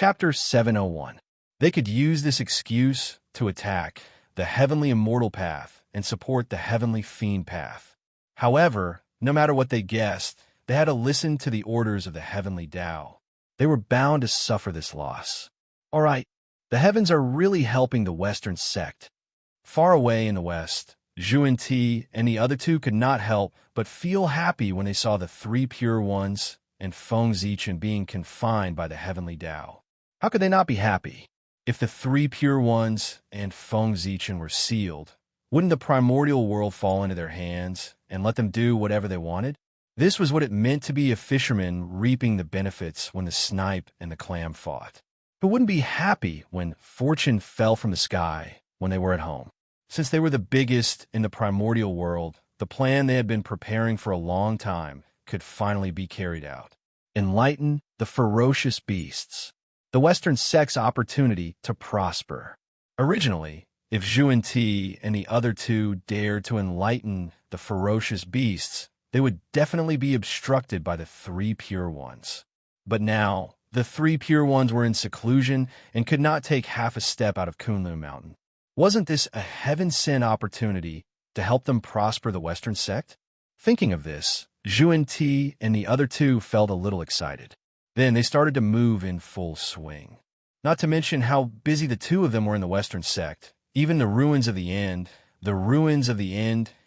Chapter 701. They could use this excuse to attack the heavenly immortal path and support the heavenly fiend path. However, no matter what they guessed, they had to listen to the orders of the heavenly Tao. They were bound to suffer this loss. All right, the heavens are really helping the Western sect. Far away in the west, Zhu and Ti and the other two could not help but feel happy when they saw the three pure ones and Feng Zichen being confined by the heavenly Tao. How could they not be happy? If the three pure ones and Feng Zichen were sealed, wouldn't the primordial world fall into their hands and let them do whatever they wanted? This was what it meant to be a fisherman reaping the benefits when the snipe and the clam fought. Who wouldn't be happy when fortune fell from the sky when they were at home? Since they were the biggest in the primordial world, the plan they had been preparing for a long time could finally be carried out. Enlighten the ferocious beasts. The Western sect's opportunity to prosper. Originally, if Zhu and Ti and the other two dared to enlighten the ferocious beasts, they would definitely be obstructed by the three pure ones. But now, the three pure ones were in seclusion and could not take half a step out of Kunlun Mountain. Wasn't this a heaven-sent opportunity to help them prosper the Western sect? Thinking of this, Zhu and Ti and the other two felt a little excited. Then they started to move in full swing. Not to mention how busy the two of them were in the Western sect. Even the ruins of the end,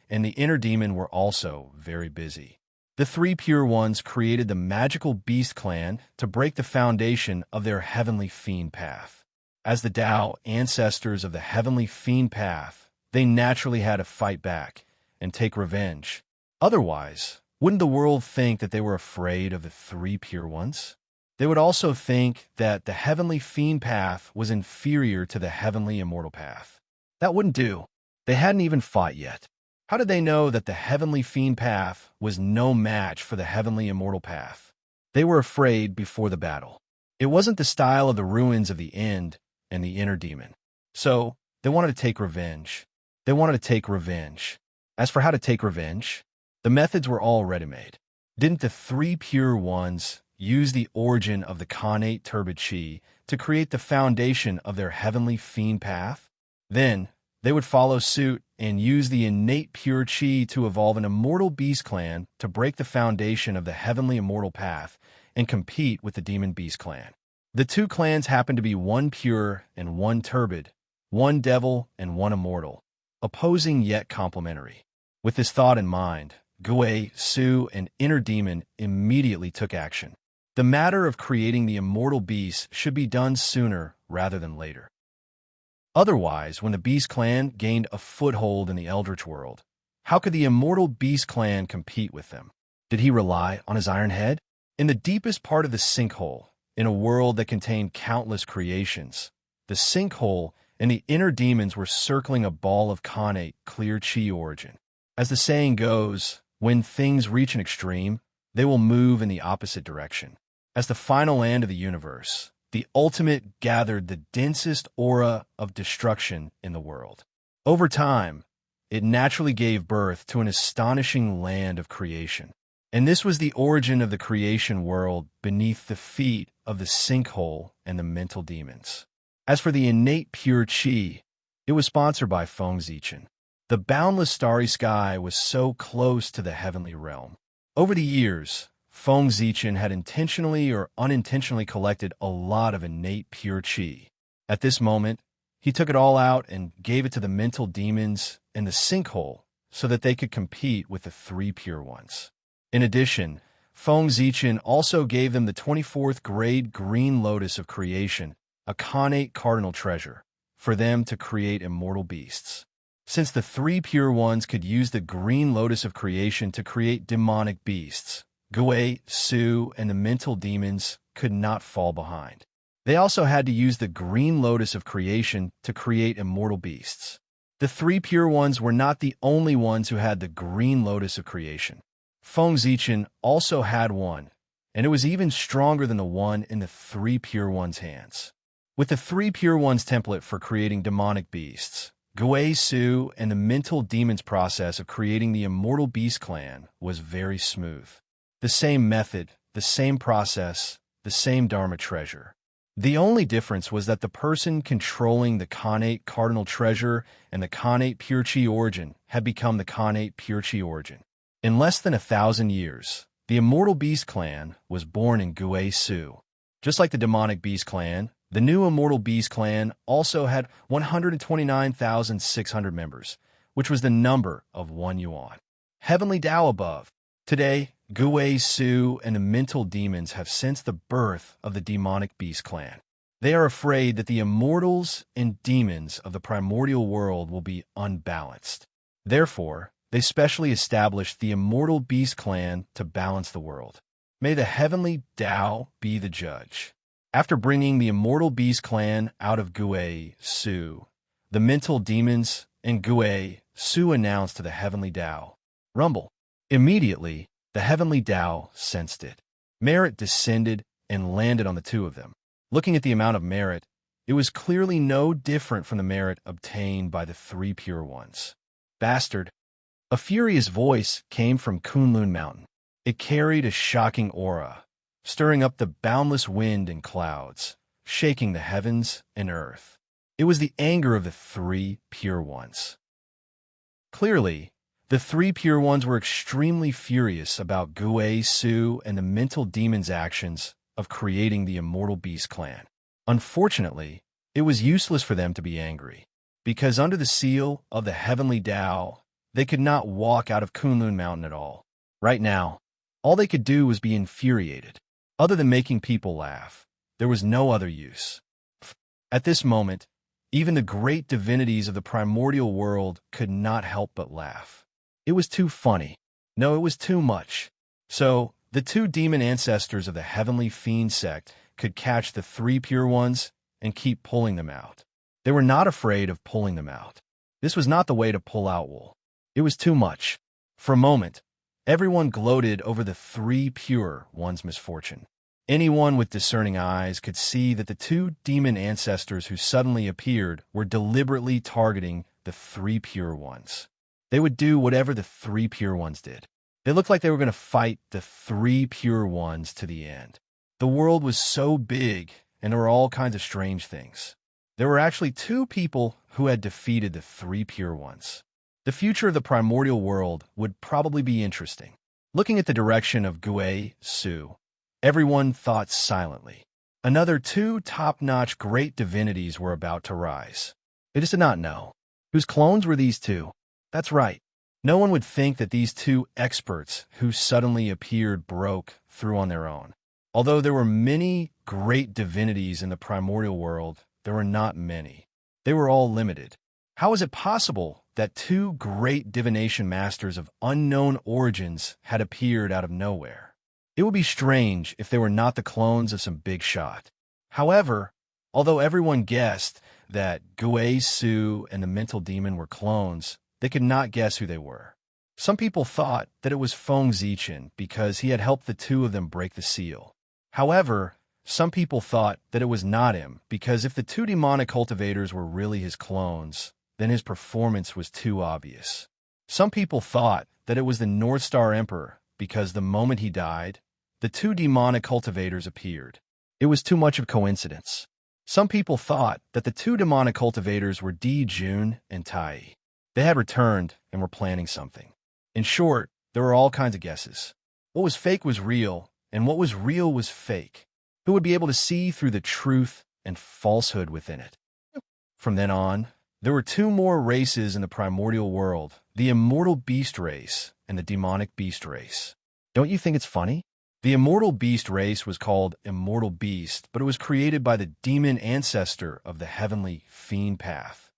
and the inner demon were also very busy. The three pure ones created the magical beast clan to break the foundation of their heavenly fiend path. As the Tao ancestors of the heavenly fiend path, they naturally had to fight back and take revenge. Otherwise, wouldn't the world think that they were afraid of the three pure ones? They would also think that the heavenly fiend path was inferior to the heavenly immortal path. That wouldn't do. They hadn't even fought yet. How did they know that the heavenly fiend path was no match for the heavenly immortal path? They were afraid before the battle. It wasn't the style of the ruins of the end and the inner demon. So, they wanted to take revenge. As for how to take revenge, the methods were all ready-made. Didn't the three pure ones use the origin of the Khanate turbid chi to create the foundation of their heavenly fiend path? Then, they would follow suit and use the innate pure chi to evolve an immortal beast clan to break the foundation of the heavenly immortal path and compete with the demon beast clan. The two clans happened to be one pure and one turbid, one devil and one immortal, opposing yet complementary. With this thought in mind, Gui, Su, and Inner Demon immediately took action. The matter of creating the immortal beast should be done sooner rather than later. Otherwise, when the Beast Clan gained a foothold in the Eldritch world, how could the immortal Beast Clan compete with them? Did he rely on his iron head? In the deepest part of the sinkhole, in a world that contained countless creations, the sinkhole and the inner demons were circling a ball of Khanate clear chi origin. As the saying goes, when things reach an extreme, they will move in the opposite direction. As the final end of the universe, the ultimate gathered the densest aura of destruction in the world. Over time, it naturally gave birth to an astonishing land of creation. And this was the origin of the creation world beneath the feet of the sinkhole and the mental demons. As for the innate pure chi, it was sponsored by Feng Zichen. The boundless starry sky was so close to the heavenly realm. Over the years, Feng Zichen had intentionally or unintentionally collected a lot of innate pure chi. At this moment, he took it all out and gave it to the mental demons and the sinkhole so that they could compete with the three pure ones. In addition, Feng Zichen also gave them the 24th grade green lotus of creation, a Khanate cardinal treasure, for them to create immortal beasts. Since the three pure ones could use the green lotus of creation to create demonic beasts, Gui, Su, and the mental demons could not fall behind. They also had to use the green lotus of creation to create immortal beasts. The three pure ones were not the only ones who had the green lotus of creation. Feng Zichen also had one, and it was even stronger than the one in the three pure ones' hands. With the three pure ones template for creating demonic beasts, Gui, Su, and the mental demons process of creating the immortal beast clan was very smooth. The same method, the same process, the same Dharma treasure. The only difference was that the person controlling the Khanate cardinal treasure and the Khanate pure chi origin had become the Khanate pure chi origin. In less than 1,000 years, the Immortal Beast clan was born in Guizhou. Just like the Demonic Beast clan, the new Immortal Beast clan also had 129,600 members, which was the number of 1 yuan. Heavenly Tao above. Today, Guizhou and the mental demons have sensed the birth of the Demonic Beast clan. They are afraid that the immortals and demons of the primordial world will be unbalanced. Therefore, they specially established the Immortal Beast clan to balance the world. May the Heavenly Tao be the judge. After bringing the Immortal Beast clan out of Guizhou, the mental demons in Guizhou announced to the Heavenly Tao, "Rumble." Immediately, the Heavenly Tao sensed it. Merit descended and landed on the two of them. Looking at the amount of merit, it was clearly no different from the merit obtained by the 3 pure ones. "Bastard!" A furious voice came from Kunlun Mountain. It carried a shocking aura, stirring up the boundless wind and clouds, shaking the heavens and earth. It was the anger of the 3 pure ones. Clearly, the 3 pure ones were extremely furious about Guizhou and the mental demon's actions of creating the Immortal Beast clan. Unfortunately, it was useless for them to be angry, because under the seal of the Heavenly Tao, they could not walk out of Kunlun Mountain at all. Right now, all they could do was be infuriated. Other than making people laugh, there was no other use. At this moment, even the great divinities of the primordial world could not help but laugh. It was too funny. No, it was too much. So, the 2 demon ancestors of the Heavenly Fiend sect could catch the 3 pure ones and keep pulling them out. They were not afraid of pulling them out. This was not the way to pull out wool. It was too much. For a moment, everyone gloated over the 3 pure ones' misfortune. Anyone with discerning eyes could see that the 2 demon ancestors who suddenly appeared were deliberately targeting the 3 pure ones. They would do whatever the 3 pure ones did. They looked like they were going to fight the 3 pure ones to the end. The world was so big, and there were all kinds of strange things. There were actually 2 people who had defeated the 3 pure ones. The future of the primordial world would probably be interesting. Looking at the direction of Guizhou, everyone thought silently. Another 2 top-notch great divinities were about to rise. They just did not know. Whose clones were these 2? That's right. No one would think that these 2 experts who suddenly appeared broke through on their own. Although there were many great divinities in the primordial world, there were not many. They were all limited. How is it possible that 2 great divination masters of unknown origins had appeared out of nowhere? It would be strange if they were not the clones of some big shot. However, although everyone guessed that Guizhou and the mental demon were clones, they could not guess who they were. Some people thought that it was Feng Zichen because he had helped the 2 of them break the seal. However, some people thought that it was not him because if the 2 demonic cultivators were really his clones, then his performance was too obvious. Some people thought that it was the North Star Emperor because the moment he died, the 2 demonic cultivators appeared. It was too much of a coincidence. Some people thought that the 2 demonic cultivators were Di Jun and Tai. They had returned and were planning something. In short, there were all kinds of guesses. What was fake was real, and what was real was fake. Who would be able to see through the truth and falsehood within it? From then on, there were 2 more races in the primordial world, the Immortal Beast race and the Demonic Beast race. Don't you think it's funny? The Immortal Beast race was called Immortal Beast, but it was created by the demon ancestor of the Heavenly Fiend path.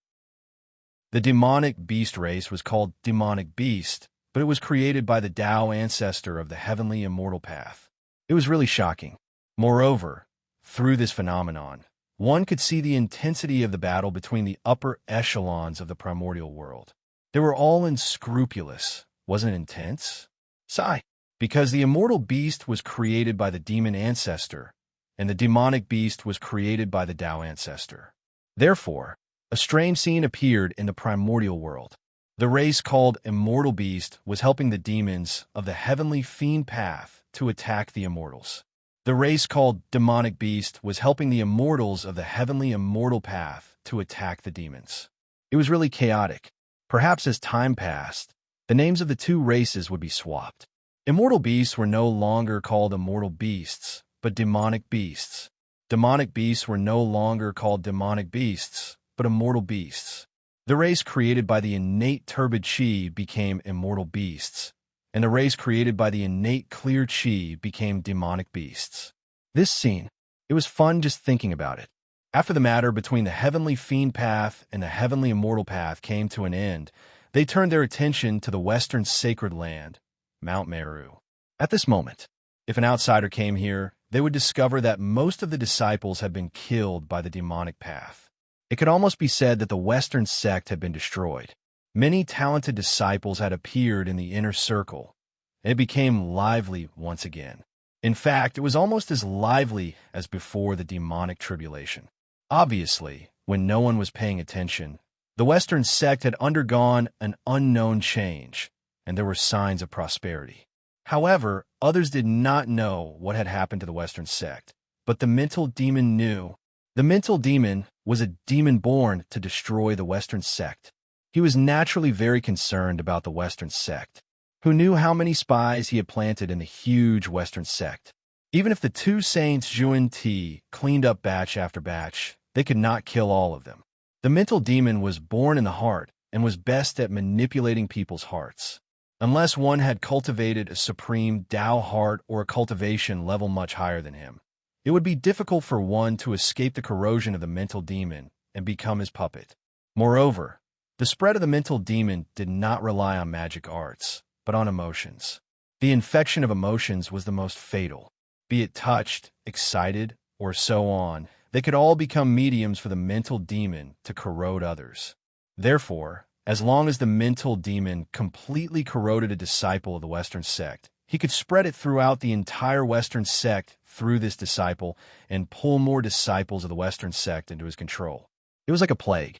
The Demonic Beast race was called Demonic Beast, but it was created by the Tao ancestor of the Heavenly Immortal path. It was really shocking. Moreover, through this phenomenon, one could see the intensity of the battle between the upper echelons of the primordial world. They were all unscrupulous. Wasn't it intense? Sigh. Because the Immortal Beast was created by the demon ancestor, and the Demonic Beast was created by the Tao ancestor. Therefore, a strange scene appeared in the primordial world. The race called Immortal Beast was helping the demons of the Heavenly Fiend path to attack the immortals. The race called Demonic Beast was helping the immortals of the heavenly immortal path to attack the demons. It was really chaotic. Perhaps as time passed, the names of the two races would be swapped. Immortal beasts were no longer called immortal beasts, but demonic beasts. Demonic beasts were no longer called demonic beasts, but immortal beasts. The race created by the innate turbid chi became immortal beasts, and the race created by the innate clear chi became demonic beasts. This scene, it was fun just thinking about it. After the matter between the heavenly fiend path and the heavenly immortal path came to an end, they turned their attention to the western sacred land, Mount Meru. At this moment, if an outsider came here, they would discover that most of the disciples had been killed by the demonic path. It could almost be said that the Western sect had been destroyed. Many talented disciples had appeared in the inner circle, and it became lively once again. In fact, it was almost as lively as before the demonic tribulation. Obviously, when no one was paying attention, the Western sect had undergone an unknown change, and there were signs of prosperity. However, others did not know what had happened to the Western sect, but the mental demon knew. The mental demon was a demon born to destroy the Western sect. He was naturally very concerned about the Western sect, who knew how many spies he had planted in the huge Western sect. Even if the two saints Zhuan Ti cleaned up batch after batch, they could not kill all of them. The mental demon was born in the heart and was best at manipulating people's hearts. Unless one had cultivated a supreme Tao heart or a cultivation level much higher than him, it would be difficult for one to escape the corrosion of the mental demon and become his puppet. Moreover, the spread of the mental demon did not rely on magic arts, but on emotions. The infection of emotions was the most fatal. Be it touched, excited, or so on, they could all become mediums for the mental demon to corrode others. Therefore, as long as the mental demon completely corroded a disciple of the Western sect, he could spread it throughout the entire Western sect through this disciple and pull more disciples of the Western sect into his control. It was like a plague.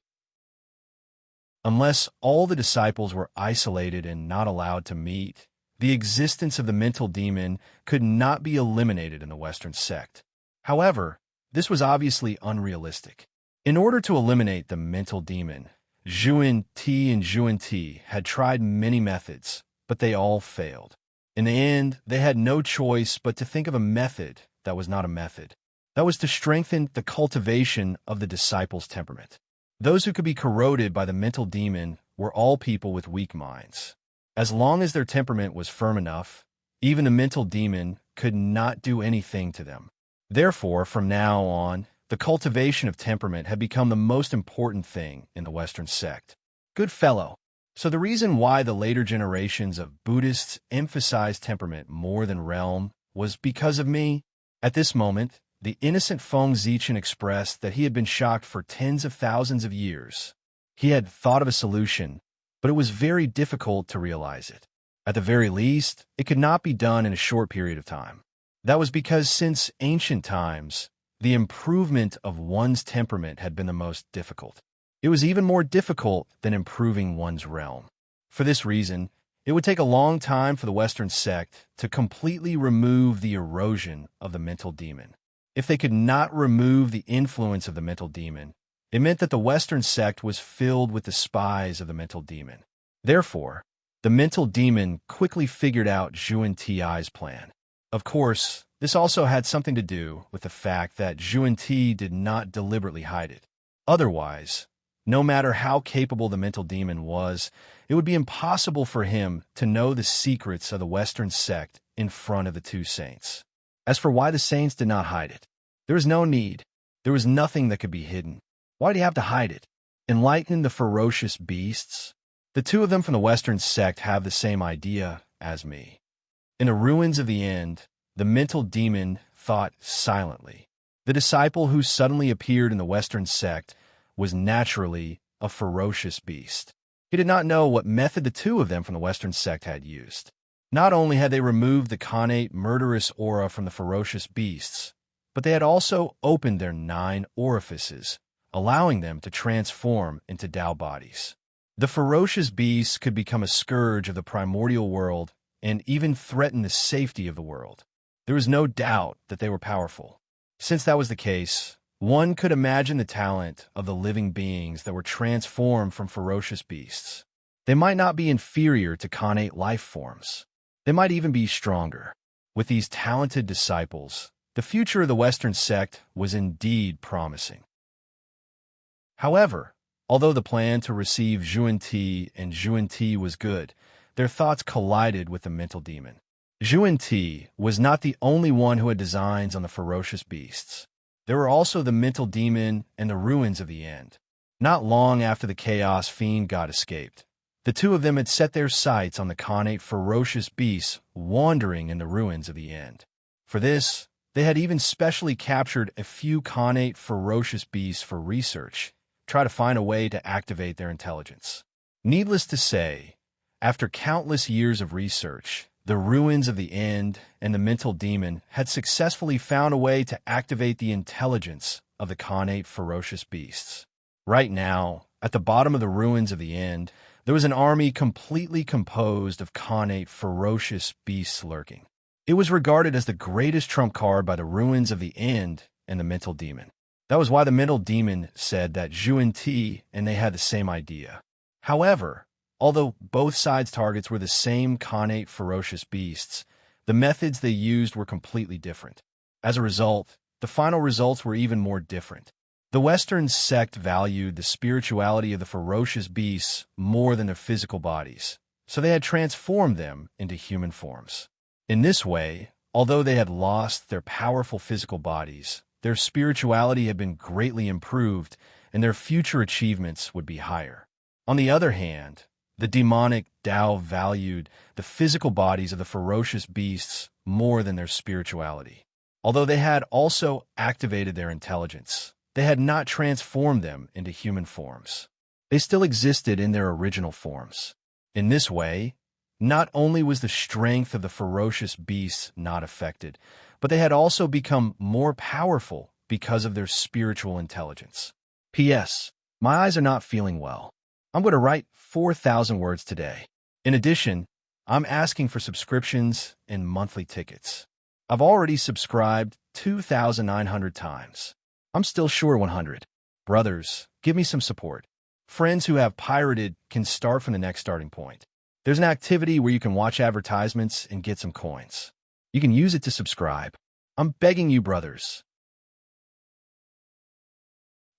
Unless all the disciples were isolated and not allowed to meet, the existence of the mental demon could not be eliminated in the Western sect. However, this was obviously unrealistic. In order to eliminate the mental demon, Zhuan Ti and Zhuan Ti had tried many methods, but they all failed. In the end, they had no choice but to think of a method that was not a method. That was to strengthen the cultivation of the disciples' temperament. Those who could be corroded by the mental demon were all people with weak minds. As long as their temperament was firm enough, even the mental demon could not do anything to them. Therefore, from now on, the cultivation of temperament had become the most important thing in the Western sect. Good fellow. So the reason why the later generations of Buddhists emphasized temperament more than realm was because of me. At this moment, the innocent Feng Zichen expressed that he had been shocked for tens of thousands of years. He had thought of a solution, but it was very difficult to realize it. At the very least, it could not be done in a short period of time. That was because since ancient times, the improvement of one's temperament had been the most difficult. It was even more difficult than improving one's realm. For this reason, it would take a long time for the Western sect to completely remove the erosion of the mental demon. If they could not remove the influence of the mental demon, it meant that the Western sect was filled with the spies of the mental demon. Therefore, the mental demon quickly figured out Zhuan Ti's plan. Of course, this also had something to do with the fact that Zhuan Ti did not deliberately hide it. Otherwise, no matter how capable the mental demon was, it would be impossible for him to know the secrets of the Western sect in front of the two saints. As for why the saints did not hide it, there was no need. There was nothing that could be hidden. Why do you have to hide it? Enlighten the ferocious beasts? The two of them from the Western sect have the same idea as me. In the ruins of the end, the mental demon thought silently. The disciple who suddenly appeared in the Western sect was naturally a ferocious beast. He did not know what method the two of them from the Western sect had used. Not only had they removed the connate murderous aura from the ferocious beasts, but they had also opened their 9 orifices, allowing them to transform into Tao bodies. The ferocious beasts could become a scourge of the primordial world and even threaten the safety of the world. There was no doubt that they were powerful. Since that was the case, one could imagine the talent of the living beings that were transformed from ferocious beasts. They might not be inferior to connate life forms. They might even be stronger. With these talented disciples, the future of the Western sect was indeed promising. However, although the plan to receive Zhuan-Ti and Zhuan-Ti was good, their thoughts collided with the mental demon. Zhuan-Ti was not the only one who had designs on the ferocious beasts. There were also the mental demon and the ruins of the end. Not long after the Chaos Fiend god escaped, the two of them had set their sights on the connate ferocious beasts wandering in the ruins of the end. For this, they had even specially captured a few connate ferocious beasts for research, try to find a way to activate their intelligence. Needless to say, after countless years of research, the ruins of the end and the mental demon had successfully found a way to activate the intelligence of the connate ferocious beasts. Right now, at the bottom of the ruins of the end, there was an army completely composed of connate ferocious beasts lurking. It was regarded as the greatest trump card by the ruins of the end and the mental demon. That was why the mental demon said that Zhuan-Ti and they had the same idea. However, although both sides' targets were the same connate ferocious beasts, the methods they used were completely different. As a result, the final results were even more different. The Western sect valued the spirituality of the ferocious beasts more than their physical bodies, so they had transformed them into human forms. In this way, although they had lost their powerful physical bodies, their spirituality had been greatly improved, and their future achievements would be higher. On the other hand, the demonic Tao valued the physical bodies of the ferocious beasts more than their spirituality. Although they had also activated their intelligence, they had not transformed them into human forms. They still existed in their original forms. In this way, not only was the strength of the ferocious beasts not affected, but they had also become more powerful because of their spiritual intelligence. P.S. My eyes are not feeling well. I'm going to write 4,000 words today. In addition, I'm asking for subscriptions and monthly tickets. I've already subscribed 2,900 times. I'm still sure 100. Brothers, give me some support. Friends who have pirated can start from the next starting point. There's an activity where you can watch advertisements and get some coins. You can use it to subscribe. I'm begging you, brothers.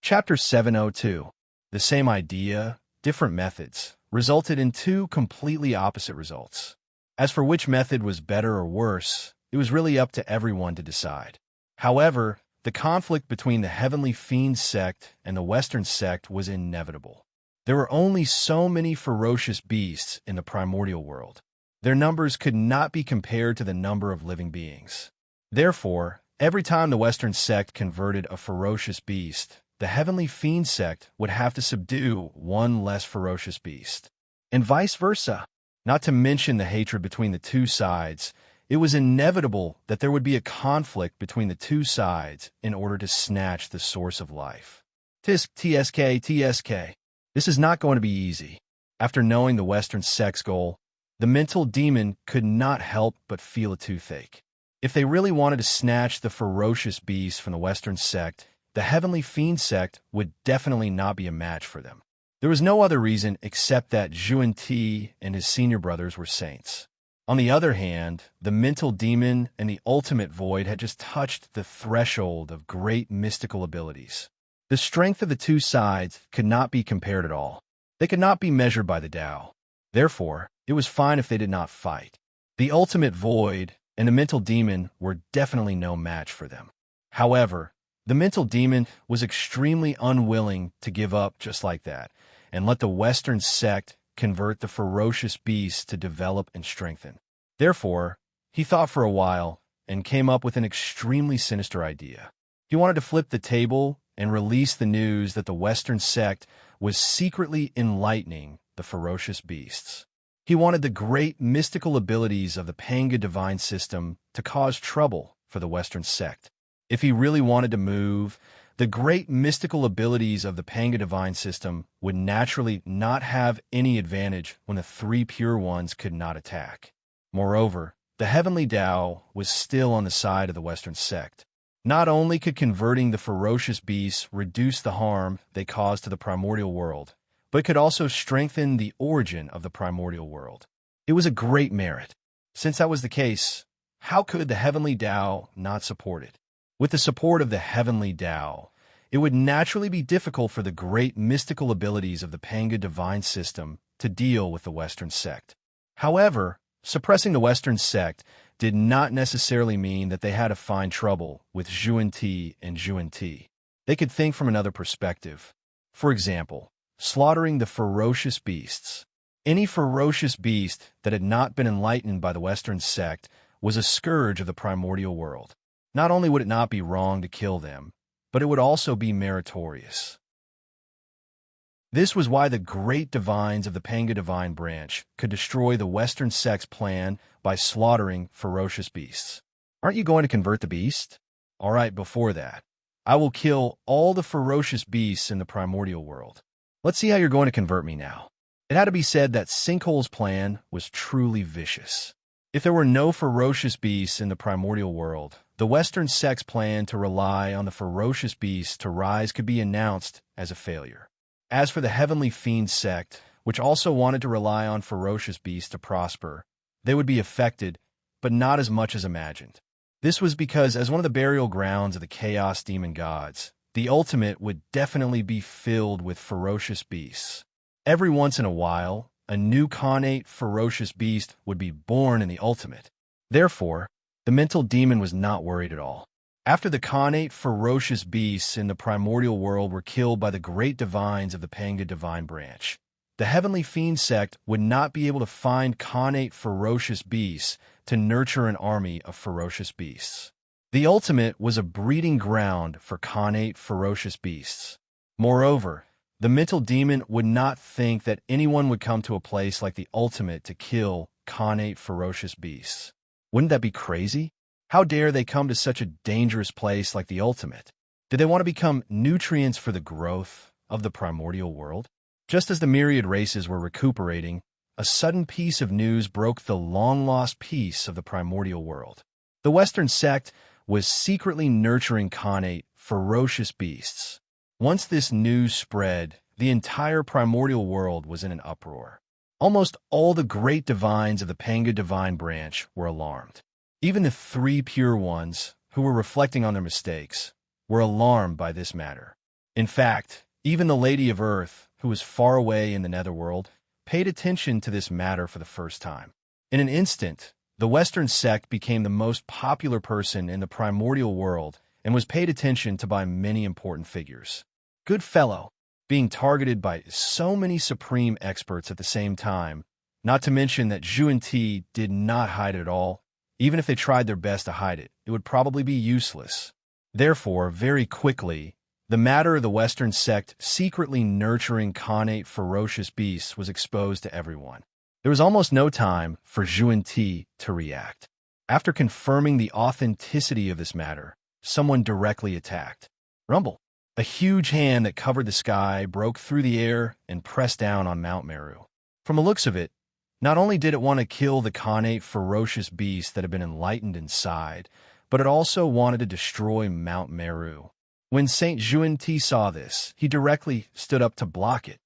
Chapter 702. The same idea, different methods, resulted in two completely opposite results. As for which method was better or worse, it was really up to everyone to decide. However, the conflict between the Heavenly Fiend sect and the Western sect was inevitable. There were only so many ferocious beasts in the primordial world. Their numbers could not be compared to the number of living beings. Therefore, every time the Western sect converted a ferocious beast, the Heavenly Fiend sect would have to subdue one less ferocious beast. And vice versa. Not to mention the hatred between the two sides, it was inevitable that there would be a conflict between the two sides in order to snatch the source of life. TSK. This is not going to be easy. After knowing the Western sect's goal, the mental demon could not help but feel a toothache. If they really wanted to snatch the ferocious beast from the Western sect, the Heavenly Fiend sect would definitely not be a match for them. There was no other reason except that Zhuan-Ti and his senior brothers were saints. On the other hand, the mental demon and the ultimate void had just touched the threshold of great mystical abilities. The strength of the two sides could not be compared at all. They could not be measured by the Tao. Therefore, it was fine if they did not fight. The ultimate void and the mental demon were definitely no match for them. However, the mental demon was extremely unwilling to give up just like that and let the Western sect convert the ferocious beast to develop and strengthen. Therefore, he thought for a while and came up with an extremely sinister idea. He wanted to flip the table and release the news that the Western sect was secretly enlightening the ferocious beasts. He wanted the great mystical abilities of the Panga divine system to cause trouble for the Western sect. If he really wanted to move, the great mystical abilities of the Panga divine system would naturally not have any advantage when the three pure ones could not attack. Moreover, the heavenly Tao was still on the side of the Western sect. Not only could converting the ferocious beasts reduce the harm they caused to the primordial world, but could also strengthen the origin of the primordial world. It was a great merit. Since that was the case, how could the heavenly Tao not support it? With the support of the heavenly Tao, it would naturally be difficult for the great mystical abilities of the Panga divine system to deal with the Western sect. However, suppressing the Western sect did not necessarily mean that they had to find trouble with Zhuan-Ti and Zhuan-Ti. They could think from another perspective. For example, slaughtering the ferocious beasts. Any ferocious beast that had not been enlightened by the Western sect was a scourge of the primordial world. Not only would it not be wrong to kill them, but it would also be meritorious. This was why the great divines of the Panga divine branch could destroy the Western sect's plan by slaughtering ferocious beasts. Aren't you going to convert the beast? All right, before that, I will kill all the ferocious beasts in the primordial world. Let's see how you're going to convert me now. It had to be said that Sinkhole's plan was truly vicious. If there were no ferocious beasts in the primordial world, the Western sect's plan to rely on the ferocious beasts to rise could be announced as a failure. As for the heavenly fiend sect, which also wanted to rely on ferocious beasts to prosper, they would be affected, but not as much as imagined. This was because, as one of the burial grounds of the chaos demon gods, the ultimate would definitely be filled with ferocious beasts. Every once in a while, a new connate ferocious beast would be born in the ultimate. Therefore, the mental demon was not worried at all. After the connate ferocious beasts in the primordial world were killed by the great divines of the Panga divine branch, the heavenly fiend sect would not be able to find connate ferocious beasts to nurture an army of ferocious beasts. The ultimate was a breeding ground for connate ferocious beasts. Moreover, the mental demon would not think that anyone would come to a place like the ultimate to kill connate ferocious beasts. Wouldn't that be crazy? How dare they come to such a dangerous place like the ultimate? Did they want to become nutrients for the growth of the primordial world? Just as the myriad races were recuperating, a sudden piece of news broke the long-lost peace of the primordial world. The Western sect was secretly nurturing connate ferocious beasts. Once this news spread, the entire primordial world was in an uproar. Almost all the great divines of the Panga divine branch were alarmed. Even the 3 pure ones, who were reflecting on their mistakes, were alarmed by this matter. In fact, even the Lady of Earth, who was far away in the netherworld, paid attention to this matter for the first time. In an instant, the Western sect became the most popular person in the primordial world and was paid attention to by many important figures. Good fellow, being targeted by so many supreme experts at the same time, not to mention that Zhuan-Ti did not hide it at all. Even if they tried their best to hide it, it would probably be useless. Therefore, very quickly, the matter of the Western sect secretly nurturing connate ferocious beasts was exposed to everyone. There was almost no time for Zhuan-Ti to react. After confirming the authenticity of this matter, someone directly attacked. Rumble. A huge hand that covered the sky broke through the air and pressed down on Mount Meru. From the looks of it, not only did it want to kill the connate ferocious beast that had been enlightened inside, but it also wanted to destroy Mount Meru. When Saint Zhuan-Ti saw this, he directly stood up to block it.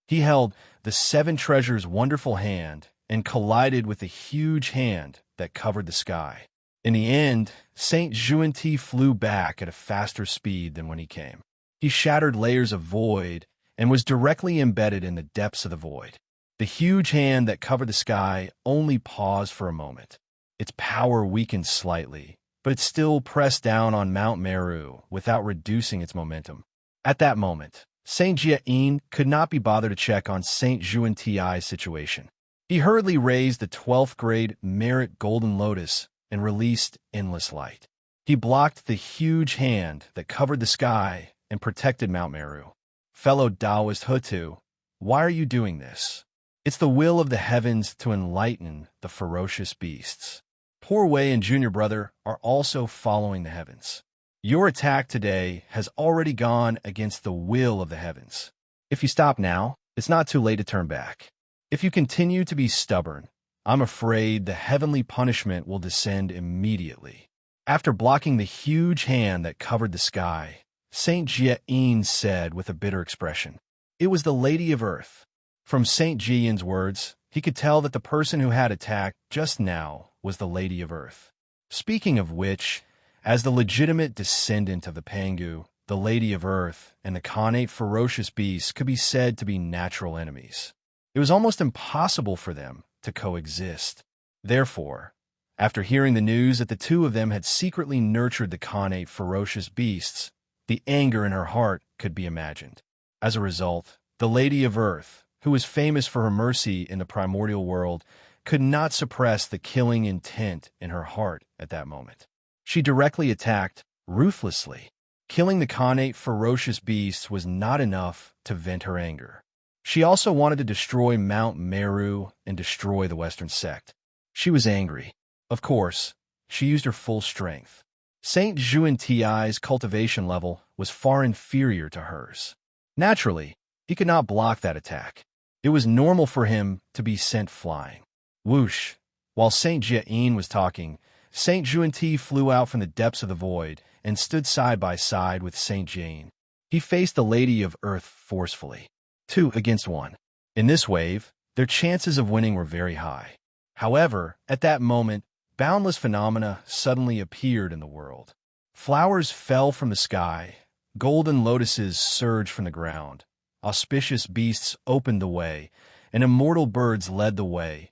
He held the 7 treasures' wonderful hand and collided with the huge hand that covered the sky. In the end, Saint Zhuan-Ti flew back at a faster speed than when he came. He shattered layers of void and was directly embedded in the depths of the void. The huge hand that covered the sky only paused for a moment. Its power weakened slightly, but it still pressed down on Mount Meru without reducing its momentum. At that moment, Saint Jia-in could not be bothered to check on Saint Zhuan-Ti's situation. He hurriedly raised the 12th grade Merit Golden Lotus and released endless light. He blocked the huge hand that covered the sky and protected Mount Meru. Fellow Taoist Hutu, why are you doing this? It's the will of the heavens to enlighten the ferocious beasts. Poor Wei and Junior Brother are also following the heavens. Your attack today has already gone against the will of the heavens. If you stop now, it's not too late to turn back. If you continue to be stubborn, I'm afraid the heavenly punishment will descend immediately. After blocking the huge hand that covered the sky, Saint Jian said with a bitter expression, "It was the Lady of Earth." From Saint Jian's words, he could tell that the person who had attacked just now was the Lady of Earth. Speaking of which, as the legitimate descendant of the Pangu, the Lady of Earth and the Khanate ferocious beasts could be said to be natural enemies. It was almost impossible for them to coexist. Therefore, after hearing the news that the two of them had secretly nurtured the Khanate ferocious beasts, the anger in her heart could be imagined. As a result, the Lady of Earth, who was famous for her mercy in the primordial world, could not suppress the killing intent in her heart at that moment. She directly attacked, ruthlessly. Killing the Khanate ferocious beasts was not enough to vent her anger. She also wanted to destroy Mount Meru and destroy the Western sect. She was angry. Of course, she used her full strength. Saint Xuanti's cultivation level was far inferior to hers. Naturally, he could not block that attack. It was normal for him to be sent flying. Whoosh! While Saint Jian was talking, Saint Xuanti flew out from the depths of the void and stood side by side with Saint Jian. He faced the Lady of Earth forcefully. 2 against 1. In this wave, their chances of winning were very high. However, at that moment, boundless phenomena suddenly appeared in the world. Flowers fell from the sky, golden lotuses surged from the ground, auspicious beasts opened the way, and immortal birds led the way.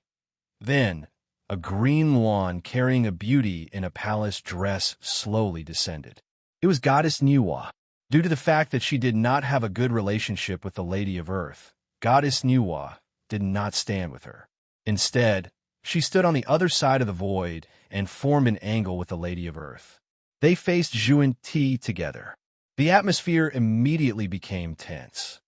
Then, a green lawn carrying a beauty in a palace dress slowly descended. It was Goddess Nuwa. Due to the fact that she did not have a good relationship with the Lady of Earth, Goddess Nuwa did not stand with her. Instead, she stood on the other side of the void and formed an angle with the Lady of Earth. They faced Xuanti together. The atmosphere immediately became tense.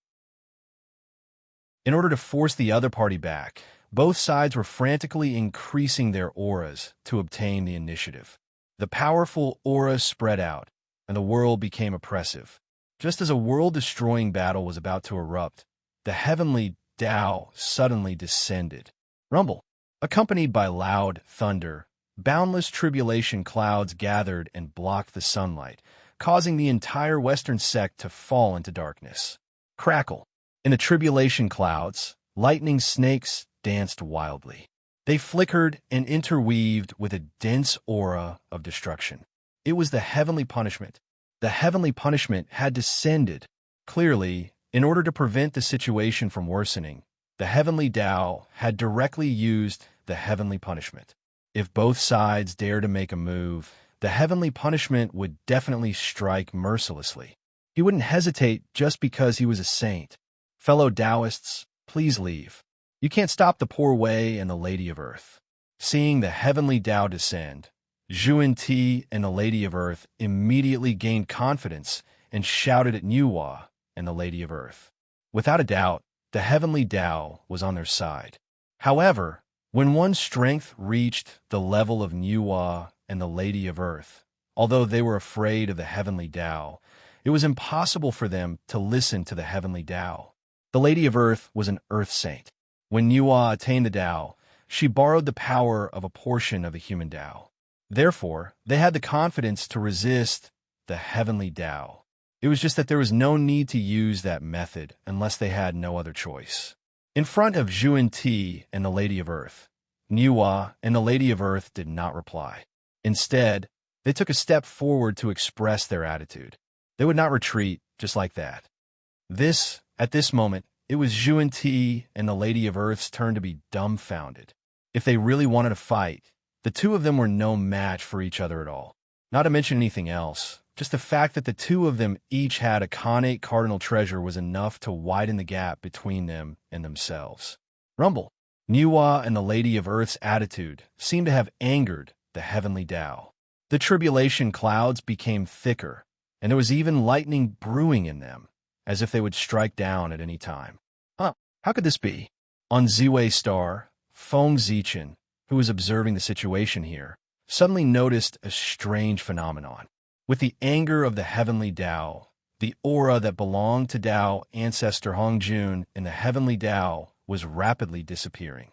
In order to force the other party back, both sides were frantically increasing their auras to obtain the initiative. The powerful aura spread out, and the world became oppressive. Just as a world-destroying battle was about to erupt, the heavenly Tao suddenly descended. Rumble. Accompanied by loud thunder, boundless tribulation clouds gathered and blocked the sunlight, causing the entire Western sect to fall into darkness. Crackle. In the tribulation clouds, lightning snakes danced wildly. They flickered and interweaved with a dense aura of destruction. It was the heavenly punishment. The heavenly punishment had descended. Clearly, in order to prevent the situation from worsening, the heavenly Tao had directly used the heavenly punishment. If both sides dared to make a move, the heavenly punishment would definitely strike mercilessly. He wouldn't hesitate just because he was a saint. Fellow Taoists, please leave. You can't stop the poor Wei and the Lady of Earth. Seeing the heavenly Tao descend, Xuanti and the Lady of Earth immediately gained confidence and shouted at Nuwa and the Lady of Earth. Without a doubt, the heavenly Tao was on their side. However, when one's strength reached the level of Nuwa and the Lady of Earth, although they were afraid of the heavenly Tao, it was impossible for them to listen to the heavenly Tao. The Lady of Earth was an earth saint. When Nuwa attained the Tao, she borrowed the power of a portion of the human Tao. Therefore, they had the confidence to resist the heavenly Tao. It was just that there was no need to use that method unless they had no other choice. In front of Xuanti and the Lady of Earth, Nuwa and the Lady of Earth did not reply. Instead, they took a step forward to express their attitude. They would not retreat just like that. At this moment, it was Xuanti and the Lady of Earth's turn to be dumbfounded. If they really wanted to fight, the two of them were no match for each other at all. Not to mention anything else, just the fact that the two of them each had a Khanate cardinal treasure was enough to widen the gap between them and themselves. Rumble. Nuwa and the Lady of Earth's attitude seemed to have angered the heavenly Tao. The tribulation clouds became thicker, and there was even lightning brewing in them, as if they would strike down at any time. How could this be? On Ziwei Star, Feng Zichen, who was observing the situation here, suddenly noticed a strange phenomenon. With the anger of the heavenly Tao, the aura that belonged to Tao ancestor Hongjun in the heavenly Tao was rapidly disappearing.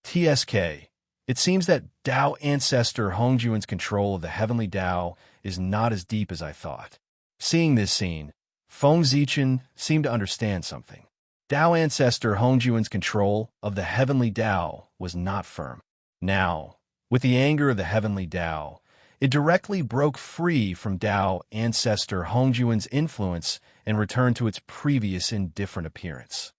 TSK, It seems that Tao ancestor Hongjuan's control of the heavenly Tao is not as deep as I thought. Seeing this scene, Feng Zichen seemed to understand something. Tao ancestor Hongjuan's control of the heavenly Tao was not firm. Now, with the anger of the heavenly Tao, it directly broke free from Tao ancestor Hongjuan's influence and returned to its previous indifferent appearance.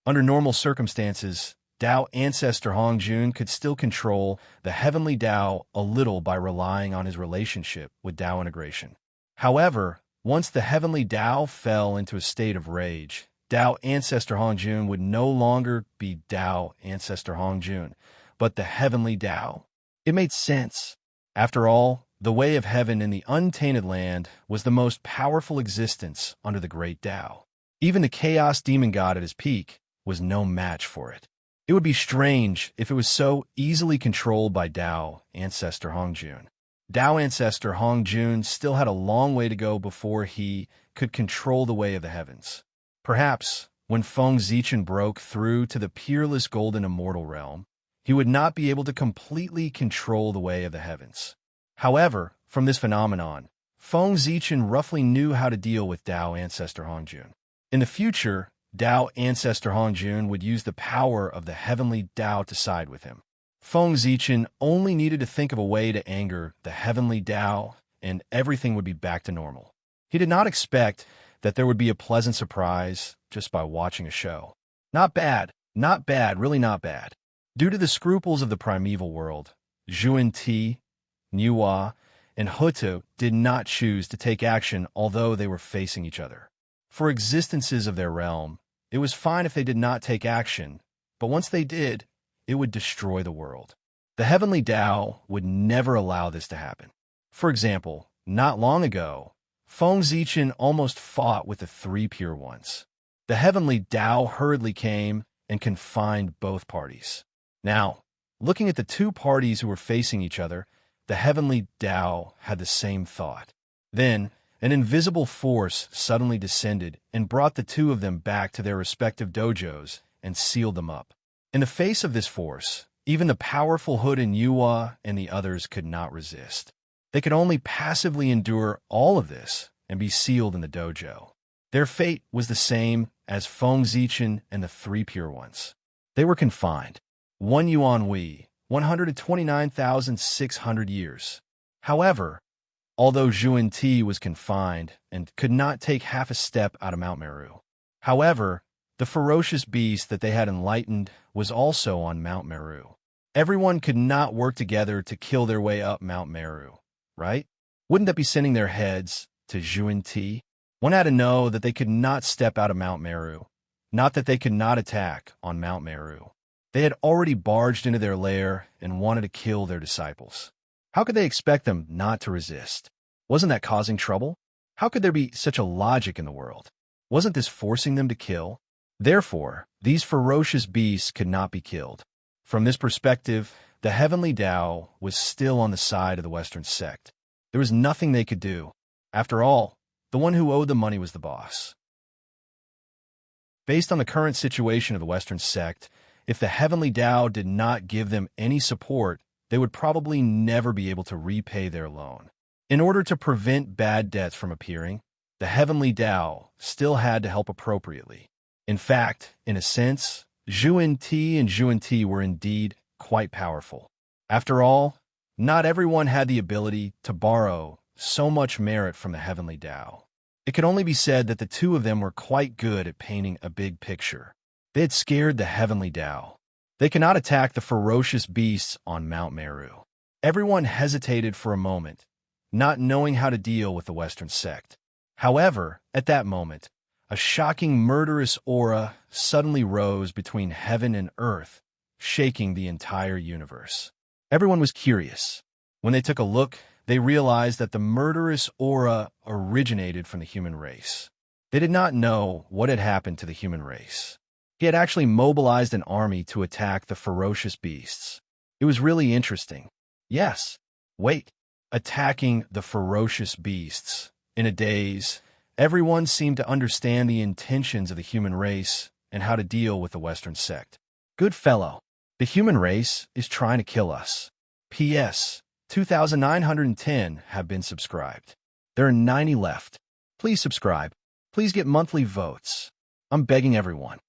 Under normal circumstances, Tao ancestor Hongjun could still control the heavenly Tao a little by relying on his relationship with Tao integration. However, once the heavenly Tao fell into a state of rage, Tao ancestor Hongjun would no longer be Tao ancestor Hongjun, but the heavenly Tao. It made sense. After all, the way of heaven in the untainted land was the most powerful existence under the great Tao. Even the chaos demon god at his peak was no match for it. It would be strange if it was so easily controlled by Tao ancestor Hongjun. Tao ancestor Hongjun still had a long way to go before he could control the way of the heavens. Perhaps, when Feng Zichen broke through to the peerless golden immortal realm, he would not be able to completely control the way of the heavens. However, from this phenomenon, Feng Zichen roughly knew how to deal with Tao ancestor Hongjun. In the future, Tao ancestor Hongjun would use the power of the heavenly Tao to side with him. Feng Zichen only needed to think of a way to anger the heavenly Tao, and everything would be back to normal. He did not expect that there would be a pleasant surprise just by watching a show. Not bad, really not bad. Due to the scruples of the primeval world, Zhuan Ti, Niuhua, and Hutu did not choose to take action although they were facing each other. For existences of their realm, it was fine if they did not take action, but once they did, it would destroy the world. The heavenly Tao would never allow this to happen. For example, not long ago, Feng Zichen almost fought with the three pure ones. The heavenly Tao hurriedly came and confined both parties. Now, looking at the two parties who were facing each other, the heavenly Tao had the same thought. Then, an invisible force suddenly descended and brought the two of them back to their respective dojos and sealed them up. In the face of this force, even the powerful Hood and Yuhua and the others could not resist. They could only passively endure all of this and be sealed in the dojo. Their fate was the same as Feng Zichen and the three pure ones. They were confined. 1 yuan Wei, 129,600 years. However, although Zhuan Ti was confined and could not take half a step out of Mount Meru. However, the ferocious beast that they had enlightened was also on Mount Meru. Everyone could not work together to kill their way up Mount Meru, right? Wouldn't that be sending their heads to Zhuan Ti? One had to know that they could not step out of Mount Meru, not that they could not attack on Mount Meru. They had already barged into their lair and wanted to kill their disciples. How could they expect them not to resist? Wasn't that causing trouble? How could there be such a logic in the world? Wasn't this forcing them to kill? Therefore, these ferocious beasts could not be killed. From this perspective, the heavenly Tao was still on the side of the Western sect. There was nothing they could do. After all, the one who owed the money was the boss. Based on the current situation of the Western sect, if the heavenly Tao did not give them any support, they would probably never be able to repay their loan. In order to prevent bad debts from appearing, the heavenly Tao still had to help appropriately. In fact, in a sense, Zhuan Ti and Zhuan Ti were indeed quite powerful. After all, not everyone had the ability to borrow so much merit from the heavenly Tao. It could only be said that the two of them were quite good at painting a big picture. They had scared the heavenly Tao. They cannot attack the ferocious beasts on Mount Meru. Everyone hesitated for a moment, not knowing how to deal with the Western sect. However, at that moment, a shocking murderous aura suddenly rose between heaven and earth, shaking the entire universe. Everyone was curious. When they took a look, they realized that the murderous aura originated from the human race. They did not know what had happened to the human race. He had actually mobilized an army to attack the ferocious beasts. It was really interesting. Yes, wait, attacking the ferocious beasts. In a daze, everyone seemed to understand the intentions of the human race and how to deal with the Western sect. Good fellow. The human race is trying to kill us. P.S. 2,910 have been subscribed. There are 90 left. Please subscribe. Please get monthly votes. I'm begging everyone.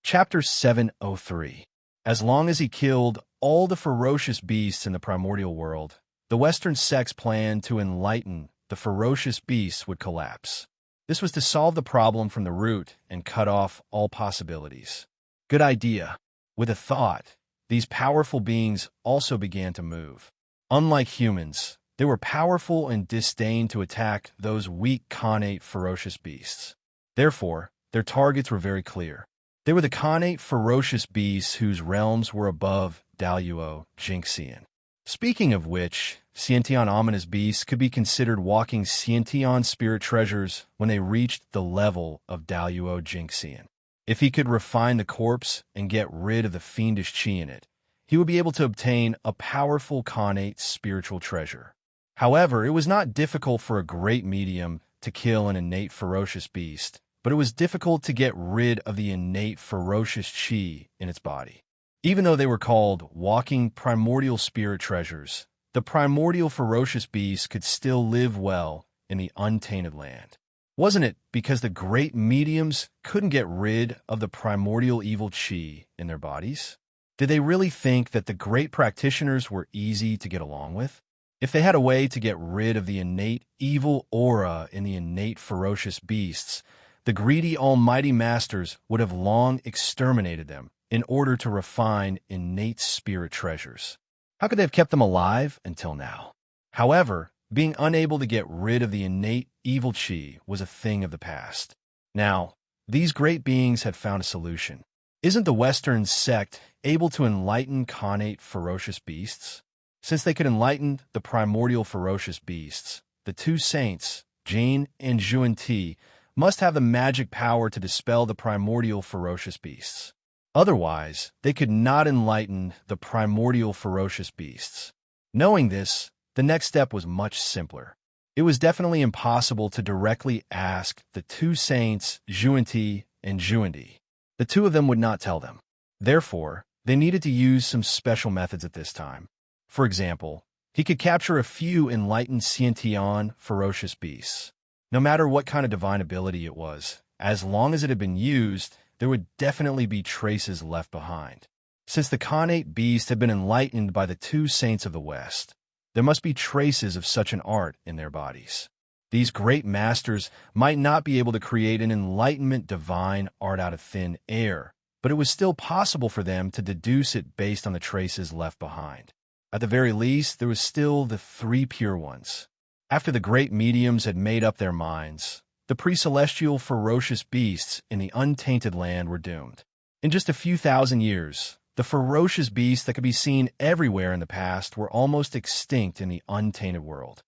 Chapter 703. As long as he killed all the ferocious beasts in the primordial world, the Western sect's plan to enlighten the ferocious beasts would collapse. This was to solve the problem from the root and cut off all possibilities. Good idea. With a thought, these powerful beings also began to move. Unlike humans, they were powerful and disdained to attack those weak, connate, ferocious beasts. Therefore, their targets were very clear. They were the connate, ferocious beasts whose realms were above Daluo Jinxian. Speaking of which, Sciention ominous beasts could be considered walking Sciention spirit treasures when they reached the level of Daluo Jinxian. If he could refine the corpse and get rid of the fiendish chi in it, he would be able to obtain a powerful connate spiritual treasure. However, it was not difficult for a great medium to kill an innate ferocious beast, but it was difficult to get rid of the innate ferocious chi in its body. Even though they were called walking primordial spirit treasures, the primordial ferocious beasts could still live well in the untainted land. Wasn't it because the great mediums couldn't get rid of the primordial evil chi in their bodies? Did they really think that the great practitioners were easy to get along with? If they had a way to get rid of the innate evil aura in the innate ferocious beasts, the greedy almighty masters would have long exterminated them in order to refine innate spirit treasures. How could they have kept them alive until now? However, being unable to get rid of the innate evil chi was a thing of the past. Now, these great beings had found a solution. Isn't the Western sect able to enlighten connate ferocious beasts? Since they could enlighten the primordial ferocious beasts, the two saints, Jane and Juan-Ti, must have the magic power to dispel the primordial ferocious beasts. Otherwise, they could not enlighten the primordial ferocious beasts. Knowing this, the next step was much simpler. It was definitely impossible to directly ask the two saints, Juan-Ti and Juan-Di. The two of them would not tell them. Therefore, they needed to use some special methods at this time. For example, he could capture a few enlightened Sciention ferocious beasts. No matter what kind of divine ability it was, as long as it had been used, there would definitely be traces left behind. Since the connate beast had been enlightened by the two saints of the West, there must be traces of such an art in their bodies. These great masters might not be able to create an enlightenment divine art out of thin air, but it was still possible for them to deduce it based on the traces left behind. At the very least, there was still the three pure ones. After the great mediums had made up their minds, the pre-celestial ferocious beasts in the untainted land were doomed. In just a few thousand years, the ferocious beasts that could be seen everywhere in the past were almost extinct in the untainted world.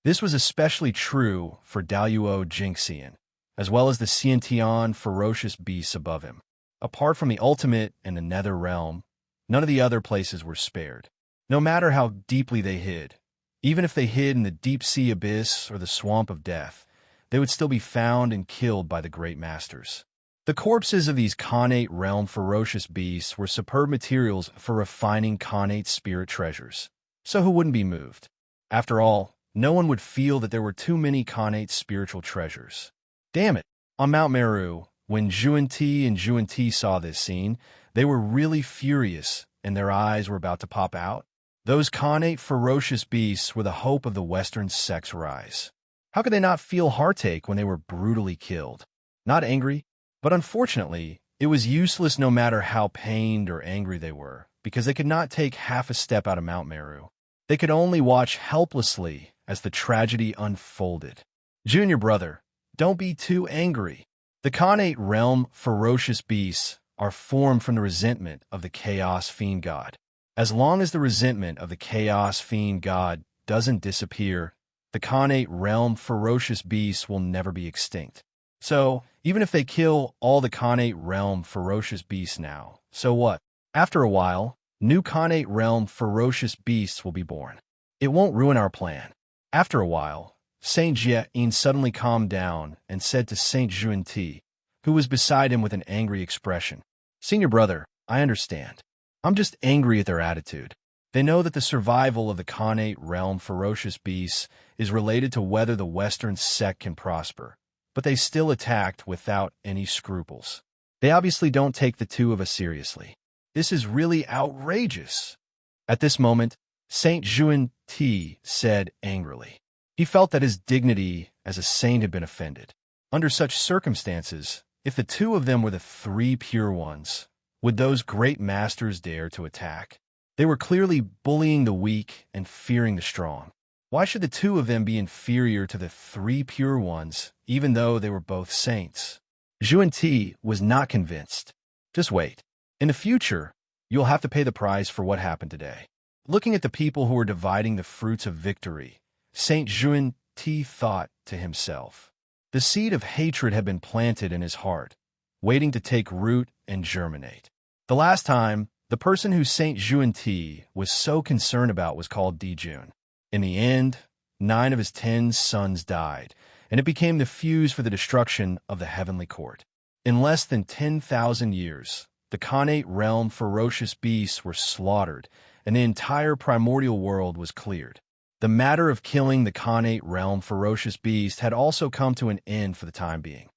This was especially true for Daluo Jinxian, as well as the Sciention ferocious beasts above him. Apart from the ultimate and the nether realm, none of the other places were spared. No matter how deeply they hid, even if they hid in the deep sea abyss or the swamp of death, they would still be found and killed by the great masters. The corpses of these connate realm ferocious beasts were superb materials for refining connate spirit treasures. So who wouldn't be moved? After all, no one would feel that there were too many connate spiritual treasures. Damn it! On Mount Meru, when Juan-Ti and Juan-Ti saw this scene, they were really furious and their eyes were about to pop out. Those connate ferocious beasts were the hope of the Western sect's rise. How could they not feel heartache when they were brutally killed? Not angry, but unfortunately, it was useless no matter how pained or angry they were, because they could not take half a step out of Mount Meru. They could only watch helplessly as the tragedy unfolded. Junior brother, don't be too angry. The connate realm ferocious beasts are formed from the resentment of the Chaos Fiend God. As long as the resentment of the Chaos Fiend God doesn't disappear, the connate realm ferocious beasts will never be extinct. So, even if they kill all the connate realm ferocious beasts now, so what? After a while, new connate realm ferocious beasts will be born. It won't ruin our plan. After a while, Saint Jie suddenly calmed down and said to Saint Juan-Ti, who was beside him with an angry expression. "Senior brother, I understand. I'm just angry at their attitude. They know that the survival of the Khanate realm ferocious beasts is related to whether the Western sect can prosper, but they still attacked without any scruples. They obviously don't take the two of us seriously. This is really outrageous." At this moment, Saint Juan Ti said angrily. He felt that his dignity as a saint had been offended. Under such circumstances, if the two of them were the three pure ones, would those great masters dare to attack? They were clearly bullying the weak and fearing the strong. Why should the two of them be inferior to the three pure ones, even though they were both saints? Juan Ti was not convinced. "Just wait. In the future, you'll have to pay the price for what happened today." Looking at the people who were dividing the fruits of victory, Saint Juan Ti thought to himself. The seed of hatred had been planted in his heart, waiting to take root and germinate. The last time, the person who Saint Juan Ti was so concerned about was called Dijun. In the end, 9 of his 10 sons died, and it became the fuse for the destruction of the heavenly court. In less than 10,000 years, the Khanate realm ferocious beasts were slaughtered, and the entire primordial world was cleared. The matter of killing the Khanate realm ferocious beast had also come to an end for the time being.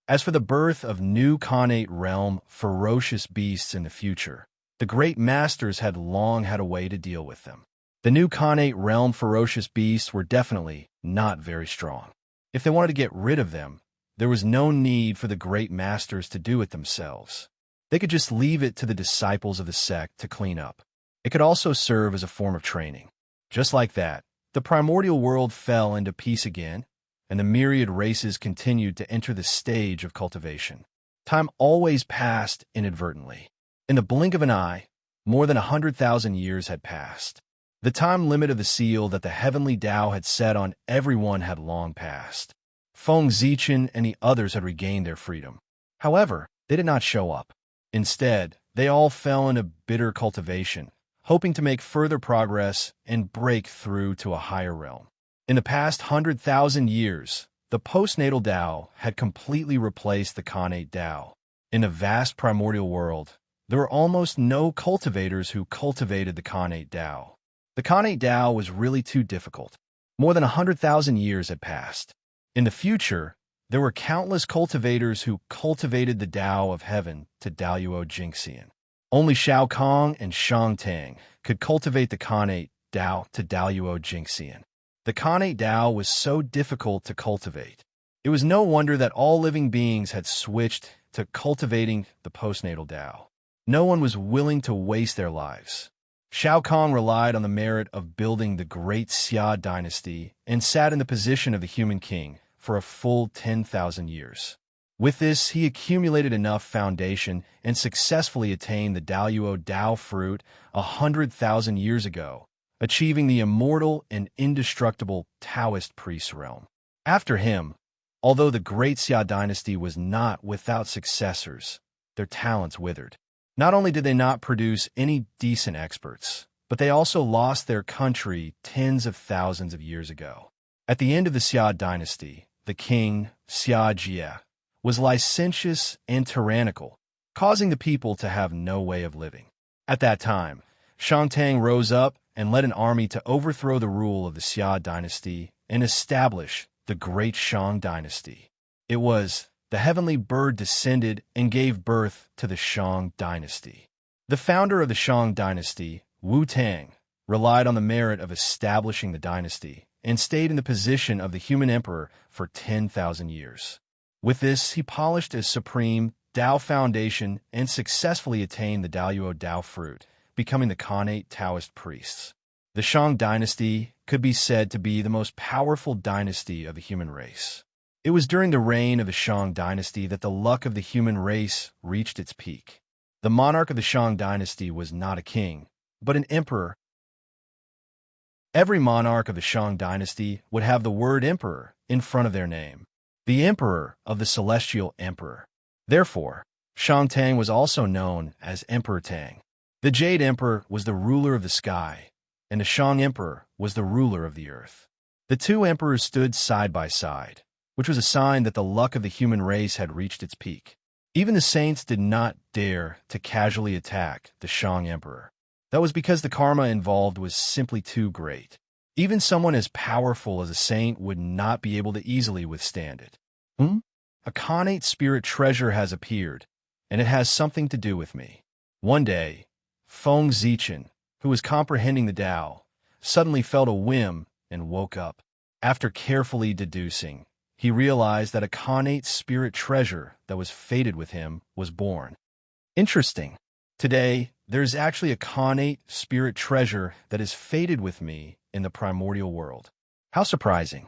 As for the birth of new Khanate realm ferocious beasts in the future, the great masters had long had a way to deal with them. The new Khanate realm ferocious beasts were definitely not very strong. If they wanted to get rid of them, there was no need for the great masters to do it themselves. They could just leave it to the disciples of the sect to clean up. It could also serve as a form of training. Just like that, the primordial world fell into peace again, and the myriad races continued to enter the stage of cultivation. Time always passed inadvertently. In the blink of an eye, more than 100,000 years had passed. The time limit of the seal that the heavenly Tao had set on everyone had long passed. Feng Zichen and the others had regained their freedom. However, they did not show up. Instead, they all fell into bitter cultivation, hoping to make further progress and break through to a higher realm. In the past 100,000 years, the postnatal Tao had completely replaced the Khanate Tao. In the vast primordial world, there were almost no cultivators who cultivated the Khanate Tao. The Khanate Tao was really too difficult. More than 100,000 years had passed. In the future, there were countless cultivators who cultivated the Tao of heaven to Daluo Jingxian. Only Shao Kong and Shang Tang could cultivate the Khanate Tao to Daluo Jingxian. The Khanate Tao was so difficult to cultivate. It was no wonder that all living beings had switched to cultivating the postnatal Tao. No one was willing to waste their lives. Shao Kong relied on the merit of building the great Xia dynasty and sat in the position of the human king for a full 10,000 years. With this, he accumulated enough foundation and successfully attained the Daluo Tao fruit 100,000 years ago, achieving the immortal and indestructible Taoist priest realm. After him, although the great Xia dynasty was not without successors, their talents withered. Not only did they not produce any decent experts, but they also lost their country tens of thousands of years ago. At the end of the Xia dynasty, the king, Xia Jie, was licentious and tyrannical, causing the people to have no way of living. At that time, Shang Tang rose up and led an army to overthrow the rule of the Xia dynasty and establish the Great Shang dynasty. It was the heavenly bird descended and gave birth to the Shang dynasty. The founder of the Shang dynasty, Wu Tang, relied on the merit of establishing the dynasty and stayed in the position of the human emperor for 10,000 years. With this, he polished his supreme Tao foundation and successfully attained the Daluo Tao fruit, becoming the Khanate Taoist priests. The Shang dynasty could be said to be the most powerful dynasty of the human race. It was during the reign of the Shang dynasty that the luck of the human race reached its peak. The monarch of the Shang dynasty was not a king, but an emperor. Every monarch of the Shang dynasty would have the word emperor in front of their name, the emperor of the celestial emperor. Therefore, Shang Tang was also known as Emperor Tang. The Jade Emperor was the ruler of the sky, and the Shang Emperor was the ruler of the earth. The two emperors stood side by side, which was a sign that the luck of the human race had reached its peak. Even the saints did not dare to casually attack the Shang Emperor. That was because the karma involved was simply too great. Even someone as powerful as a saint would not be able to easily withstand it. A connate spirit treasure has appeared, and it has something to do with me. One day, Feng Zichen, who was comprehending the Tao, suddenly felt a whim and woke up. After carefully deducing, he realized that a connate spirit treasure that was fated with him was born. Interesting. Today, there's actually a connate spirit treasure that is fated with me in the primordial world. How surprising.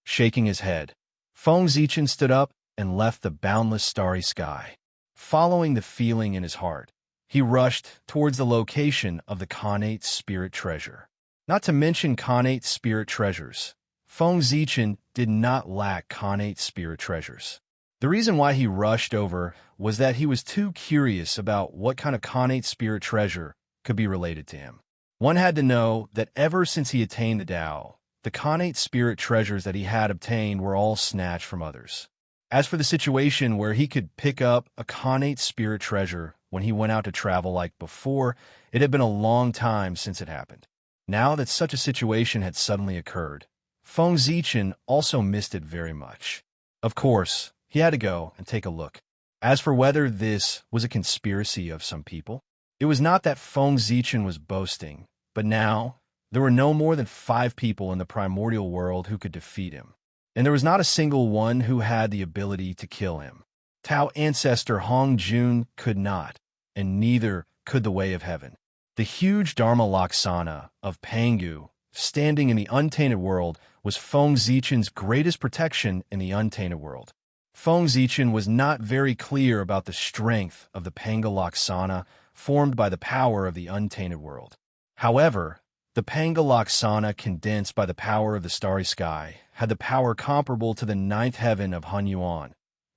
Shaking his head, Feng Zichen stood up and left the boundless starry sky. Following the feeling in his heart, he rushed towards the location of the connate spirit treasure. Not to mention connate spirit treasures, Feng Zichen did not lack connate spirit treasures. The reason why he rushed over was that he was too curious about what kind of connate spirit treasure could be related to him. One had to know that ever since he attained the Tao, the connate spirit treasures that he had obtained were all snatched from others. As for the situation where he could pick up a connate spirit treasure when he went out to travel like before, it had been a long time since it happened. Now that such a situation had suddenly occurred, Feng Zichen also missed it very much. Of course, he had to go and take a look. As for whether this was a conspiracy of some people, it was not that Feng Zichen was boasting, but now there were no more than 5 people in the primordial world who could defeat him. And there was not a single one who had the ability to kill him. Tao ancestor Hong Jun could not, and neither could the Way of Heaven. The huge Dharma Laksana of Pangu, standing in the untainted world, was Feng Zichen's greatest protection in the untainted world. Feng Zichen was not very clear about the strength of the Panga Laksana formed by the power of the untainted world. However, the Panga Laksana condensed by the power of the starry sky had the power comparable to the 9th heaven of Hunyuan,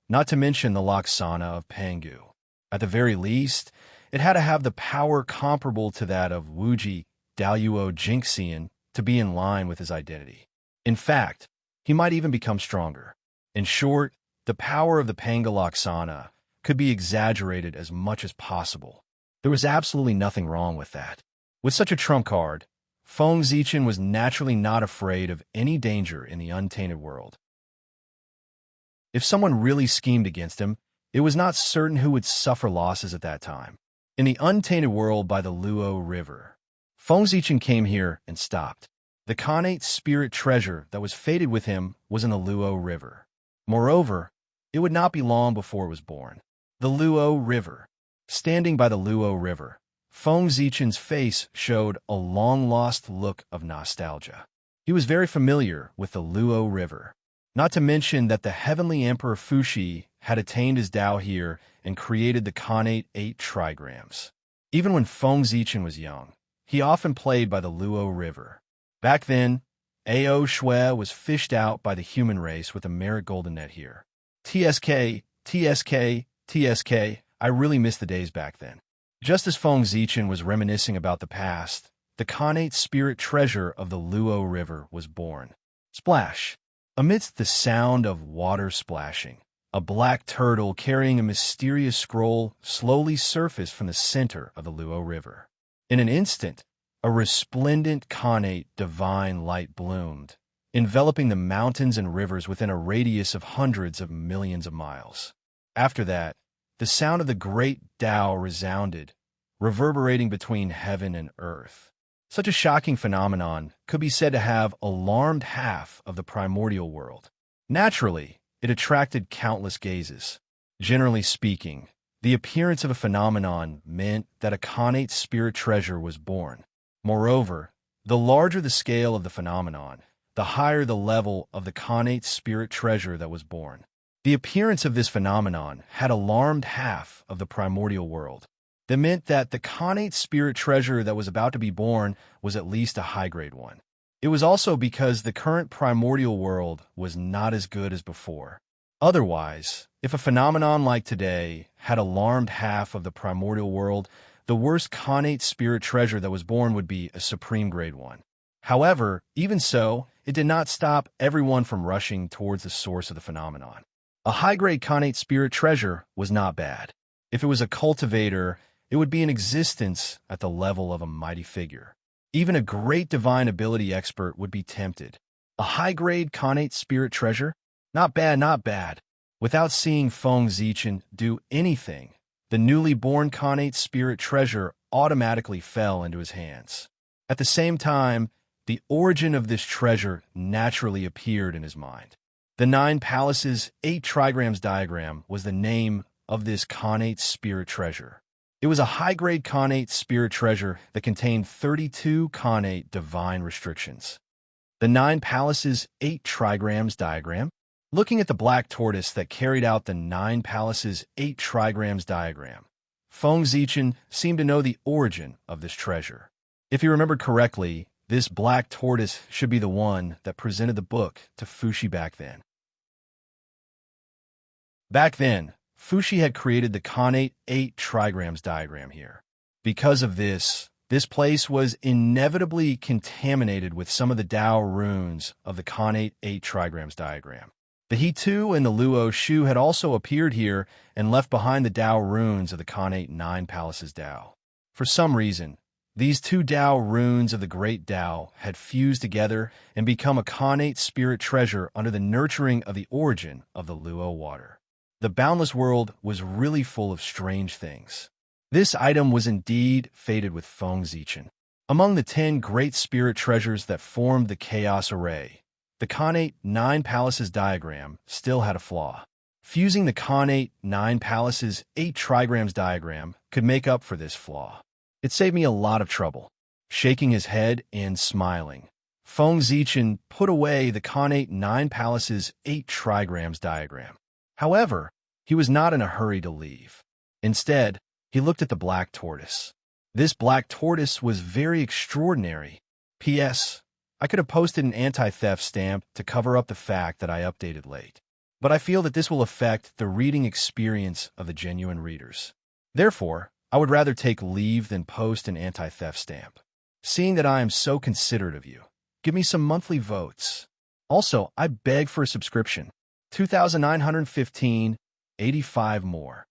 not to mention the Laksana of Pangu. At the very least, it had to have the power comparable to that of Wuji Daluo Jinxian to be in line with his identity. In fact, he might even become stronger. In short, the power of the Panga Laksana could be exaggerated as much as possible. There was absolutely nothing wrong with that. With such a trump card, Feng Zichen was naturally not afraid of any danger in the untainted world. If someone really schemed against him, it was not certain who would suffer losses at that time. In the untainted world by the Luo River, Feng Zichen came here and stopped. The connate spirit treasure that was fated with him was in the Luo River. Moreover, it would not be long before it was born. The Luo River. Standing by the Luo River, Feng Zichen's face showed a long-lost look of nostalgia. He was very familiar with the Luo River. Not to mention that the heavenly Emperor Fuxi had attained his Tao here and created the connate 8 trigrams. Even when Feng Zichen was young, he often played by the Luo River. Back then, Ao Shui was fished out by the human race with a merit golden net here. TSK, TSK, TSK, I really miss the days back then. Just as Feng Zichen was reminiscing about the past, the connate spirit treasure of the Luo River was born. Splash! Amidst the sound of water splashing, a black turtle carrying a mysterious scroll slowly surfaced from the center of the Luo River. In an instant, a resplendent connate divine light bloomed, enveloping the mountains and rivers within a radius of hundreds of millions of miles. After that, the sound of the great Tao resounded, reverberating between heaven and earth. Such a shocking phenomenon could be said to have alarmed half of the primordial world. Naturally, it attracted countless gazes. Generally speaking, the appearance of a phenomenon meant that a connate spirit treasure was born. Moreover, the larger the scale of the phenomenon, the higher the level of the connate spirit treasure that was born. The appearance of this phenomenon had alarmed half of the primordial world. That meant that the connate spirit treasure that was about to be born was at least a high-grade one. It was also because the current primordial world was not as good as before. Otherwise, if a phenomenon like today had alarmed half of the primordial world, the worst connate spirit treasure that was born would be a supreme grade one. However, even so, it did not stop everyone from rushing towards the source of the phenomenon. A high-grade connate spirit treasure was not bad. If it was a cultivator, it would be in existence at the level of a mighty figure. Even a great divine ability expert would be tempted. A high-grade connate spirit treasure? Not bad, not bad. Without seeing Feng Zichen do anything, the newly born connate spirit treasure automatically fell into his hands. At the same time, the origin of this treasure naturally appeared in his mind. The 9 Palaces, 8 Trigrams diagram was the name of this connate spirit treasure. It was a high-grade connate spirit treasure that contained 32 connate divine restrictions. The 9 Palaces, 8 Trigrams diagram? Looking at the black tortoise that carried out the 9 Palaces, 8 Trigrams diagram, Feng Zichen seemed to know the origin of this treasure. If he remembered correctly, this black tortoise should be the one that presented the book to Fuxi back then. Back then, Fuxi had created the connate 8 Trigrams diagram here. Because of this place was inevitably contaminated with some of the Tao runes of the connate 8 Trigrams diagram. The He Tu and the Luo Shu had also appeared here and left behind the Tao runes of the connate 9 Palaces Tao. For some reason, these 2 Tao runes of the Great Tao had fused together and become a connate spirit treasure under the nurturing of the origin of the Luo water. The boundless world was really full of strange things. This item was indeed fated with Feng Zichen. Among the 10 great spirit treasures that formed the chaos array, the connate 9 Palaces diagram still had a flaw. Fusing the connate 9 Palaces 8 Trigrams diagram could make up for this flaw. It saved me a lot of trouble. Shaking his head and smiling, Feng Zichen put away the connate 9 Palaces 8 Trigrams diagram. However, he was not in a hurry to leave. Instead, he looked at the black tortoise. This black tortoise was very extraordinary. P.S. I could have posted an anti-theft stamp to cover up the fact that I updated late. But I feel that this will affect the reading experience of the genuine readers. Therefore, I would rather take leave than post an anti-theft stamp. Seeing that I am so considerate of you, give me some monthly votes. Also, I beg for a subscription. 2,915, 85 more.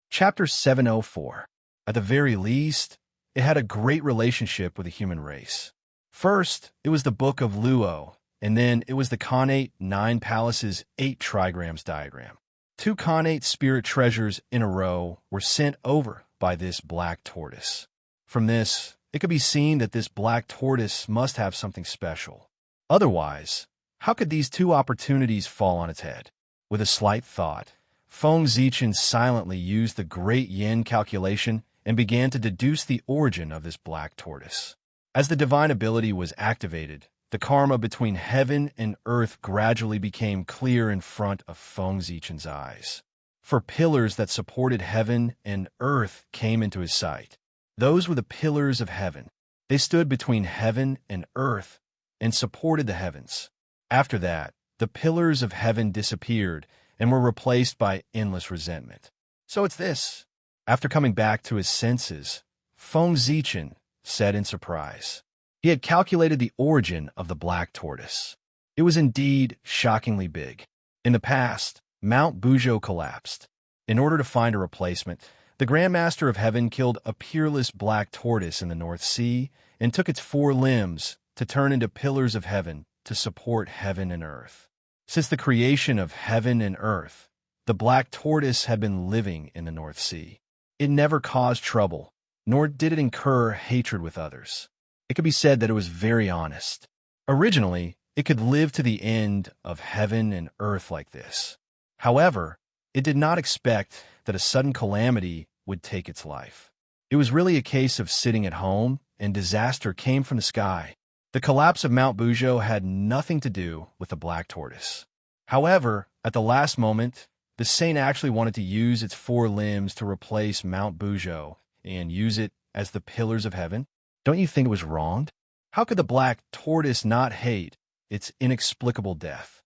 Chapter 704. At the very least, it had a great relationship with the human race. First, it was the Book of Luo, and then it was the connate 9 Palaces 8 Trigrams diagram. 2 connate spirit treasures in a row were sent over by this black tortoise. From this, it could be seen that this black tortoise must have something special. Otherwise, how could these 2 opportunities fall on its head? With a slight thought, Feng Zichen silently used the great yin calculation and began to deduce the origin of this black tortoise. As the divine ability was activated, the karma between heaven and earth gradually became clear in front of Feng Zichen's eyes. For pillars that supported heaven and earth came into his sight. Those were the pillars of heaven. They stood between heaven and earth and supported the heavens. After that, the pillars of heaven disappeared and were replaced by endless resentment. So it's this. After coming back to his senses, Feng Zichen said in surprise. He had calculated the origin of the black tortoise. It was indeed shockingly big. In the past, Mount Buzhou collapsed. In order to find a replacement, the Grand Master of Heaven killed a peerless black tortoise in the North Sea and took its 4 limbs to turn into pillars of heaven to support heaven and earth. Since the creation of heaven and earth, the black tortoise had been living in the North Sea. It never caused trouble, nor did it incur hatred with others. It could be said that it was very honest. Originally, it could live to the end of heaven and earth like this. However, it did not expect that a sudden calamity would take its life. It was really a case of sitting at home, and disaster came from the sky. The collapse of Mount Buzhou had nothing to do with the black tortoise. However, at the last moment, the saint actually wanted to use its 4 limbs to replace Mount Buzhou and use it as the pillars of heaven. Don't you think it was wronged? How could the black tortoise not hate its inexplicable death?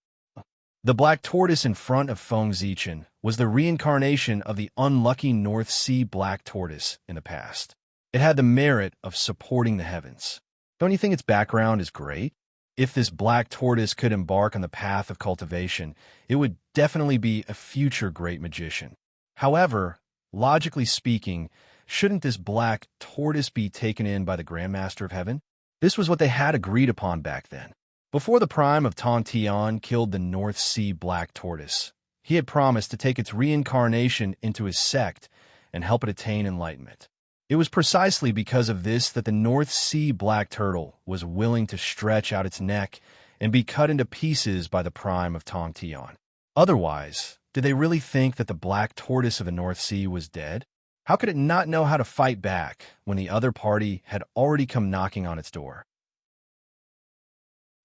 The black tortoise in front of Feng Zichen was the reincarnation of the unlucky North Sea black tortoise in the past. It had the merit of supporting the heavens. Don't you think its background is great? If this black tortoise could embark on the path of cultivation, it would definitely be a future great magician. However, logically speaking, shouldn't this black tortoise be taken in by the Grandmaster of Heaven? This was what they had agreed upon back then. Before the prime of Tontian killed the North Sea black tortoise, he had promised to take its reincarnation into his sect and help it attain enlightenment. It was precisely because of this that the North Sea black turtle was willing to stretch out its neck and be cut into pieces by the prime of Tontian. Otherwise, did they really think that the black tortoise of the North Sea was dead? How could it not know how to fight back when the other party had already come knocking on its door?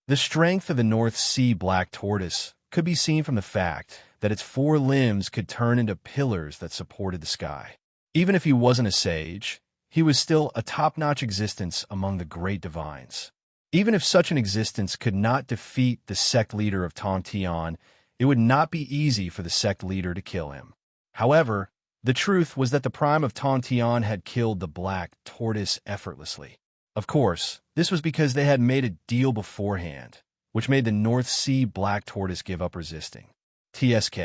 The strength of the North Sea black tortoise could be seen from the fact that its 4 limbs could turn into pillars that supported the sky. Even if he wasn't a sage, he was still a top-notch existence among the great divines. Even if such an existence could not defeat the sect leader of Tontian, it would not be easy for the sect leader to kill him. However, the truth was that the prime of Tontian had killed the black tortoise effortlessly. Of course, this was because they had made a deal beforehand, which made the North Sea black tortoise give up resisting. TSK.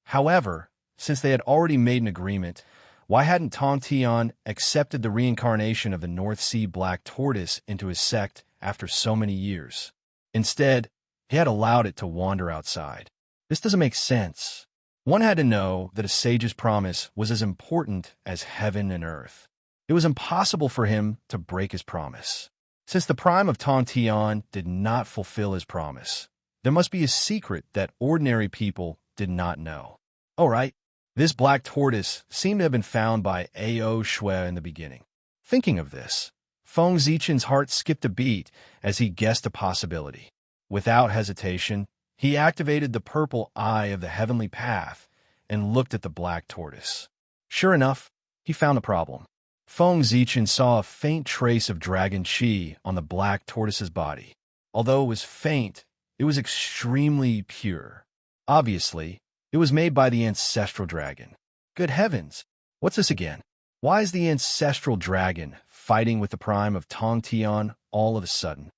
However, since they had already made an agreement, why hadn't Tontian accepted the reincarnation of the North Sea black tortoise into his sect after so many years? Instead, he had allowed it to wander outside. This doesn't make sense. One had to know that a sage's promise was as important as heaven and earth. It was impossible for him to break his promise. Since the prime of Tontian did not fulfill his promise, there must be a secret that ordinary people did not know. All right, this black tortoise seemed to have been found by A.O. Shui in the beginning. Thinking of this, Feng Zichen's heart skipped a beat as he guessed a possibility. Without hesitation, he activated the purple eye of the heavenly path and looked at the black tortoise. Sure enough, he found the problem. Feng Zichen saw a faint trace of dragon qi on the black tortoise's body. Although it was faint, it was extremely pure. Obviously, it was made by the ancestral dragon. Good heavens, what's this again? Why is the ancestral dragon fighting with the prime of Tontian all of a sudden?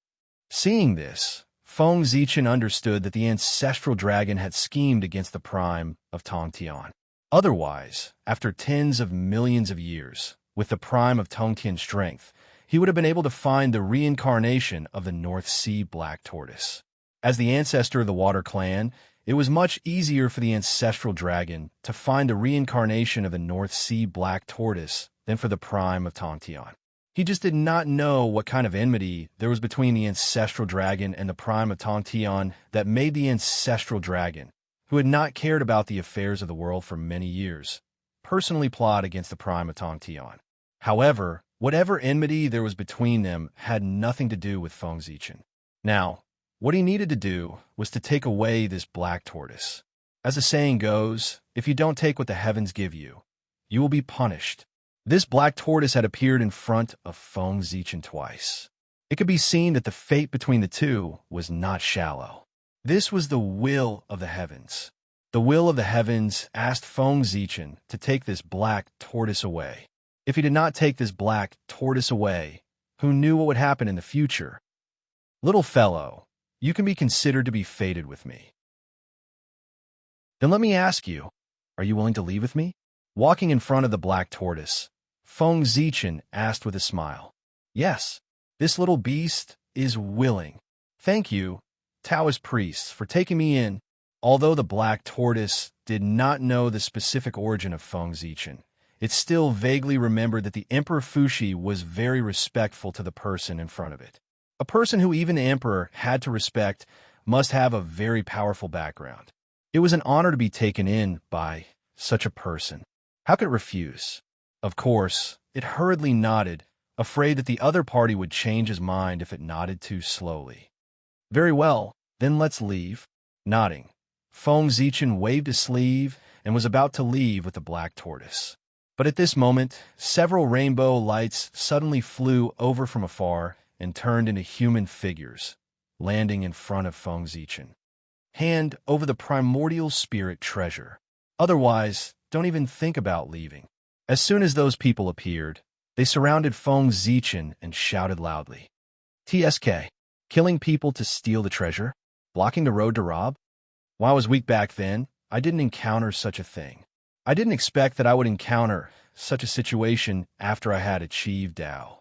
Seeing this, Feng Zichen understood that the ancestral dragon had schemed against the prime of Tontian. Otherwise, after tens of millions of years, with the prime of Tongtian's strength, he would have been able to find the reincarnation of the North Sea black tortoise. As the ancestor of the Water Clan, it was much easier for the ancestral dragon to find the reincarnation of the North Sea black tortoise than for the prime of Tongtian. He just did not know what kind of enmity there was between the ancestral dragon and the prime of Tongtian that made the ancestral dragon, who had not cared about the affairs of the world for many years, personally plot against the prime of Tongtian. However, whatever enmity there was between them had nothing to do with Feng Zichen. Now, what he needed to do was to take away this black tortoise. As the saying goes, if you don't take what the heavens give you, you will be punished. This black tortoise had appeared in front of Feng Zichen twice. It could be seen that the fate between the two was not shallow. This was the will of the heavens. The will of the heavens asked Feng Zichen to take this black tortoise away. If he did not take this black tortoise away, who knew what would happen in the future? Little fellow, you can be considered to be fated with me. Then let me ask you, are you willing to leave with me? Walking in front of the black tortoise, Feng Zichen asked with a smile. Yes, this little beast is willing. Thank you, Taoist priests, for taking me in. Although the black tortoise did not know the specific origin of Feng Zichen, it still vaguely remembered that the Emperor Fuxi was very respectful to the person in front of it. A person who even the emperor had to respect must have a very powerful background. It was an honor to be taken in by such a person. How could it refuse? Of course, it hurriedly nodded, afraid that the other party would change his mind if it nodded too slowly. Very well, then let's leave. Nodding, Feng Zichen waved his sleeve and was about to leave with the black tortoise. But at this moment, several rainbow lights suddenly flew over from afar and turned into human figures, landing in front of Feng Zichen. Hand over the primordial spirit treasure. Otherwise, don't even think about leaving. As soon as those people appeared, They surrounded Feng Zichen and shouted loudly. TSK. Killing people to steal the treasure? Blocking the road to rob? While I was weak back then, I didn't encounter such a thing. I didn't expect that I would encounter such a situation after I had achieved Tao.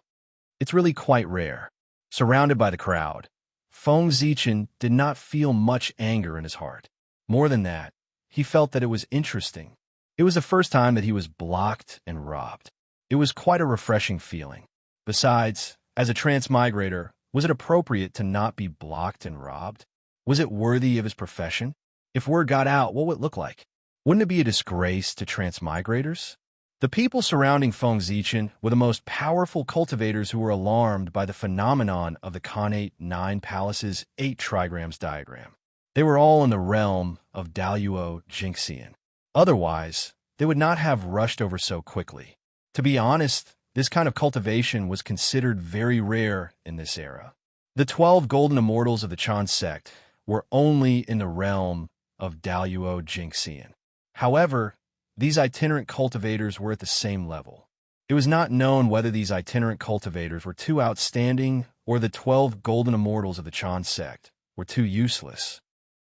It's really quite rare. Surrounded by the crowd, Feng Zichen did not feel much anger in his heart. More than that, he felt that it was interesting. It was the first time that he was blocked and robbed. It was quite a refreshing feeling. Besides, as a transmigrator, was it appropriate to not be blocked and robbed? Was it worthy of his profession? If word got out, what would it look like? Wouldn't it be a disgrace to transmigrators? The people surrounding Feng Zichen were the most powerful cultivators who were alarmed by the phenomenon of the Khanate 9 Palaces 8 trigrams diagram. They were all in the realm of Daluo Jingxian. Otherwise, they would not have rushed over so quickly. To be honest, this kind of cultivation was considered very rare in this era. The 12 golden immortals of the Chan sect were only in the realm of Daluo Jingxian. However, these itinerant cultivators were at the same level. It was not known whether these itinerant cultivators were too outstanding or the 12 golden immortals of the Chan sect were too useless.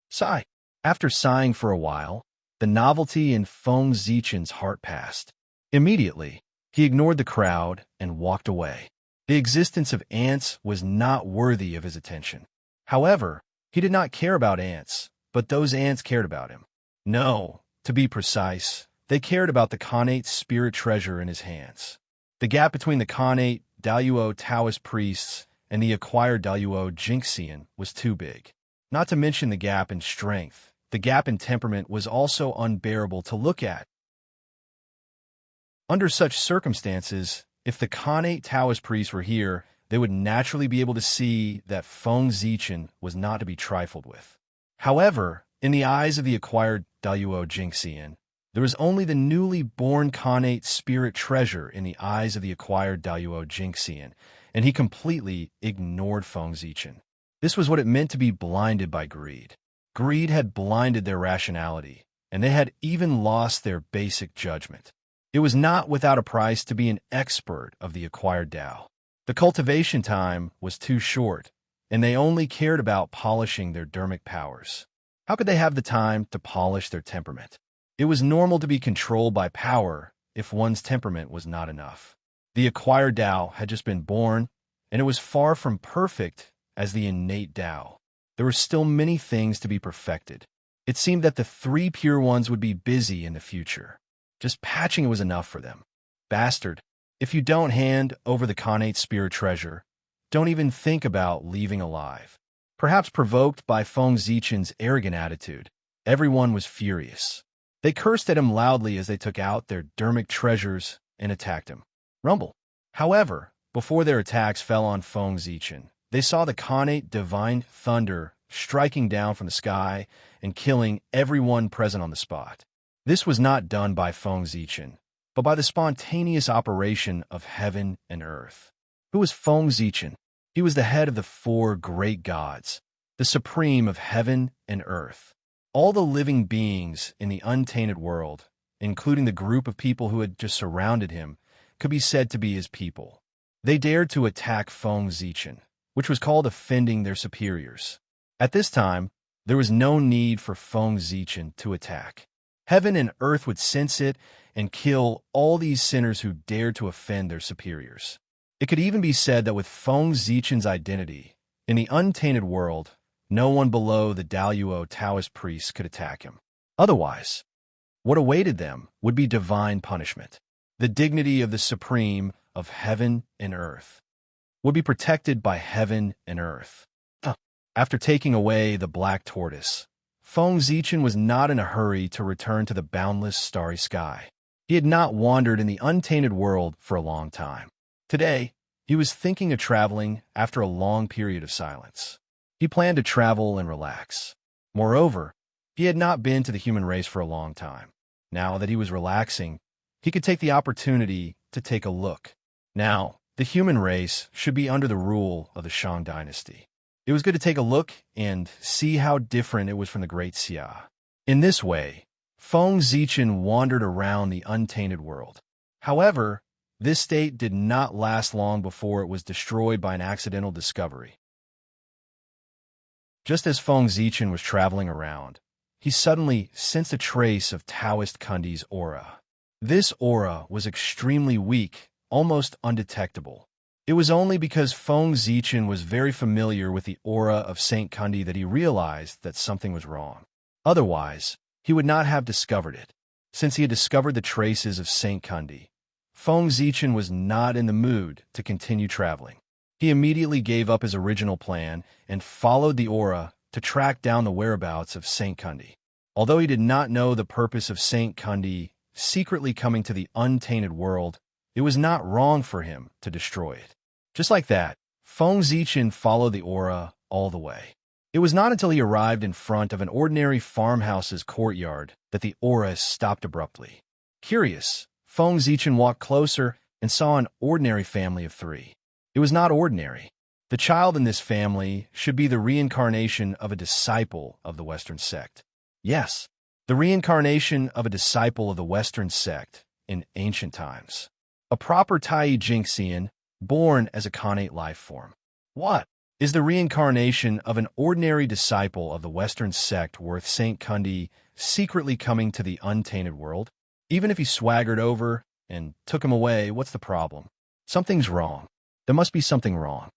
Sigh. After sighing for a while, the novelty in Feng Zichen's heart passed. Immediately, he ignored the crowd and walked away. The existence of ants was not worthy of his attention. However, he did not care about ants, but those ants cared about him. No, to be precise, they cared about the Khanate spirit treasure in his hands. The gap between the Khanate Daluo Taoist priests and the acquired Daluo Jingxian was too big. Not to mention the gap in strength, the gap in temperament was also unbearable to look at. Under such circumstances, if the Khanate Taoist priests were here, they would naturally be able to see that Feng Zichen was not to be trifled with. However, in the eyes of the acquired Daluo Jingxian, there was only the newly born Khanate spirit treasure in the eyes of the acquired Daluo Jingxian, and he completely ignored Feng Zichen. This was what it meant to be blinded by greed. Greed had blinded their rationality, and they had even lost their basic judgment. It was not without a price to be an expert of the acquired Tao. The cultivation time was too short, and they only cared about polishing their dermic powers. How could they have the time to polish their temperament? It was normal to be controlled by power if one's temperament was not enough. The acquired Tao had just been born, and it was far from perfect as the innate Tao. There were still many things to be perfected. It seemed that the 3 pure ones would be busy in the future. Just patching it was enough for them. Bastard, if you don't hand over the Khanate spirit treasure, don't even think about leaving alive. Perhaps provoked by Feng Zichen's arrogant attitude, everyone was furious. They cursed at him loudly as they took out their dermic treasures and attacked him. Rumble. However, before their attacks fell on Feng Zichen, they saw the Khanate divine thunder striking down from the sky and killing everyone present on the spot. This was not done by Feng Zichen, but by the spontaneous operation of heaven and earth. Who was Feng Zichen? He was the head of the 4 great gods, the supreme of heaven and earth. All the living beings in the untainted world, including the group of people who had just surrounded him, could be said to be his people. They dared to attack Feng Zichen, which was called offending their superiors. At this time, there was no need for Feng Zichen to attack. Heaven and earth would sense it and kill all these sinners who dared to offend their superiors. It could even be said that with Feng Zichen's identity, in the untainted world, no one below the Daluo Taoist priests could attack him. Otherwise, what awaited them would be divine punishment. The dignity of the supreme of heaven and earth would be protected by heaven and earth. After taking away the black tortoise, Feng Zichen was not in a hurry to return to the boundless starry sky. He had not wandered in the untainted world for a long time. Today, he was thinking of traveling after a long period of silence. He planned to travel and relax. Moreover, he had not been to the human race for a long time. Now that he was relaxing, he could take the opportunity to take a look. Now, the human race should be under the rule of the Shang dynasty. It was good to take a look and see how different it was from the Great Xia. In this way, Feng Zichen wandered around the untainted world. However, This state did not last long before it was destroyed by an accidental discovery. Just as Feng Zichen was traveling around, he suddenly sensed a trace of Taoist Kundi's aura. This aura was extremely weak, almost undetectable. It was only because Feng Zichen was very familiar with the aura of Saint Kundi that he realized that something was wrong. Otherwise, he would not have discovered it. Since he had discovered the traces of Saint Kundi, Feng Zichen was not in the mood to continue traveling. He immediately gave up his original plan and followed the aura to track down the whereabouts of Saint Kundi. Although he did not know the purpose of Saint Kundi secretly coming to the untainted world, it was not wrong for him to destroy it. Just like that, Feng Zichen followed the aura all the way. It was not until he arrived in front of an ordinary farmhouse's courtyard that the aura stopped abruptly. Curious, Feng Zichen walked closer and saw an ordinary family of 3. It was not ordinary. The child in this family should be the reincarnation of a disciple of the Western sect. Yes, the reincarnation of a disciple of the Western sect in ancient times. A proper Tai Jingxian, born as a connate life form. What? Is the reincarnation of an ordinary disciple of the Western sect worth Saint Kundi secretly coming to the untainted world? Even if he swaggered over and took him away, what's the problem? Something's wrong. There must be something wrong.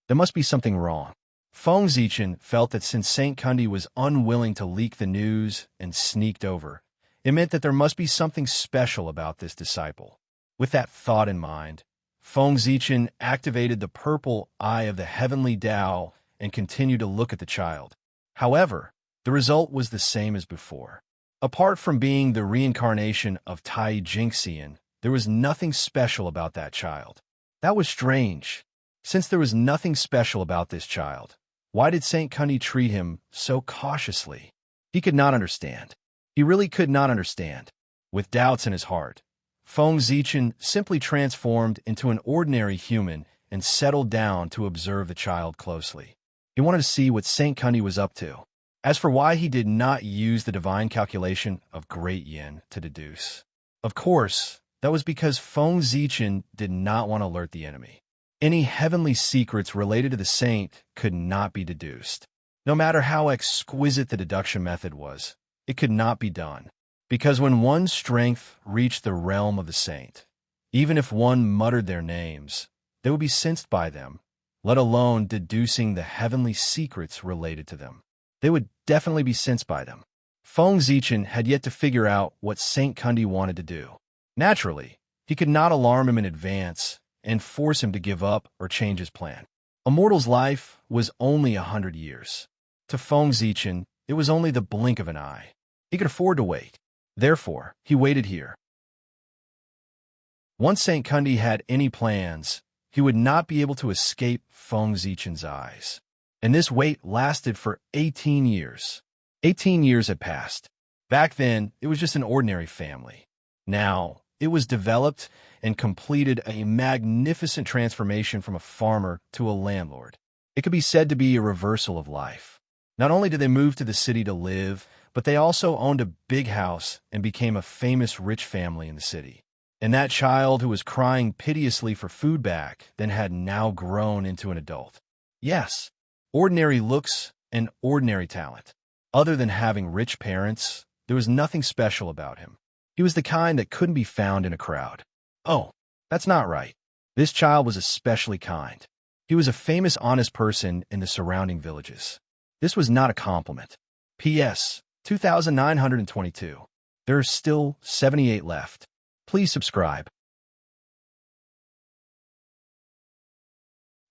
There must be something wrong. Feng Zichen felt that since Saint Kundi was unwilling to leak the news and sneaked over, it meant that there must be something special about this disciple. With that thought in mind, Feng Zichen activated the purple eye of the heavenly Tao and continued to look at the child. However, the result was the same as before. Apart from being the reincarnation of Tai Jingxian, there was nothing special about that child. That was strange. Since there was nothing special about this child, why did Saint Kundi treat him so cautiously? He could not understand. He really could not understand. With doubts in his heart, Feng Zichen simply transformed into an ordinary human and settled down to observe the child closely. He wanted to see what Saint Kundi was up to. As for why he did not use the divine calculation of Great Yin to deduce, of course, that was because Feng Zichen did not want to alert the enemy. Any heavenly secrets related to the saint could not be deduced. No matter how exquisite the deduction method was, it could not be done. Because when one's strength reached the realm of the saint, even if one muttered their names, they would be sensed by them, let alone deducing the heavenly secrets related to them. They would definitely be sensed by them. Feng Zichen had yet to figure out what Saint Kundi wanted to do. Naturally, he could not alarm him in advance and force him to give up or change his plan. A mortal's life was only 100 years. To Feng Zichen, it was only the blink of an eye. He could afford to wait. Therefore, he waited here. Once Saint Kundi had any plans, he would not be able to escape Feng Zichen's eyes. And this wait lasted for 18 years. 18 years had passed. Back then, it was just an ordinary family. Now, it was developed and completed a magnificent transformation from a farmer to a landlord. It could be said to be a reversal of life. Not only did they move to the city to live, but they also owned a big house and became a famous rich family in the city. And that child who was crying piteously for food back then had now grown into an adult. Yes, ordinary looks and ordinary talent. Other than having rich parents, there was nothing special about him. He was the kind that couldn't be found in a crowd. Oh, that's not right. This child was especially kind. He was a famous honest person in the surrounding villages. This was not a compliment. P.S. 2,922. There are still 78 left. Please subscribe.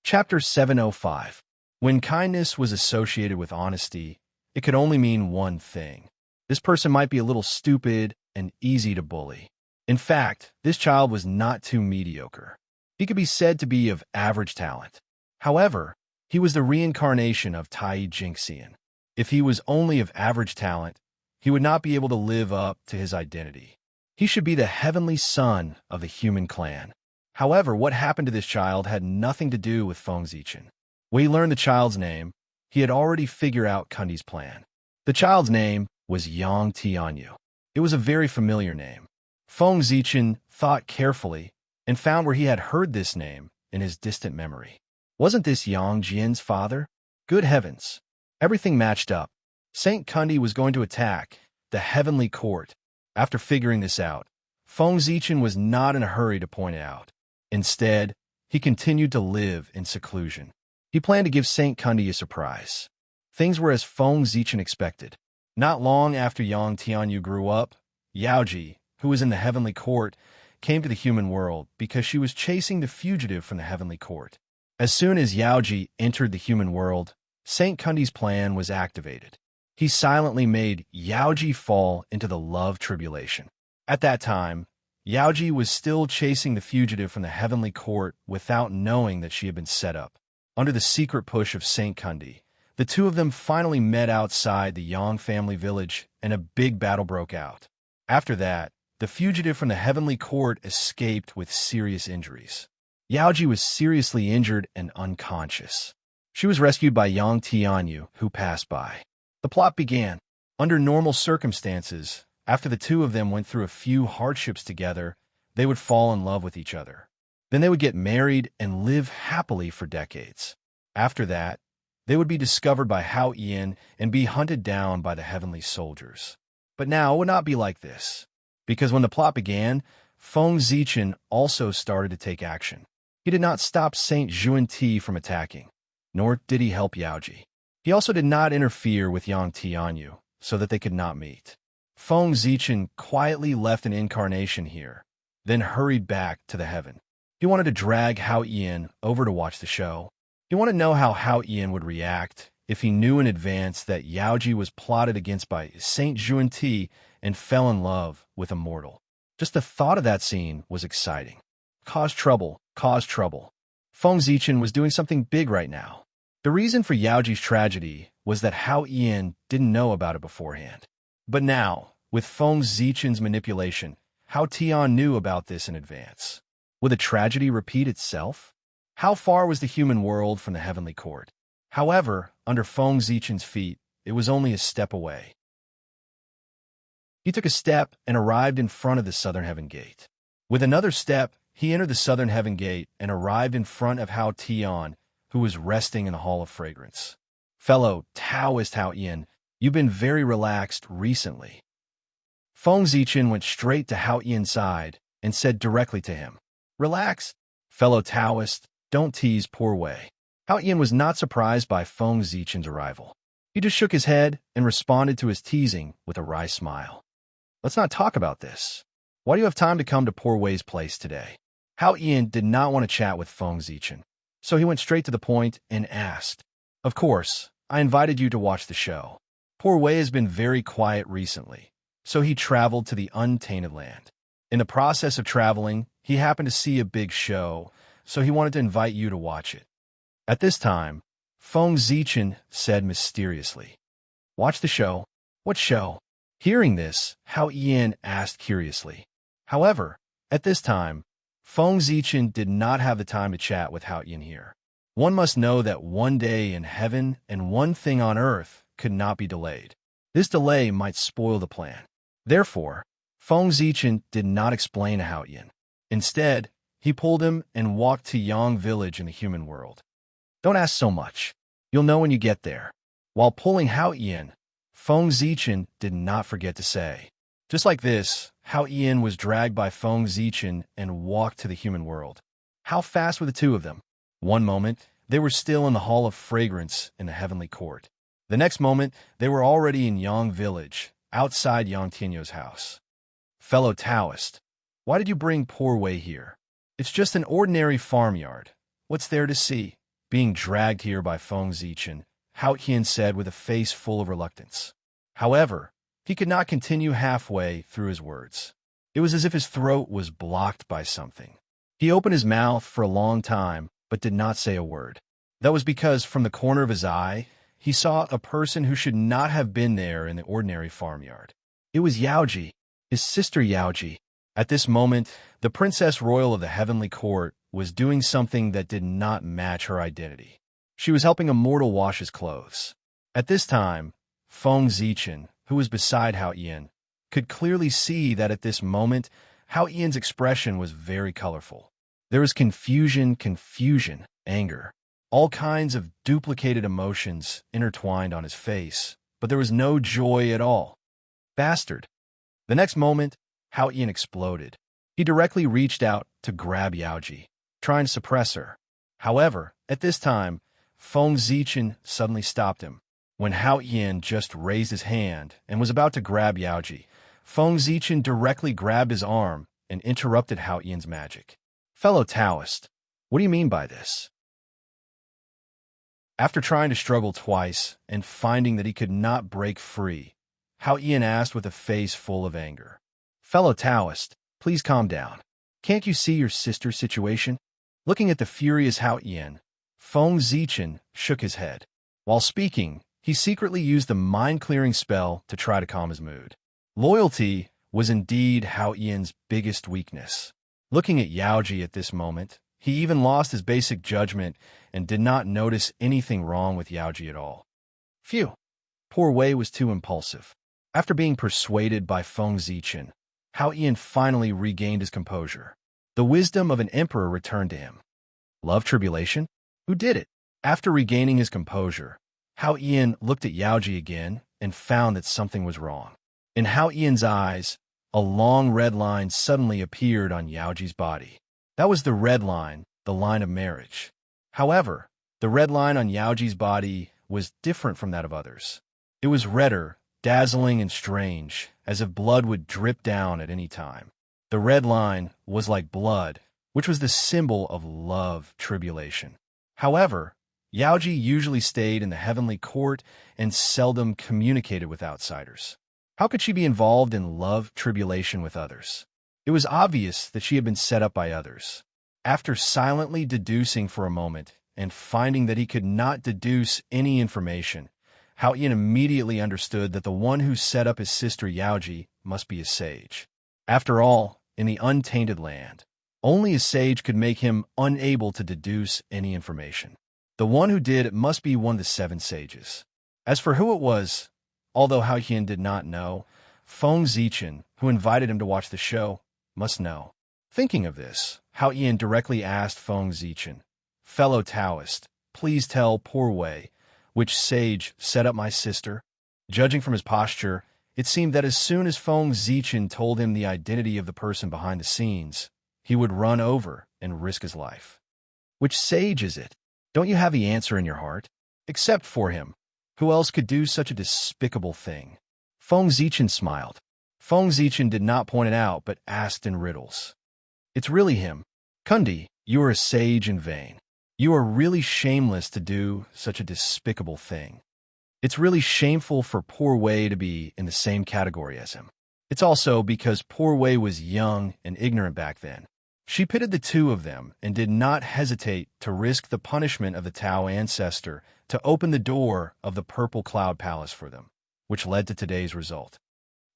Chapter 705. When kindness was associated with honesty, it could only mean one thing. This person might be a little stupid and easy to bully. In fact, this child was not too mediocre. He could be said to be of average talent. However, he was the reincarnation of Tai Jingxian. If he was only of average talent, he would not be able to live up to his identity. He should be the heavenly son of the human clan. However, what happened to this child had nothing to do with Feng Zichen. When he learned the child's name, he had already figured out Kundi's plan. The child's name was Yang Tianyu. It was a very familiar name. Feng Zichen thought carefully and found where he had heard this name in his distant memory. Wasn't this Yang Jian's father? Good heavens. Everything matched up. Saint Kundi was going to attack the heavenly court. After figuring this out, Feng Zichen was not in a hurry to point it out. Instead, he continued to live in seclusion. He planned to give Saint Kundi a surprise. Things were as Feng Zichen expected. Not long after Yang Tianyu grew up, Yaoji, who was in the heavenly court, came to the human world because she was chasing the fugitive from the heavenly court. As soon as Yaoji entered the human world, Saint Kundi's plan was activated. He silently made Yaoji fall into the love tribulation. At that time, Yaoji was still chasing the fugitive from the heavenly court without knowing that she had been set up. Under the secret push of Saint Kundi, the two of them finally met outside the Yang family village, and a big battle broke out. After that, the fugitive from the heavenly court escaped with serious injuries. Yaoji was seriously injured and unconscious. She was rescued by Yang Tianyu, who passed by. The plot began. Under normal circumstances, after the two of them went through a few hardships together, they would fall in love with each other. Then they would get married and live happily for decades. After that, they would be discovered by Hao Yan and be hunted down by the heavenly soldiers. But now it would not be like this, because when the plot began, Feng Zichen also started to take action. He did not stop Saint Juanti from attacking, nor did he help Yaoji. He also did not interfere with Yang Tianyu, so that they could not meet. Feng Zichen quietly left an incarnation here, then hurried back to the heaven. He wanted to drag Hao Yan over to watch the show. He wanted to know how Hao Yan would react if he knew in advance that Yaoji was plotted against by Saint Juanti and fell in love with a mortal. Just the thought of that scene was exciting. Cause trouble, cause trouble. Feng Zichen was doing something big right now. The reason for Yaoji's tragedy was that Hao Yan didn't know about it beforehand. But now, with Feng Zichen's manipulation, Hao Tian knew about this in advance. Would the tragedy repeat itself? How far was the human world from the heavenly court? However, under Feng Zichen's feet, it was only a step away. He took a step and arrived in front of the southern heaven gate. With another step, he entered the southern heaven gate and arrived in front of Hao Tian, who was resting in the Hall of Fragrance. Fellow Taoist Hao Yan, you've been very relaxed recently. Feng Zichen went straight to Hao Yan's side and said directly to him, Relax, fellow Taoist, don't tease poor Wei. Hao Yan was not surprised by Feng Zichen's arrival. He just shook his head and responded to his teasing with a wry smile. Let's not talk about this. Why do you have time to come to poor Wei's place today? Hao Yan did not want to chat with Feng Zichen, so he went straight to the point and asked, Of course, I invited you to watch the show. Poor Wei has been very quiet recently, so he traveled to the untainted land. In the process of traveling, he happened to see a big show, so he wanted to invite you to watch it. At this time, Feng Zichen said mysteriously, Watch the show? What show? Hearing this, Hao Yan asked curiously. However, at this time, Feng Zichen did not have the time to chat with Hao Yan here. One must know that one day in heaven and one thing on earth could not be delayed. This delay might spoil the plan. Therefore, Feng Zichen did not explain to Hao Yan. Instead, he pulled him and walked to Yang village in the human world. Don't ask so much. You'll know when you get there. While pulling Hao Yan, Feng Zichen did not forget to say. Just like this, Hao Yan was dragged by Feng Zichen and walked to the human world. How fast were the two of them? One moment, they were still in the Hall of Fragrance in the heavenly court. The next moment, they were already in Yang village, outside Yang Tianyu's house. Fellow Taoist, why did you bring poor Wei here? It's just an ordinary farmyard. What's there to see? Being dragged here by Feng Zichen, Hao Yan said with a face full of reluctance. However, he could not continue halfway through his words. It was as if his throat was blocked by something. He opened his mouth for a long time, but did not say a word. That was because from the corner of his eye, he saw a person who should not have been there in the ordinary farmyard. It was Yaoji, his sister Yaoji. At this moment, the Princess Royal of the Heavenly Court was doing something that did not match her identity. She was helping a mortal wash his clothes. At this time, Feng Zichen, who was beside Hao Yan, could clearly see that at this moment, Hao Yan's expression was very colorful. There was confusion, anger, all kinds of duplicated emotions intertwined on his face, but there was no joy at all. Bastard. The next moment, Hao Yin exploded. He directly reached out to grab Yaoji, trying to suppress her. However, at this time, Feng Zichen suddenly stopped him. When Hao Yin just raised his hand and was about to grab Yaoji, Feng Zichen directly grabbed his arm and interrupted Hao Yin's magic. Fellow Taoist, what do you mean by this? After trying to struggle twice and finding that he could not break free, Hao Yin asked with a face full of anger. Fellow Taoist, please calm down. Can't you see your sister's situation? Looking at the furious Hao Yin, Feng Zichen shook his head. While speaking, he secretly used the mind-clearing spell to try to calm his mood. Loyalty was indeed Hao Yin's biggest weakness. Looking at Yaoji at this moment, he even lost his basic judgment and did not notice anything wrong with Yaoji at all. Phew! Poor Wei was too impulsive. After being persuaded by Feng Zichen, Hao Yin finally regained his composure. The wisdom of an emperor returned to him. Love tribulation? Who did it? After regaining his composure, Hao Yin looked at Yaoji again and found that something was wrong. In Hao Yin's eyes, a long red line suddenly appeared on Yaoji's body. That was the red line, the line of marriage. However, the red line on Yaoji's body was different from that of others. It was redder, dazzling and strange, as if blood would drip down at any time. The red line was like blood, which was the symbol of love tribulation. However, Yaoji usually stayed in the heavenly court and seldom communicated with outsiders. How could she be involved in love tribulation with others? It was obvious that she had been set up by others. After silently deducing for a moment and finding that he could not deduce any information, Hao Yin immediately understood that the one who set up his sister Yaoji must be a sage. After all, in the untainted land, only a sage could make him unable to deduce any information. The one who did it must be one of the 7 sages. As for who it was, although Hao Yin did not know, Feng Zichen, who invited him to watch the show, must know. Thinking of this, Hao Yin directly asked Feng Zichen, Fellow Taoist, please tell poor Wei, which sage set up my sister? Judging from his posture, it seemed that as soon as Feng Zichen told him the identity of the person behind the scenes, he would run over and risk his life. Which sage is it? Don't you have the answer in your heart? Except for him. Who else could do such a despicable thing? Feng Zichen smiled. Feng Zichen did not point it out, but asked in riddles. It's really him. Kundi, you are a sage in vain. You are really shameless to do such a despicable thing. It's really shameful for poor Wei to be in the same category as him. It's also because poor Wei was young and ignorant back then. She pitted the two of them and did not hesitate to risk the punishment of the Tao ancestor to open the door of the Purple Cloud Palace for them, which led to today's result.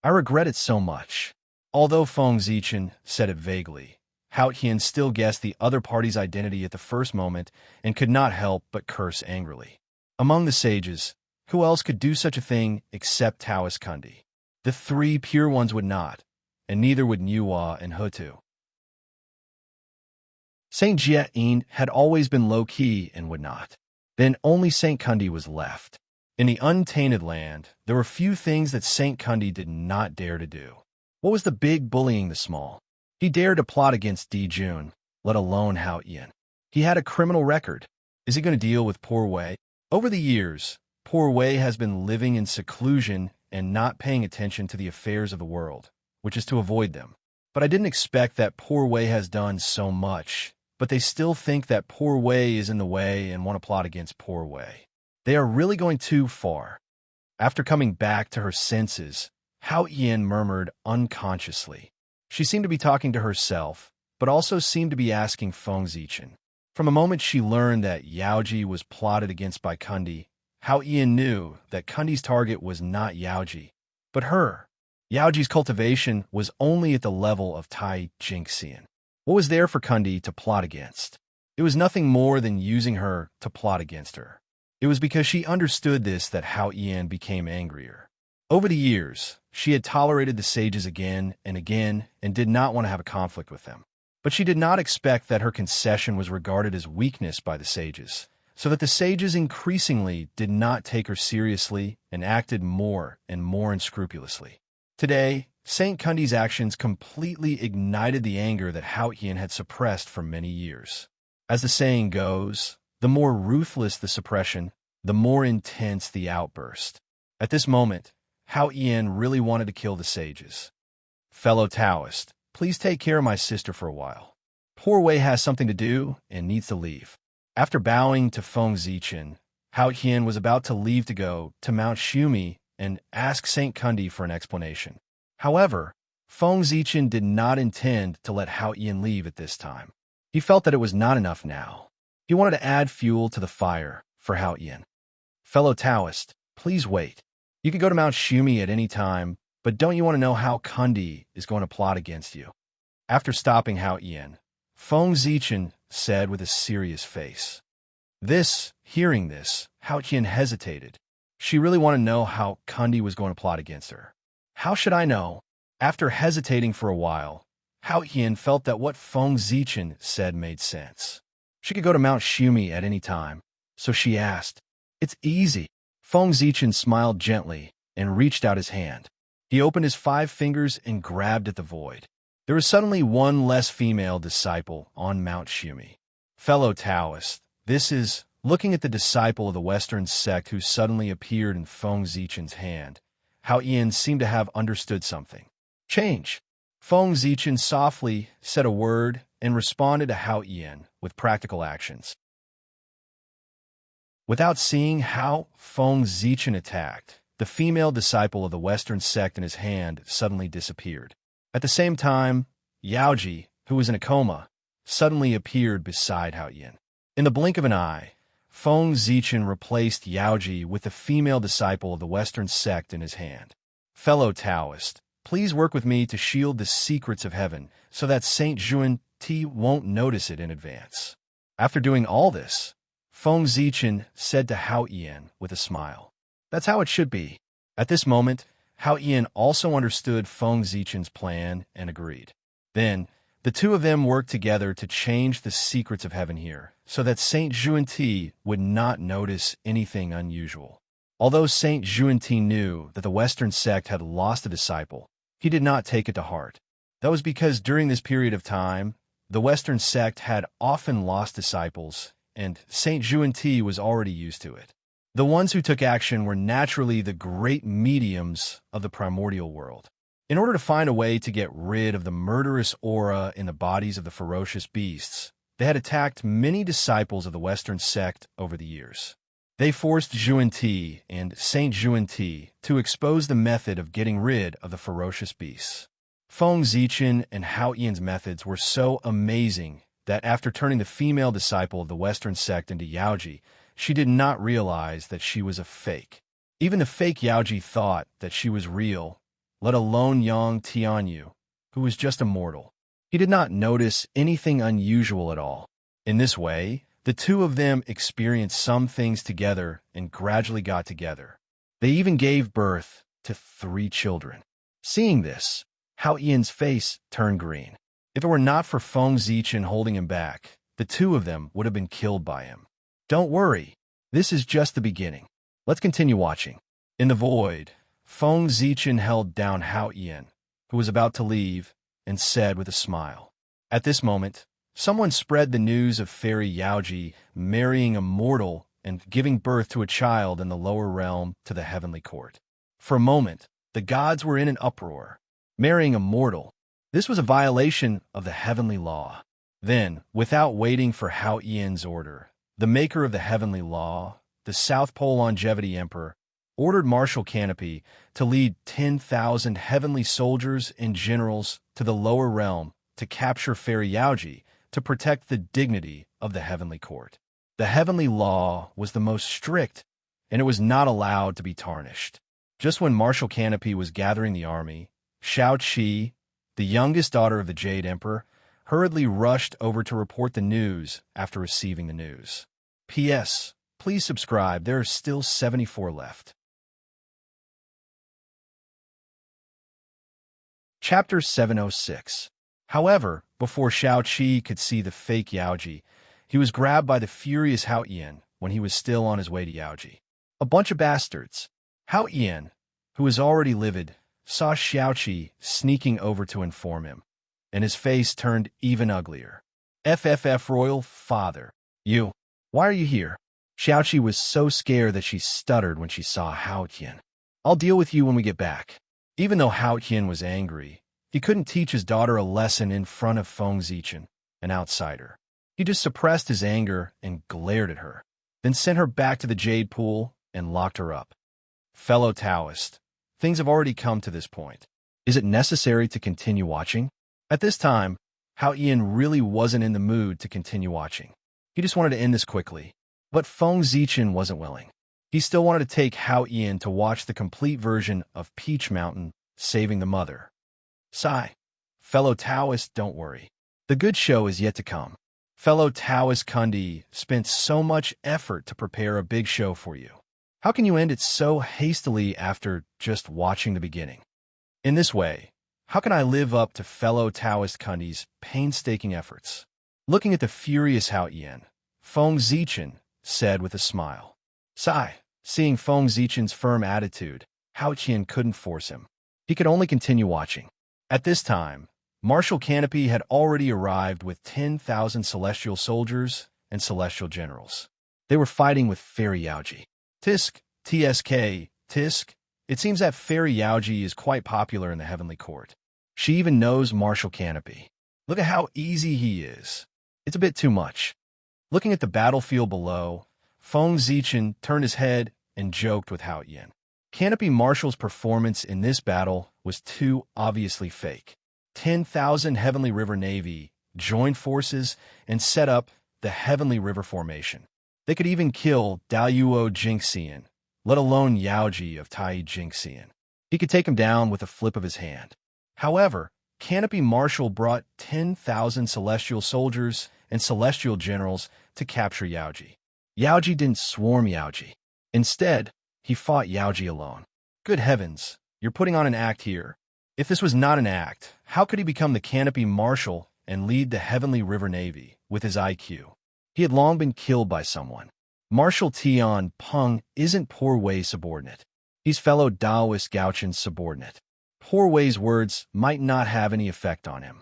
I regret it so much. Although Feng Zichen said it vaguely, Hao Yin still guessed the other party's identity at the first moment and could not help but curse angrily. Among the sages, who else could do such a thing except Taoist Kundi? The 3 pure ones would not, and neither would Niuhua and Hutu. Saint Jie had always been low-key and would not. Then only Saint Kundi was left. In the untainted land, there were few things that Saint Kundi did not dare to do. What was the big bullying the small? He dared to plot against Di Jun, let alone Hao Yin. He had a criminal record. Is he going to deal with poor Wei? Over the years, poor Wei has been living in seclusion and not paying attention to the affairs of the world, which is to avoid them. But I didn't expect that poor Wei has done so much, but they still think that poor Wei is in the way and want to plot against poor Wei. They are really going too far. After coming back to her senses, Hao Yin murmured unconsciously. She seemed to be talking to herself, but also seemed to be asking Feng Zichen. From the moment she learned that Yaoji was plotted against by Kundi, Hao Yin knew that Kundi's target was not Yaoji, but her. Yaoji's cultivation was only at the level of Tai Jingxian. What was there for Kundi to plot against? It was nothing more than using her to plot against her. It was because she understood this that Hao Yin became angrier. Over the years, she had tolerated the sages again and again and did not want to have a conflict with them. But she did not expect that her concession was regarded as weakness by the sages, so that the sages increasingly did not take her seriously and acted more and more unscrupulously. Today, Saint Kundi's actions completely ignited the anger that Hao Yin had suppressed for many years. As the saying goes, the more ruthless the suppression, the more intense the outburst. At this moment, Hao Yin really wanted to kill the sages. "Fellow Taoist, please take care of my sister for a while. Poor Wei has something to do and needs to leave." After bowing to Feng Zichen, Hao Yin was about to leave to go to Mount Shumi and ask Saint Kundi for an explanation. However, Feng Zichen did not intend to let Hao Yin leave at this time. He felt that it was not enough now. He wanted to add fuel to the fire for Hao Yin. "Fellow Taoist, please wait. You can go to Mount Shumi at any time, but don't you want to know how Kundi is going to plot against you?" After stopping Hao Yin, Feng Zichen said with a serious face. Hearing this, Hao Yin hesitated. She really wanted to know how Kundi was going to plot against her. "How should I know?" After hesitating for a while, Hao Yin felt that what Feng Zichen said made sense. She could go to Mount Shumi at any time, so she asked. "It's easy." Feng Zichen smiled gently and reached out his hand. He opened his 5 fingers and grabbed at the void. There was suddenly one less female disciple on Mount Shumi. "Fellow Taoist, this is..." Looking at the disciple of the Western sect who suddenly appeared in Feng Zichen's hand, Hao Yin seemed to have understood something. "Change." Feng Zichen softly said a word and responded to Hao Yin with practical actions. Without seeing how Feng Zichen attacked, the female disciple of the Western sect in his hand suddenly disappeared. At the same time, Yaoji, who was in a coma, suddenly appeared beside Hao Yin. In the blink of an eye, Feng Zichen replaced Yaoji with the female disciple of the Western sect in his hand. "Fellow Taoist, please work with me to shield the secrets of heaven so that Saint Juan Ti won't notice it in advance." After doing all this, Feng Zichen said to Hao Yin with a smile, "That's how it should be." At this moment, Hao Yin also understood Feng Zichen's plan and agreed. Then, the two of them worked together to change the secrets of heaven here, so that Saint Juan-Ti would not notice anything unusual. Although Saint Juan-Ti knew that the Western sect had lost a disciple, he did not take it to heart. That was because during this period of time, the Western sect had often lost disciples, and Saint Juan-Ti was already used to it. The ones who took action were naturally the great mediums of the primordial world. In order to find a way to get rid of the murderous aura in the bodies of the ferocious beasts, they had attacked many disciples of the Western sect over the years. They forced Juan-Ti and Saint Juan-Ti to expose the method of getting rid of the ferocious beasts. Feng Zichen and Hao Yin's methods were so amazing that after turning the female disciple of the Western sect into Yaoji, she did not realize that she was a fake. Even the fake Yaoji thought that she was real, let alone Yang Tianyu, who was just a mortal. He did not notice anything unusual at all. In this way, the two of them experienced some things together and gradually got together. They even gave birth to 3 children. Seeing this, Hao Yin's face turned green. If it were not for Feng Zichen holding him back, the two of them would have been killed by him. Don't worry, this is just the beginning. Let's continue watching. In the void, Feng Zichen held down Hao Yin, who was about to leave, and said with a smile. At this moment, someone spread the news of Fairy Yaoji marrying a mortal and giving birth to a child in the lower realm to the heavenly court. For a moment, the gods were in an uproar. Marrying a mortal, this was a violation of the heavenly law. Then, without waiting for Hao Yin's order, the maker of the heavenly law, the South Pole Longevity Emperor, ordered Martial Canopy to lead 10,000 heavenly soldiers and generals to the lower realm to capture Fairy Yaoji to protect the dignity of the heavenly court. The heavenly law was the most strict, and it was not allowed to be tarnished. Just when Martial Canopy was gathering the army, Shao Qi, the youngest daughter of the Jade Emperor, hurriedly rushed over to report the news after receiving the news. P.S. Please subscribe, there are still 74 left. Chapter 706. However, before Shao Qi could see the fake Yaoji, he was grabbed by the furious Hao Yan when he was still on his way to Yaoji. A bunch of bastards. Hao Yan, who was already livid, saw Shao Qi sneaking over to inform him, and his face turned even uglier. FFF Royal Father. You. Why are you here? Shao Qi was so scared that she stuttered when she saw Hao Yan. I'll deal with you when we get back. Even though Hao Yan was angry, he couldn't teach his daughter a lesson in front of Feng Zichen, an outsider. He just suppressed his anger and glared at her, then sent her back to the jade pool and locked her up. Fellow Taoist, things have already come to this point. Is it necessary to continue watching? At this time, Hao Yan really wasn't in the mood to continue watching. He just wanted to end this quickly. But Feng Zichen wasn't willing. He still wanted to take Hao Yan to watch the complete version of Peach Mountain, Saving the Mother. Sigh. Fellow Taoist, don't worry. The good show is yet to come. Fellow Taoist Kundi spent so much effort to prepare a big show for you. How can you end it so hastily after just watching the beginning? In this way, how can I live up to fellow Taoist Kundi's painstaking efforts? Looking at the furious Hao Yan, Feng Zichen said with a smile. Sigh. Seeing Feng Zichen's firm attitude, Hao Yan couldn't force him. He could only continue watching. At this time, Martial Canopy had already arrived with 10,000 celestial soldiers and celestial generals. They were fighting with Fairy Yaoji. Tisk, TSK, Tisk. It seems that Fairy Yaoji is quite popular in the Heavenly Court. She even knows Martial Canopy. Look at how easy he is. It's a bit too much. Looking at the battlefield below, Feng Zichen turned his head and joked with Hao Yan. Canopy Marshal's performance in this battle was too obviously fake. 10,000 Heavenly River Navy joined forces and set up the Heavenly River Formation. They could even kill Daoyuo Jingxian, let alone Yaoji of Tai Jingxian. He could take him down with a flip of his hand. However, Canopy Marshal brought 10,000 celestial soldiers and celestial generals to capture Yaoji. Yaoji didn't swarm Yaoji. Instead, he fought Yaoji alone. Good heavens, you're putting on an act here. If this was not an act, how could he become the Canopy Marshal and lead the Heavenly River Navy with his IQ? He had long been killed by someone. Marshal Tian Peng isn't Poor Wei's subordinate. He's fellow Daoist Gaochen's subordinate. Poor Wei's words might not have any effect on him.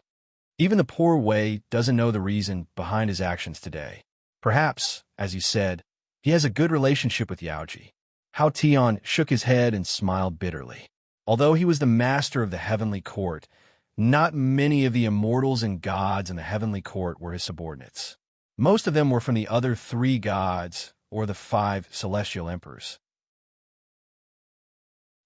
Even the Poor Wei doesn't know the reason behind his actions today. Perhaps, as you said, he has a good relationship with Yaoji. Hao Tian shook his head and smiled bitterly. Although he was the master of the Heavenly Court, not many of the immortals and gods in the Heavenly Court were his subordinates. Most of them were from the other 3 gods or the 5 celestial emperors.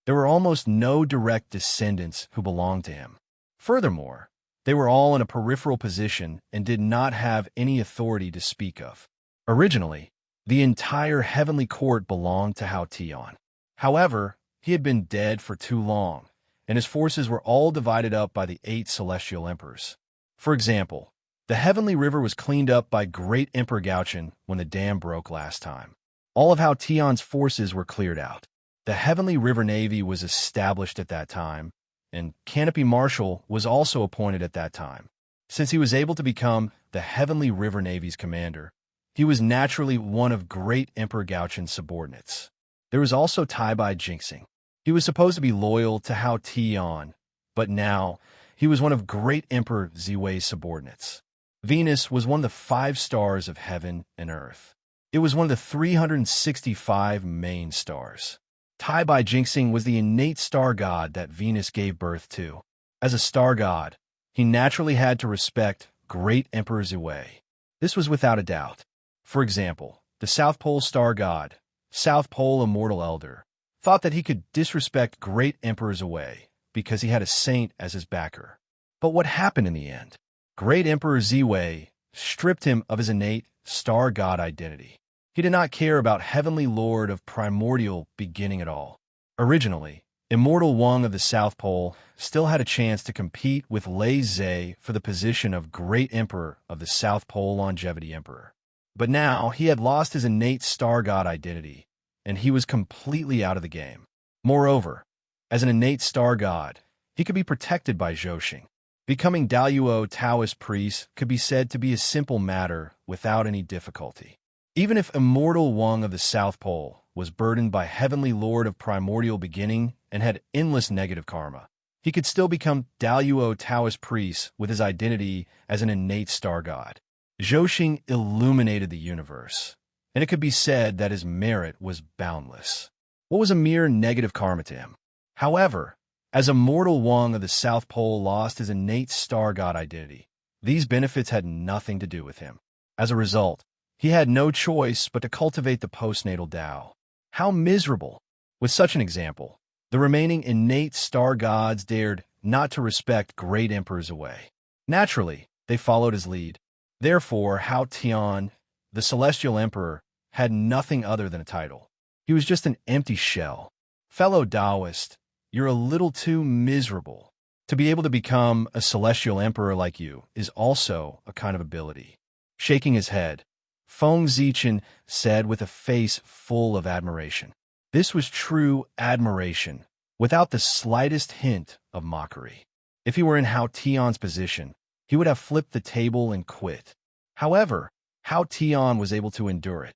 There were almost no direct descendants who belonged to him. Furthermore, they were all in a peripheral position and did not have any authority to speak of. Originally, the entire Heavenly Court belonged to Hao Tian. However, he had been dead for too long, and his forces were all divided up by the 8 celestial emperors. For example, the Heavenly River was cleaned up by Great Emperor Gaochen when the dam broke last time. All of Hao Tian's forces were cleared out. The Heavenly River Navy was established at that time, and Canopy Marshal was also appointed at that time. Since he was able to become the Heavenly River Navy's commander, he was naturally one of Great Emperor Gaochen's subordinates. There was also Tai Bai Jingxing. He was supposed to be loyal to Hao Tian, but now he was one of Great Emperor Ziwei's subordinates. Venus was one of the 5 stars of heaven and earth. It was one of the 365 main stars. Tai Bai Jingxing was the innate star god that Venus gave birth to. As a star god, he naturally had to respect Great Emperor Ziwei. This was without a doubt. For example, the South Pole star god, South Pole Immortal Elder, thought that he could disrespect Great Emperor Ziwei because he had a saint as his backer. But what happened in the end? Great Emperor Ziwei stripped him of his innate star god identity. He did not care about Heavenly Lord of primordial beginning at all. Originally, Immortal Wang of the South Pole still had a chance to compete with Lei Zhe for the position of Great Emperor of the South Pole Longevity Emperor. But now he had lost his innate star god identity, and he was completely out of the game. Moreover, as an innate star god, he could be protected by Zhou Xing. Becoming Daluo Taoist priest could be said to be a simple matter without any difficulty. Even if immortal Wang of the South Pole was burdened by Heavenly Lord of Primordial Beginning and had endless negative karma, he could still become Daluo Taoist priest with his identity as an innate star god. Zhouxing illuminated the universe, and it could be said that his merit was boundless. What was a mere negative karma to him? However, as immortal Wang of the South Pole lost his innate star god identity, these benefits had nothing to do with him. As a result, he had no choice but to cultivate the postnatal Tao. How miserable! With such an example, the remaining innate star gods dared not to respect great emperors away. Naturally, they followed his lead. Therefore, Hao Tian, the celestial emperor, had nothing other than a title. He was just an empty shell. Fellow Taoist, you're a little too miserable. To be able to become a celestial emperor like you is also a kind of ability. Shaking his head, Feng Zichen said with a face full of admiration. This was true admiration, without the slightest hint of mockery. If he were in Hao Tian's position, he would have flipped the table and quit. However, Hao Tian was able to endure it.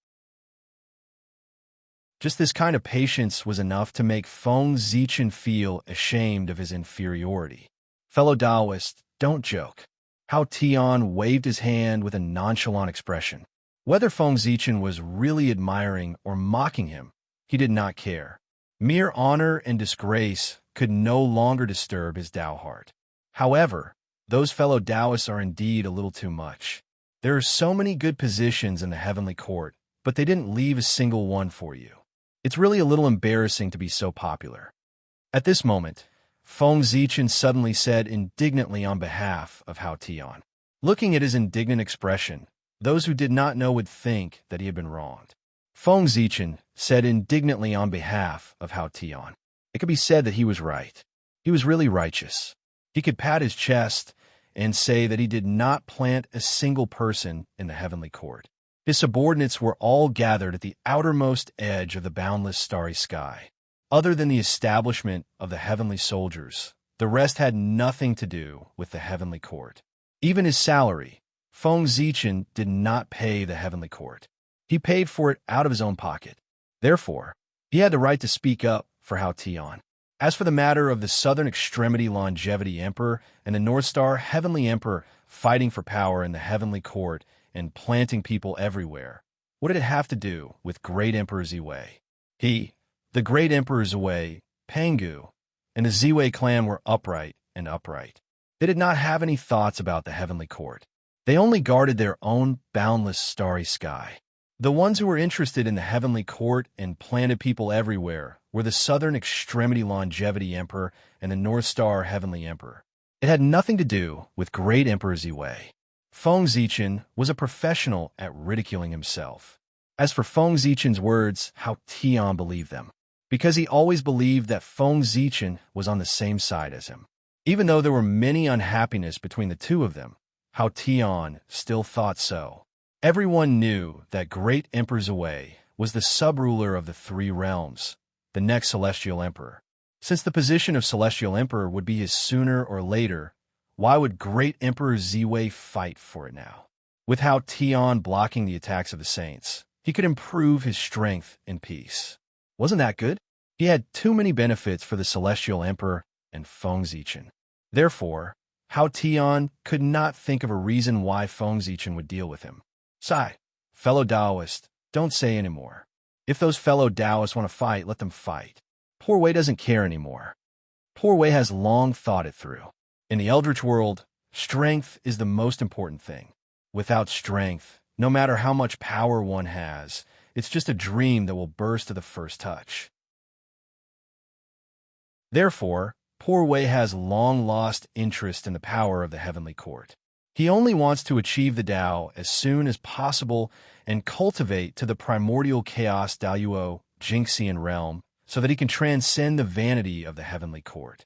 Just this kind of patience was enough to make Feng Zichen feel ashamed of his inferiority. Fellow Taoist, don't joke. Hao Tian waved his hand with a nonchalant expression. Whether Feng Zichen was really admiring or mocking him, he did not care. Mere honor and disgrace could no longer disturb his Tao heart. However, those fellow Taoists are indeed a little too much. There are so many good positions in the heavenly court, but they didn't leave a single one for you. It's really a little embarrassing to be so popular. At this moment, Feng Zichen suddenly said indignantly on behalf of Hao Tian. Looking at his indignant expression, those who did not know would think that he had been wronged. Feng Zichen said indignantly on behalf of Hao Tian. It could be said that he was right. He was really righteous. He could pat his chest and say that he did not plant a single person in the heavenly court. His subordinates were all gathered at the outermost edge of the boundless starry sky. Other than the establishment of the heavenly soldiers, the rest had nothing to do with the heavenly court. Even his salary, Feng Zichen did not pay the heavenly court. He paid for it out of his own pocket. Therefore, he had the right to speak up for Hao Tian. As for the matter of the Southern Extremity Longevity Emperor and the North Star Heavenly Emperor fighting for power in the heavenly court and planting people everywhere, what did it have to do with Great Emperor Ziwei? He, the Great Emperor Ziwei, Pangu, and the Ziwei clan were upright and upright. They did not have any thoughts about the heavenly court. They only guarded their own boundless starry sky. The ones who were interested in the heavenly court and planted people everywhere were the Southern Extremity Longevity Emperor and the North Star Heavenly Emperor. It had nothing to do with Great Emperor Ziwei. Feng Zichen was a professional at ridiculing himself. As for Feng Zichen's words, Hao Tian believed them, because he always believed that Feng Zichen was on the same side as him. Even though there were many unhappiness between the two of them, Hao Tian still thought so. Everyone knew that Great Emperor Ziwei was the sub-ruler of the three realms, the next Celestial Emperor. Since the position of Celestial Emperor would be his sooner or later, why would Great Emperor Ziwei fight for it now? With Hao Tian blocking the attacks of the saints, he could improve his strength in peace. Wasn't that good? He had too many benefits for the Celestial Emperor and Feng Zichen. Therefore, Hao Tian could not think of a reason why Feng Zichen would deal with him. Sigh, fellow Taoist, don't say anymore. If those fellow Taoists want to fight, let them fight. Poor Wei doesn't care anymore. Poor Wei has long thought it through. In the Eldritch world, strength is the most important thing. Without strength, no matter how much power one has, it's just a dream that will burst at the first touch. Therefore, poor Wei has long lost interest in the power of the heavenly court. He only wants to achieve the Tao as soon as possible and cultivate to the primordial chaos Daluo Jinxian realm so that he can transcend the vanity of the heavenly court.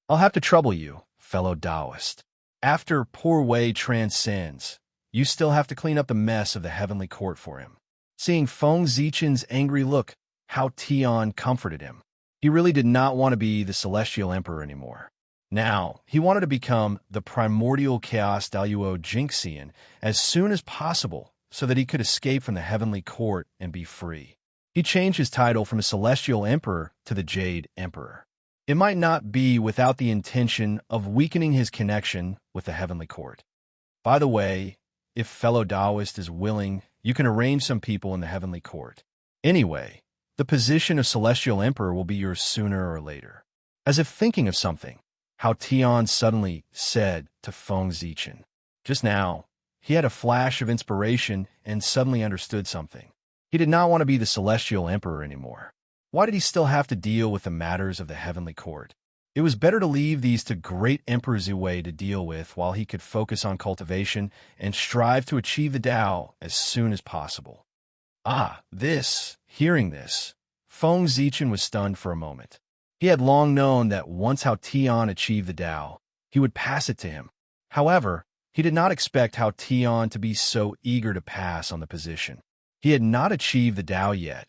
I'll have to trouble you, fellow Taoist. After poor Wei transcends, you still have to clean up the mess of the heavenly court for him. Seeing Feng Zichen's angry look, Hao Tian comforted him. He really did not want to be the Celestial Emperor anymore. Now, he wanted to become the primordial chaos Daluo Jinxian as soon as possible so that he could escape from the heavenly court and be free. He changed his title from a celestial emperor to the Jade Emperor. It might not be without the intention of weakening his connection with the heavenly court. By the way, if fellow Taoist is willing, you can arrange some people in the heavenly court. Anyway, the position of celestial emperor will be yours sooner or later. As if thinking of something, Hao Tian suddenly said to Feng Zichen. Just now, he had a flash of inspiration and suddenly understood something. He did not want to be the celestial emperor anymore. Why did he still have to deal with the matters of the heavenly court? It was better to leave these to great Emperor Zhui to deal with while he could focus on cultivation and strive to achieve the Tao as soon as possible. Hearing this, Feng Zichen was stunned for a moment. He had long known that once Hao Tian achieved the Tao, he would pass it to him. However, he did not expect Hao Tian to be so eager to pass on the position. He had not achieved the Tao yet,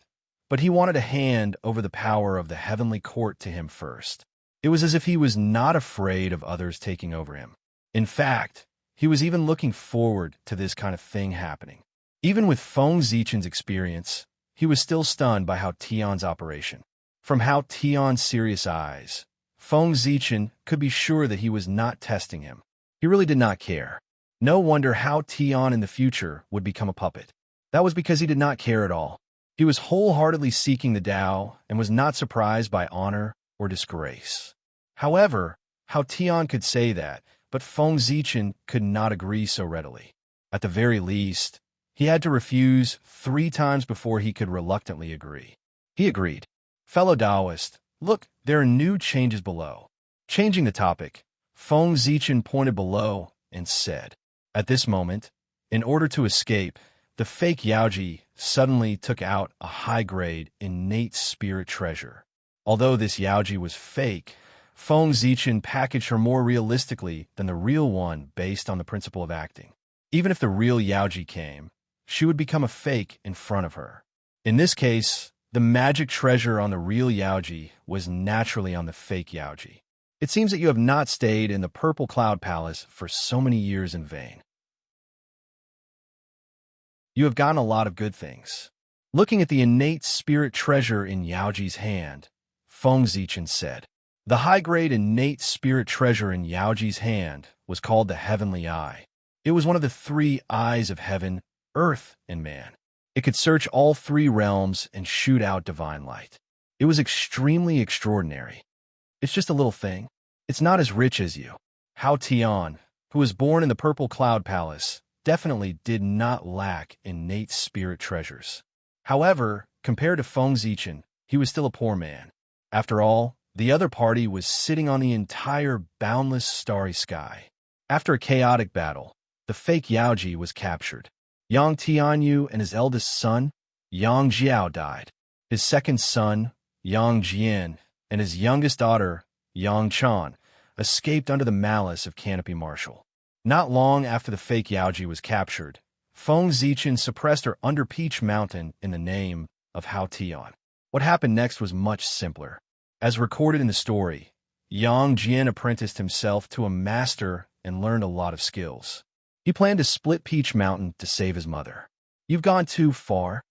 but he wanted to hand over the power of the heavenly court to him first. It was as if he was not afraid of others taking over him. In fact, he was even looking forward to this kind of thing happening. Even with Feng Zichen's experience, he was still stunned by Hao Tian's operation. From Hao Tian's serious eyes, Feng Zichen could be sure that he was not testing him. He really did not care. No wonder Hao Tian in the future would become a puppet. That was because he did not care at all. He was wholeheartedly seeking the Tao and was not surprised by honor or disgrace. However, Hao Tian could say that, but Feng Zichen could not agree so readily. At the very least, he had to refuse 3 times before he could reluctantly agree. He agreed. Fellow Taoist, look, there are new changes below. Changing the topic, Feng Zichen pointed below and said. At this moment, in order to escape, the fake Yaoji suddenly took out a high-grade innate spirit treasure. Although this Yaoji was fake, Feng Zichen packaged her more realistically than the real one based on the principle of acting. Even if the real Yaoji came, she would become a fake in front of her. In this case, the magic treasure on the real Yaoji was naturally on the fake Yaoji. It seems that you have not stayed in the Purple Cloud Palace for so many years in vain. You have gotten a lot of good things. Looking at the innate spirit treasure in Yaoji's hand, Feng Zichen said. The high-grade innate spirit treasure in Yaoji's hand was called the Heavenly Eye. It was one of the 3 eyes of heaven, earth, and man. It could search all 3 realms and shoot out divine light. It was extremely extraordinary. It's just a little thing. It's not as rich as you. Hao Tian, who was born in the Purple Cloud Palace, definitely did not lack innate spirit treasures. However, compared to Feng Zichen, he was still a poor man. After all, the other party was sitting on the entire boundless starry sky. After a chaotic battle, the fake Yaoji was captured. Yang Tianyu and his eldest son, Yang Jiao, died. His second son, Yang Jian, and his youngest daughter, Yang Chan, escaped under the malice of Canopy Marshal. Not long after the fake Yaoji was captured, Feng Zichen suppressed her under Peach Mountain in the name of Hao Tian. What happened next was much simpler. As recorded in the story, Yang Jian apprenticed himself to a master and learned a lot of skills. He planned to split Peach Mountain to save his mother. You've gone too far.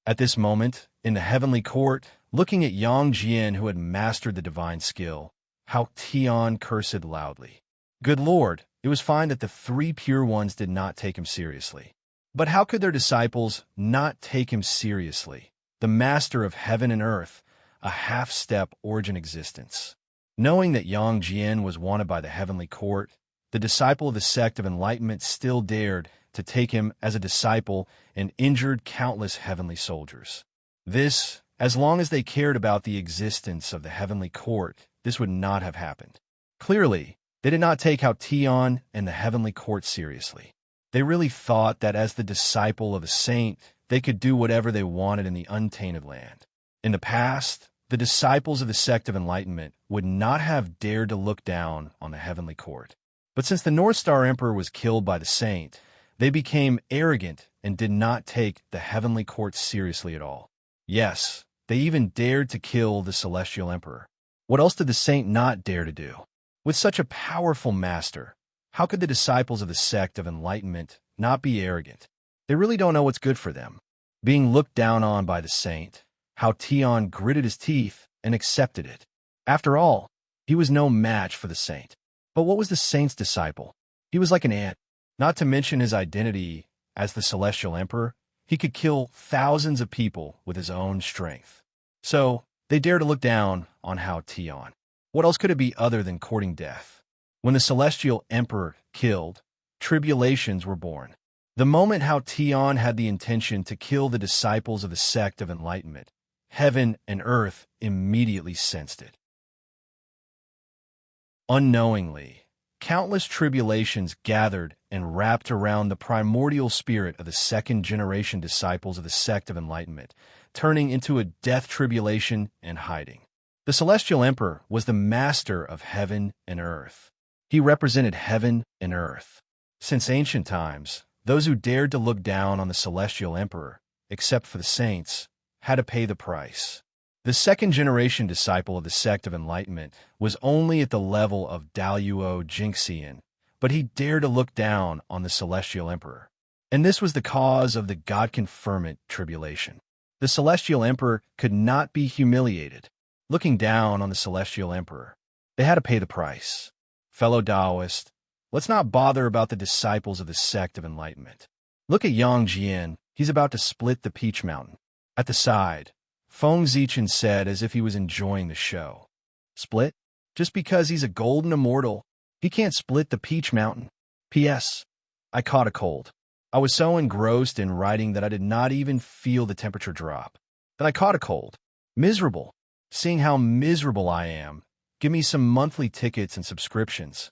At this moment, in the heavenly court, looking at Yang Jian who had mastered the divine skill, Hao Tian cursed loudly. Good Lord, it was fine that the 3 pure ones did not take him seriously. But how could their disciples not take him seriously? The master of heaven and earth, a half-step origin existence. Knowing that Yang Jian was wanted by the heavenly court, the disciple of the sect of enlightenment still dared to take him as a disciple and injured countless heavenly soldiers. This, as long as they cared about the existence of the heavenly court, this would not have happened. Clearly, they did not take Hao Tian and the heavenly court seriously. They really thought that as the disciple of a saint, they could do whatever they wanted in the untainted land. In the past, the disciples of the sect of enlightenment would not have dared to look down on the heavenly court. But since the North Star Emperor was killed by the saint, they became arrogant and did not take the heavenly court seriously at all. Yes, they even dared to kill the celestial emperor. What else did the saint not dare to do? With such a powerful master, how could the disciples of the sect of enlightenment not be arrogant? They really don't know what's good for them. Being looked down on by the saint, how Tion gritted his teeth and accepted it. After all, he was no match for the saint. But what was the saint's disciple? He was like an ant. Not to mention his identity as the celestial emperor, he could kill thousands of people with his own strength. So, they dare to look down on Hao Tion. What else could it be other than courting death? When the celestial emperor killed, tribulations were born. The moment Hao Tion had the intention to kill the disciples of the sect of enlightenment, heaven and earth immediately sensed it. Unknowingly, countless tribulations gathered and wrapped around the primordial spirit of the second-generation disciples of the sect of enlightenment, turning into a death tribulation and hiding. The celestial emperor was the master of heaven and earth. He represented heaven and earth. Since ancient times, those who dared to look down on the celestial emperor, except for the saints, had to pay the price. The second-generation disciple of the sect of enlightenment was only at the level of Daluo Jingxian, but he dared to look down on the celestial emperor. And this was the cause of the God-confirmant tribulation. The celestial emperor could not be humiliated. Looking down on the celestial emperor, they had to pay the price. Fellow Taoist, let's not bother about the disciples of the sect of enlightenment. Look at Yang Jian. He's about to split the Peach Mountain. At the side, Feng Zichen said as if he was enjoying the show. Split? Just because he's a golden immortal, he can't split the Peach Mountain. P.S. I caught a cold. I was so engrossed in writing that I did not even feel the temperature drop. Then I caught a cold. Miserable. Seeing how miserable I am, give me some monthly tickets and subscriptions.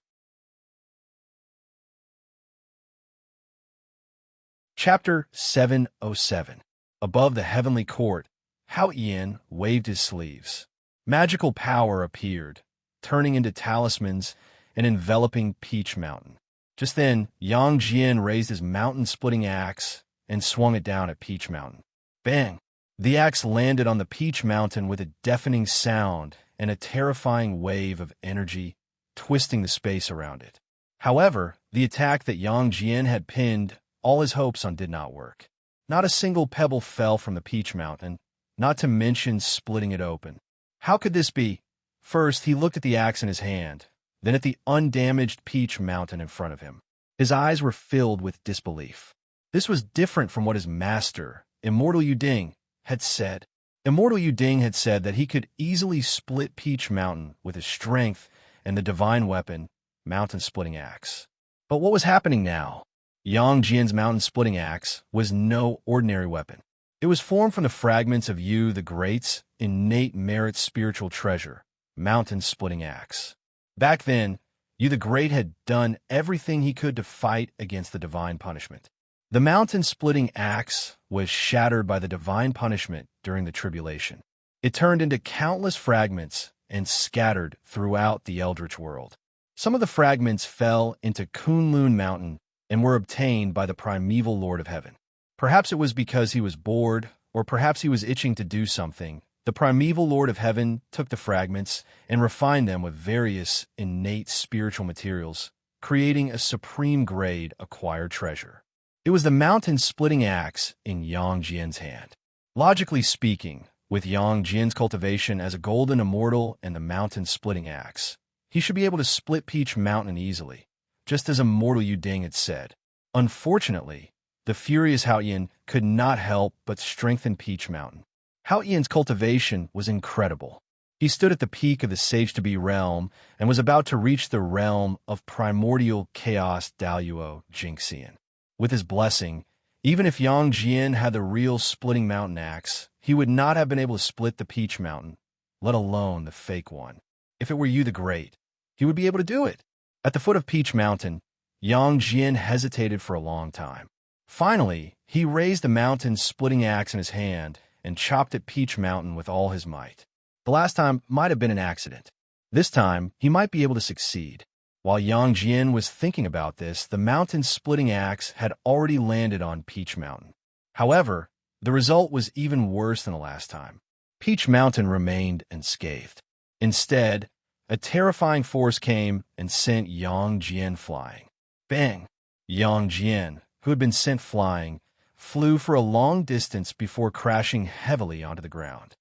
Chapter 707. Above the heavenly court, Hao Yin waved his sleeves. Magical power appeared, turning into talismans and enveloping Peach Mountain. Just then, Yang Jian raised his mountain-splitting axe and swung it down at Peach Mountain. Bang! The axe landed on the Peach Mountain with a deafening sound and a terrifying wave of energy, twisting the space around it. However, the attack that Yang Jian had pinned all his hopes on did not work. Not a single pebble fell from the Peach Mountain, not to mention splitting it open. How could this be? First, he looked at the axe in his hand, then at the undamaged Peach Mountain in front of him. His eyes were filled with disbelief. This was different from what his master, Immortal Yuding, had said. Immortal Yuding had said that he could easily split Peach Mountain with his strength and the divine weapon, mountain-splitting axe. But what was happening now? Yang Jian's mountain-splitting axe was no ordinary weapon. It was formed from the fragments of Yu the Great's innate merit spiritual treasure, mountain-splitting axe. Back then, Yu the Great had done everything he could to fight against the divine punishment. The mountain-splitting axe was shattered by the divine punishment during the tribulation. It turned into countless fragments and scattered throughout the Eldritch world. Some of the fragments fell into Kunlun Mountain and were obtained by the primeval Lord of Heaven. Perhaps it was because he was bored, or perhaps he was itching to do something. The primeval Lord of Heaven took the fragments and refined them with various innate spiritual materials, creating a supreme-grade acquired treasure. It was the mountain-splitting axe in Yang Jian's hand. Logically speaking, with Yang Jian's cultivation as a golden immortal and the mountain-splitting axe, he should be able to split Peach Mountain easily, just as Immortal Yuding had said. Unfortunately, the furious Hao Yin could not help but strengthen Peach Mountain. Hao Yin's cultivation was incredible. He stood at the peak of the Sage-to-Be realm and was about to reach the realm of primordial chaos Daluo Jingxian. With his blessing, even if Yang Jian had the real splitting mountain axe, he would not have been able to split the Peach Mountain, let alone the fake one. If it were Yu the Great, he would be able to do it. At the foot of Peach Mountain, Yang Jian hesitated for a long time. Finally, he raised the mountain-splitting axe in his hand and chopped at Peach Mountain with all his might. The last time might have been an accident. This time, he might be able to succeed. While Yang Jian was thinking about this, the mountain-splitting axe had already landed on Peach Mountain. However, the result was even worse than the last time. Peach Mountain remained unscathed. Instead, a terrifying force came and sent Yang Jian flying. Bang! Yang Jian, who had been sent flying, flew for a long distance before crashing heavily onto the ground.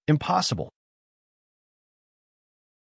Impossible.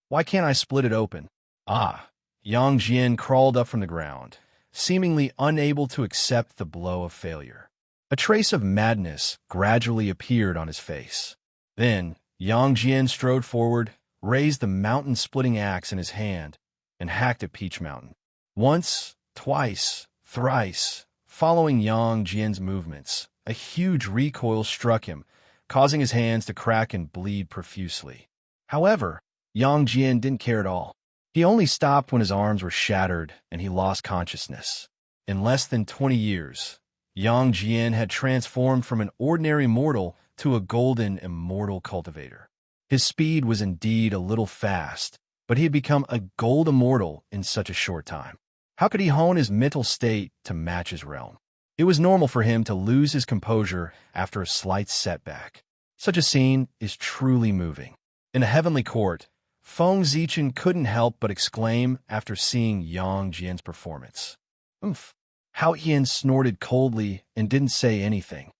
Why can't I split it open? Ah! Yang Jian crawled up from the ground, seemingly unable to accept the blow of failure. A trace of madness gradually appeared on his face. Then, Yang Jian strode forward, raised the mountain-splitting axe in his hand, and hacked at Peach Mountain. Once, twice, thrice, following Yang Jian's movements, a huge recoil struck him, causing his hands to crack and bleed profusely. However, Yang Jian didn't care at all. He only stopped when his arms were shattered and he lost consciousness. In less than 20 years, Yang Jian had transformed from an ordinary mortal to a golden immortal cultivator. His speed was indeed a little fast, but he had become a gold immortal in such a short time. How could he hone his mental state to match his realm? It was normal for him to lose his composure after a slight setback. Such a scene is truly moving. In a heavenly court, Feng Zichen couldn't help but exclaim after seeing Yang Jian's performance. Oomph! Hao Yin snorted coldly and didn't say anything.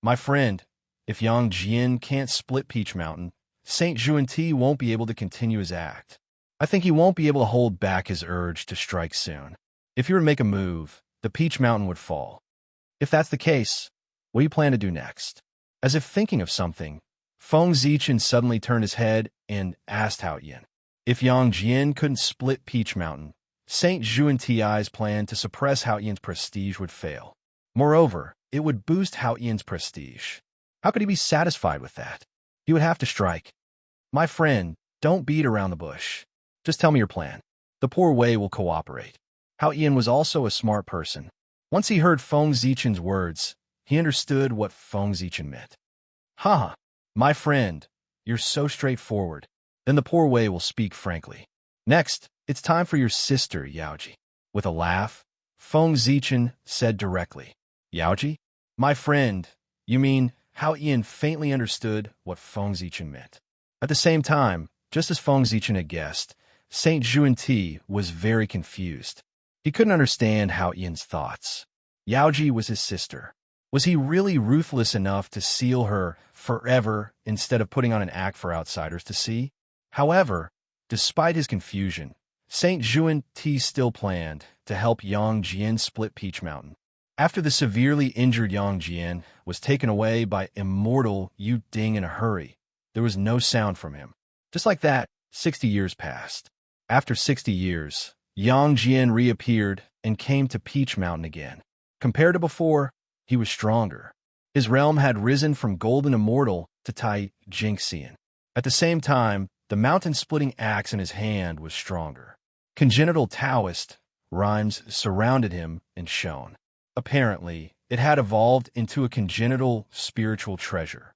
My friend, if Yang Jian can't split Peach Mountain, Saint Juanti won't be able to continue his act. I think he won't be able to hold back his urge to strike soon. If he were to make a move, the Peach Mountain would fall. If that's the case, what do you plan to do next? As if thinking of something, Feng Zichen suddenly turned his head and asked Hao Yin. If Yang Jian couldn't split Peach Mountain, Saint Juanti's plan to suppress Hao Yin's prestige would fail. Moreover, it would boost Hao Yin's prestige. How could he be satisfied with that? He would have to strike. My friend, don't beat around the bush. Just tell me your plan. The poor Wei will cooperate. Hao Yin was also a smart person. Once he heard Feng Zichen's words, he understood what Feng Zichen meant. Haha, my friend, you're so straightforward. Then the poor Wei will speak frankly. Next, it's time for your sister, Yaoji. With a laugh, Feng Zichen said directly. Yaoji? My friend, you mean Hao Yin faintly understood what Feng Zichen meant. At the same time, just as Feng Zichen had guessed, Saint Juanti was very confused. He couldn't understand Hao Yin's thoughts. Yaoji was his sister. Was he really ruthless enough to seal her forever instead of putting on an act for outsiders to see? However, despite his confusion, Saint Juanti still planned to help Yang Jian split Peach Mountain. After the severely injured Yang Jian was taken away by immortal Yu Ding in a hurry, there was no sound from him. Just like that, 60 years passed. After 60 years, Yang Jian reappeared and came to Peach Mountain again. Compared to before, he was stronger. His realm had risen from golden immortal to Tai Jingxian. At the same time, the mountain-splitting axe in his hand was stronger. Congenital Taoist rhymes surrounded him and shone. Apparently, it had evolved into a congenital spiritual treasure.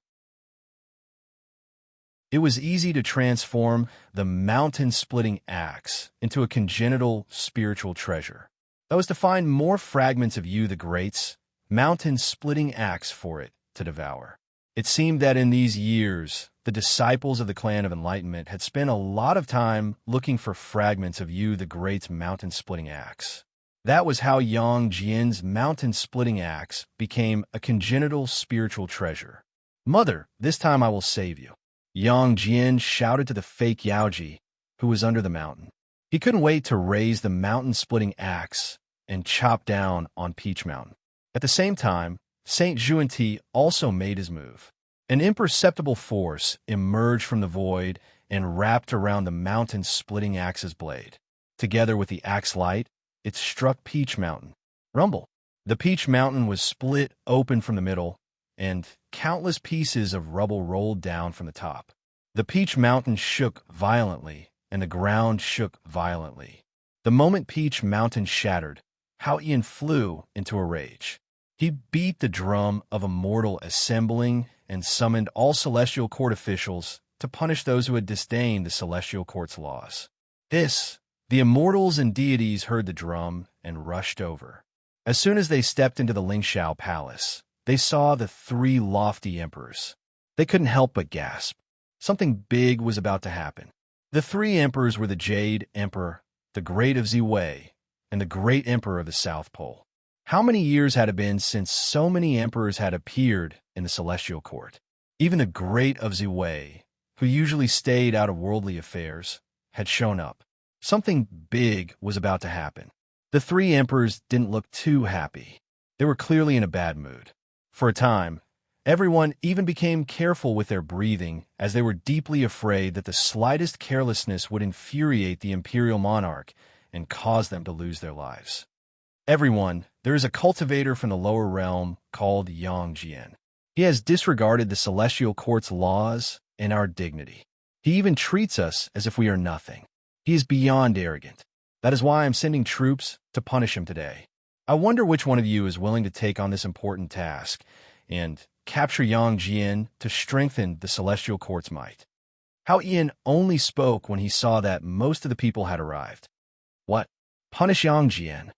It was easy to transform the mountain-splitting axe into a congenital spiritual treasure. That was to find more fragments of Yu the Great's mountain-splitting axe for it to devour. It seemed that in these years, the disciples of the Clan of Enlightenment had spent a lot of time looking for fragments of Yu the Great's mountain-splitting axe. That was how Yang Jian's mountain-splitting axe became a congenital spiritual treasure. Mother, this time I will save you. Yang Jian shouted to the fake Yaoji, who was under the mountain. He couldn't wait to raise the mountain-splitting axe and chop down on Peach Mountain. At the same time, Saint Juanti also made his move. An imperceptible force emerged from the void and wrapped around the mountain-splitting axe's blade. Together with the axe light, it struck Peach Mountain. Rumble! The Peach Mountain was split open from the middle, and countless pieces of rubble rolled down from the top. The Peach Mountain shook violently, and the ground shook violently. The moment Peach Mountain shattered, Hao Yin flew into a rage. He beat the drum of immortal assembling and summoned all Celestial Court officials to punish those who had disdained the Celestial Court's laws. The immortals and deities heard the drum and rushed over. As soon as they stepped into the Lingxiao Palace, they saw the three lofty emperors. They couldn't help but gasp. Something big was about to happen. The three emperors were the Jade Emperor, the Great of Ziwei, and the Great Emperor of the South Pole. How many years had it been since so many emperors had appeared in the celestial court? Even the Great of Ziwei, who usually stayed out of worldly affairs, had shown up. Something big was about to happen. The three emperors didn't look too happy. They were clearly in a bad mood. For a time, everyone even became careful with their breathing, as they were deeply afraid that the slightest carelessness would infuriate the imperial monarch and cause them to lose their lives. Everyone, there is a cultivator from the lower realm called Yang Jian. He has disregarded the celestial court's laws and our dignity. He even treats us as if we are nothing. He is beyond arrogant. That is why I'm sending troops to punish him today. I wonder which one of you is willing to take on this important task and capture Yang Jian to strengthen the celestial court's might. Hao Ian only spoke when he saw that most of the people had arrived. What? Punish Yang Jian?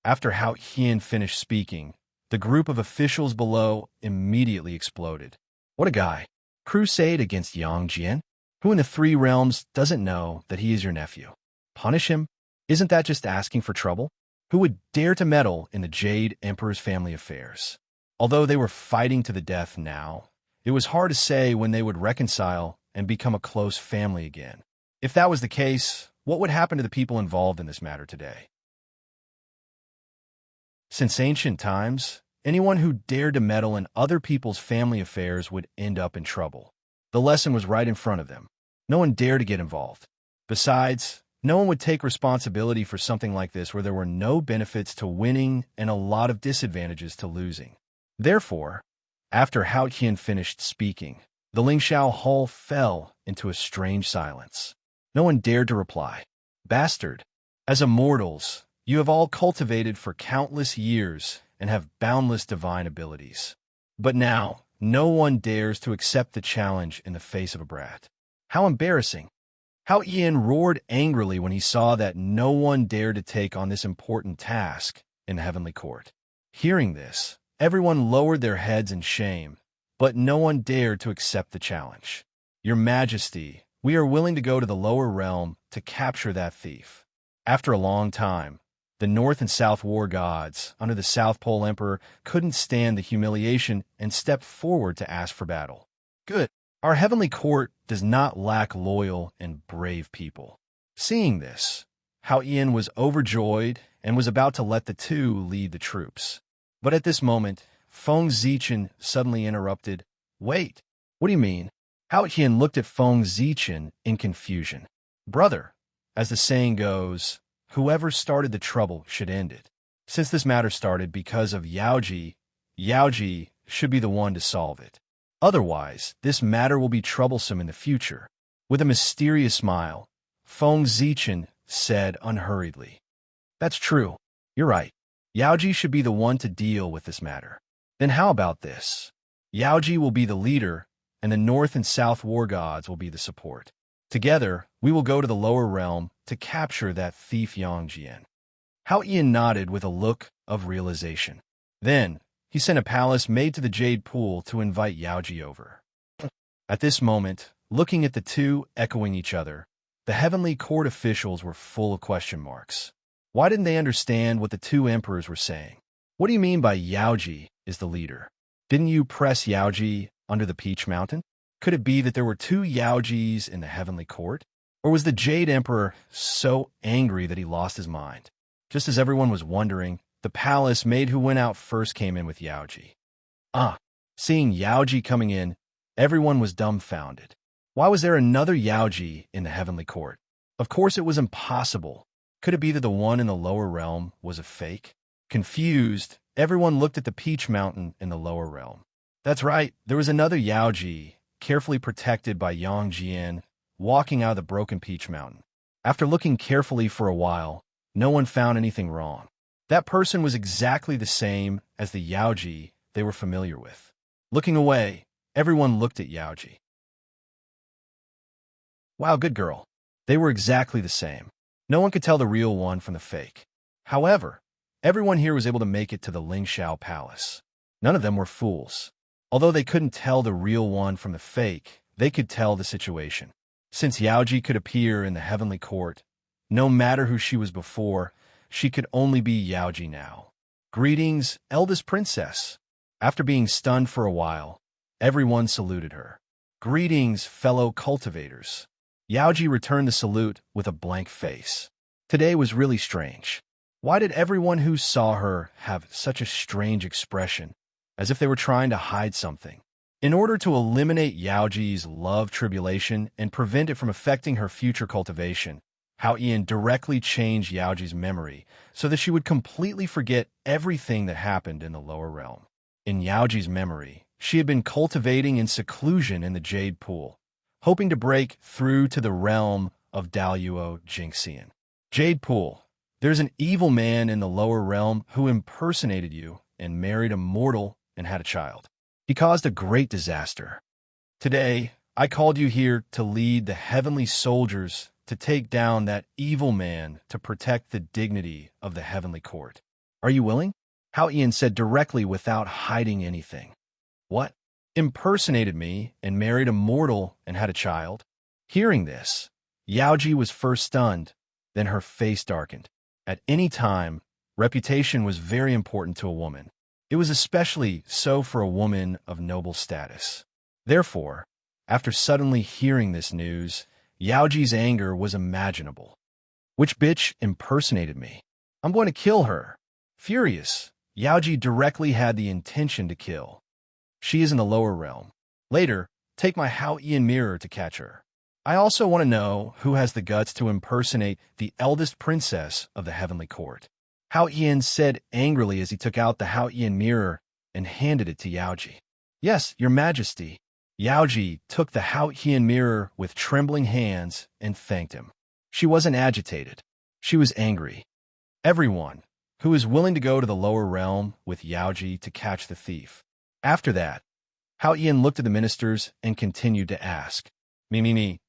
After Hao Ian finished speaking, the group of officials below immediately exploded. What a guy. Crusade against Yang Jian? Who in the three realms doesn't know that he is your nephew? Punish him? Isn't that just asking for trouble? Who would dare to meddle in the Jade Emperor's family affairs? Although they were fighting to the death now, it was hard to say when they would reconcile and become a close family again. If that was the case, what would happen to the people involved in this matter today? Since ancient times, anyone who dared to meddle in other people's family affairs would end up in trouble. The lesson was right in front of them. No one dared to get involved. Besides, no one would take responsibility for something like this where there were no benefits to winning and a lot of disadvantages to losing. Therefore, after Hao Qian finished speaking, the Lingxiao Hall fell into a strange silence. No one dared to reply. Bastard, as immortals, you have all cultivated for countless years and have boundless divine abilities. But now, no one dares to accept the challenge in the face of a brat. How embarrassing. Hao Ian roared angrily when he saw that no one dared to take on this important task in the heavenly court. Hearing this, everyone lowered their heads in shame, but no one dared to accept the challenge. Your Majesty, we are willing to go to the lower realm to capture that thief. After a long time, the North and South war gods, under the South Pole Emperor, couldn't stand the humiliation and stepped forward to ask for battle. Good. Our heavenly court does not lack loyal and brave people. Seeing this, Hao Ian was overjoyed and was about to let the two lead the troops. But at this moment, Feng Zichen suddenly interrupted. Wait, what do you mean? Hao Ian looked at Feng Zichen in confusion. Brother, as the saying goes, whoever started the trouble should end it. Since this matter started because of Yaoji should be the one to solve it. Otherwise, this matter will be troublesome in the future. With a mysterious smile, Feng Zichen said unhurriedly. That's true. You're right. Yaoji should be the one to deal with this matter. Then how about this? Yaoji will be the leader, and the North and South war gods will be the support. Together, we will go to the lower realm to capture that thief Yang Jian. Hao Ian nodded with a look of realization. Then, he sent a palace made to the Jade Pool to invite Yaoji over. At this moment, looking at the two echoing each other, the heavenly court officials were full of question marks. Why didn't they understand what the two emperors were saying? What do you mean by Yaoji is the leader? Didn't you press Yaoji under the Peach Mountain? Could it be that there were two Yaojis in the heavenly court? Or was the Jade Emperor so angry that he lost his mind? Just as everyone was wondering, the palace maid who went out first came in with Yaoji. Seeing Yaoji coming in, everyone was dumbfounded. Why was there another Yaoji in the heavenly court? Of course it was impossible. Could it be that the one in the lower realm was a fake? Confused, everyone looked at the Peach Mountain in the lower realm. That's right, there was another Yaoji, carefully protected by Yang Jian, walking out of the broken Peach Mountain. After looking carefully for a while, no one found anything wrong. That person was exactly the same as the Yaoji they were familiar with. Looking away, everyone looked at Yaoji. Wow, good girl. They were exactly the same. No one could tell the real one from the fake. However, everyone here was able to make it to the Lingxiao Palace. None of them were fools. Although they couldn't tell the real one from the fake, they could tell the situation. Since Yaoji could appear in the heavenly court, no matter who she was before, she could only be Yaoji now. Greetings, eldest princess. After being stunned for a while, everyone saluted her. Greetings, fellow cultivators. Yaoji returned the salute with a blank face. Today was really strange. Why did everyone who saw her have such a strange expression, as if they were trying to hide something? In order to eliminate Yaoji's love tribulation and prevent it from affecting her future cultivation, Hao Ian directly changed Yaoji's memory so that she would completely forget everything that happened in the lower realm. In Yaoji's memory, she had been cultivating in seclusion in the Jade Pool, hoping to break through to the realm of Daluo Jingxian. Jade Pool. There's an evil man in the lower realm who impersonated you and married a mortal and had a child. He caused a great disaster. Today, I called you here to lead the heavenly soldiers to take down that evil man to protect the dignity of the heavenly court. Are you willing? Hao Ian said directly without hiding anything. What? Impersonated me and married a mortal and had a child? Hearing this, Yaoji was first stunned, then her face darkened. At any time, reputation was very important to a woman. It was especially so for a woman of noble status. Therefore, after suddenly hearing this news, Yaoji's anger was imaginable. Which bitch impersonated me? I'm going to kill her. Furious, Yaoji directly had the intention to kill. She is in the lower realm. Later, take my Hao Ian mirror to catch her. I also want to know who has the guts to impersonate the eldest princess of the heavenly court. Hao Ian said angrily as he took out the Hao Ian mirror and handed it to Yaoji. Yes, your majesty. Yaoji took the Hao Ian mirror with trembling hands and thanked him. She wasn't agitated. She was angry. Everyone who is willing to go to the lower realm with Yaoji to catch the thief. After that, Hao Ian looked at the ministers and continued to ask. Me.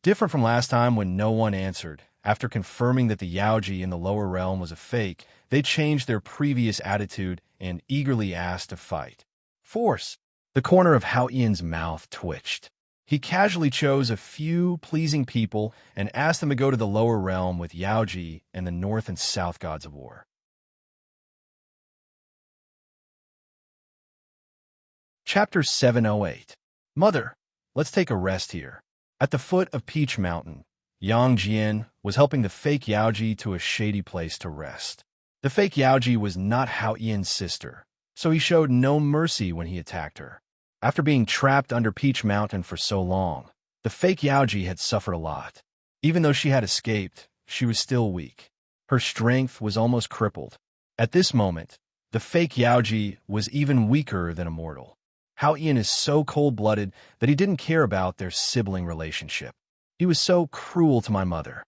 Different from last time when no one answered. After confirming that the Yaoji in the lower realm was a fake, they changed their previous attitude and eagerly asked to fight. Force. The corner of Hao Ian's mouth twitched. He casually chose a few pleasing people and asked them to go to the lower realm with Yaoji and the North and South gods of war. Chapter 708. Mother, let's take a rest here. At the foot of Peach Mountain, Yang Jian was helping the fake Yaoji to a shady place to rest. The fake Yaoji was not Hao Ian's sister, so he showed no mercy when he attacked her. After being trapped under Peach Mountain for so long, the fake Yaoji had suffered a lot. Even though she had escaped, she was still weak. Her strength was almost crippled. At this moment, the fake Yaoji was even weaker than a mortal. Hao Ian is so cold-blooded that he didn't care about their sibling relationship. He was so cruel to my mother.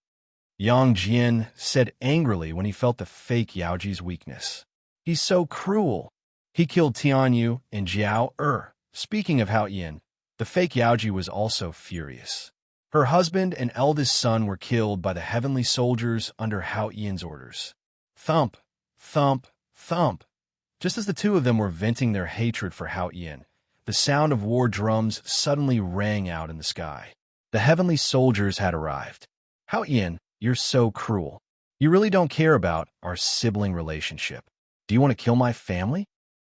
Yang Jian said angrily when he felt the fake Yaoji's weakness. He's so cruel. He killed Tianyu and Jiao Er. Speaking of Hao Ian, the fake Yaoji was also furious. Her husband and eldest son were killed by the heavenly soldiers under Hao Ian's orders. Thump, thump, thump. Just as the two of them were venting their hatred for Hao Ian, the sound of war drums suddenly rang out in the sky. The heavenly soldiers had arrived. Hao Ian, you're so cruel. You really don't care about our sibling relationship. Do you want to kill my family?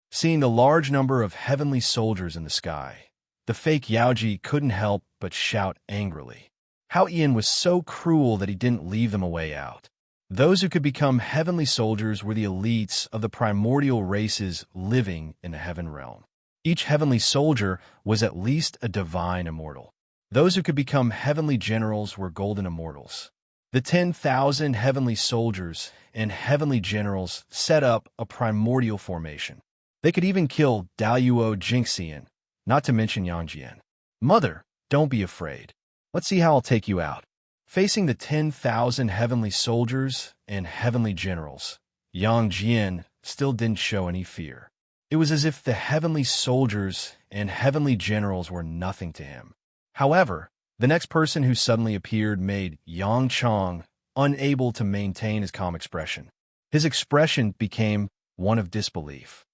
Seeing the large number of heavenly soldiers in the sky, the fake Yaoji couldn't help but shout angrily. Hao Ian was so cruel that he didn't leave them a way out. Those who could become heavenly soldiers were the elites of the primordial races living in the heaven realm. Each heavenly soldier was at least a divine immortal. Those who could become heavenly generals were golden immortals. The 10,000 heavenly soldiers and heavenly generals set up a primordial formation. They could even kill Daluo Jingxian, not to mention Yang Jian. Mother, don't be afraid. Let's see how I'll take you out. Facing the 10,000 heavenly soldiers and heavenly generals, Yang Jian still didn't show any fear. It was as if the heavenly soldiers and heavenly generals were nothing to him. However, the next person who suddenly appeared made Yang Chong unable to maintain his calm expression. His expression became one of disbelief.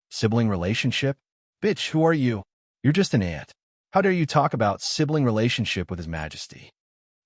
Sibling relationship? Bitch, who are you? You're just an ant. How dare you talk about sibling relationship with His Majesty?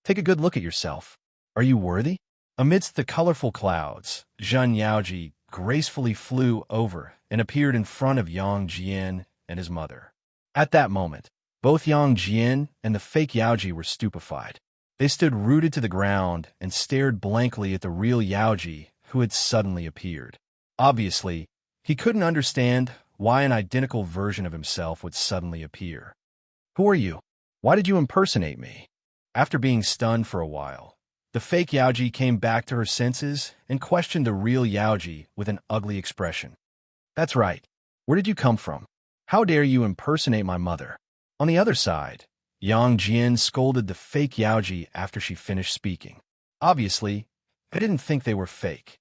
Take a good look at yourself. Are you worthy? Amidst the colorful clouds, Zhen Yaoji gracefully flew over and appeared in front of Yang Jian and his mother. At that moment, both Yang Jian and the fake Yaoji were stupefied. They stood rooted to the ground and stared blankly at the real Yaoji who had suddenly appeared. Obviously, he couldn't understand why an identical version of himself would suddenly appear. Who are you? Why did you impersonate me? After being stunned for a while, the fake Yaoji came back to her senses and questioned the real Yaoji with an ugly expression. That's right. Where did you come from? How dare you impersonate my mother? On the other side, Yang Jian scolded the fake Yaoji after she finished speaking. Obviously, they didn't think they were fake.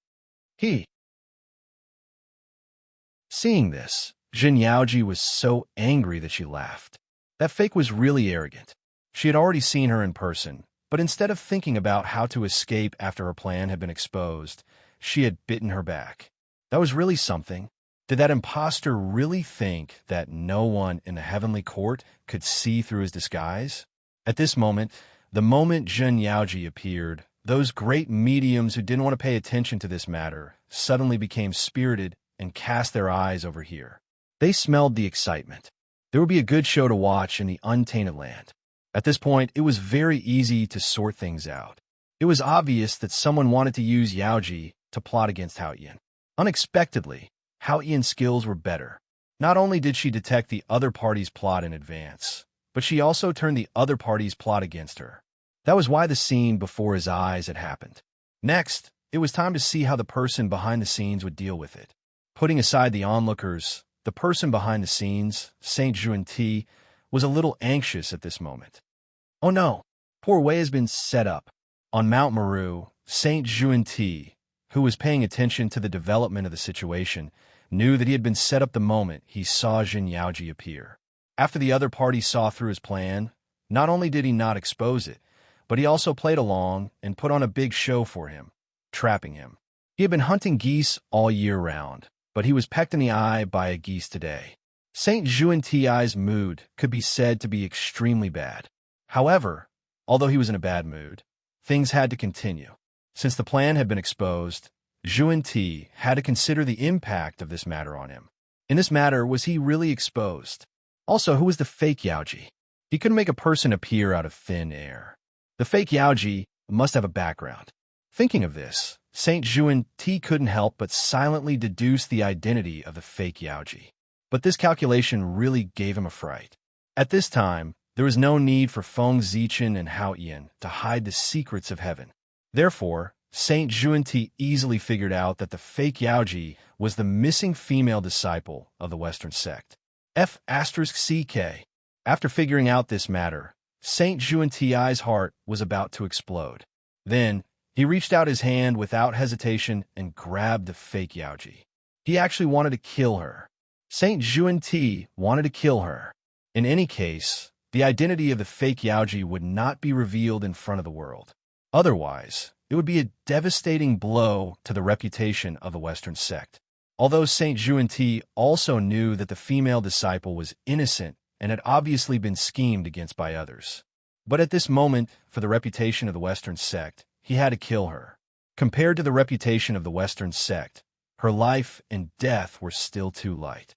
Seeing this, Zhen Yaoji was so angry that she laughed. That fake was really arrogant. She had already seen her in person, but instead of thinking about how to escape after her plan had been exposed, she had bitten her back. That was really something. Did that imposter really think that no one in the heavenly court could see through his disguise? At this moment, the moment Zhen Yaoji appeared, those great mediums who didn't want to pay attention to this matter suddenly became spirited and cast their eyes over here. They smelled the excitement. There would be a good show to watch in the untainted land. At this point, it was very easy to sort things out. It was obvious that someone wanted to use Yaoji to plot against Haoyan. Unexpectedly, Haoyan's skills were better. Not only did she detect the other party's plot in advance, but she also turned the other party's plot against her. That was why the scene before his eyes had happened. Next, it was time to see how the person behind the scenes would deal with it. Putting aside the onlookers, the person behind the scenes, Saint Juan-Ti, was a little anxious at this moment. Oh no, poor Wei has been set up. On Mount Meru, Saint Juan-Ti, who was paying attention to the development of the situation, knew that he had been set up the moment he saw Zhen Yaoji appear. After the other party saw through his plan, not only did he not expose it, but he also played along and put on a big show for him, trapping him. He had been hunting geese all year round, but he was pecked in the eye by a geese today. Saint Juan-Ti's mood could be said to be extremely bad. However, although he was in a bad mood, things had to continue. Since the plan had been exposed, Juan-Ti had to consider the impact of this matter on him. In this matter, was he really exposed? Also, who was the fake Yaoji? He couldn't make a person appear out of thin air. The fake Yaoji must have a background. Thinking of this, Saint Juan-Ti couldn't help but silently deduce the identity of the fake Yaoji. But this calculation really gave him a fright. At this time, there was no need for Feng Zichen and Haoyan to hide the secrets of heaven. Therefore, Saint Juan-Ti easily figured out that the fake Yaoji was the missing female disciple of the Western sect. F***CK. After figuring out this matter, Saint Juan-Ti's heart was about to explode. Then, he reached out his hand without hesitation and grabbed the fake Yaoji. He actually wanted to kill her. Saint Juan-Ti wanted to kill her. In any case, the identity of the fake Yaoji would not be revealed in front of the world. Otherwise, it would be a devastating blow to the reputation of the Western sect. Although Saint Juan-Ti also knew that the female disciple was innocent and had obviously been schemed against by others. But at this moment, for the reputation of the Western sect, he had to kill her. Compared to the reputation of the Western sect, her life and death were still too light.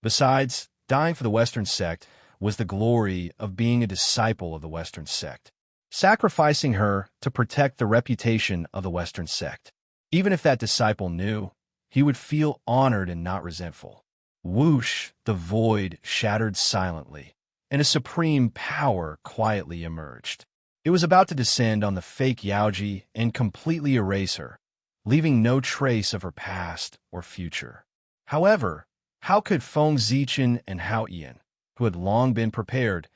Besides, dying for the Western sect was the glory of being a disciple of the Western sect, sacrificing her to protect the reputation of the Western sect. Even if that disciple knew, he would feel honored and not resentful. Whoosh, the void shattered silently, and a supreme power quietly emerged. It was about to descend on the fake Yaoji and completely erase her, leaving no trace of her past or future. However, how could Feng Zichen and Haoyan, who had long been prepared,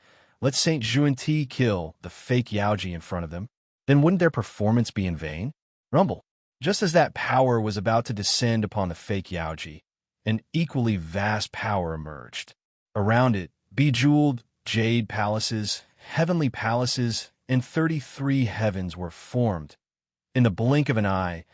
let Saint Juan-Ti kill the fake Yaoji in front of them? Then wouldn't their performance be in vain? Rumble. Just as that power was about to descend upon the fake Yaoji, an equally vast power emerged. Around it, bejeweled jade palaces, heavenly palaces, and 33 heavens were formed. In the blink of an eye,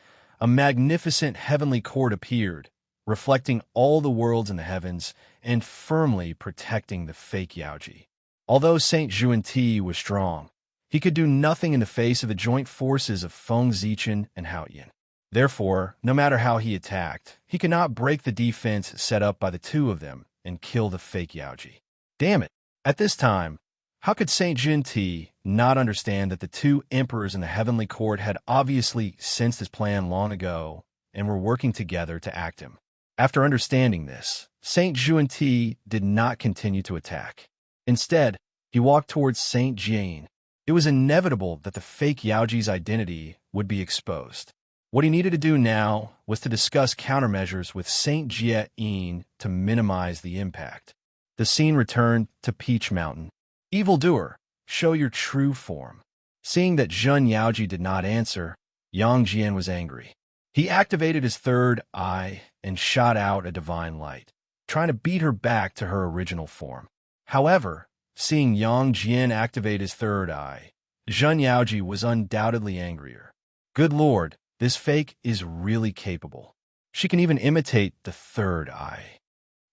a magnificent heavenly court appeared, reflecting all the worlds in the heavens and firmly protecting the fake Yaoji. Although Saint Juan-Ti was strong, he could do nothing in the face of the joint forces of Feng Zichen and Hao Yin. Therefore, no matter how he attacked, he could not break the defense set up by the two of them and kill the fake Yaoji. Damn it! At this time, how could Saint Juan-Ti not understand that the two emperors in the heavenly court had obviously sensed his plan long ago and were working together to act him? After understanding this, Saint Juan-Ti did not continue to attack. Instead, he walked towards Saint Jian. It was inevitable that the fake Yaoji's identity would be exposed. What he needed to do now was to discuss countermeasures with Saint Jie-in to minimize the impact. The scene returned to Peach Mountain. Evildoer, show your true form. Seeing that Zhun Yaoji did not answer, Yang Jian was angry. He activated his third eye and shot out a divine light, trying to beat her back to her original form. However, seeing Yang Jian activate his third eye, Zhun Yaoji was undoubtedly angrier. Good lord, this fake is really capable. She can even imitate the third eye.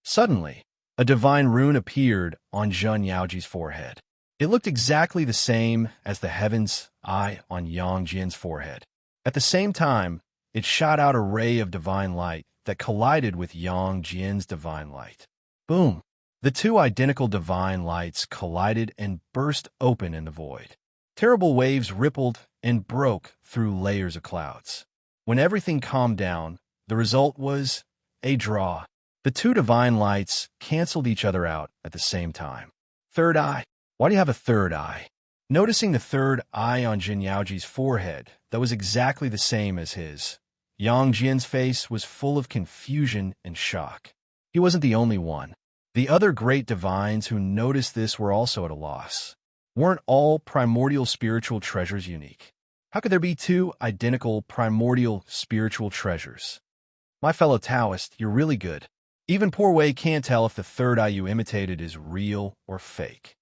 Suddenly, a divine rune appeared on Zhun Yaoji's forehead. It looked exactly the same as the heaven's eye on Yang Jian's forehead. At the same time, it shot out a ray of divine light that collided with Yang Jian's divine light. Boom! The two identical divine lights collided and burst open in the void. Terrible waves rippled and broke through layers of clouds. When everything calmed down, the result was a draw. The two divine lights canceled each other out at the same time. Third eye. Why do you have a third eye? Noticing the third eye on Jin Yaoji's forehead that was exactly the same as his, Yang Jian's face was full of confusion and shock. He wasn't the only one. The other great divines who noticed this were also at a loss. Weren't all primordial spiritual treasures unique? How could there be two identical primordial spiritual treasures? My fellow Taoist, you're really good. Even poor Wei can't tell if the third eye you imitated is real or fake.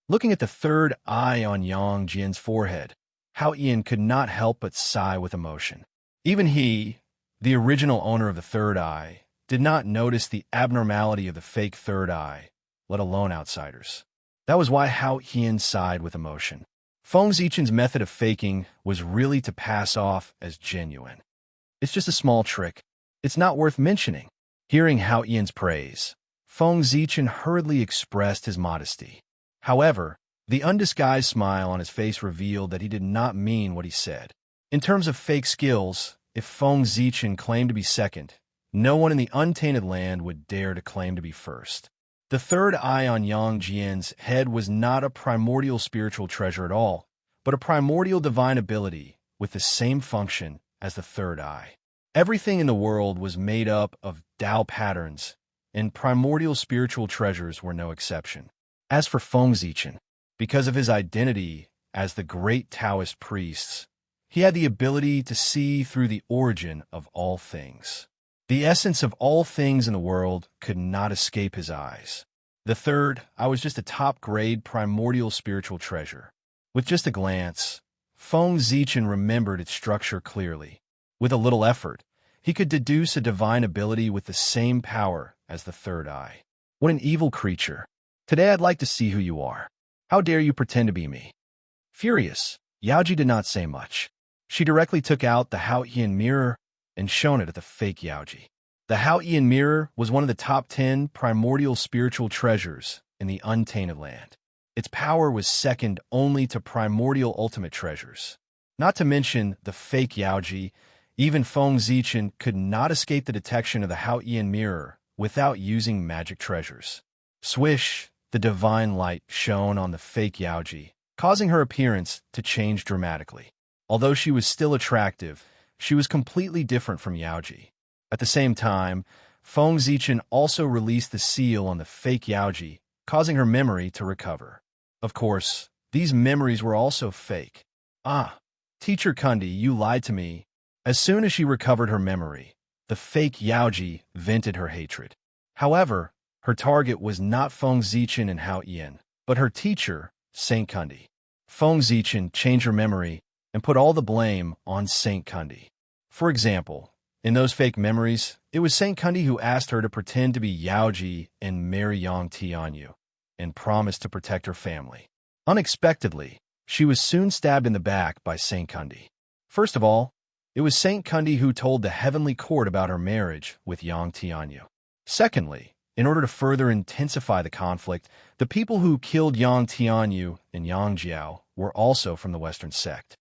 Looking at the third eye on Yang Jian's forehead, Hao Yin could not help but sigh with emotion. Even he, the original owner of the third eye, did not notice the abnormality of the fake third eye, let alone outsiders. That was why Hao Yin sighed with emotion. Feng Zichen's method of faking was really to pass off as genuine. It's just a small trick. It's not worth mentioning. Hearing Hao Yin's praise, Feng Zichen hurriedly expressed his modesty. However, the undisguised smile on his face revealed that he did not mean what he said. In terms of fake skills, if Feng Zichen claimed to be second, no one in the untainted land would dare to claim to be first. The third eye on Yang Jian's head was not a primordial spiritual treasure at all, but a primordial divine ability with the same function as the third eye. Everything in the world was made up of Tao patterns, and primordial spiritual treasures were no exception. As for Feng Zichen, because of his identity as the great Taoist priests, he had the ability to see through the origin of all things. The essence of all things in the world could not escape his eyes. The third, I was just a top-grade primordial spiritual treasure. With just a glance, Feng Zichen remembered its structure clearly. With a little effort, he could deduce a divine ability with the same power as the third eye. What an evil creature. Today I'd like to see who you are. How dare you pretend to be me? Furious, Yaoji did not say much. She directly took out the Hao Yin mirror and shone it at the fake Yaoji. The Hao Yin mirror was one of the top 10 primordial spiritual treasures in the untainted land. Its power was second only to primordial ultimate treasures. Not to mention the fake Yaoji, even Feng Zichen could not escape the detection of the Hao Yin mirror without using magic treasures. Swish, the divine light shone on the fake Yaoji, causing her appearance to change dramatically. Although she was still attractive, she was completely different from Yaoji. At the same time, Feng Zichen also released the seal on the fake Yaoji, causing her memory to recover. Of course, these memories were also fake. Ah, Teacher Kundi, you lied to me. As soon as she recovered her memory, the fake Yaoji vented her hatred. However, her target was not Feng Zichen and Hao Yin, but her teacher, Saint Kundi. Feng Zichen changed her memory and put all the blame on Saint Kundi. For example, In those fake memories, it was Saint Kundi who asked her to pretend to be Yaoji and marry Yang Tianyu, and promised to protect her family. Unexpectedly, she was soon stabbed in the back by Saint Kundi. First of all, it was Saint Kundi who told the heavenly court about her marriage with Yang Tianyu. Secondly, in order to further intensify the conflict, the people who killed Yang Tianyu and Yang Jiao were also from the Western sect.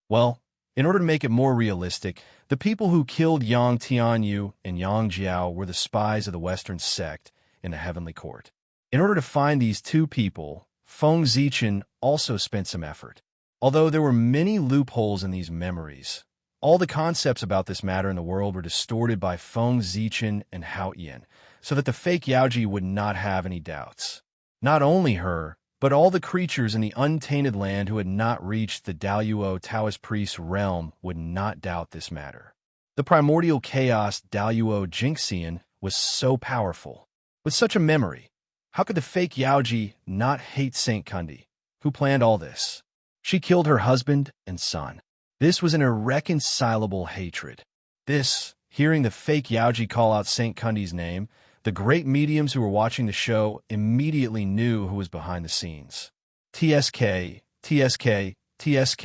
Well, in order to make it more realistic, the people who killed Yang Tianyu and Yang Jiao were the spies of the Western sect in the heavenly court. In order to find these two people, Feng Zichen also spent some effort. Although there were many loopholes in these memories, all the concepts about this matter in the world were distorted by Feng Zichen and Hao Yan, so that the fake Yaoji would not have any doubts. Not only her, but all the creatures in the untainted land who had not reached the Daluo Taoist priest's realm would not doubt this matter. The primordial chaos Daluo Jinxian was so powerful. With such a memory, how could the fake Yaoji not hate Saint Kundi, who planned all this? She killed her husband and son. This was an irreconcilable hatred. This, hearing the fake Yaoji call out Saint Kundi's name, the great mediums who were watching the show immediately knew who was behind the scenes. TSK, TSK, TSK.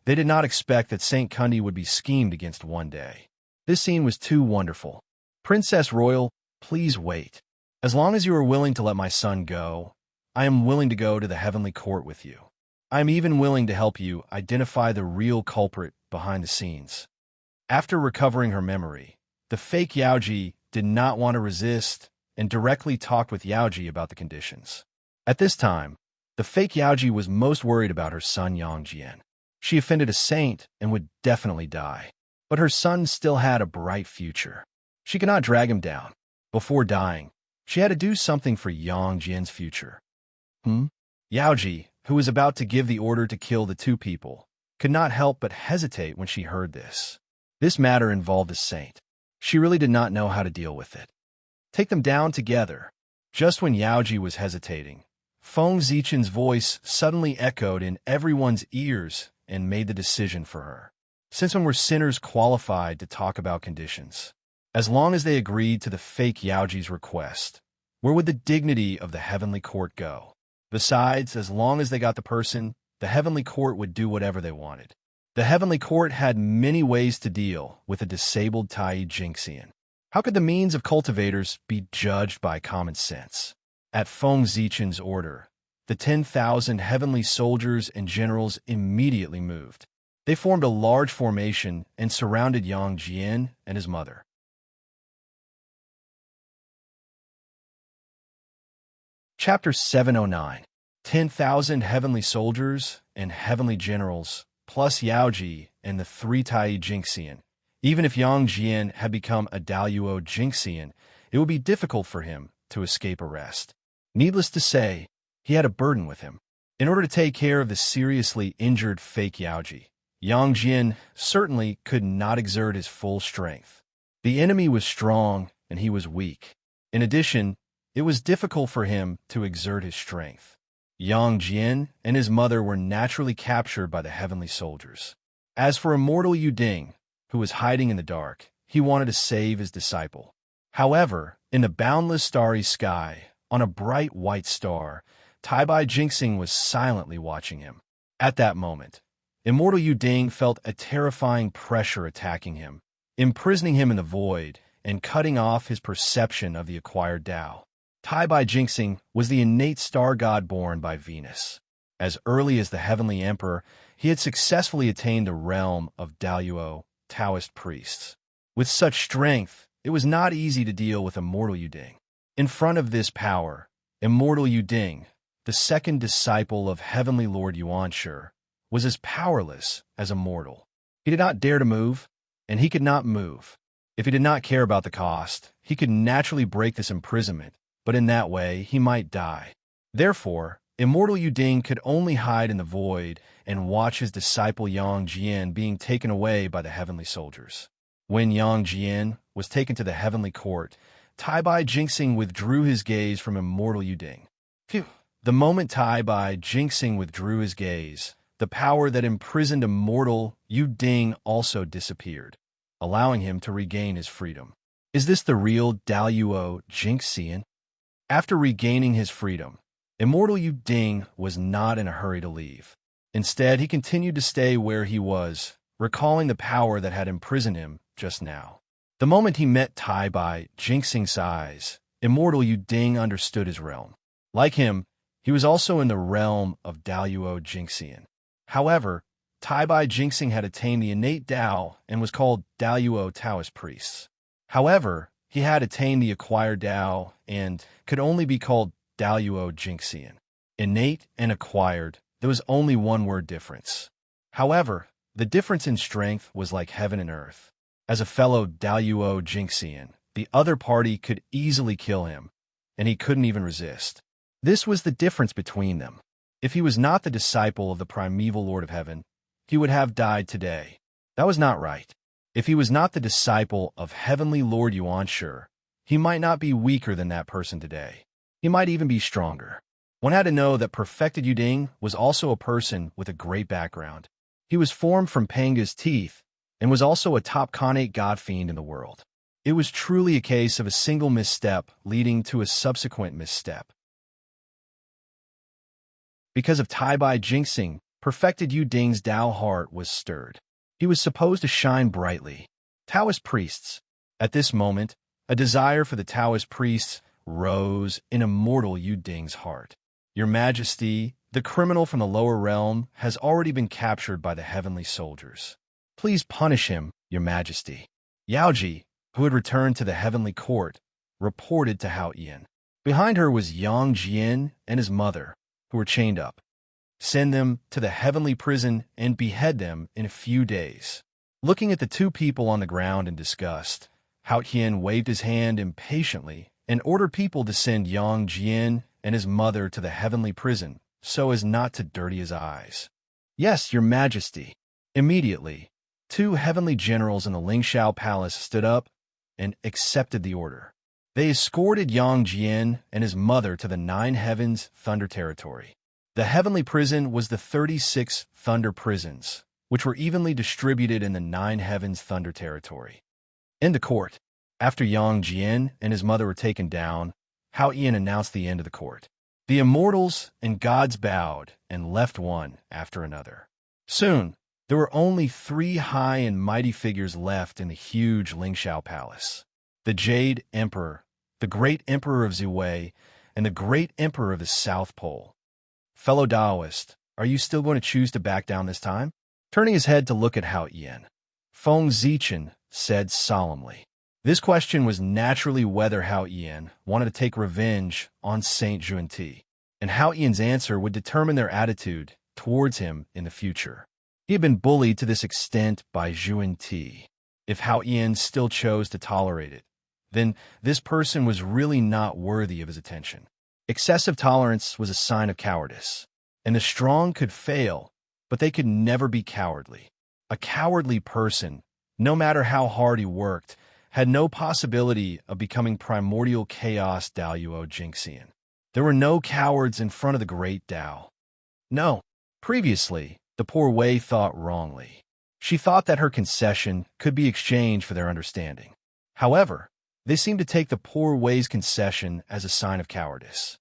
They did not expect that Saint Kundi would be schemed against one day. This scene was too wonderful. Princess Royal, please wait. As long as you are willing to let my son go, I am willing to go to the heavenly court with you. I am even willing to help you identify the real culprit behind the scenes. After recovering her memory, the fake Yaoji did not want to resist and directly talked with Yaoji about the conditions. At this time, the fake Yaoji was most worried about her son Yang Jian. She offended a saint and would definitely die. But her son still had a bright future. She could not drag him down. Before dying, she had to do something for Yang Jian's future. Yaoji, who was about to give the order to kill the two people, could not help but hesitate when she heard this. This matter involved a saint. She really did not know how to deal with it. Take them down together. Just when Yaoji was hesitating, Feng Zichen's voice suddenly echoed in everyone's ears and made the decision for her. Since when were sinners qualified to talk about conditions? As long as they agreed to the fake Yaoji's request, where would the dignity of the heavenly court go? Besides, as long as they got the person, the heavenly court would do whatever they wanted. The heavenly court had many ways to deal with a disabled Tai Jinxian. How could the means of cultivators be judged by common sense? At Feng Zichen's order, the 10,000 heavenly soldiers and generals immediately moved. They formed a large formation and surrounded Yang Jian and his mother. Chapter 709. 10,000 heavenly soldiers and heavenly generals, plus Yaoji and the 3 Tai Jinxian. Even if Yang Jian had become a Daluo Jinxian, it would be difficult for him to escape arrest. Needless to say, he had a burden with him. In order to take care of the seriously injured fake Yaoji, Yang Jian certainly could not exert his full strength. The enemy was strong and he was weak. In addition, it was difficult for him to exert his strength. Yang Jian and his mother were naturally captured by the heavenly soldiers. As for immortal Yuding, who was hiding in the dark, he wanted to save his disciple. However, in the boundless starry sky, on a bright white star, Taibai Jinxing was silently watching him. At that moment, immortal Yuding felt a terrifying pressure attacking him, imprisoning him in the void and cutting off his perception of the acquired Tao. Taibai Jinxing was the innate star god born by Venus. As early as the heavenly emperor, he had successfully attained the realm of Daluo Taoist priests. With such strength, it was not easy to deal with immortal Yuding. In front of this power, immortal Yuding, the second disciple of heavenly Lord Yuanshi, was as powerless as a mortal. He did not dare to move, and he could not move. If he did not care about the cost, he could naturally break this imprisonment, but in that way he might die. Therefore, immortal Yuding could only hide in the void and watch his disciple Yang Jian being taken away by the heavenly soldiers. When Yang Jian was taken to the heavenly court, Taibai Jinxing withdrew his gaze from immortal Yuding. Phew! The moment Taibai Jinxing withdrew his gaze, the power that imprisoned immortal Yu Ding also disappeared, allowing him to regain his freedom. Is this the real Daluo Jingxian? After regaining his freedom, immortal Yu Ding was not in a hurry to leave. Instead, he continued to stay where he was, recalling the power that had imprisoned him just now. The moment he met Tai Bai Jingxing's eyes, immortal Yu Ding understood his realm. Like him, he was also in the realm of Daluo Jingxian. However, Tai Bai Jingxing had attained the innate Dao and was called Daluo Taoist priests. However, he had attained the acquired Dao and could only be called Daluo Jingxian. Innate and acquired, there was only one word difference. However, the difference in strength was like heaven and earth. As a fellow Daluo Jingxian, the other party could easily kill him, and he couldn't even resist. This was the difference between them. If he was not the disciple of the primeval Lord of Heaven, he would have died today. That was not right. If he was not the disciple of Heavenly Lord Yuanshi, he might not be weaker than that person today. He might even be stronger. One had to know that perfected Yuding was also a person with a great background. He was formed from Panga's teeth and was also a top Khanate god fiend in the world. It was truly a case of a single misstep leading to a subsequent misstep. Because of Tai Bai Jingxing, perfected Yu Ding's Dao heart was stirred. He was supposed to shine brightly. Taoist priests. At this moment, a desire for the Taoist priests rose in immortal Yu Ding's heart. Your Majesty, the criminal from the lower realm has already been captured by the heavenly soldiers. Please punish him, Your Majesty. Yaoji, who had returned to the heavenly court, reported to Hao Ian. Behind her was Yang Jian and his mother, who were chained up. Send them to the heavenly prison and behead them in a few days. Looking at the two people on the ground in disgust, Hao Qian waved his hand impatiently and ordered people to send Yang Jian and his mother to the heavenly prison so as not to dirty his eyes. Yes, Your Majesty. Immediately, two heavenly generals in the Lingxiao Palace stood up and accepted the order. They escorted Yang Jian and his mother to the Nine Heavens Thunder Territory. The heavenly prison was the 36 Thunder prisons, which were evenly distributed in the Nine Heavens Thunder Territory. In the court, after Yang Jian and his mother were taken down, Hao Ian announced the end of the court. The immortals and gods bowed and left one after another. Soon, there were only 3 high and mighty figures left in the huge Lingxiao Palace. The Jade Emperor, the Great Emperor of Ziwei, and the Great Emperor of the South Pole. Fellow Daoist, are you still going to choose to back down this time? Turning his head to look at Hao Ian, Feng Zichen said solemnly. This question was naturally whether Hao Ian wanted to take revenge on Saint Junti, and Hao Ian's answer would determine their attitude towards him in the future. He had been bullied to this extent by Junti. If Hao Ian still chose to tolerate it, then this person was really not worthy of his attention. Excessive tolerance was a sign of cowardice, and the strong could fail, but they could never be cowardly. A cowardly person, no matter how hard he worked, had no possibility of becoming primordial chaos Daluo Jingxian. There were no cowards in front of the great Dao. No, previously, the poor Wei thought wrongly. She thought that her concession could be exchanged for their understanding. However, they seemed to take the poor Wei's concession as a sign of cowardice.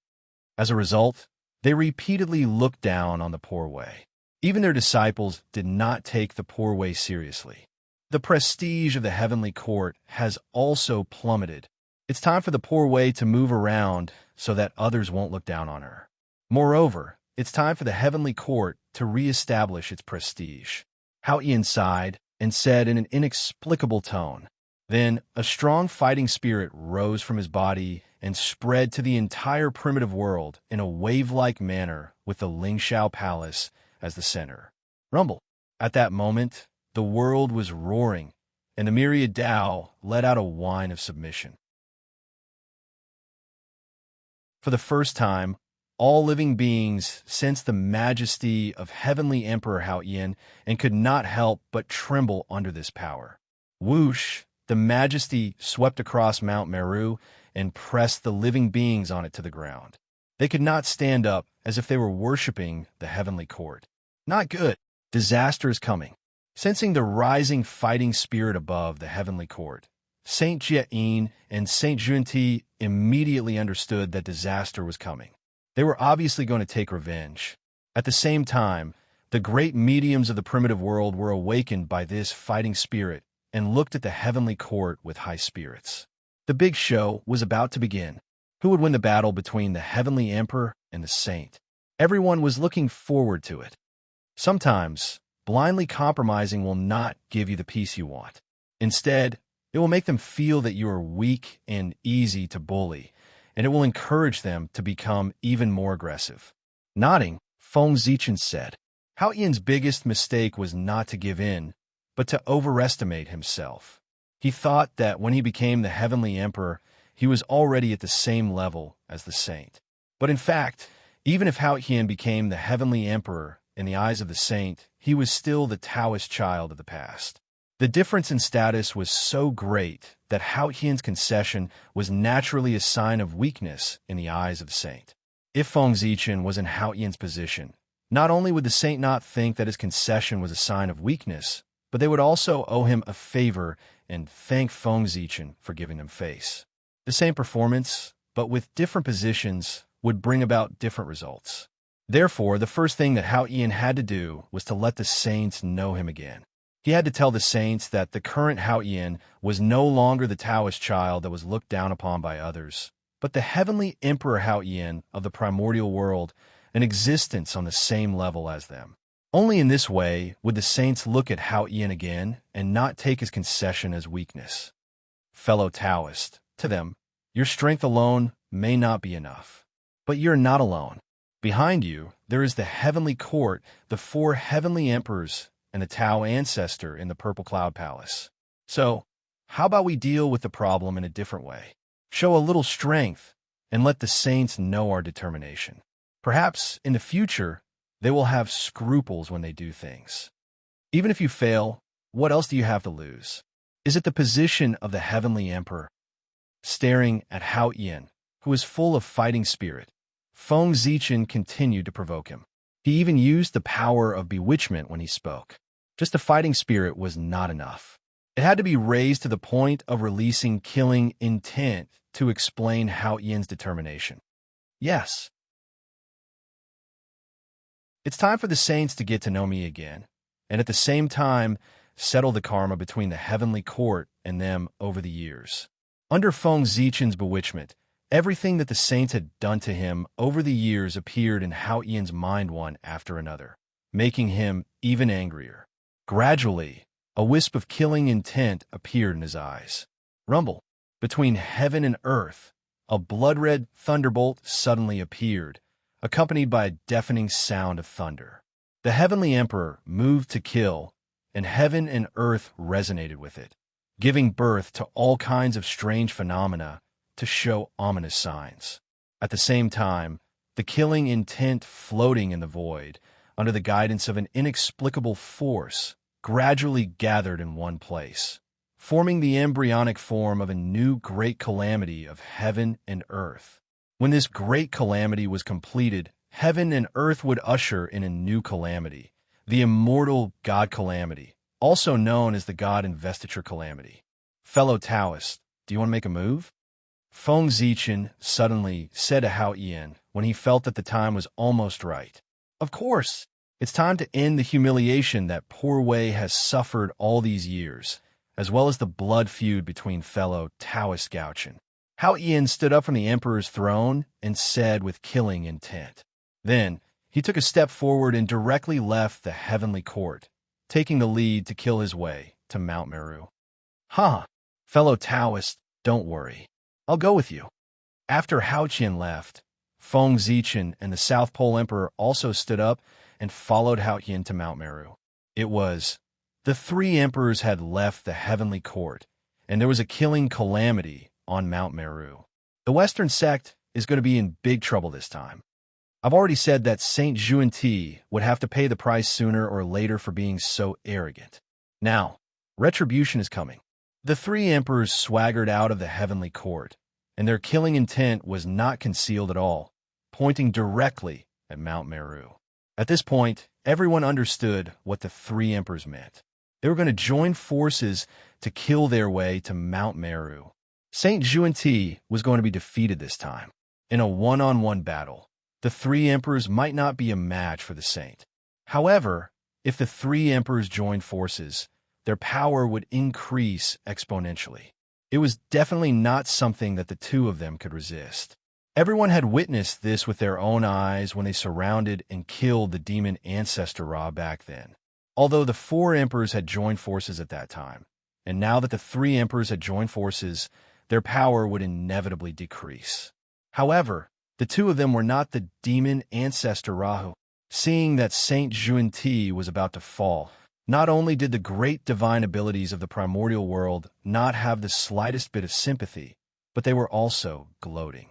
As a result, they repeatedly looked down on the poor Wei. Even their disciples did not take the poor Wei seriously. The prestige of the heavenly court has also plummeted. It's time for the poor Wei to move around so that others won't look down on her. Moreover, it's time for the heavenly court to reestablish its prestige. Hao Ian sighed and said in an inexplicable tone. Then a strong fighting spirit rose from his body and spread to the entire primitive world in a wave-like manner with the Lingxiao Palace as the center. Rumble. At that moment, the world was roaring, and the myriad Dao let out a whine of submission. For the first time, all living beings sensed the majesty of Heavenly Emperor Hao Ian and could not help but tremble under this power. Whoosh! The majesty swept across Mount Meru and pressed the living beings on it to the ground. They could not stand up as if they were worshipping the heavenly court. Not good. Disaster is coming. Sensing the rising fighting spirit above the heavenly court, Saint Jiayin and Saint Junti immediately understood that disaster was coming. They were obviously going to take revenge. At the same time, the great mediums of the primitive world were awakened by this fighting spirit and looked at the heavenly court with high spirits. The big show was about to begin. Who would win the battle between the heavenly emperor and the saint? Everyone was looking forward to it. Sometimes, blindly compromising will not give you the peace you want. Instead, it will make them feel that you are weak and easy to bully, and it will encourage them to become even more aggressive. Nodding, Feng Zichen said, Hao Yan's biggest mistake was not to give in, but to overestimate himself. He thought that when he became the heavenly emperor, he was already at the same level as the saint. But in fact, even if Hao Yan became the heavenly emperor in the eyes of the saint, he was still the Taoist child of the past. The difference in status was so great that Hao Yan's concession was naturally a sign of weakness in the eyes of the saint. If Feng Zichen was in Hao Yan's position, not only would the saint not think that his concession was a sign of weakness, but they would also owe him a favor and thank Feng Zichen for giving them face. The same performance, but with different positions, would bring about different results. Therefore, the first thing that Hao Yan had to do was to let the saints know him again. He had to tell the saints that the current Hao Yan was no longer the Taoist child that was looked down upon by others, but the heavenly Emperor Hao Yan of the primordial world, an existence on the same level as them. Only in this way would the saints look at Hao Yan again and not take his concession as weakness. Fellow Taoist, to them, your strength alone may not be enough. But you're not alone. Behind you, there is the heavenly court, the 4 heavenly emperors, and the Tao ancestor in the Purple Cloud Palace. So, how about we deal with the problem in a different way? Show a little strength and let the saints know our determination. Perhaps, in the future, they will have scruples when they do things. Even if you fail, what else do you have to lose? Is it the position of the heavenly emperor? Staring at Hao Yan, who is full of fighting spirit, Feng Zichen continued to provoke him. He even used the power of bewitchment when he spoke. Just a fighting spirit was not enough. It had to be raised to the point of releasing killing intent to explain Hao Yan's determination. Yes. It's time for the saints to get to know me again, and at the same time, settle the karma between the heavenly court and them over the years. Under Feng Zichen's bewitchment, everything that the saints had done to him over the years appeared in Hao Yan's mind one after another, making him even angrier. Gradually, a wisp of killing intent appeared in his eyes. Rumble. Between heaven and earth, a blood-red thunderbolt suddenly appeared, accompanied by a deafening sound of thunder. The heavenly emperor moved to kill, and heaven and earth resonated with it, giving birth to all kinds of strange phenomena to show ominous signs. At the same time, the killing intent floating in the void, under the guidance of an inexplicable force, gradually gathered in one place, forming the embryonic form of a new great calamity of heaven and earth. When this great calamity was completed, heaven and earth would usher in a new calamity, the immortal God Calamity, also known as the God Investiture Calamity. Fellow Taoists, do you want to make a move? Feng Zichen suddenly said to Hao Yan when he felt that the time was almost right. Of course, it's time to end the humiliation that poor Wei has suffered all these years, as well as the blood feud between fellow Taoist Gaochen. Hao Yan stood up from the emperor's throne and said with killing intent. Then, he took a step forward and directly left the heavenly court, taking the lead to kill his way to Mount Meru. Fellow Taoist, don't worry. I'll go with you. After Hao Qian left, Feng Zichen and the South Pole Emperor also stood up and followed Hao Qian to Mount Meru. It was, the 3 emperors had left the heavenly court, and there was a killing calamity on Mount Meru. The Western sect is going to be in big trouble this time. I've already said that Saint Junti would have to pay the price sooner or later for being so arrogant. Now, retribution is coming. The 3 emperors swaggered out of the heavenly court, and their killing intent was not concealed at all, pointing directly at Mount Meru. At this point, everyone understood what the three emperors meant. They were going to join forces to kill their way to Mount Meru. Saint Xuanti was going to be defeated this time. In a one-on-one battle, the three emperors might not be a match for the saint. However, if the three emperors joined forces, their power would increase exponentially. It was definitely not something that the two of them could resist. Everyone had witnessed this with their own eyes when they surrounded and killed the demon ancestor Ra back then. Although the four emperors had joined forces at that time, and now that the three emperors had joined forces, their power would inevitably decrease. However, the two of them were not the demon ancestor Rahu. Seeing that Saint Xuanti was about to fall, not only did the great divine abilities of the primordial world not have the slightest bit of sympathy, but they were also gloating.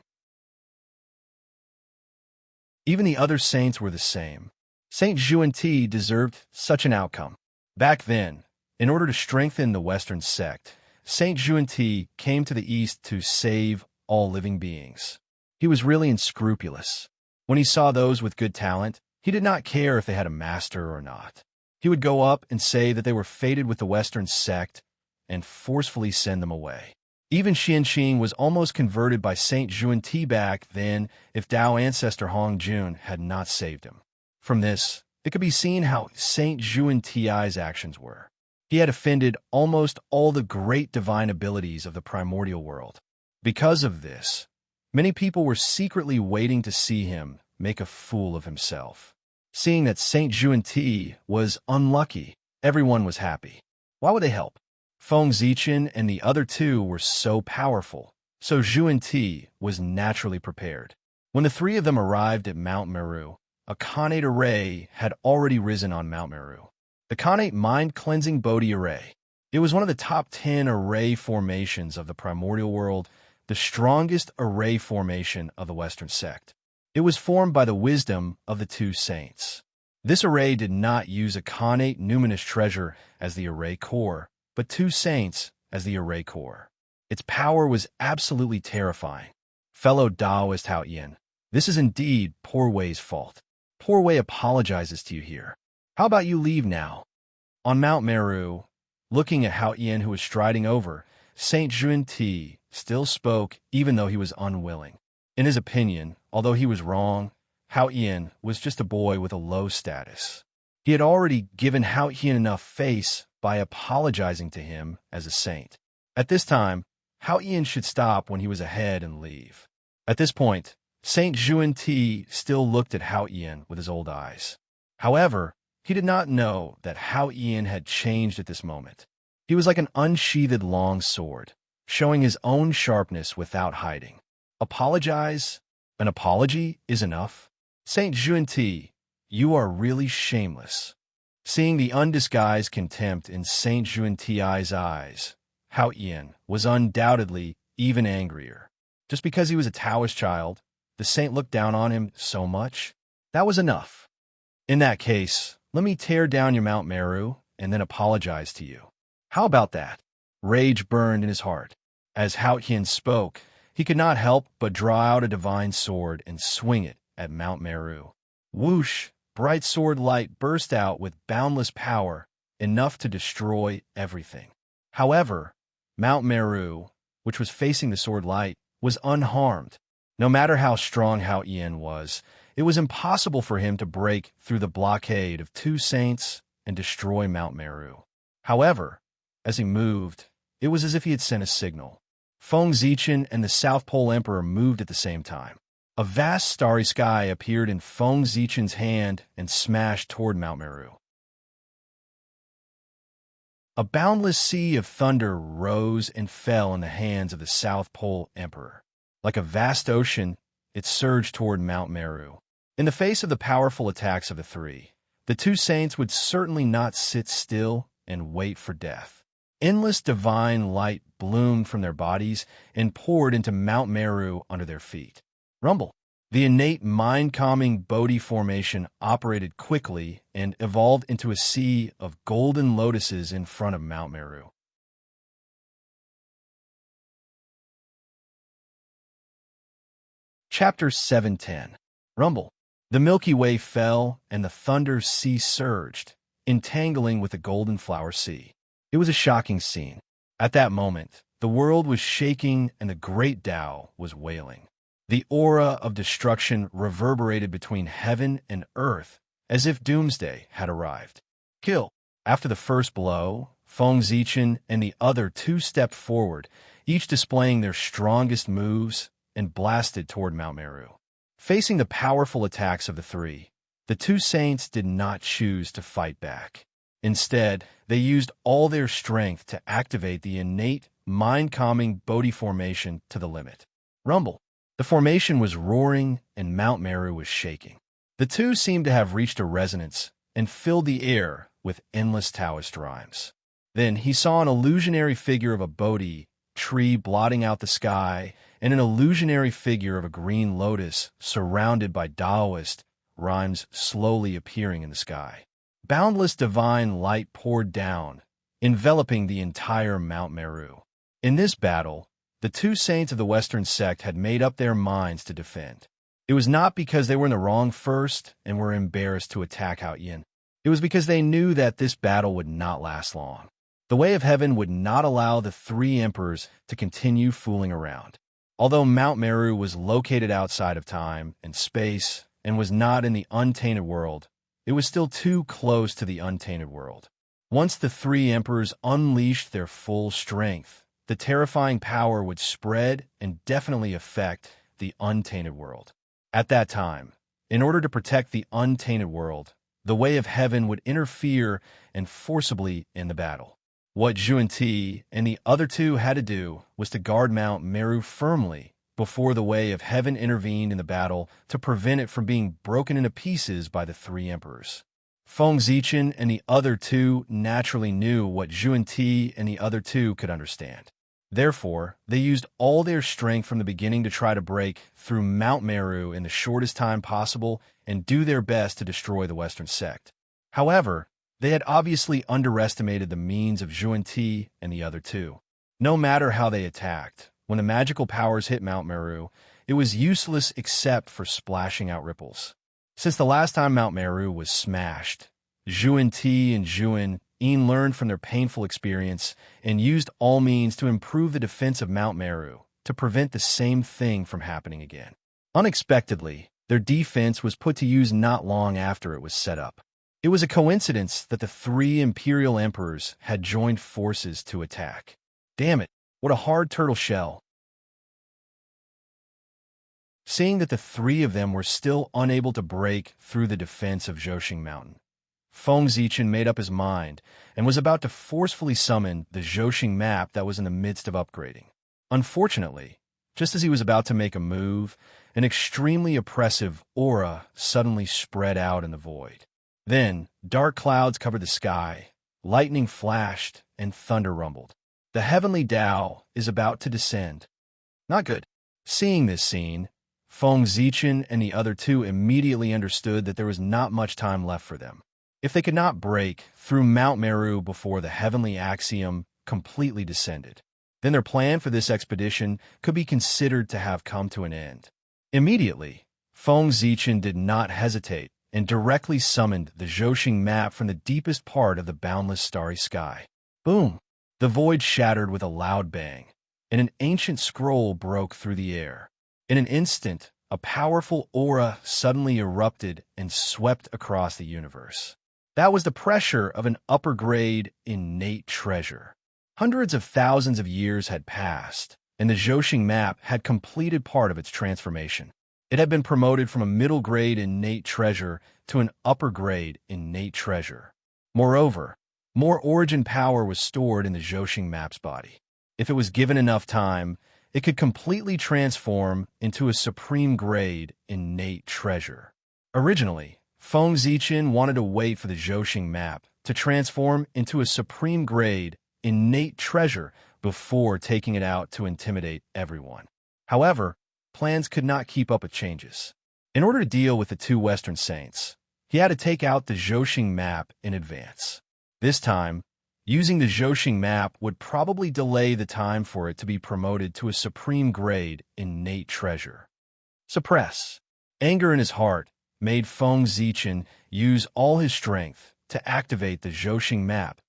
Even the other saints were the same. Saint Xuanti deserved such an outcome. Back then, in order to strengthen the Western sect, Saint Xuanti came to the East to save all living beings. He was really unscrupulous. When he saw those with good talent, he did not care if they had a master or not. He would go up and say that they were fated with the Western sect and forcefully send them away. Even Xianqing was almost converted by Saint Xuanti back then if Tao ancestor Hong Jun had not saved him. From this, it could be seen how Saint Xuanti's actions were. He had offended almost all the great divine abilities of the primordial world. Because of this, many people were secretly waiting to see him make a fool of himself. Seeing that Saint Xuanti was unlucky, everyone was happy. Why would they help? Feng Zichen and the other two were so powerful, so Xuanti was naturally prepared. When the three of them arrived at Mount Meru, a Khanate array had already risen on Mount Meru. The Khanate mind-cleansing Bodhi array. It was one of the top 10 array formations of the primordial world, the strongest array formation of the Western sect. It was formed by the wisdom of the two saints. This array did not use a Khanate numinous treasure as the array core, but two saints as the array core. Its power was absolutely terrifying. Fellow Taoist Hao Yin, this is indeed Poor Wei's fault. Poor Wei apologizes to you here. How about you leave now? On Mount Meru, looking at Hao Yin who was striding over, Saint Xuanti still spoke even though he was unwilling. In his opinion, although he was wrong, Hao Yin was just a boy with a low status. He had already given Hao Yin enough face by apologizing to him as a saint. At this time, Hao Yin should stop when he was ahead and leave. At this point, Saint Xuanti still looked at Hao Yin with his old eyes. However, he did not know that Hao Yin had changed at this moment. He was like an unsheathed long sword, showing his own sharpness without hiding. Apologize? An apology is enough? Saint Xuanti, you are really shameless. Seeing the undisguised contempt in Saint Xuanti's eyes, Hao Yin was undoubtedly even angrier. Just because he was a Taoist child, the saint looked down on him so much? That was enough. In that case, let me tear down your Mount Meru and then apologize to you. How about that? Rage burned in his heart. As Hao Yin spoke, he could not help but draw out a divine sword and swing it at Mount Meru. Whoosh! Bright sword light burst out with boundless power, enough to destroy everything. However, Mount Meru, which was facing the sword light, was unharmed. No matter how strong Hao Yin was, it was impossible for him to break through the blockade of two saints and destroy Mount Meru. However, as he moved, it was as if he had sent a signal. Feng Zichen and the South Pole Emperor moved at the same time. A vast starry sky appeared in Feng Zichen's hand and smashed toward Mount Meru. A boundless sea of thunder rose and fell in the hands of the South Pole Emperor. Like a vast ocean, it surged toward Mount Meru. In the face of the powerful attacks of the three, the two saints would certainly not sit still and wait for death. Endless divine light bloomed from their bodies and poured into Mount Meru under their feet. Rumble. The innate mind-calming Bodhi formation operated quickly and evolved into a sea of golden lotuses in front of Mount Meru. Chapter 710. Rumble. The Milky Way fell, and the Thunder Sea surged, entangling with the Golden Flower Sea. It was a shocking scene. At that moment, the world was shaking and the great Tao was wailing. The aura of destruction reverberated between heaven and earth, as if doomsday had arrived. Kill. After the first blow, Feng Zichen and the other two stepped forward, each displaying their strongest moves, and blasted toward Mount Meru. Facing the powerful attacks of the three, the two saints did not choose to fight back. Instead, they used all their strength to activate the innate, mind-calming Bodhi formation to the limit. Rumble. The formation was roaring, and Mount Meru was shaking. The two seemed to have reached a resonance and filled the air with endless Taoist rhymes. Then he saw an illusionary figure of a Bodhi tree blotting out the sky, and an illusionary figure of a green lotus surrounded by Taoist rhymes slowly appearing in the sky. Boundless divine light poured down, enveloping the entire Mount Meru. In this battle, the two saints of the Western sect had made up their minds to defend. It was not because they were in the wrong first and were embarrassed to attack Haoyin. It was because they knew that this battle would not last long. The way of heaven would not allow the three emperors to continue fooling around. Although Mount Meru was located outside of time and space and was not in the untainted world, it was still too close to the untainted world. Once the three emperors unleashed their full strength, the terrifying power would spread and definitely affect the untainted world. At that time, in order to protect the untainted world, the way of heaven would interfere and forcibly end the battle. What Zhuan and the other two had to do was to guard Mount Meru firmly before the way of heaven intervened in the battle to prevent it from being broken into pieces by the three emperors. Feng Zichen and the other two naturally knew what Zhuan and the other two could understand. Therefore, they used all their strength from the beginning to try to break through Mount Meru in the shortest time possible and do their best to destroy the Western sect. However, they had obviously underestimated the means of Zhuan and the other two. No matter how they attacked, when the magical powers hit Mount Meru, it was useless except for splashing out ripples. Since the last time Mount Meru was smashed, Zhuan and Zhuan learned from their painful experience and used all means to improve the defense of Mount Meru to prevent the same thing from happening again. Unexpectedly, their defense was put to use not long after it was set up. It was a coincidence that the three imperial emperors had joined forces to attack. Damn it, what a hard turtle shell. Seeing that the three of them were still unable to break through the defense of Zhoxing Mountain, Feng Zichen made up his mind and was about to forcefully summon the Zhoxing map that was in the midst of upgrading. Unfortunately, just as he was about to make a move, an extremely oppressive aura suddenly spread out in the void. Then, dark clouds covered the sky, lightning flashed, and thunder rumbled. The heavenly Tao is about to descend. Not good. Seeing this scene, Feng Zichen and the other two immediately understood that there was not much time left for them. If they could not break through Mount Meru before the heavenly axiom completely descended, then their plan for this expedition could be considered to have come to an end. Immediately, Feng Zichen did not hesitate and directly summoned the Zhoxing map from the deepest part of the boundless starry sky. Boom! The void shattered with a loud bang, and an ancient scroll broke through the air. In an instant, a powerful aura suddenly erupted and swept across the universe. That was the pressure of an upper-grade innate treasure. Hundreds of thousands of years had passed, and the Zhoxing map had completed part of its transformation. It had been promoted from a middle-grade innate treasure to an upper-grade innate treasure. Moreover, more origin power was stored in the Zhoxing map's body. If it was given enough time, it could completely transform into a supreme-grade innate treasure. Originally, Feng Zichen wanted to wait for the Zhoxing map to transform into a supreme-grade innate treasure before taking it out to intimidate everyone. However, plans could not keep up with changes. In order to deal with the two Western saints, he had to take out the Zhoxing map in advance. This time, using the Zhoxing map would probably delay the time for it to be promoted to a supreme grade innate treasure. Suppress. Anger in his heart, made Feng Zichen use all his strength to activate the Zhousing map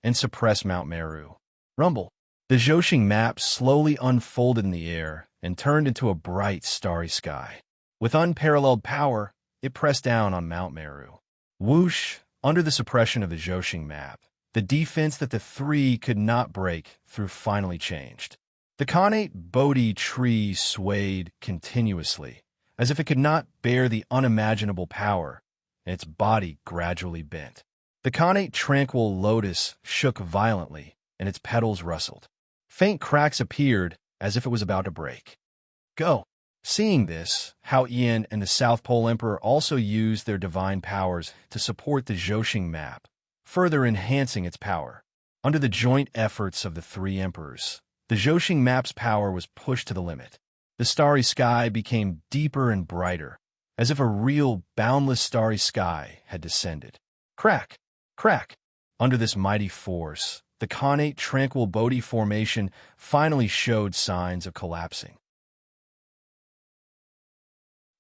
and suppress Mount Meru. Rumble. The Zhousing map slowly unfolded in the air and turned into a bright, starry sky. With unparalleled power, it pressed down on Mount Meru. Whoosh! Under the suppression of the Zhousing map, the defense that the three could not break through finally changed. The connate Bodhi tree swayed continuously, as if it could not bear the unimaginable power, and its body gradually bent. The connate tranquil lotus shook violently, and its petals rustled. Faint cracks appeared as if it was about to break. Go! Seeing this, Hao Ian and the South Pole Emperor also used their divine powers to support the Zhousing map, further enhancing its power. Under the joint efforts of the three emperors, the Zhousing map's power was pushed to the limit. The starry sky became deeper and brighter, as if a real, boundless starry sky had descended. Crack! Crack! Under this mighty force, the connate tranquil Bodhi formation finally showed signs of collapsing.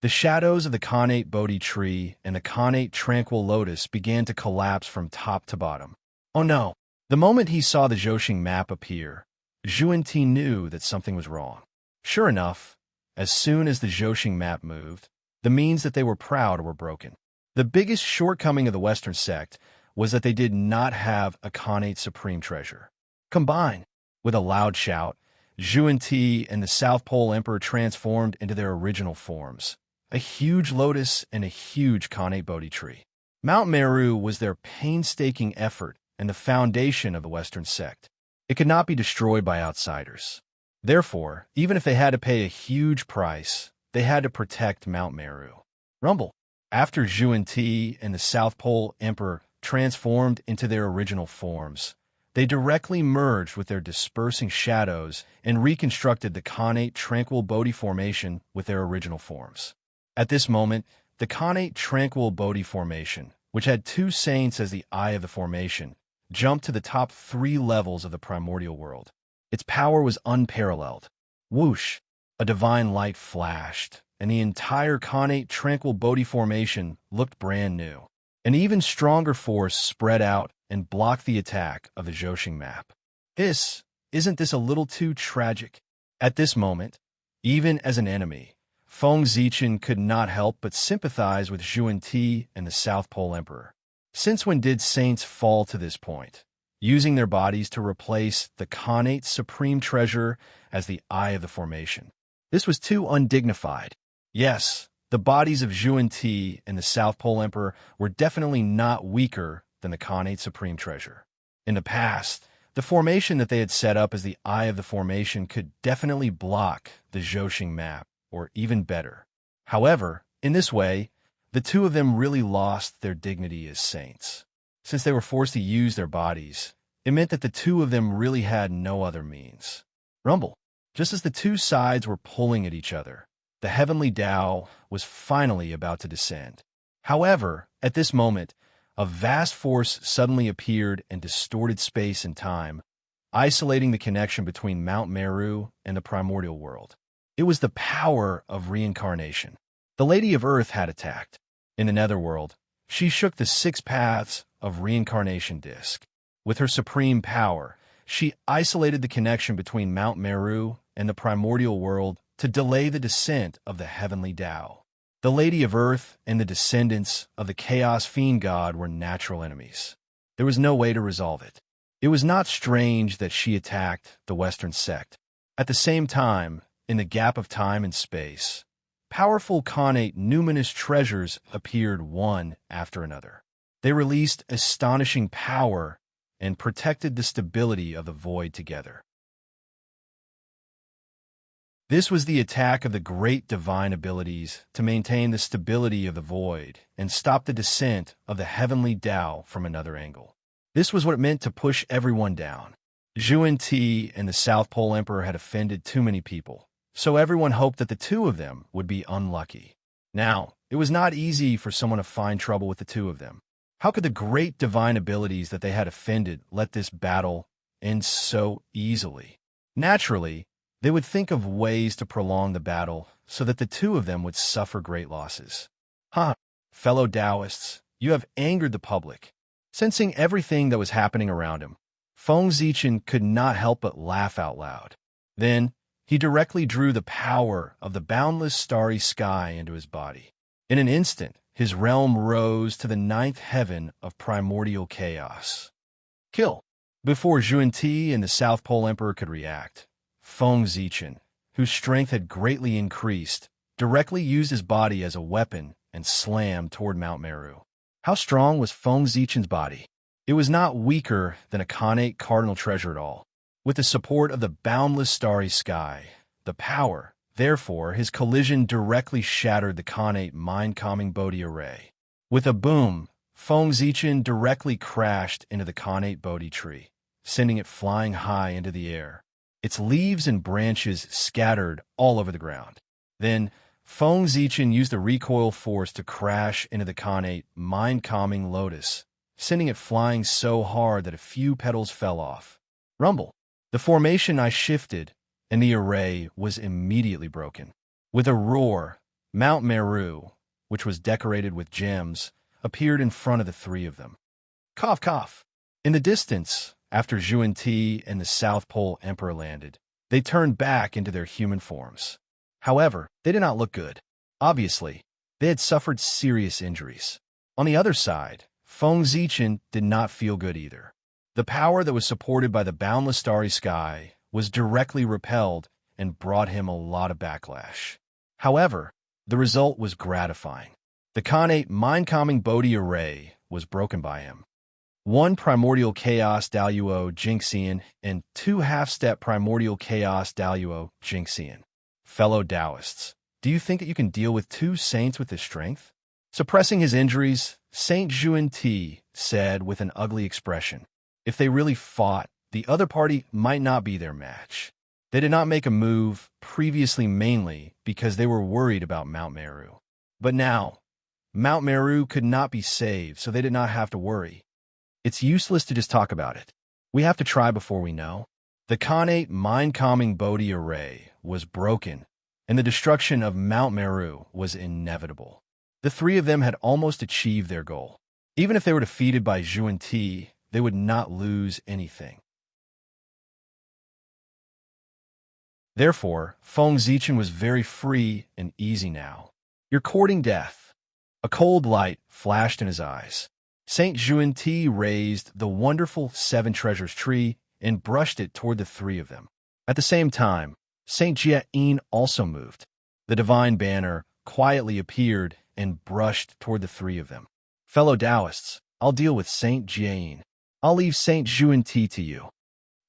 The shadows of the connate Bodhi tree and the connate tranquil lotus began to collapse from top to bottom. Oh no! The moment he saw the Zhousing map appear, Zhuan-Ti knew that something was wrong. Sure enough, as soon as the Zhousing map moved, the means that they were proud were broken. The biggest shortcoming of the Western sect was that they did not have a connate supreme treasure. Combine! With a loud shout, Zhuan-Ti and the South Pole Emperor transformed into their original forms, a huge lotus and a huge connate Bodhi tree. Mount Meru was their painstaking effort and the foundation of the Western sect. It could not be destroyed by outsiders. Therefore, even if they had to pay a huge price, they had to protect Mount Meru. Rumble. After Zhuan-Ti and the South Pole Emperor transformed into their original forms, they directly merged with their dispersing shadows and reconstructed the connate tranquil Bodhi formation with their original forms. At this moment, the connate tranquil Bodhi formation, which had two saints as the eye of the formation, jumped to the top 3 levels of the primordial world. Its power was unparalleled. Whoosh! A divine light flashed, and the entire connate tranquil Bodhi formation looked brand new. An even stronger force spread out and blocked the attack of the Zhousing map. Isn't this a little too tragic? At this moment, even as an enemy, Feng Zichen could not help but sympathize with Zhuan-Ti and the South Pole Emperor. Since when did saints fall to this point, using their bodies to replace the connate's supreme treasure as the eye of the formation? This was too undignified. Yes, the bodies of Zhuan-Ti and the South Pole Emperor were definitely not weaker than the connate's supreme treasure. In the past, the formation that they had set up as the eye of the formation could definitely block the Zhousing map, or even better. However, in this way, the two of them really lost their dignity as saints. Since they were forced to use their bodies, it meant that the two of them really had no other means. Rumble. Just as the two sides were pulling at each other, the heavenly Tao was finally about to descend. However, at this moment, a vast force suddenly appeared and distorted space and time, isolating the connection between Mount Meru and the primordial world. It was the power of reincarnation. The Lady of Earth had attacked. In the netherworld, she shook the 6 paths of reincarnation disk. With her supreme power, she isolated the connection between Mount Meru and the primordial world to delay the descent of the heavenly Tao. The Lady of Earth and the descendants of the Chaos Fiend God were natural enemies. There was no way to resolve it. It was not strange that she attacked the Western sect. At the same time, in the gap of time and space, powerful connate numinous treasures appeared one after another. They released astonishing power and protected the stability of the void together. This was the attack of the great divine abilities to maintain the stability of the void and stop the descent of the heavenly Tao from another angle. This was what it meant to push everyone down. Zhuan-Ti and the South Pole Emperor had offended too many people, so everyone hoped that the two of them would be unlucky. Now, it was not easy for someone to find trouble with the two of them. How could the great divine abilities that they had offended let this battle end so easily? Naturally, they would think of ways to prolong the battle so that the two of them would suffer great losses. Fellow Taoists, you have angered the public. Sensing everything that was happening around him, Feng Zichen could not help but laugh out loud. Then, he directly drew the power of the boundless starry sky into his body. In an instant, his realm rose to the ninth heaven of primordial chaos. Kill! Before Xuanti and the South Pole Emperor could react, Feng Zichen, whose strength had greatly increased, directly used his body as a weapon and slammed toward Mount Meru. How strong was Feng Zichen's body? It was not weaker than a Khanate cardinal treasure at all. With the support of the boundless starry sky, the power, therefore, his collision directly shattered the Khanate mind-calming Bodhi array. With a boom, Feng Zichen directly crashed into the Khanate Bodhi tree, sending it flying high into the air. Its leaves and branches scattered all over the ground. Then, Feng Zichen used the recoil force to crash into the Khanate mind-calming lotus, sending it flying so hard that a few petals fell off. Rumble! The formation I shifted, and the array was immediately broken. With a roar, Mount Meru, which was decorated with gems, appeared in front of the three of them. Cough, cough. In the distance, after Xuanti and the South Pole Emperor landed, they turned back into their human forms. However, they did not look good. Obviously, they had suffered serious injuries. On the other side, Feng Zichen did not feel good either. The power that was supported by the boundless starry sky was directly repelled and brought him a lot of backlash. However, the result was gratifying. The Khanate mind-calming Bodhi array was broken by him. 1 primordial chaos Daluo Jinxian and 2 half-step primordial chaos Daluo Jinxian. Fellow Taoists, do you think that you can deal with 2 saints with this strength? Suppressing his injuries, Saint Xuanti said with an ugly expression, if they really fought, the other party might not be their match. They did not make a move previously mainly because they were worried about Mount Meru. But now, Mount Meru could not be saved, so they did not have to worry. It's useless to just talk about it. We have to try before we know. The Khanate mind-calming Bodhi array was broken, and the destruction of Mount Meru was inevitable. The three of them had almost achieved their goal. Even if they were defeated by Xuanti, they would not lose anything. Therefore, Feng Zichen was very free and easy now. You're courting death. A cold light flashed in his eyes. Saint Xuanti raised the wonderful 7 treasures tree and brushed it toward the three of them. At the same time, Saint Jia-yin also moved. The divine banner quietly appeared and brushed toward the three of them. Fellow Taoists, I'll deal with Saint Jia-yin. I'll leave Saint Xuanti to you.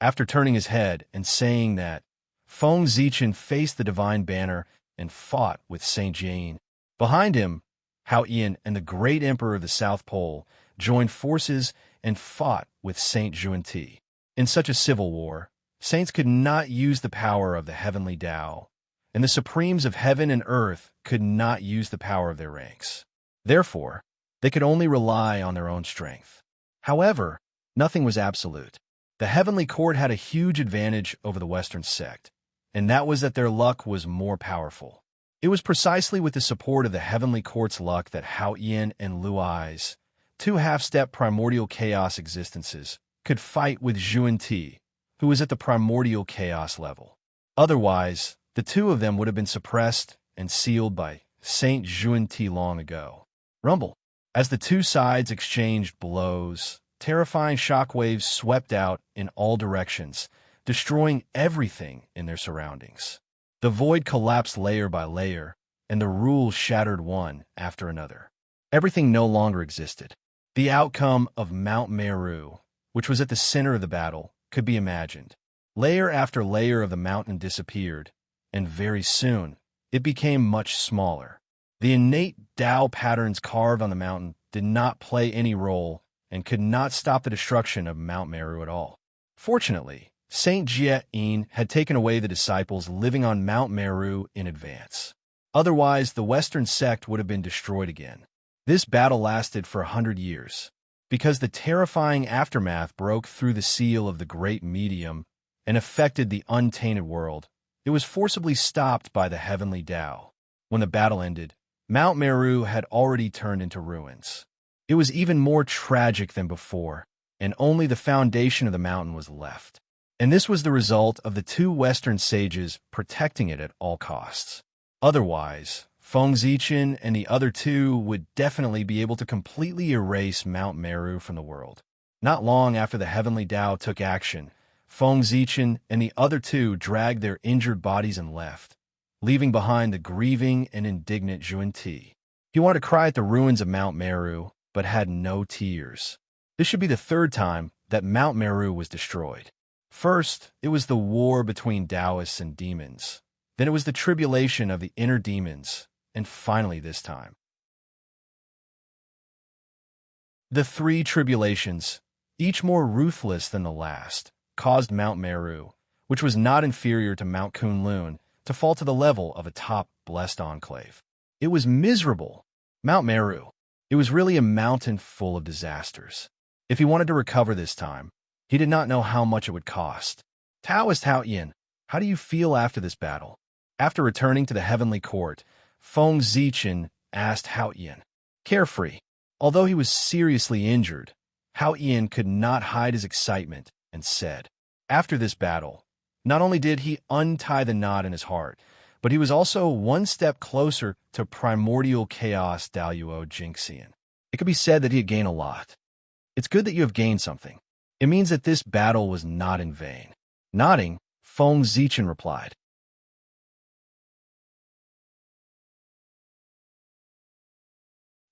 After turning his head and saying that, Feng Zichen faced the divine banner and fought with Saint Jia-yin. Behind him, Hao Ian and the great emperor of the South Pole joined forces and fought with Saint Xuanti. In such a civil war, saints could not use the power of the heavenly Tao, and the supremes of heaven and earth could not use the power of their ranks. Therefore, they could only rely on their own strength. However, nothing was absolute. The heavenly court had a huge advantage over the Western sect, and that was that their luck was more powerful. It was precisely with the support of the heavenly court's luck that Hao Ian and Lu Ai's 2 half-step primordial chaos existences could fight with Xuanti, who was at the primordial chaos level. Otherwise, the two of them would have been suppressed and sealed by Saint Xuanti long ago. Rumble. As the two sides exchanged blows, terrifying shockwaves swept out in all directions, destroying everything in their surroundings. The void collapsed layer by layer, and the rules shattered one after another. Everything no longer existed. The outcome of Mount Meru, which was at the center of the battle, could be imagined. Layer after layer of the mountain disappeared, and very soon, it became much smaller. The innate Tao patterns carved on the mountain did not play any role and could not stop the destruction of Mount Meru at all. Fortunately, Saint Jia-yin had taken away the disciples living on Mount Meru in advance. Otherwise, the Western sect would have been destroyed again. This battle lasted for 100 years. Because the terrifying aftermath broke through the seal of the great medium and affected the untainted world, it was forcibly stopped by the heavenly Tao. When the battle ended, Mount Meru had already turned into ruins. It was even more tragic than before, and only the foundation of the mountain was left. And this was the result of the two Western sages protecting it at all costs. Otherwise, Feng Zichen and the other two would definitely be able to completely erase Mount Meru from the world. Not long after the heavenly Tao took action, Feng Zichen and the other two dragged their injured bodies and left, leaving behind the grieving and indignant Zhuan-Ti. He wanted to cry at the ruins of Mount Meru, but had no tears. This should be the third time that Mount Meru was destroyed. First, it was the war between Taoists and demons. Then it was the tribulation of the inner demons, and finally this time. The three tribulations, each more ruthless than the last, caused Mount Meru, which was not inferior to Mount Kunlun, to fall to the level of a top blessed enclave. It was miserable. Mount Meru. It was really a mountain full of disasters. If he wanted to recover this time, he did not know how much it would cost. Taoist Hao Yin, how do you feel after this battle? After returning to the heavenly court, Feng Zichen asked Hao Yin. Carefree. Although he was seriously injured, Hao Yin could not hide his excitement and said, after this battle, not only did he untie the knot in his heart, but he was also one step closer to primordial chaos Daoyuo Jingxian. It could be said that he had gained a lot. It's good that you have gained something. It means that this battle was not in vain. Nodding, Feng Zichen replied.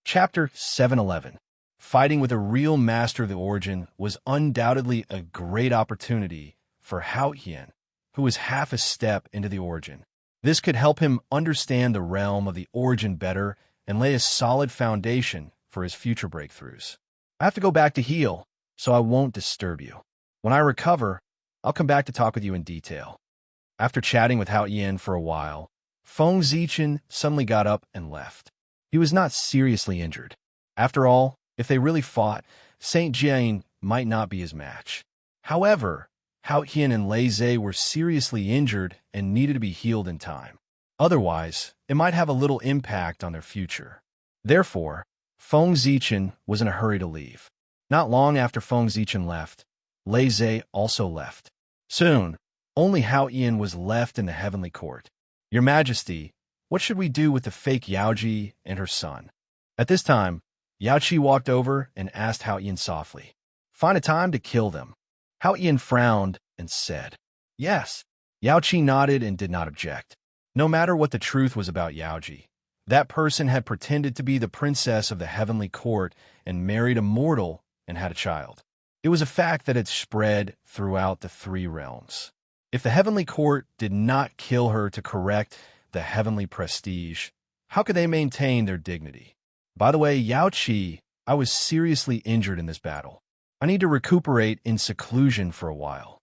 Chapter 711. Fighting with a real master of the origin was undoubtedly a great opportunity for Hao Yin, who was half a step into the origin. This could help him understand the realm of the origin better and lay a solid foundation for his future breakthroughs. I have to go back to heal, so I won't disturb you. When I recover, I'll come back to talk with you in detail. After chatting with Hao Yin for a while, Feng Zichen suddenly got up and left. He was not seriously injured. After all, if they really fought, Saint Jian might not be his match. However, Hao Yin and Lei Zhe were seriously injured and needed to be healed in time. Otherwise, it might have a little impact on their future. Therefore, Feng Zichen was in a hurry to leave. Not long after Feng Zichen left, Lei Zhe also left. Soon, only Hao Yin was left in the heavenly court. Your Majesty, what should we do with the fake Yaoji and her son? At this time, Yaoqi walked over and asked Hao Yin softly, find a time to kill them. Hao Yin frowned and said, yes. Yaoqi nodded and did not object. No matter what the truth was about Yaoji, that person had pretended to be the princess of the heavenly court and married a mortal and had a child. It was a fact that had spread throughout the three realms. If the heavenly court did not kill her to correct the heavenly prestige, how could they maintain their dignity? By the way, Yaoqi, I was seriously injured in this battle. I need to recuperate in seclusion for a while.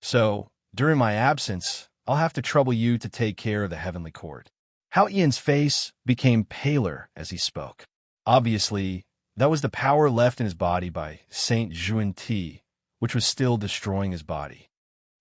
So, during my absence, I'll have to trouble you to take care of the heavenly court. Hao Yin's face became paler as he spoke. Obviously, that was the power left in his body by Saint Zhuan-Ti, which was still destroying his body.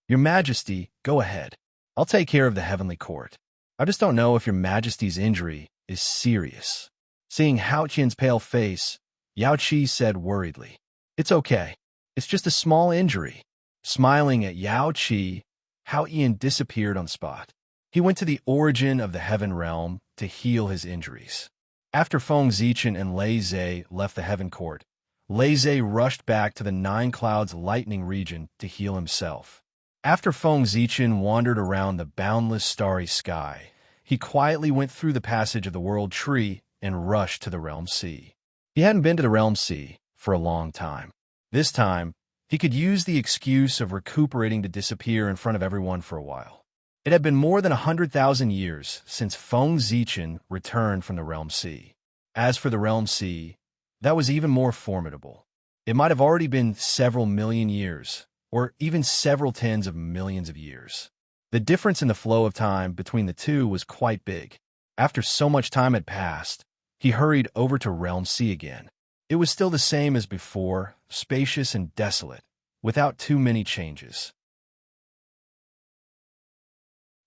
Your Majesty, go ahead. I'll take care of the heavenly court. I just don't know if your Majesty's injury is serious. Seeing Hao Yin's pale face, Yaoqi said worriedly, it's okay. It's just a small injury. Smiling at Yaoqi, Hao Yin disappeared on the spot. He went to the origin of the heaven realm to heal his injuries. After Feng Zichen and Lei Zhe left the heaven court, Lei Zhe rushed back to the Nine Clouds lightning region to heal himself. After Feng Zichen wandered around the boundless starry sky, he quietly went through the passage of the world tree and rushed to the realm sea. He hadn't been to the realm sea for a long time. This time, he could use the excuse of recuperating to disappear in front of everyone for a while. It had been more than 100,000 years since Feng Zichen returned from the realm sea. As for the realm sea, that was even more formidable. It might have already been several million years, or even several tens of millions of years. The difference in the flow of time between the two was quite big. After so much time had passed, he hurried over to realm sea again. It was still the same as before, spacious and desolate, without too many changes.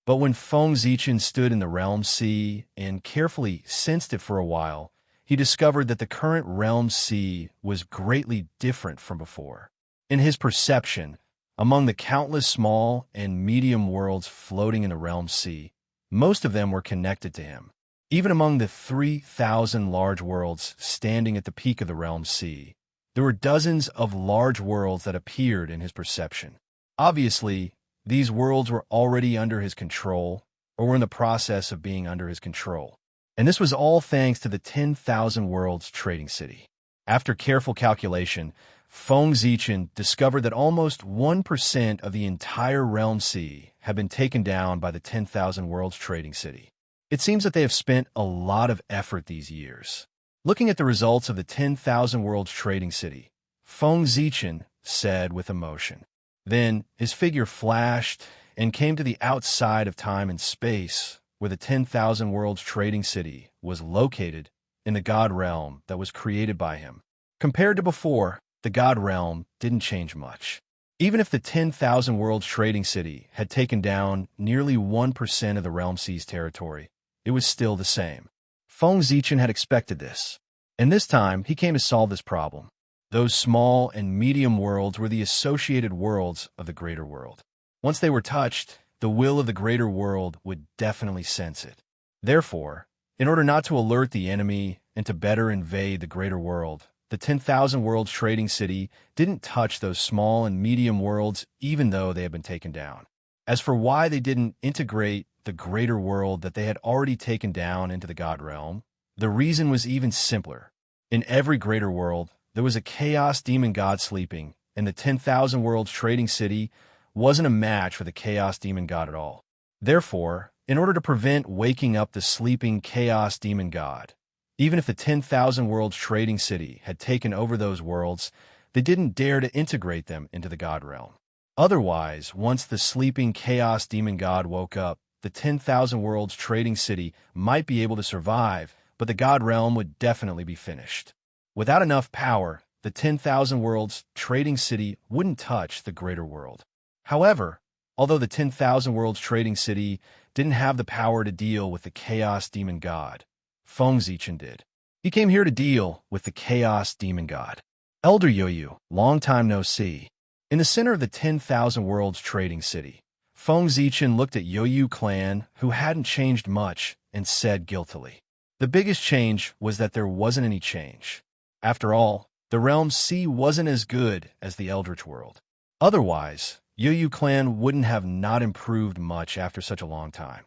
But when Feng Zichen stood in the realm sea and carefully sensed it for a while, he discovered that the current realm sea was greatly different from before. In his perception, among the countless small and medium worlds floating in the realm sea, most of them were connected to him. Even among the 3,000 large worlds standing at the peak of the realm sea, there were dozens of large worlds that appeared in his perception. Obviously, these worlds were already under his control, or were in the process of being under his control. And this was all thanks to the 10,000 Worlds trading city. After careful calculation, Feng Zichen discovered that almost 1% of the entire realm sea had been taken down by the 10,000 Worlds trading city. It seems that they have spent a lot of effort these years. Looking at the results of the 10,000 Worlds trading city, Feng Zichen said with emotion. Then his figure flashed and came to the outside of time and space, where the 10,000 Worlds trading city was located in the God realm that was created by him. Compared to before, the God realm didn't change much. Even if the 10,000 Worlds trading city had taken down nearly 1% of the realm sea's territory, it was still the same. Feng Zichen had expected this, and this time he came to solve this problem. Those small and medium worlds were the associated worlds of the greater world. Once they were touched, the will of the greater world would definitely sense it. Therefore, in order not to alert the enemy and to better invade the greater world, the 10,000 Worlds trading city didn't touch those small and medium worlds even though they had been taken down. As for why they didn't integrate the greater world that they had already taken down into the God realm, the reason was even simpler. In every greater world, there was a chaos demon god sleeping, and the 10,000 Worlds trading city wasn't a match for the chaos demon god at all. Therefore, in order to prevent waking up the sleeping chaos demon god, even if the 10,000 Worlds trading city had taken over those worlds, they didn't dare to integrate them into the God realm. Otherwise, once the sleeping chaos demon god woke up, the 10,000 Worlds trading city might be able to survive, but the God realm would definitely be finished. Without enough power, the 10,000 Worlds trading city wouldn't touch the greater world. However, although the 10,000 Worlds trading city didn't have the power to deal with the chaos demon god, Feng Zichen did. He came here to deal with the chaos demon god. Elder Yoyu, long time no see. In the center of the 10,000 Worlds trading city, Feng Zichen looked at Yoyu clan, who hadn't changed much, and said guiltily. The biggest change was that there wasn't any change. After all, the realm sea wasn't as good as the Eldritch world. Otherwise, Yoyu clan wouldn't have not improved much after such a long time.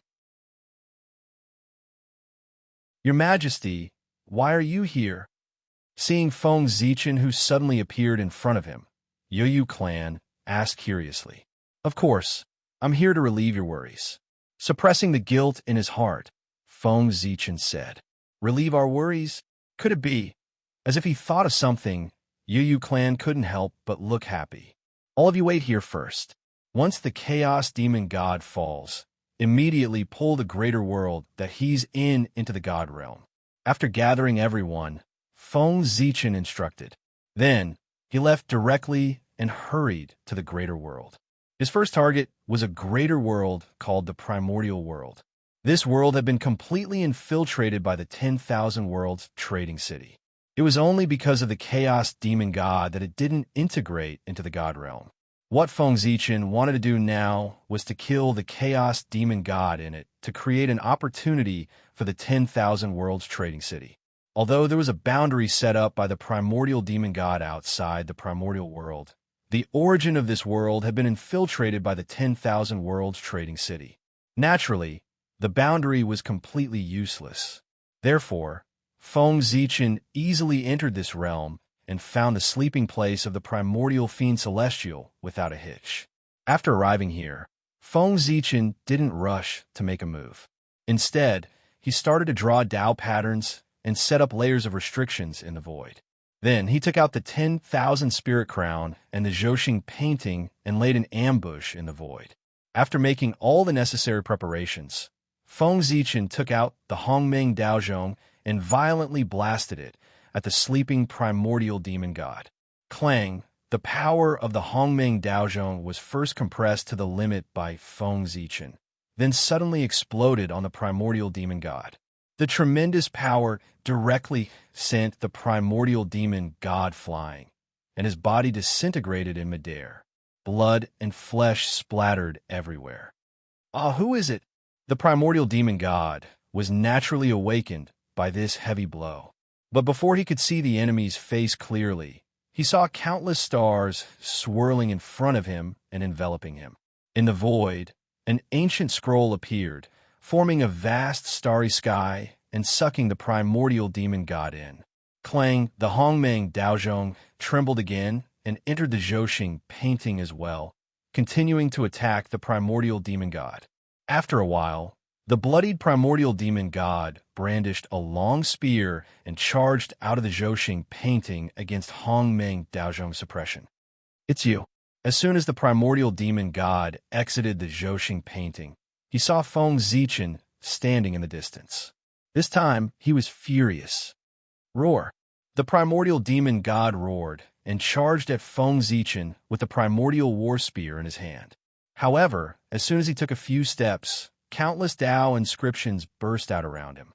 Your Majesty, why are you here? Seeing Feng Zichen, who suddenly appeared in front of him, Yoyu clan asked curiously. Of course, I'm here to relieve your worries. Suppressing the guilt in his heart, Feng Zichen said. Relieve our worries? Could it be? As if he thought of something, Yoyu clan couldn't help but look happy. All of you wait here first. Once the chaos demon god falls, immediately pull the greater world that he's in into the God realm. After gathering everyone, Feng Zichen instructed. Then, he left directly and hurried to the greater world. His first target was a greater world called the Primordial World. This world had been completely infiltrated by the 10,000 Worlds trading city. It was only because of the chaos demon god that it didn't integrate into the God realm. What Feng Zichen wanted to do now was to kill the chaos demon god in it to create an opportunity for the 10,000 Worlds trading city. Although there was a boundary set up by the primordial demon god outside the primordial world, the origin of this world had been infiltrated by the 10,000 Worlds trading city. Naturally, the boundary was completely useless. Therefore, Feng Zichen easily entered this realm and found the sleeping place of the primordial fiend celestial without a hitch. After arriving here, Feng Zichen didn't rush to make a move. Instead, he started to draw Dao patterns and set up layers of restrictions in the void. Then he took out the 10,000 spirit crown and the Zhouxing painting and laid an ambush in the void. After making all the necessary preparations, Feng Zichen took out the Hongmeng Daozhong and violently blasted it at the sleeping primordial demon god. Clang, the power of the Hongmeng Daozhong was first compressed to the limit by Feng Zichen. then suddenly exploded on the primordial demon god. The tremendous power directly sent the primordial demon god flying, and his body disintegrated in midair. Blood and flesh splattered everywhere. Ah, who is it? The primordial demon god was naturally awakened by this heavy blow. But before he could see the enemy's face clearly, he saw countless stars swirling in front of him and enveloping him. In the void, an ancient scroll appeared, forming a vast starry sky and sucking the primordial demon god in. Clang, the Hongmeng Daozhong trembled again and entered the Zhouxing painting as well, continuing to attack the primordial demon god. After a while, the bloodied primordial demon god brandished a long spear and charged out of the Zhouxing painting against Hongmeng Daozhong's suppression. It's you. As soon as the primordial demon god exited the Zhouxing painting, he saw Feng Zichen standing in the distance. This time, he was furious. Roar! The primordial demon god roared and charged at Feng Zichen with the primordial war spear in his hand. However, as soon as he took a few steps, countless Dao inscriptions burst out around him.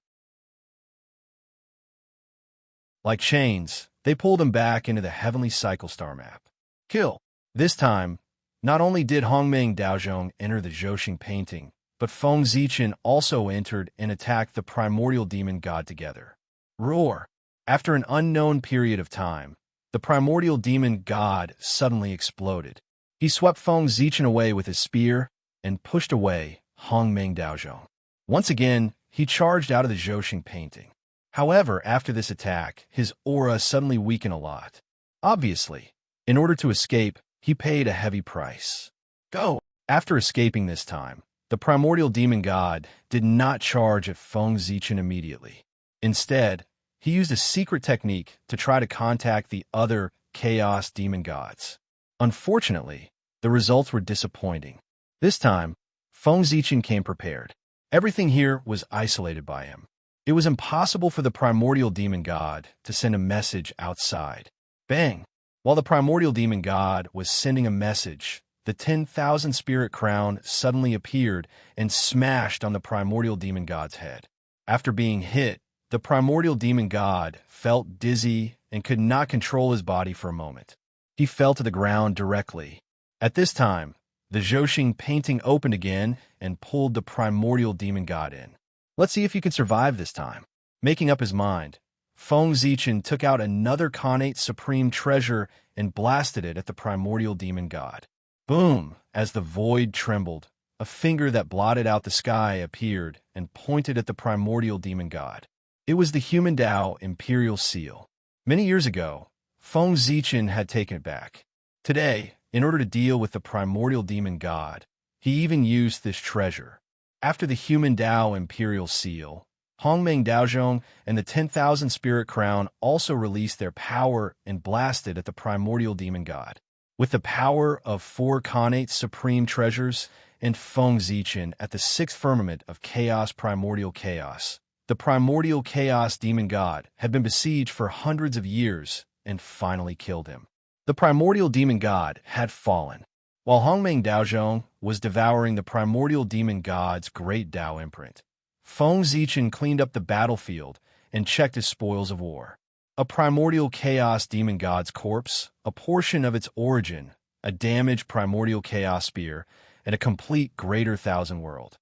Like chains, they pulled him back into the heavenly cycle star map. Kill! This time, not only did Hongmeng Daozhong enter the Zhouxing painting, but Feng Zichen also entered and attacked the primordial demon god together. Roar! After an unknown period of time, the primordial demon god suddenly exploded. He swept Feng Zichen away with his spear and pushed away Hongmeng Daozhong. Once again, he charged out of the Zhouxing painting. However, after this attack, his aura suddenly weakened a lot. Obviously, in order to escape, he paid a heavy price. Go! After escaping this time, the primordial demon god did not charge at Feng Zichen immediately. Instead, he used a secret technique to try to contact the other chaos demon gods. Unfortunately, the results were disappointing. This time, Feng Zichen came prepared. Everything here was isolated by him. It was impossible for the primordial demon god to send a message outside. Bang! While the primordial demon god was sending a message, the 10,000 spirit crown suddenly appeared and smashed on the primordial demon god's head. After being hit, the primordial demon god felt dizzy and could not control his body for a moment. He fell to the ground directly. At this time, the Zhouxing painting opened again and pulled the primordial demon god in. Let's see if you can survive this time. Making up his mind, Feng Zichen took out another Khanate Supreme Treasure and blasted it at the primordial demon god. Boom! As the void trembled, a finger that blotted out the sky appeared and pointed at the primordial demon god. It was the Human Dao Imperial Seal. Many years ago, Feng Zichen had taken it back. Today, in order to deal with the primordial demon god, he even used this treasure. After the Human Dao Imperial Seal, Hongmeng Daozhong and the 10,000 Spirit Crown also released their power and blasted at the primordial demon god. With the power of 4 Khanate Supreme Treasures and Feng Zichen at the 6th firmament of Chaos Primordial Chaos, the primordial Chaos demon god had been besieged for hundreds of years and finally killed him. The primordial demon god had fallen. While Hongmeng Daozhong was devouring the primordial demon god's great Dao imprint, Feng Zichen cleaned up the battlefield and checked his spoils of war. A primordial chaos demon god's corpse, a portion of its origin, a damaged primordial chaos spear, and a complete greater thousand world.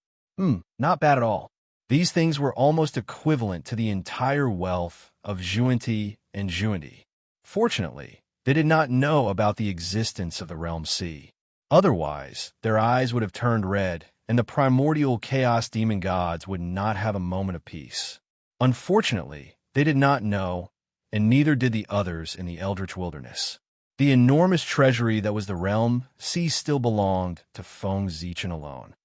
Not bad at all. These things were almost equivalent to the entire wealth of Zhuanti and Zhuanti. Fortunately, they did not know about the existence of the Realm Sea. Otherwise, their eyes would have turned red, and the primordial chaos demon gods would not have a moment of peace. Unfortunately, they did not know, and neither did the others in the Eldritch Wilderness. The enormous treasury that was the Realm Sea still belonged to Feng Zichen alone.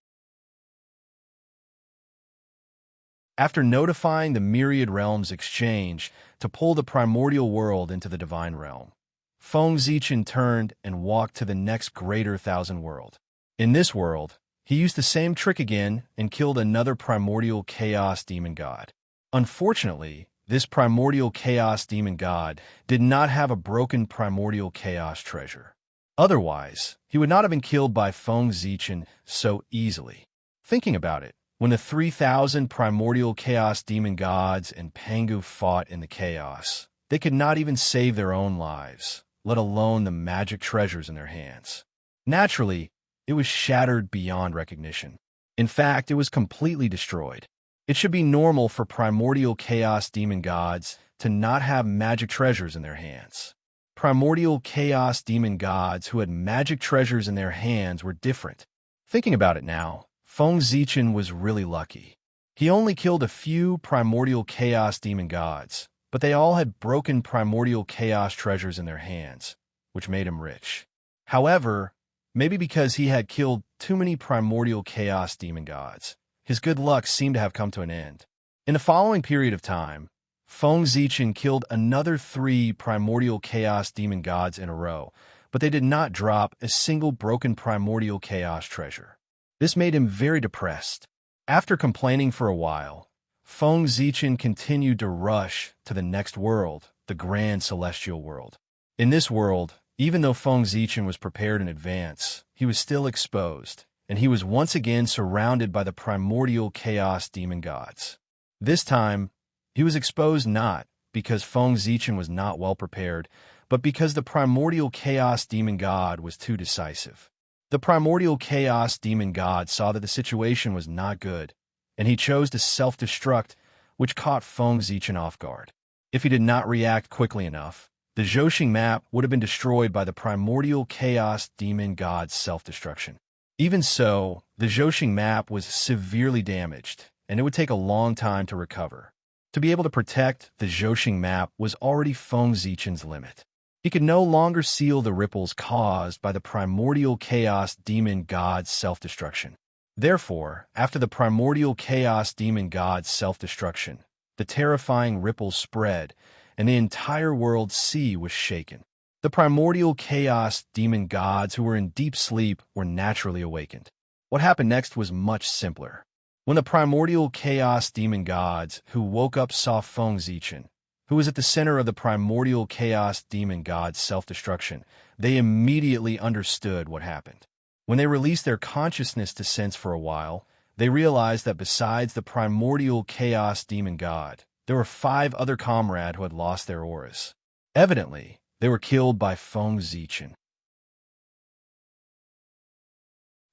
After notifying the myriad realms exchange to pull the primordial world into the divine realm, Feng Zichen turned and walked to the next greater thousand world. In this world, he used the same trick again and killed another primordial chaos demon god. Unfortunately, this primordial chaos demon god did not have a broken primordial chaos treasure. Otherwise, he would not have been killed by Feng Zichen so easily. Thinking about it, when the 3,000 primordial chaos demon gods and Pangu fought in the chaos, they could not even save their own lives, let alone the magic treasures in their hands. Naturally, it was shattered beyond recognition. In fact, it was completely destroyed. It should be normal for primordial chaos demon gods to not have magic treasures in their hands. Primordial chaos demon gods who had magic treasures in their hands were different. Thinking about it now, Feng Zichen was really lucky. He only killed a few primordial chaos demon gods, but they all had broken primordial chaos treasures in their hands, which made him rich. However, maybe because he had killed too many primordial chaos demon gods, his good luck seemed to have come to an end. In the following period of time, Feng Zichen killed another 3 primordial chaos demon gods in a row, but they did not drop a single broken primordial chaos treasure. This made him very depressed. After complaining for a while, Feng Zichen continued to rush to the next world, the Grand Celestial World. In this world, even though Feng Zichen was prepared in advance, he was still exposed, and he was once again surrounded by the primordial chaos demon gods. This time, he was exposed not because Feng Zichen was not well prepared, but because the primordial chaos demon god was too decisive. The primordial chaos demon god saw that the situation was not good, and he chose to self-destruct, which caught Feng Zichen off guard. If he did not react quickly enough, the Zhouxing map would have been destroyed by the primordial chaos demon god's self-destruction. Even so, the Zhouxing map was severely damaged, and it would take a long time to recover. To be able to protect the Zhouxing map was already Feng Zichen's limit. He could no longer seal the ripples caused by the primordial chaos demon god's self-destruction. Therefore, after the primordial chaos demon god's self-destruction, the terrifying ripples spread, and the entire world sea was shaken. The primordial chaos demon gods who were in deep sleep were naturally awakened. What happened next was much simpler. When the primordial chaos demon gods who woke up saw Feng Zichen, who was at the center of the primordial chaos demon god's self-destruction, they immediately understood what happened. When they released their consciousness to sense for a while, they realized that besides the primordial chaos demon god, there were 5 other comrades who had lost their auras. Evidently, they were killed by Feng Zichen.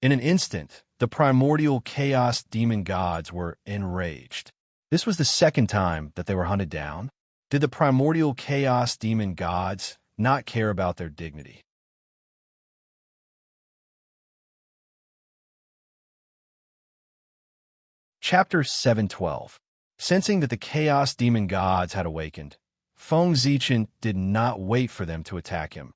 In an instant, the primordial chaos demon gods were enraged. This was the second time that they were hunted down. Did the primordial chaos demon gods not care about their dignity? Chapter 712. Sensing that the chaos demon gods had awakened, Feng Zichen did not wait for them to attack him,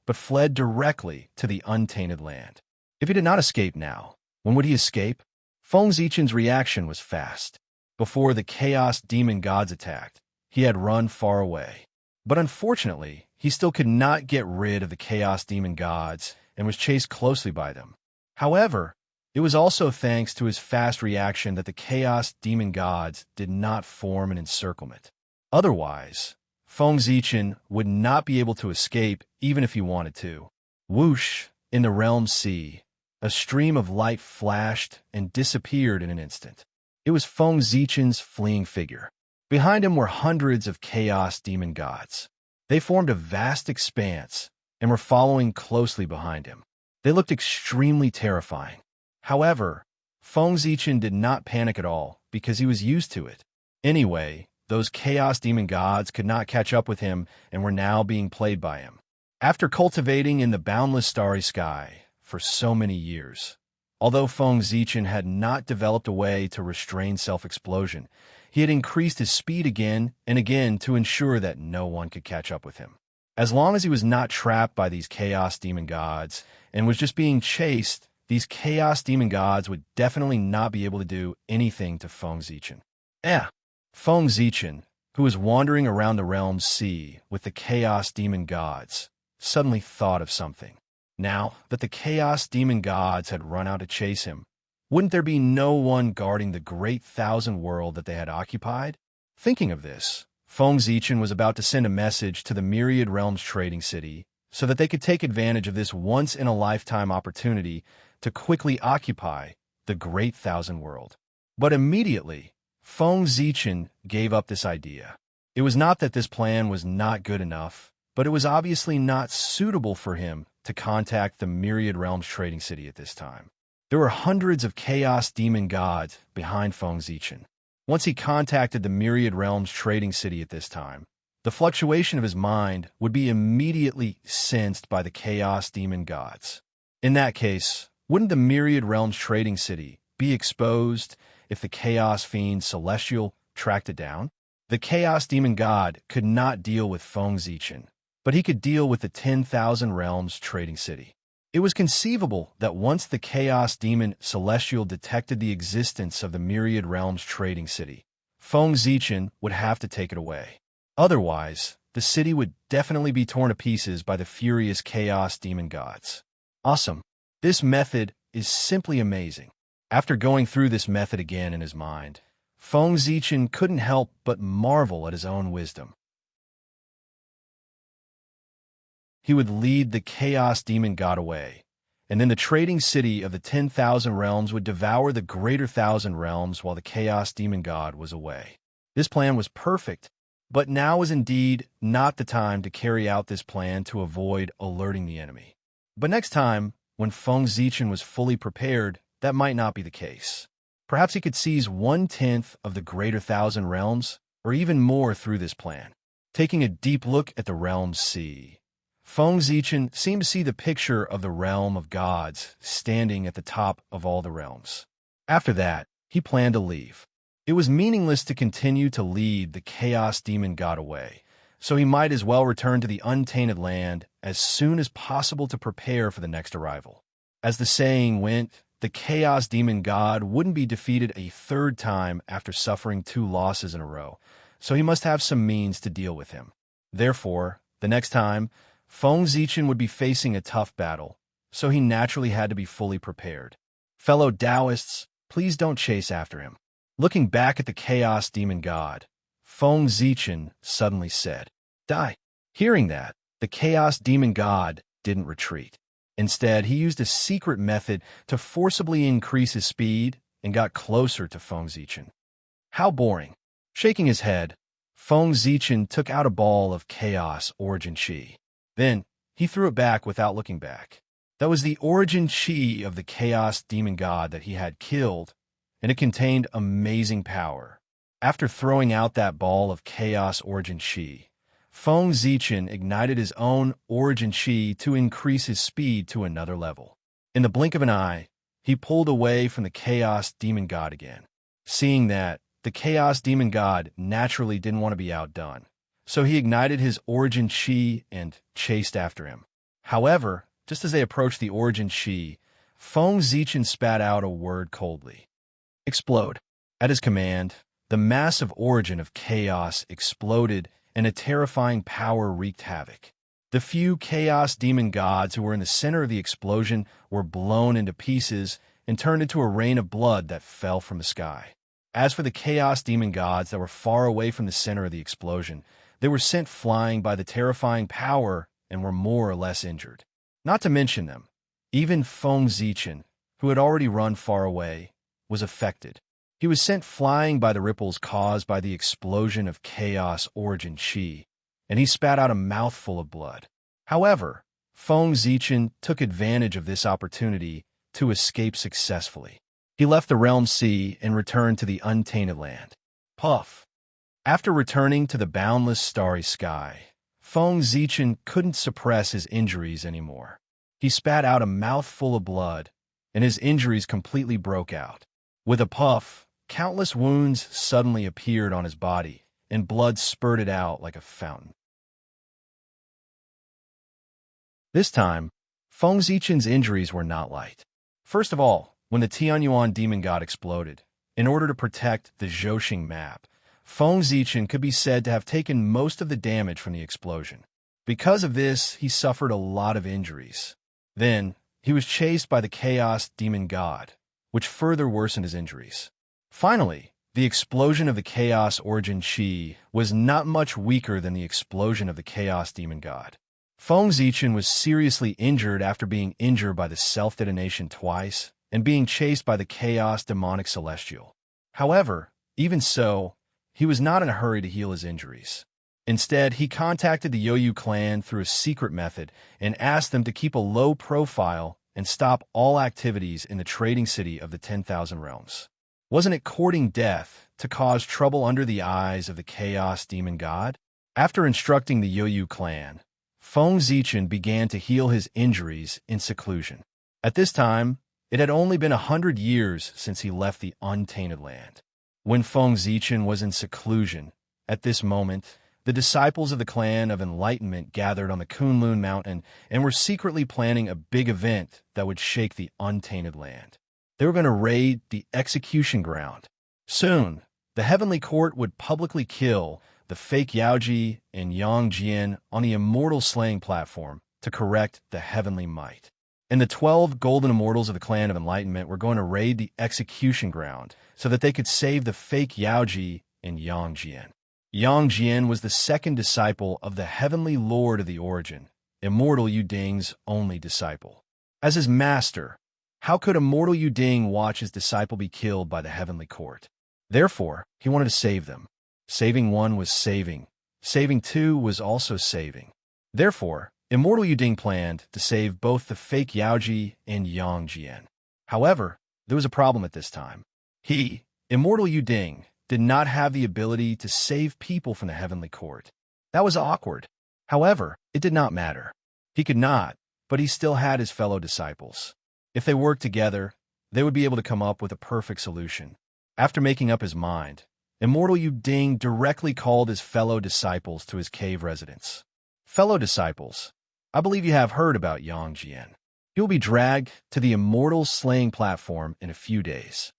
but fled directly to the untainted land. If he did not escape now, when would he escape? Feng Zichen's reaction was fast. Before the chaos demon gods attacked, he had run far away. But unfortunately, he still could not get rid of the chaos demon gods and was chased closely by them. However, it was also thanks to his fast reaction that the chaos demon gods did not form an encirclement. Otherwise, Feng Zichen would not be able to escape even if he wanted to. Whoosh! In the realm sea, a stream of light flashed and disappeared in an instant. It was Feng Zichen's fleeing figure. Behind him were hundreds of chaos demon gods. They formed a vast expanse and were following closely behind him. They looked extremely terrifying. However, Feng Zichen did not panic at all because he was used to it. Anyway, those chaos demon gods could not catch up with him and were now being played by him. After cultivating in the boundless starry sky for so many years, although Feng Zichen had not developed a way to restrain self-explosion, he had increased his speed again and again to ensure that no one could catch up with him. As long as he was not trapped by these chaos demon gods and was just being chased, these chaos demon gods would definitely not be able to do anything to Feng Zichen. Feng Zichen, who was wandering around the realm's sea with the chaos demon gods, suddenly thought of something. Now that the chaos demon gods had run out to chase him, wouldn't there be no one guarding the great thousand world that they had occupied? Thinking of this, Feng Zichen was about to send a message to the Myriad Realms trading city so that they could take advantage of this once-in-a-lifetime opportunity to quickly occupy the Great Thousand World. But immediately, Feng Zichen gave up this idea. It was not that this plan was not good enough, but it was obviously not suitable for him to contact the Myriad Realms trading city at this time. There were hundreds of chaos demon gods behind Feng Zichen. Once he contacted the Myriad Realms trading city at this time, the fluctuation of his mind would be immediately sensed by the chaos demon gods. In that case, wouldn't the Myriad Realms trading city be exposed if the chaos fiend Celestial tracked it down? The chaos demon god could not deal with Feng Zichen, but he could deal with the 10,000 Realms trading city. It was conceivable that once the chaos demon Celestial detected the existence of the Myriad Realms trading city, Feng Zichen would have to take it away. Otherwise, the city would definitely be torn to pieces by the furious chaos demon gods. Awesome. This method is simply amazing. After going through this method again in his mind, Feng Zichen couldn't help but marvel at his own wisdom. He would lead the chaos demon god away, and then the trading city of the 10,000 realms would devour the greater 1,000 realms while the chaos demon god was away. This plan was perfect, but now was indeed not the time to carry out this plan to avoid alerting the enemy. But next time, when Feng Zichen was fully prepared, that might not be the case. Perhaps he could seize 1/10 of the greater 1,000 realms, or even more through this plan. Taking a deep look at the realms sea, Feng Zichen seemed to see the picture of the realm of gods standing at the top of all the realms. After that, he planned to leave. It was meaningless to continue to lead the chaos demon god away, so he might as well return to the untainted land as soon as possible to prepare for the next arrival. As the saying went, the chaos demon god wouldn't be defeated a third time after suffering 2 losses in a row, so he must have some means to deal with him. Therefore, the next time, Feng Zichen would be facing a tough battle, so he naturally had to be fully prepared. Fellow Taoists, please don't chase after him. Looking back at the chaos demon god, Feng Zichen suddenly said, "Die." Hearing that, the chaos demon god didn't retreat. Instead, he used a secret method to forcibly increase his speed and got closer to Feng Zichen. How boring. Shaking his head, Feng Zichen took out a ball of chaos origin chi. Then, he threw it back without looking back. That was the origin chi of the chaos demon god that he had killed, and it contained amazing power. After throwing out that ball of chaos origin chi, Feng Zichen ignited his own origin chi to increase his speed to another level. In the blink of an eye, he pulled away from the chaos demon god again. Seeing that, the chaos demon god naturally didn't want to be outdone, so he ignited his origin chi and chased after him. However, just as they approached the origin chi, Feng Zichen spat out a word coldly. Explode. At his command, the massive origin of chaos exploded and a terrifying power wreaked havoc. The few chaos demon gods who were in the center of the explosion were blown into pieces and turned into a rain of blood that fell from the sky. As for the chaos demon gods that were far away from the center of the explosion, they were sent flying by the terrifying power and were more or less injured. Not to mention them, even Feng Zichen, who had already run far away, was affected. He was sent flying by the ripples caused by the explosion of chaos origin chi, and he spat out a mouthful of blood. However, Feng Zichen took advantage of this opportunity to escape successfully. He left the realm sea and returned to the untainted land. Puff. After returning to the boundless starry sky, Feng Zichen couldn't suppress his injuries anymore. He spat out a mouthful of blood, and his injuries completely broke out. With a puff, countless wounds suddenly appeared on his body, and blood spurted out like a fountain. This time, Feng Zichen's injuries were not light. First of all, when the Tianyuan demon god exploded, in order to protect the Zhouxing map, Feng Zichen could be said to have taken most of the damage from the explosion. Because of this, he suffered a lot of injuries. Then, he was chased by the chaos demon god, which further worsened his injuries. Finally, the explosion of the chaos origin chi was not much weaker than the explosion of the chaos demon god. Feng Zichen was seriously injured after being injured by the self-detonation twice, and being chased by the chaos demonic celestial. However, even so, he was not in a hurry to heal his injuries. Instead, he contacted the Yoyu clan through a secret method and asked them to keep a low profile and stop all activities in the trading city of the 10,000 realms. Wasn't it courting death to cause trouble under the eyes of the chaos demon god? After instructing the Yoyu clan, Feng Zichen began to heal his injuries in seclusion. At this time, it had only been 100 years since he left the untainted land. When Feng Zichen was in seclusion, at this moment, the disciples of the Clan of Enlightenment gathered on the Kunlun Mountain and were secretly planning a big event that would shake the untainted land. They were going to raid the execution ground. Soon, the Heavenly Court would publicly kill the fake Yaoji and Yang Jian on the immortal slaying platform to correct the heavenly might. And the 12 golden immortals of the Clan of Enlightenment were going to raid the execution ground so that they could save the fake Yaoji and Yang Jian. Yang Jian was the second disciple of the Heavenly Lord of the Origin, Immortal Yuding's only disciple. As his master, how could Immortal Yuding watch his disciple be killed by the Heavenly Court? Therefore, he wanted to save them. Saving one was saving. Saving two was also saving. Therefore, Immortal Yuding planned to save both the fake Yaoji and Yang Jian. However, there was a problem at this time. He, Immortal Yuding, did not have the ability to save people from the Heavenly Court. That was awkward. However, it did not matter. He could not, but he still had his fellow disciples. If they worked together, they would be able to come up with a perfect solution. After making up his mind, Immortal Yuding directly called his fellow disciples to his cave residence. Fellow disciples, I believe you have heard about Yang Jian. He will be dragged to the immortal slaying platform in a few days.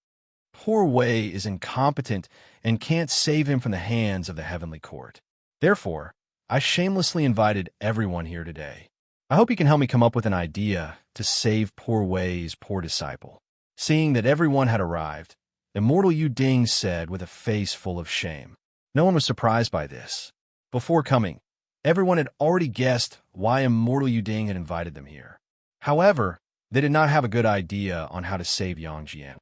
Poor Wei is incompetent and can't save him from the hands of the Heavenly Court. Therefore, I shamelessly invited everyone here today. I hope you can help me come up with an idea to save poor Wei's poor disciple. Seeing that everyone had arrived, Immortal Yuding said with a face full of shame. No one was surprised by this. Before coming, everyone had already guessed why Immortal Yuding had invited them here. However, they did not have a good idea on how to save Yang Jian.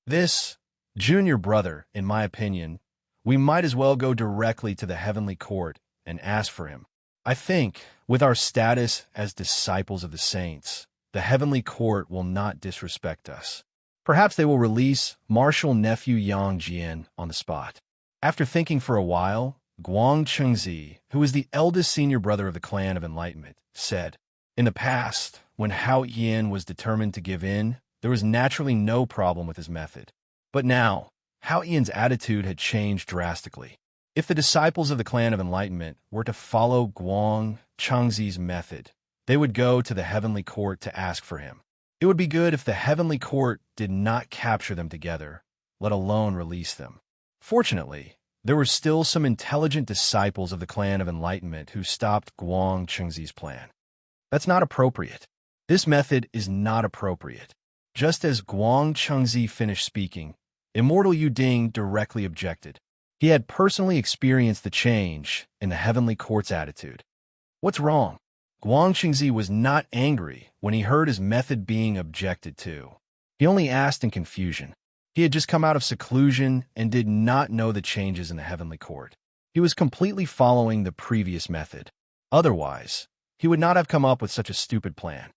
This junior brother, in my opinion, we might as well go directly to the Heavenly Court and ask for him. I think, with our status as disciples of the saints, the Heavenly Court will not disrespect us. Perhaps they will release Martial Nephew Yang Jian on the spot. After thinking for a while, Guang Chengzi, who was the eldest senior brother of the Clan of Enlightenment, said, "In the past, when Hao Yin was determined to give in, there was naturally no problem with his method. But now, Hao Yin's attitude had changed drastically. If the disciples of the Clan of Enlightenment were to follow Guang Chengzi's method, they would go to the Heavenly Court to ask for him. It would be good if the Heavenly Court did not capture them together, let alone release them. Fortunately, there were still some intelligent disciples of the Clan of Enlightenment who stopped Guang Chengzi's plan. That's not appropriate. This method is not appropriate." Just as Guang Chengzi finished speaking, Immortal Yuding directly objected. He had personally experienced the change in the Heavenly Court's attitude. What's wrong? Guang Chengzi was not angry when he heard his method being objected to. He only asked in confusion. He had just come out of seclusion and did not know the changes in the Heavenly Court. He was completely following the previous method. Otherwise, he would not have come up with such a stupid plan.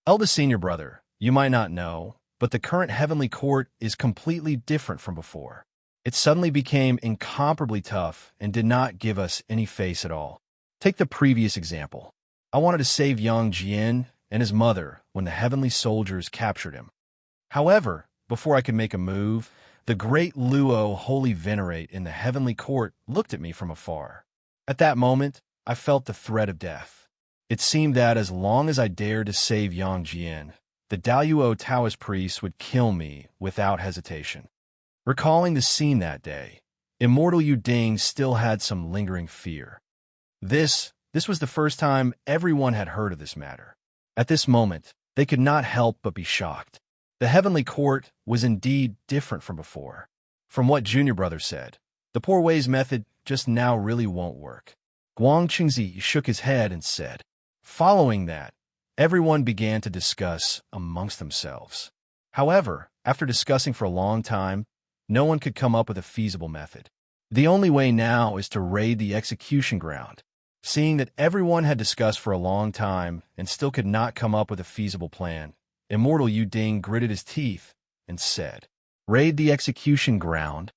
Eldest senior brother, you might not know, but the current Heavenly Court is completely different from before. It suddenly became incomparably tough and did not give us any face at all. Take the previous example. I wanted to save Yang Jian and his mother when the heavenly soldiers captured him. However, before I could make a move, the great Luo Holy Venerate in the Heavenly Court looked at me from afar. At that moment, I felt the threat of death. It seemed that as long as I dared to save Yang Jian, the Daoyuo Taoist priests would kill me without hesitation. Recalling the scene that day, Immortal Yuding still had some lingering fear. This was the first time everyone had heard of this matter. At this moment, they could not help but be shocked. The Heavenly Court was indeed different from before. From what Junior Brother said, the poor Wei's method just now really won't work. Guang Chengzi shook his head and said, "Following that, everyone began to discuss amongst themselves. However, after discussing for a long time, no one could come up with a feasible method. The only way now is to raid the execution ground. Seeing that everyone had discussed for a long time and still could not come up with a feasible plan, Immortal Yu Ding gritted his teeth and said, "Raid the execution ground?"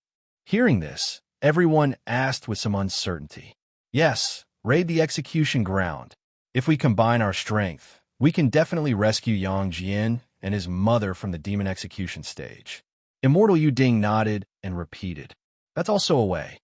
Hearing this, everyone asked with some uncertainty. "Yes, raid the execution ground. If we combine our strength, we can definitely rescue Yang Jian and his mother from the demon execution stage." Immortal Yu Ding nodded and repeated, "That's also a way."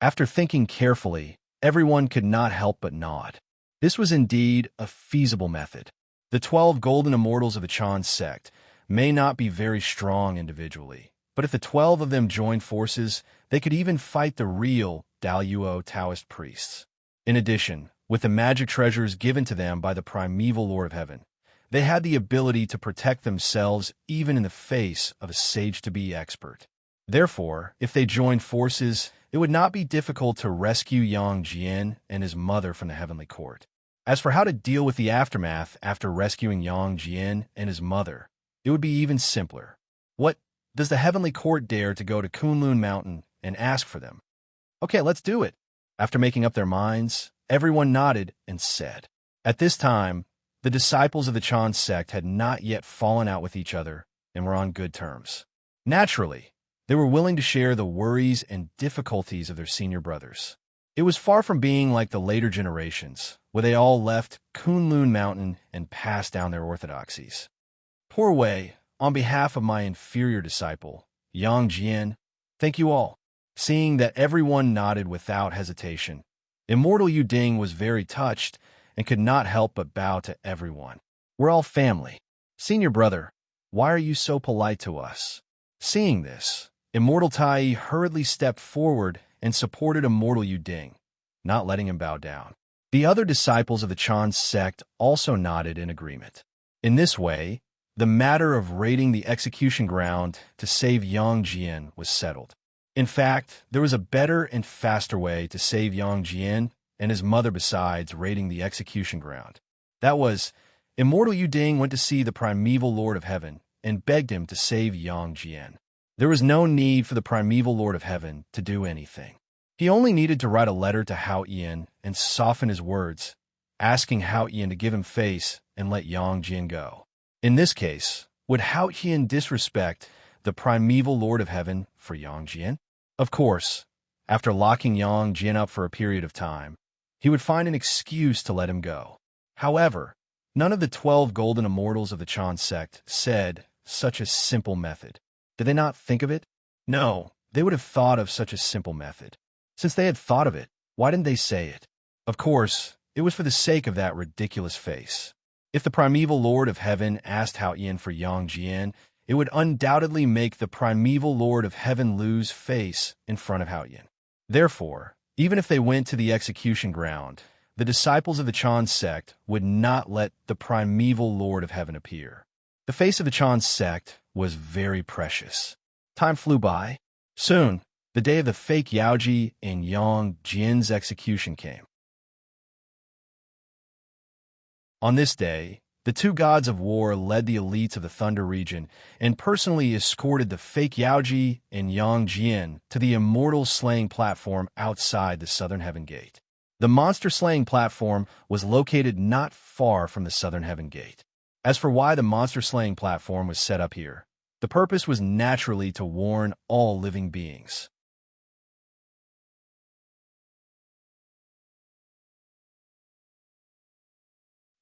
After thinking carefully, everyone could not help but nod. This was indeed a feasible method. The 12 golden immortals of the Chan sect may not be very strong individually, but if the 12 of them joined forces, they could even fight the real Daoyuo Taoist priests. In addition, with the magic treasures given to them by the primeval Lord of Heaven, they had the ability to protect themselves even in the face of a sage-to-be expert. Therefore, if they joined forces, it would not be difficult to rescue Yang Jian and his mother from the heavenly court. As for how to deal with the aftermath after rescuing Yang Jian and his mother, it would be even simpler. What, does the heavenly court dare to go to Kunlun Mountain and ask for them? Okay, let's do it. After making up their minds, everyone nodded and said. At this time, the disciples of the Chan sect had not yet fallen out with each other and were on good terms. Naturally, they were willing to share the worries and difficulties of their senior brothers. It was far from being like the later generations, where they all left Kunlun Mountain and passed down their orthodoxies. Poor Wei, on behalf of my inferior disciple, Yang Jian, thank you all. Seeing that everyone nodded without hesitation, Immortal Yu Ding was very touched and could not help but bow to everyone. We're all family. Senior brother, why are you so polite to us? Seeing this, Immortal Tai hurriedly stepped forward and supported Immortal Yu Ding, not letting him bow down. The other disciples of the Chan sect also nodded in agreement. In this way, the matter of raiding the execution ground to save Yang Jian was settled. In fact, there was a better and faster way to save Yang Jian and his mother besides raiding the execution ground. That was, Immortal Yu Ding went to see the primeval Lord of Heaven and begged him to save Yang Jian. There was no need for the primeval Lord of Heaven to do anything. He only needed to write a letter to Hao Ian and soften his words, asking Hao Ian to give him face and let Yang Jian go. In this case, would Hao Ian disrespect the primeval Lord of Heaven for Yang Jian? Of course, after locking Yang Jian up for a period of time, he would find an excuse to let him go. However, none of the 12 golden immortals of the Chan sect said such a simple method. Did they not think of it? No, they would have thought of such a simple method. Since they had thought of it, why didn't they say it? Of course, it was for the sake of that ridiculous face. If the primeval Lord of Heaven asked Hao Ian for Yang Jian, it would undoubtedly make the primeval Lord of Heaven lose face in front of Hao Ian. Therefore, even if they went to the execution ground, the disciples of the Chan sect would not let the primeval Lord of Heaven appear. The face of the Chan sect was very precious. Time flew by. Soon, the day of the fake Yaoji and Yang Jian's execution came. On this day, the two gods of war led the elites of the Thunder region and personally escorted the fake Yaoji and Yang Jian to the immortal slaying platform outside the Southern Heaven Gate. The monster slaying platform was located not far from the Southern Heaven Gate. As for why the monster slaying platform was set up here, the purpose was naturally to warn all living beings.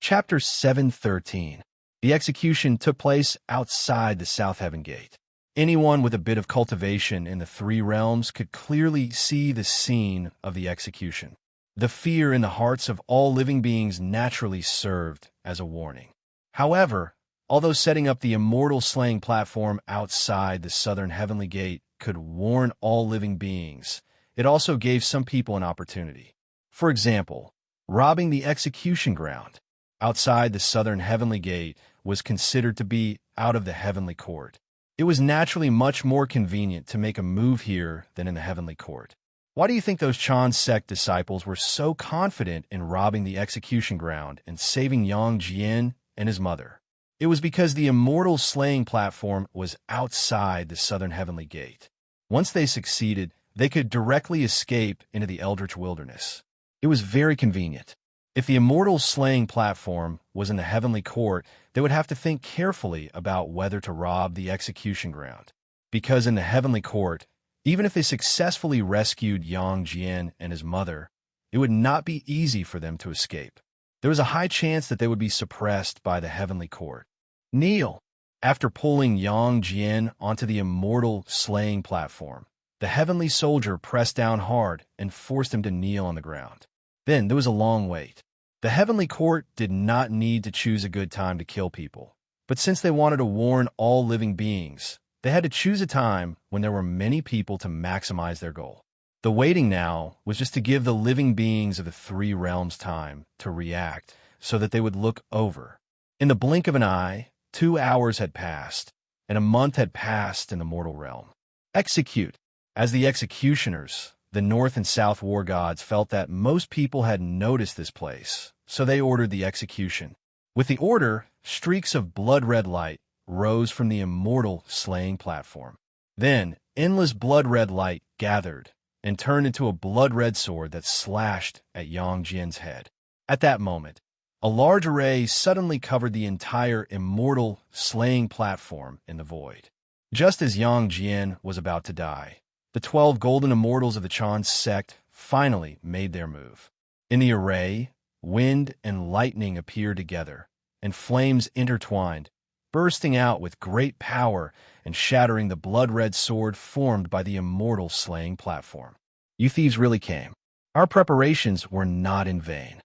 Chapter 713. The execution took place outside the South Heaven Gate. Anyone with a bit of cultivation in the three realms could clearly see the scene of the execution. The fear in the hearts of all living beings naturally served as a warning. However, although setting up the immortal slaying platform outside the Southern Heavenly Gate could warn all living beings, it also gave some people an opportunity. For example, robbing the execution ground outside the Southern Heavenly Gate was considered to be out of the Heavenly Court. It was naturally much more convenient to make a move here than in the Heavenly Court. Why do you think those Chan sect disciples were so confident in robbing the execution ground and saving Yang Jian and his mother? It was because the immortal slaying platform was outside the southern heavenly gate. Once they succeeded, they could directly escape into the Eldritch Wilderness. It was very convenient. If the immortal slaying platform was in the heavenly court, they would have to think carefully about whether to rob the execution ground. Because in the heavenly court, even if they successfully rescued Yang Jian and his mother, it would not be easy for them to escape. There was a high chance that they would be suppressed by the heavenly court. Kneel. After pulling Yang Jian onto the immortal slaying platform, the heavenly soldier pressed down hard and forced him to kneel on the ground. Then there was a long wait. The heavenly court did not need to choose a good time to kill people, but since they wanted to warn all living beings, they had to choose a time when there were many people to maximize their goal. The waiting now was just to give the living beings of the three realms time to react so that they would look over. In the blink of an eye, 2 hours had passed, and a month had passed in the mortal realm. Execute. As the executioners, the North and South war gods felt that most people had noticed this place, so they ordered the execution. With the order, streaks of blood-red light rose from the immortal slaying platform. Then, endless blood-red light gathered and turned into a blood-red sword that slashed at Yang Jian's head. At that moment, a large array suddenly covered the entire immortal slaying platform in the void. Just as Yang Jian was about to die, the 12 golden immortals of the Chan sect finally made their move. In the array, wind and lightning appeared together, and flames intertwined, bursting out with great power and shattering the blood-red sword formed by the immortal slaying platform. You thieves really came. Our preparations were not in vain.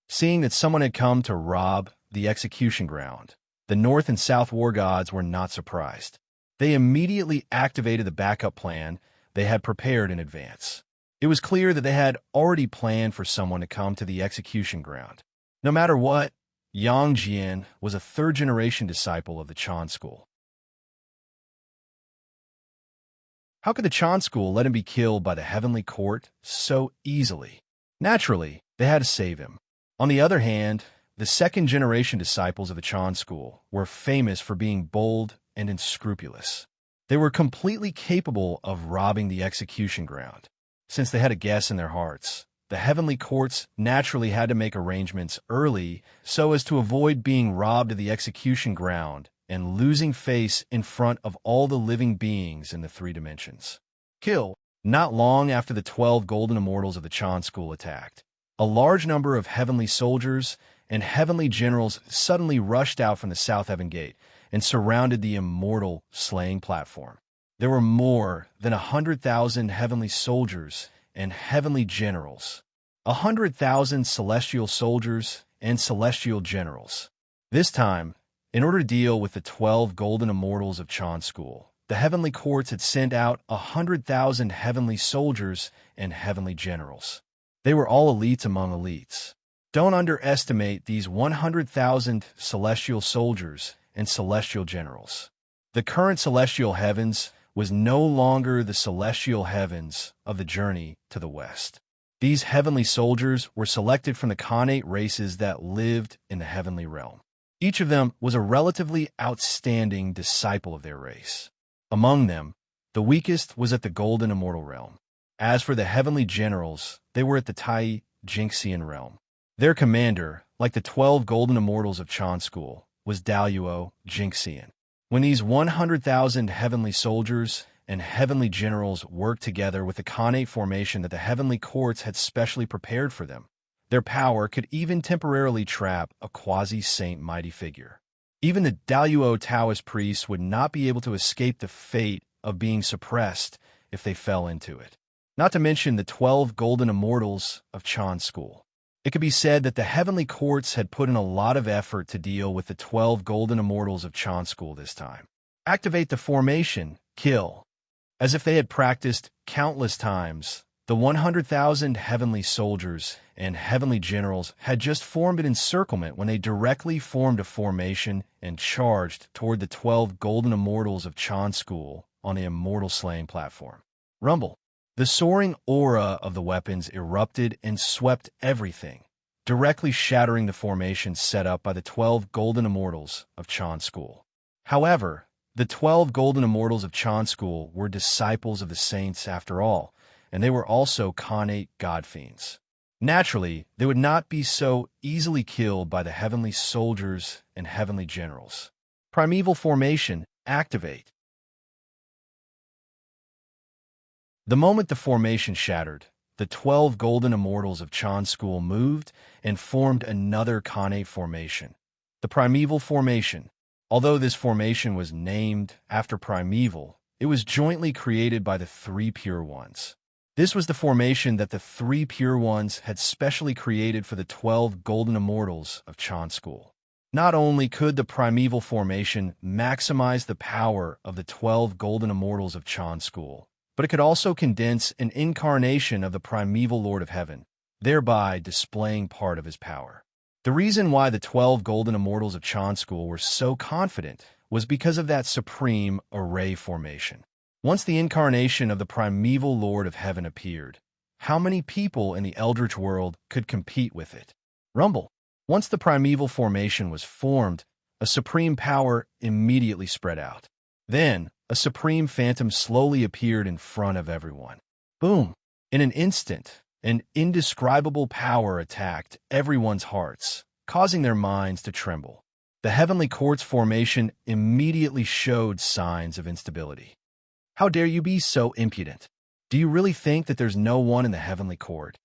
Seeing that someone had come to rob the execution ground, the North and South war gods were not surprised. They immediately activated the backup plan they had prepared in advance. It was clear that they had already planned for someone to come to the execution ground. No matter what, Yang Jian was a third-generation disciple of the Chan school. How could the Chan school let him be killed by the heavenly court so easily? Naturally, they had to save him. On the other hand, the second-generation disciples of the Chan school were famous for being bold and unscrupulous. They were completely capable of robbing the execution ground. Since they had a guess in their hearts, the heavenly courts naturally had to make arrangements early so as to avoid being robbed of the execution ground and losing face in front of all the living beings in the 3 dimensions. Kill. Not long after the 12 golden immortals of the Chan school attacked, a large number of heavenly soldiers and heavenly generals suddenly rushed out from the South Heaven Gate and surrounded the immortal slaying platform. There were more than 100,000 heavenly soldiers and heavenly generals, 100,000 celestial soldiers and celestial generals. This time, in order to deal with the 12 golden immortals of Chan school, the heavenly courts had sent out 100,000 heavenly soldiers and heavenly generals. They were all elites among elites. Don't underestimate these 100,000 celestial soldiers and celestial generals. The current celestial heavens was no longer the celestial heavens of the journey to the west. These heavenly soldiers were selected from the Khanate races that lived in the heavenly realm. Each of them was a relatively outstanding disciple of their race. Among them, the weakest was at the golden immortal realm. As for the heavenly generals, they were at the Tai Jinxian realm. Their commander, like the 12 golden immortals of Chan school, was Daluo Jinxian. When these 100,000 heavenly soldiers and heavenly generals worked together with the Khanate formation that the heavenly courts had specially prepared for them, their power could even temporarily trap a quasi-saint mighty figure. Even the Daluo Taoist priests would not be able to escape the fate of being suppressed if they fell into it. Not to mention the 12 golden immortals of Chan school. It could be said that the heavenly courts had put in a lot of effort to deal with the 12 golden immortals of Chan school this time. Activate the formation, kill. As if they had practiced countless times, the 100,000 heavenly soldiers and heavenly generals had just formed an encirclement when they directly formed a formation and charged toward the 12 golden immortals of Chan school on the immortal slaying platform. Rumble. The soaring aura of the weapons erupted and swept everything, directly shattering the formation set up by the 12 golden immortals of Chan School. However, the 12 golden immortals of Chan School were disciples of the saints after all, and they were also Khanate god fiends. Naturally, they would not be so easily killed by the heavenly soldiers and heavenly generals. Primeval formation, activate. The moment the formation shattered, the 12 golden immortals of Chan School moved and formed another Khanate formation, the primeval formation. Although this formation was named after primeval, it was jointly created by the three pure ones. This was the formation that the three pure ones had specially created for the 12 golden immortals of Chan School. Not only could the primeval formation maximize the power of the 12 golden immortals of Chan School, but it could also condense an incarnation of the primeval Lord of Heaven, thereby displaying part of his power. The reason why the 12 golden immortals of Chan School were so confident was because of that supreme array formation. Once the incarnation of the primeval Lord of Heaven appeared, how many people in the Eldritch world could compete with it? Rumble. Once the primeval formation was formed, a supreme power immediately spread out. Then, a supreme phantom slowly appeared in front of everyone. Boom! In an instant, an indescribable power attacked everyone's hearts, causing their minds to tremble. The heavenly court's formation immediately showed signs of instability. How dare you be so impudent? Do you really think that there's no one in the heavenly court?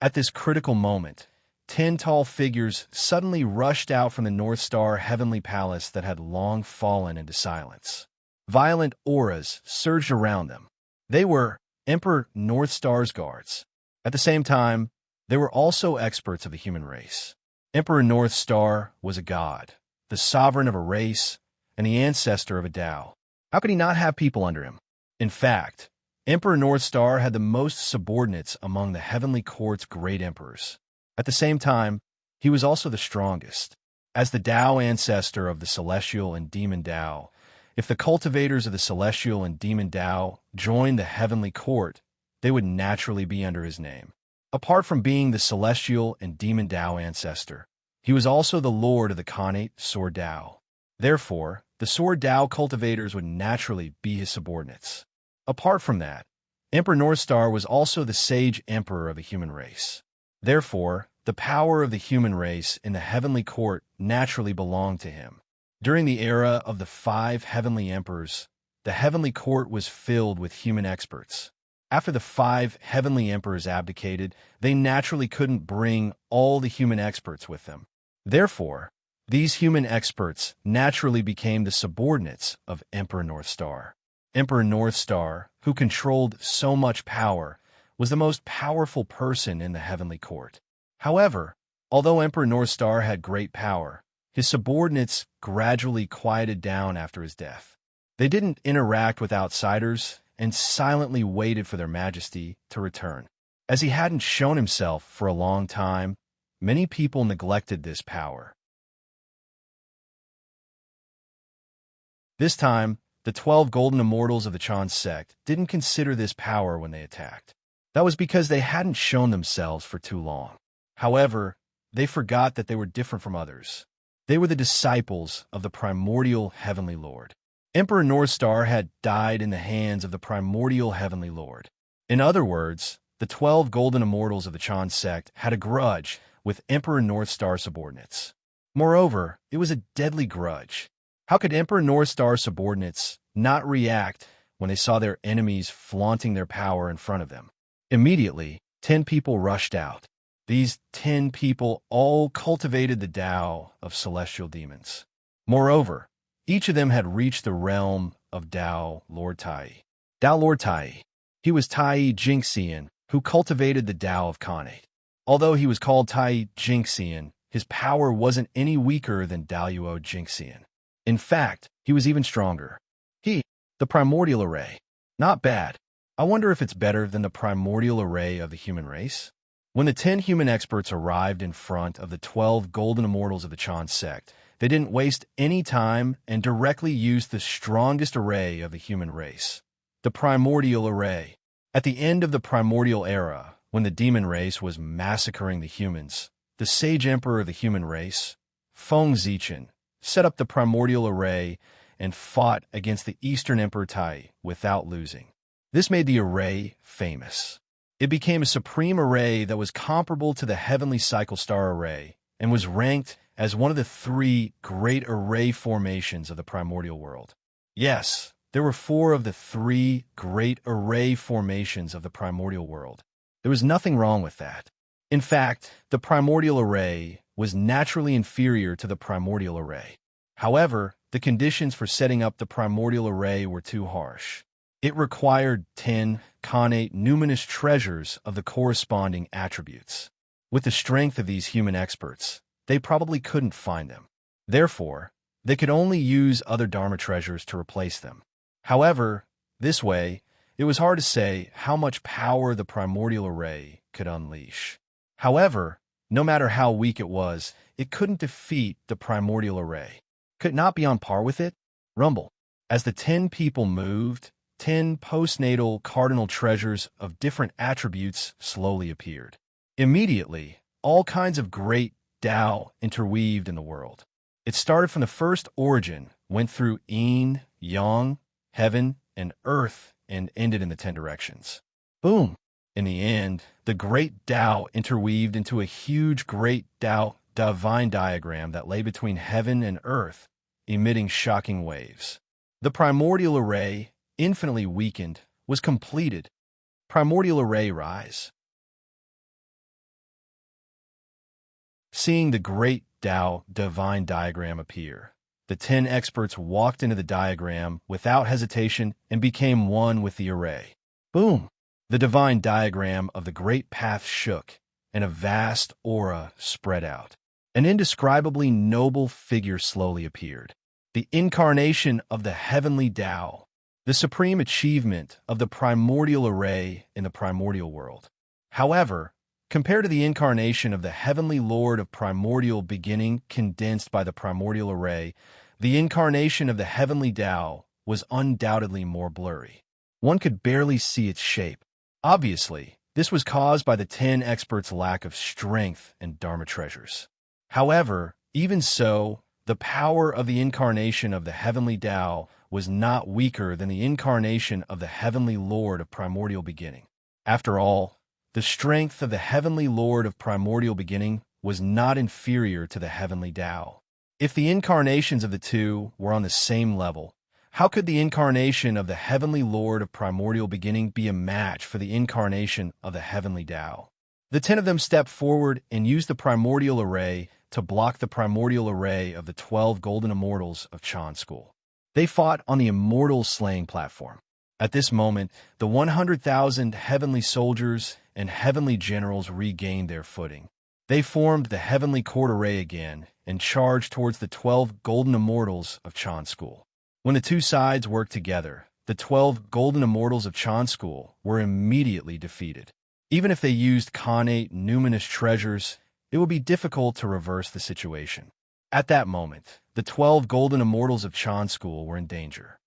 At this critical moment, 10 tall figures suddenly rushed out from the North Star heavenly palace that had long fallen into silence. Violent auras surged around them. They were Emperor North Star's guards. At the same time, they were also experts of the human race. Emperor North Star was a god, the sovereign of a race, and the ancestor of a Tao. How could he not have people under him? In fact, Emperor North Star had the most subordinates among the heavenly court's great emperors. At the same time, he was also the strongest. As the Tao ancestor of the celestial and demon Tao, if the cultivators of the celestial and demon Tao joined the heavenly court, they would naturally be under his name. Apart from being the celestial and demon Tao ancestor, he was also the lord of the Khanate Sword Tao. Therefore, the Sword Tao cultivators would naturally be his subordinates. Apart from that, Emperor Northstar was also the sage emperor of the human race. Therefore, the power of the human race in the heavenly court naturally belonged to him. During the era of the 5 heavenly emperors, the heavenly court was filled with human experts. After the 5 heavenly emperors abdicated, they naturally couldn't bring all the human experts with them. Therefore, these human experts naturally became the subordinates of Emperor Northstar. Emperor Northstar, who controlled so much power, was the most powerful person in the heavenly court. However, although Emperor Northstar had great power, his subordinates gradually quieted down after his death. They didn't interact with outsiders and silently waited for their majesty to return. As he hadn't shown himself for a long time, many people neglected this power. This time, the 12 golden immortals of the Chan sect didn't consider this power when they attacked. That was because they hadn't shown themselves for too long. However, they forgot that they were different from others. They were the disciples of the primordial heavenly lord. Emperor Northstar had died in the hands of the primordial heavenly lord. In other words, the 12 golden immortals of the Chan sect had a grudge with Emperor Northstar subordinates. Moreover, it was a deadly grudge. How could Emperor Northstar subordinates not react when they saw their enemies flaunting their power in front of them? Immediately, 10 people rushed out. These 10 people all cultivated the Tao of celestial demons. Moreover, each of them had reached the realm of Tao Lord Tai. Tao Lord Tai. He was Tai Jingxian, who cultivated the Tao of Khanate. Although he was called Tai Jingxian, his power wasn't any weaker than Daluo Jingxian. In fact, he was even stronger. The primordial array. Not bad. I wonder if it's better than the primordial array of the human race? When the 10 human experts arrived in front of the 12 golden immortals of the Chan sect, they didn't waste any time and directly used the strongest array of the human race, the primordial array. At the end of the primordial era, when the demon race was massacring the humans, the sage emperor of the human race, Feng Zichen, set up the primordial array and fought against the Eastern Emperor Tai without losing. This made the array famous. It became a supreme array that was comparable to the heavenly cycle star array and was ranked as one of the 3 great array formations of the primordial world. Yes, there were 4 of the 3 great array formations of the primordial world. There was nothing wrong with that. In fact, the primordial array was naturally inferior to the primordial array. However, the conditions for setting up the primordial array were too harsh. It required 10 connate numinous treasures of the corresponding attributes. With the strength of these human experts, they probably couldn't find them. Therefore, they could only use other Dharma treasures to replace them. However, this way, it was hard to say how much power the primordial array could unleash. However, no matter how weak it was, it couldn't defeat the primordial array. Could it not be on par with it? Rumble. As the 10 people moved, 10 postnatal cardinal treasures of different attributes slowly appeared. Immediately, all kinds of great Tao interweaved in the world. It started from the first origin, went through yin, yang, heaven, and earth, and ended in the 10 directions. Boom! In the end, the great Tao interweaved into a huge great Tao divine diagram that lay between heaven and earth, emitting shocking waves. The primordial array, infinitely weakened, was completed. Primordial array rise. Seeing the great Tao divine diagram appear, the 10 experts walked into the diagram without hesitation and became one with the array. Boom! The divine diagram of the great path shook, and a vast aura spread out. An indescribably noble figure slowly appeared. The incarnation of the heavenly Tao, the supreme achievement of the primordial array in the primordial world. However, compared to the incarnation of the heavenly Lord of primordial beginning condensed by the primordial array, the incarnation of the heavenly Tao was undoubtedly more blurry. One could barely see its shape. Obviously, this was caused by the 10 experts' lack of strength and Dharma treasures. However, even so, the power of the incarnation of the heavenly Tao was not weaker than the incarnation of the heavenly Lord of primordial beginning. After all, the strength of the heavenly Lord of primordial beginning was not inferior to the heavenly Tao. If the incarnations of the two were on the same level, how could the incarnation of the heavenly Lord of primordial beginning be a match for the incarnation of the heavenly Tao? The 10 of them stepped forward and used the primordial array to block the primordial array of the 12 golden immortals of Chan School. They fought on the immortal slaying platform. At this moment, the 100,000 heavenly soldiers and heavenly generals regained their footing. They formed the heavenly court array again and charged towards the 12 golden immortals of Chan School. When the two sides worked together, the 12 golden immortals of Chan School were immediately defeated. Even if they used connate numinous treasures, it would be difficult to reverse the situation. At that moment, the 12 golden immortals of Chan School were in danger.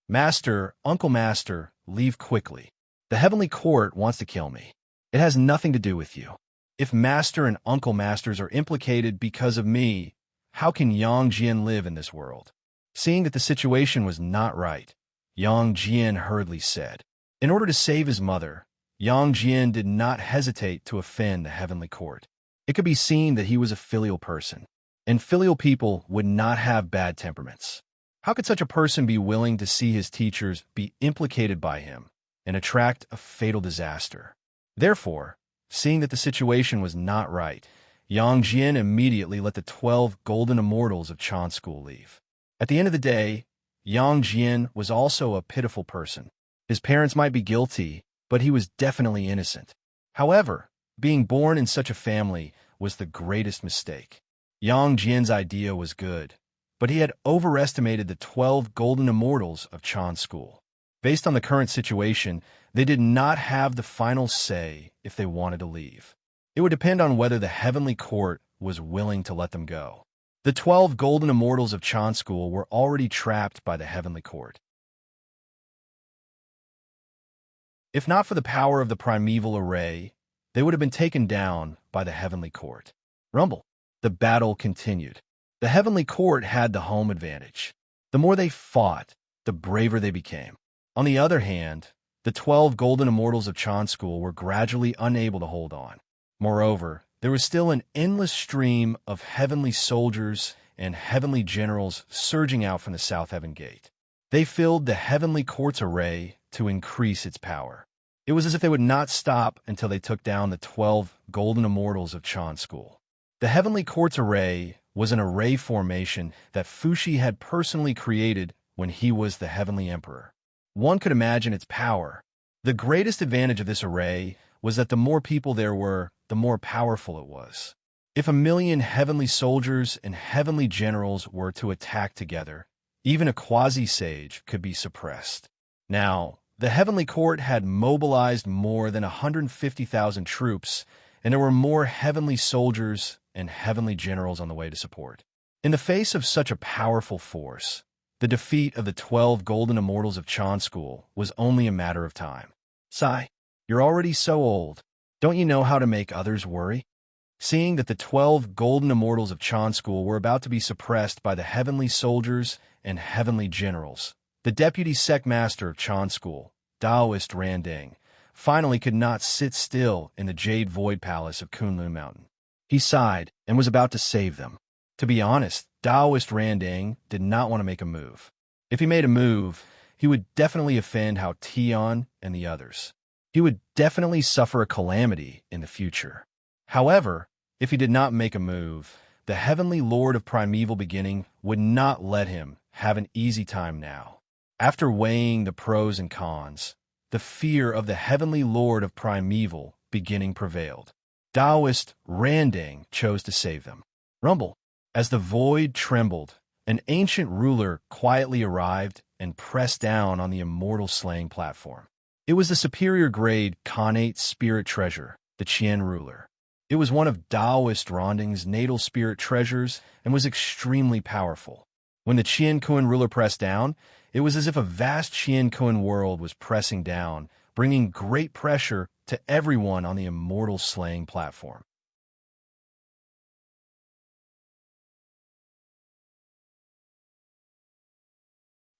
Master, Uncle Master, leave quickly. The heavenly court wants to kill me. It has nothing to do with you. If Master and Uncle Masters are implicated because of me, how can Yang Jian live in this world? Seeing that the situation was not right, Yang Jian hurriedly said. In order to save his mother, Yang Jian did not hesitate to offend the heavenly court. It could be seen that he was a filial person, and filial people would not have bad temperaments. How could such a person be willing to see his teachers be implicated by him and attract a fatal disaster? Therefore, seeing that the situation was not right, Yang Jian immediately let the 12 golden immortals of Chan School leave. At the end of the day, Yang Jian was also a pitiful person. His parents might be guilty, but he was definitely innocent. However, being born in such a family was the greatest mistake. Yang Jian's idea was good, but he had overestimated the 12 golden immortals of Chan School. Based on the current situation, they did not have the final say if they wanted to leave. It would depend on whether the heavenly court was willing to let them go. The 12 golden immortals of Chan School were already trapped by the heavenly court. If not for the power of the primeval array, they would have been taken down by the heavenly court. Rumble. The battle continued. The heavenly court had the home advantage. The more they fought, the braver they became. On the other hand, the 12 golden immortals of Chan School were gradually unable to hold on. Moreover, there was still an endless stream of heavenly soldiers and heavenly generals surging out from the South Heaven Gate. They filled the heavenly court's array to increase its power. It was as if they would not stop until they took down the 12 golden immortals of Chan School. The heavenly court's array was an array formation that Fushi had personally created when he was the heavenly emperor. One could imagine its power. The greatest advantage of this array was that the more people there were, the more powerful it was. If 1,000,000 heavenly soldiers and heavenly generals were to attack together, even a quasi-sage could be suppressed. Now, the heavenly court had mobilized more than 150,000 troops, and there were more heavenly soldiers and heavenly generals on the way to support. In the face of such a powerful force, the defeat of the 12 golden immortals of Chan School was only a matter of time. Sai, you're already so old. Don't you know how to make others worry? Seeing that the 12 golden immortals of Chan School were about to be suppressed by the heavenly soldiers and heavenly generals, the deputy sect master of Chan School, Taoist Randing, finally could not sit still in the Jade Void Palace of Kunlun Mountain. He sighed and was about to save them. To be honest, Taoist Randing did not want to make a move. If he made a move, he would definitely offend Hao Tian and the others. He would definitely suffer a calamity in the future. However, if he did not make a move, the Heavenly Lord of Primeval Beginning would not let him have an easy time now. After weighing the pros and cons, the fear of the Heavenly Lord of Primeval Beginning prevailed. Taoist Randing chose to save them. Rumble. As the void trembled, an ancient ruler quietly arrived and pressed down on the immortal slaying platform. It was the superior grade Khanate spirit treasure, the Qian ruler. It was one of Taoist Randing's natal spirit treasures and was extremely powerful. When the Qian Kun ruler pressed down, it was as if a vast Qian Kun world was pressing down, bringing great pressure to everyone on the immortal slaying platform.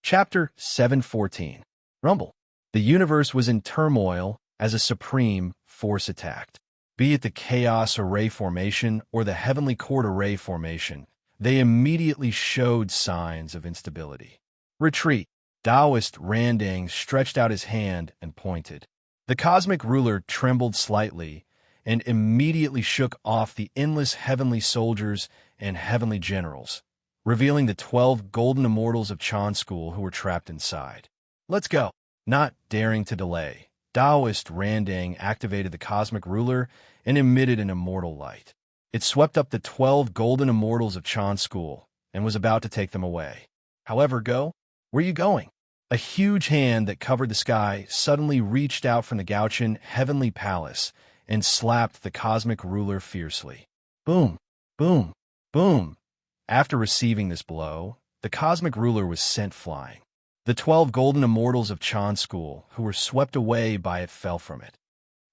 Chapter 714. Rumble. The universe was in turmoil as a supreme force attacked. Be it the Chaos Array Formation or the Heavenly Court Array Formation, they immediately showed signs of instability. Retreat. Taoist Randing stretched out his hand and pointed. The cosmic ruler trembled slightly and immediately shook off the endless heavenly soldiers and heavenly generals, revealing the 12 golden immortals of Chan School who were trapped inside. Let's go. Not daring to delay, Taoist Randing activated the cosmic ruler and emitted an immortal light. It swept up the 12 golden immortals of Chan School and was about to take them away. However, go? Where are you going? A huge hand that covered the sky suddenly reached out from the Gauchian heavenly palace and slapped the cosmic ruler fiercely. Boom, boom, boom. After receiving this blow, the cosmic ruler was sent flying. The 12 golden immortals of Chan School, who were swept away by it, fell from it.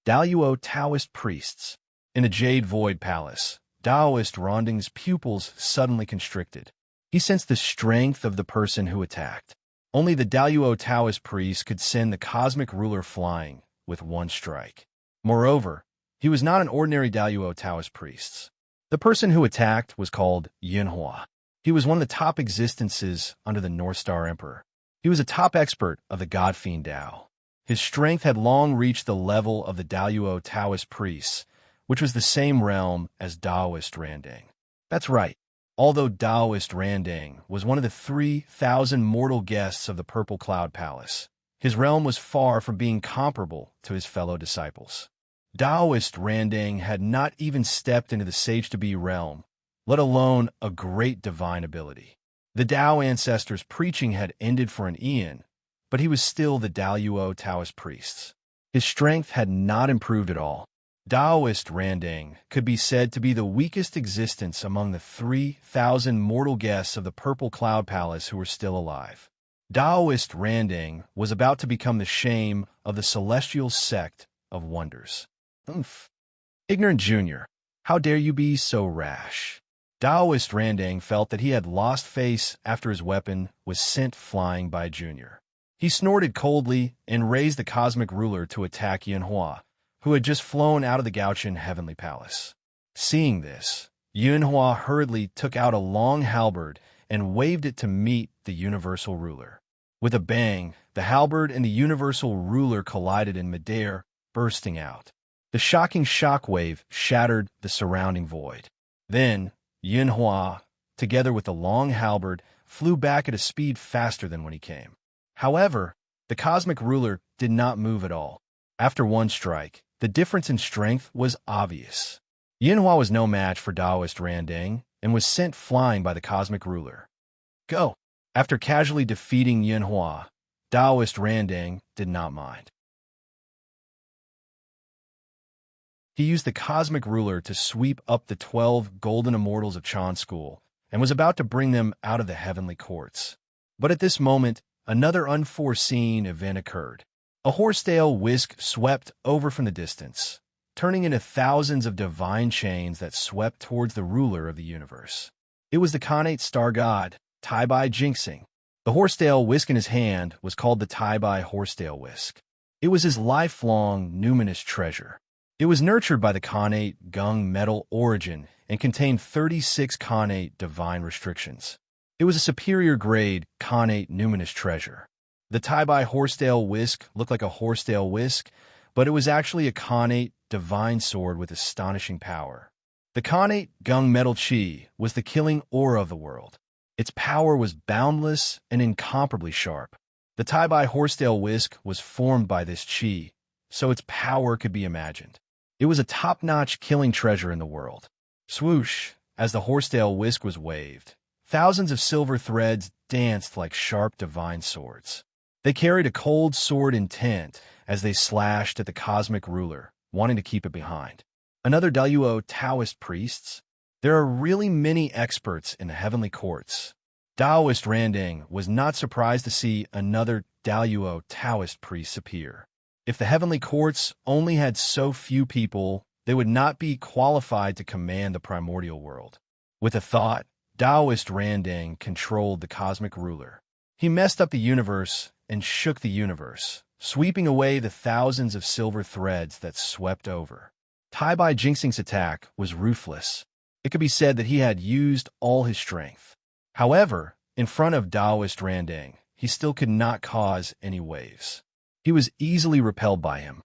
Daluo Taoist priests. In the Jade Void Palace, Taoist Randing's pupils suddenly constricted. He sensed the strength of the person who attacked. Only the Daluo Taoist priest could send the cosmic ruler flying with one strike. Moreover, he was not an ordinary Daluo Taoist priest. The person who attacked was called Yinhua. He was one of the top existences under the North Star Emperor. He was a top expert of the God Fiend Dao. His strength had long reached the level of the Daluo Taoist priests, which was the same realm as Taoist Randing. That's right. Although Taoist Randing was one of the 3,000 mortal guests of the Purple Cloud Palace, his realm was far from being comparable to his fellow disciples. Taoist Randing had not even stepped into the Sage-to-Be realm, let alone a great divine ability. The Tao ancestors' preaching had ended for an eon, but he was still the Daluo Taoist priests. His strength had not improved at all. Taoist Randing could be said to be the weakest existence among the 3,000 mortal guests of the Purple Cloud Palace who were still alive. Taoist Randang was about to become the shame of the celestial sect of wonders. Oomph. Ignorant Junior, how dare you be so rash? Taoist Randang felt that he had lost face after his weapon was sent flying by Junior. He snorted coldly and raised the cosmic ruler to attack Yunhua, who had just flown out of the Gauchian heavenly palace. Seeing this, Yunhua hurriedly took out a long halberd and waved it to meet the universal ruler. With a bang, the halberd and the universal ruler collided in midair, bursting out. The shocking shockwave shattered the surrounding void. Then, Yunhua, together with the long halberd, flew back at a speed faster than when he came. However, the cosmic ruler did not move at all. After one strike, the difference in strength was obvious. Yunhua was no match for Taoist Randang and was sent flying by the cosmic ruler. Go! After casually defeating Yunhua, Taoist Randang did not mind. He used the cosmic ruler to sweep up the 12 golden immortals of Chan School and was about to bring them out of the heavenly courts. But at this moment, another unforeseen event occurred. A horsetail whisk swept over from the distance, turning into thousands of divine chains that swept towards the ruler of the universe. It was the Khanate star god, Tai-Bai Jinxing. The horsetail whisk in his hand was called the Tai-Bai horsetail whisk. It was his lifelong, numinous treasure. It was nurtured by the Khanate Gung metal origin and contained 36 Khanate divine restrictions. It was a superior grade Khanate numinous treasure. The Tai-Bai horsetail whisk looked like a horsetail whisk, but it was actually a Khanate divine sword with astonishing power. The Khanate Gung metal chi was the killing aura of the world. Its power was boundless and incomparably sharp. The Tai-Bai horsetail whisk was formed by this chi, so its power could be imagined. It was a top-notch killing treasure in the world. Swoosh, as the horsetail whisk was waved, thousands of silver threads danced like sharp divine swords. They carried a cold sword intent as they slashed at the cosmic ruler, wanting to keep it behind. Another Daluo Taoist priests? There are really many experts in the heavenly courts. Taoist Randang was not surprised to see another Daluo Taoist priest appear. If the heavenly courts only had so few people, they would not be qualified to command the primordial world. With a thought, Taoist Randang controlled the cosmic ruler. He messed up the universe and shook the universe, sweeping away the thousands of silver threads that swept over. Tai-Bai Jinxing's attack was ruthless. It could be said that he had used all his strength. However, in front of Taoist Randang, he still could not cause any waves. He was easily repelled by him.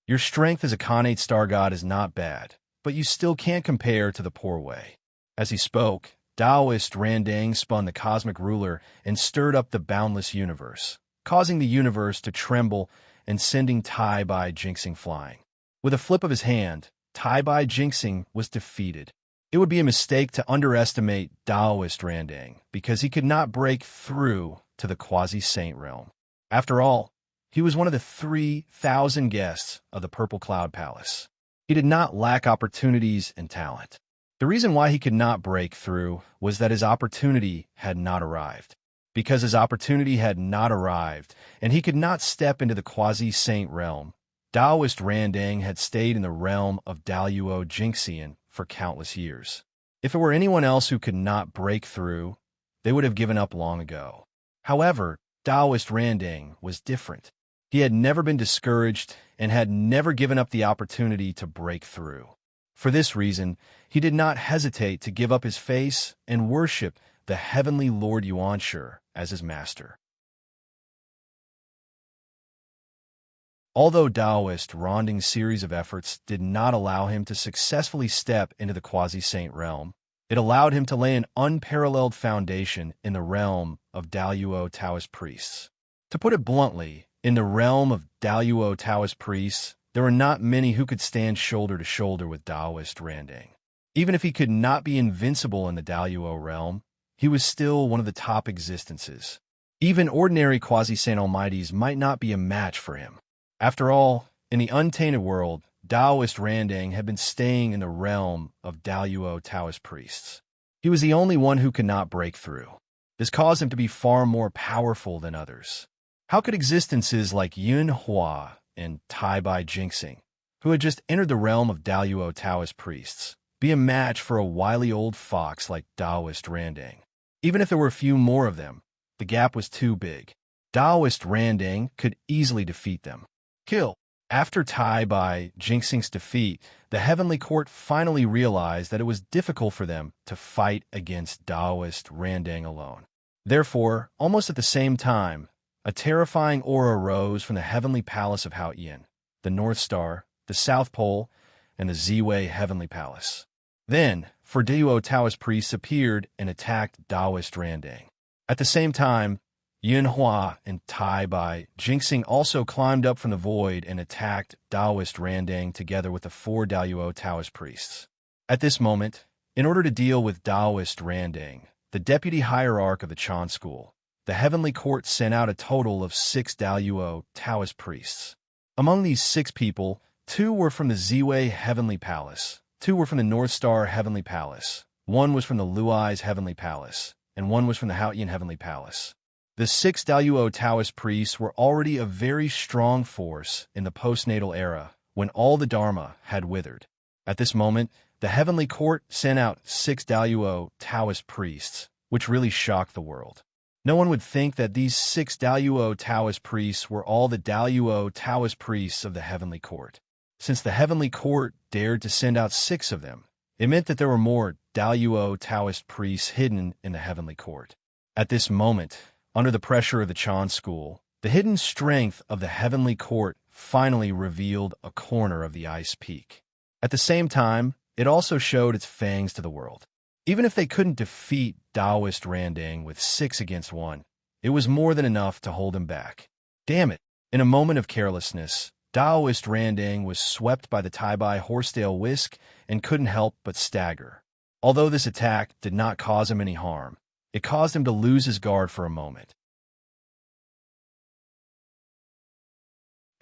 Your strength as a Khanate star god is not bad, but you still can't compare to the poor way. As he spoke, Taoist Randang spun the cosmic ruler and stirred up the boundless universe, causing the universe to tremble and sending Tai-Bai Jinxing flying. With a flip of his hand, Tai-Bai Jinxing was defeated. It would be a mistake to underestimate Taoist Randang because he could not break through to the quasi-saint realm. After all, he was one of the 3,000 guests of the Purple Cloud Palace. He did not lack opportunities and talent. The reason why he could not break through was that his opportunity had not arrived. Because his opportunity had not arrived, and he could not step into the quasi-saint realm, Taoist Randang had stayed in the realm of Daluo Jinxian for countless years. If it were anyone else who could not break through, they would have given up long ago. However, Taoist Randang was different. He had never been discouraged and had never given up the opportunity to break through. For this reason, he did not hesitate to give up his face and worship the heavenly Lord Yuanshi as his master. Although Taoist Randang's series of efforts did not allow him to successfully step into the quasi-saint realm, it allowed him to lay an unparalleled foundation in the realm of Daluo Taoist priests. To put it bluntly, in the realm of Daluo Taoist priests, there were not many who could stand shoulder to shoulder with Taoist Randang. Even if he could not be invincible in the Daluo realm, he was still one of the top existences. Even ordinary quasi-saint almighties might not be a match for him. After all, in the untainted world, Taoist Randang had been staying in the realm of Daluo Taoist priests. He was the only one who could not break through. This caused him to be far more powerful than others. How could existences like Yun Hua and Tai Bai Jinxing, who had just entered the realm of Daluo Taoist priests, be a match for a wily old fox like Taoist Randang? Even if there were a few more of them, the gap was too big. Taoist Randang could easily defeat them. Kill. After Tai Bai Jinxing's defeat, the Heavenly Court finally realized that it was difficult for them to fight against Taoist Randang alone. Therefore, almost at the same time, a terrifying aura rose from the heavenly palace of Hao Yin, the North Star, the South Pole, and the Ziwei Heavenly Palace. Then, Daluo Taoist priests appeared and attacked Taoist Randang. At the same time, Yun Hua and Tai Bai Jinxing also climbed up from the void and attacked Taoist Randang together with the 4 Daluo Taoist priests. At this moment, in order to deal with Taoist Randang, the deputy hierarch of the Chan school, the Heavenly Court sent out a total of 6 Daluo Taoist priests. Among these 6 people, 2 were from the Ziwei Heavenly Palace, 2 were from the North Star Heavenly Palace, 1 was from the Luai's Heavenly Palace, and 1 was from the Haoyin Heavenly Palace. The 6 Daluo Taoist priests were already a very strong force in the postnatal era when all the Dharma had withered. At this moment, the Heavenly Court sent out 6 Daluo Taoist priests, which really shocked the world. No one would think that these 6 Daluo Taoist priests were all the Daluo Taoist priests of the Heavenly Court. Since the Heavenly Court dared to send out 6 of them, it meant that there were more Daluo Taoist priests hidden in the Heavenly Court. At this moment, under the pressure of the Chan school, the hidden strength of the Heavenly Court finally revealed a corner of the ice peak. At the same time, it also showed its fangs to the world. Even if they couldn't defeat Taoist Randang with 6 against 1, it was more than enough to hold him back. Damn it! In a moment of carelessness, Taoist Randang was swept by the Tai Bai horsetail whisk and couldn't help but stagger. Although this attack did not cause him any harm, it caused him to lose his guard for a moment.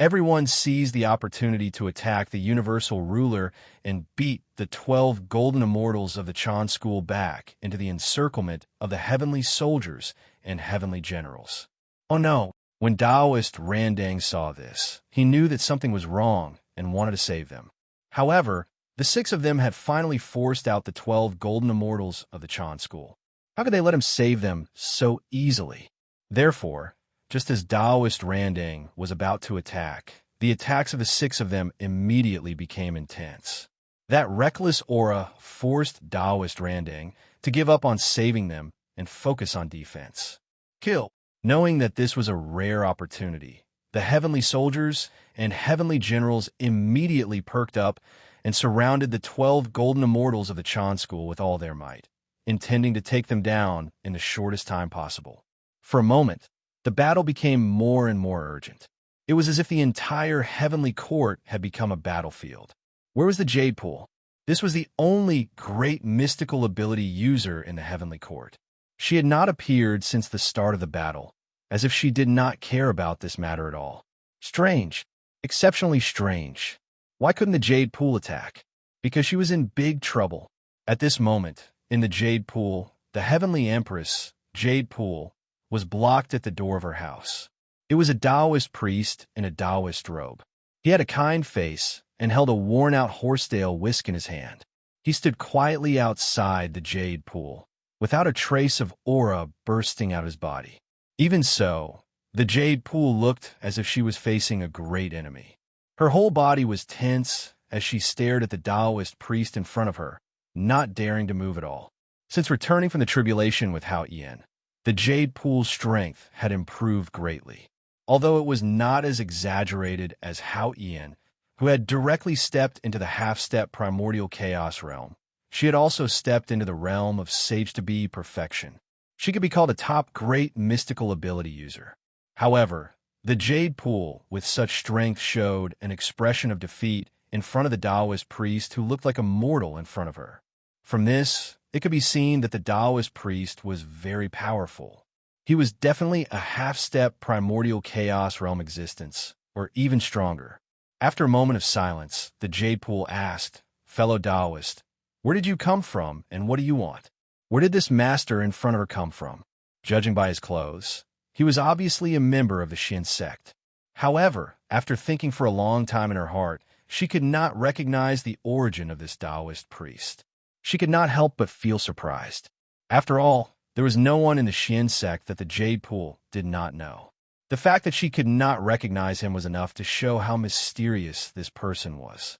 Everyone seized the opportunity to attack the universal ruler and beat the 12 golden immortals of the Chan school back into the encirclement of the heavenly soldiers and heavenly generals. Oh no! When Taoist Randang saw this, he knew that something was wrong and wanted to save them. However, the 6 of them had finally forced out the 12 golden immortals of the Chan school. How could they let him save them so easily? Therefore, just as Taoist Randang was about to attack, the attacks of the 6 of them immediately became intense. That reckless aura forced Taoist Randang to give up on saving them and focus on defense. Kill. Knowing that this was a rare opportunity, the heavenly soldiers and heavenly generals immediately perked up and surrounded the 12 golden immortals of the Chan school with all their might, intending to take them down in the shortest time possible. For a moment, the battle became more and more urgent. It was as if the entire Heavenly Court had become a battlefield. Where was the Jade Pool? This was the only great mystical ability user in the Heavenly Court. She had not appeared since the start of the battle, as if she did not care about this matter at all. Strange. Exceptionally strange. Why couldn't the Jade Pool attack? Because she was in big trouble. At this moment, in the Jade Pool, the Heavenly Empress, Jade Pool, was blocked at the door of her house. It was a Taoist priest in a Taoist robe. He had a kind face and held a worn-out horsetail whisk in his hand. He stood quietly outside the Jade Pool, without a trace of aura bursting out of his body. Even so, the Jade Pool looked as if she was facing a great enemy. Her whole body was tense as she stared at the Taoist priest in front of her, not daring to move at all. Since returning from the tribulation with Hao Yin, the Jade Pool's strength had improved greatly. Although it was not as exaggerated as Hao Yin, who had directly stepped into the half-step primordial chaos realm, she had also stepped into the realm of sage-to-be perfection. She could be called a top great mystical ability user. However, the Jade Pool with such strength showed an expression of defeat in front of the Taoist priest who looked like a mortal in front of her. From this, it could be seen that the Taoist priest was very powerful. He was definitely a half-step primordial chaos realm existence, or even stronger. After a moment of silence, the Jade Pool asked, "Fellow Taoist, where did you come from and what do you want?" Where did this master in front of her come from? Judging by his clothes, he was obviously a member of the Xin sect. However, after thinking for a long time in her heart, she could not recognize the origin of this Taoist priest. She could not help but feel surprised. After all, there was no one in the Xin sect that the Jade Pool did not know. The fact that she could not recognize him was enough to show how mysterious this person was.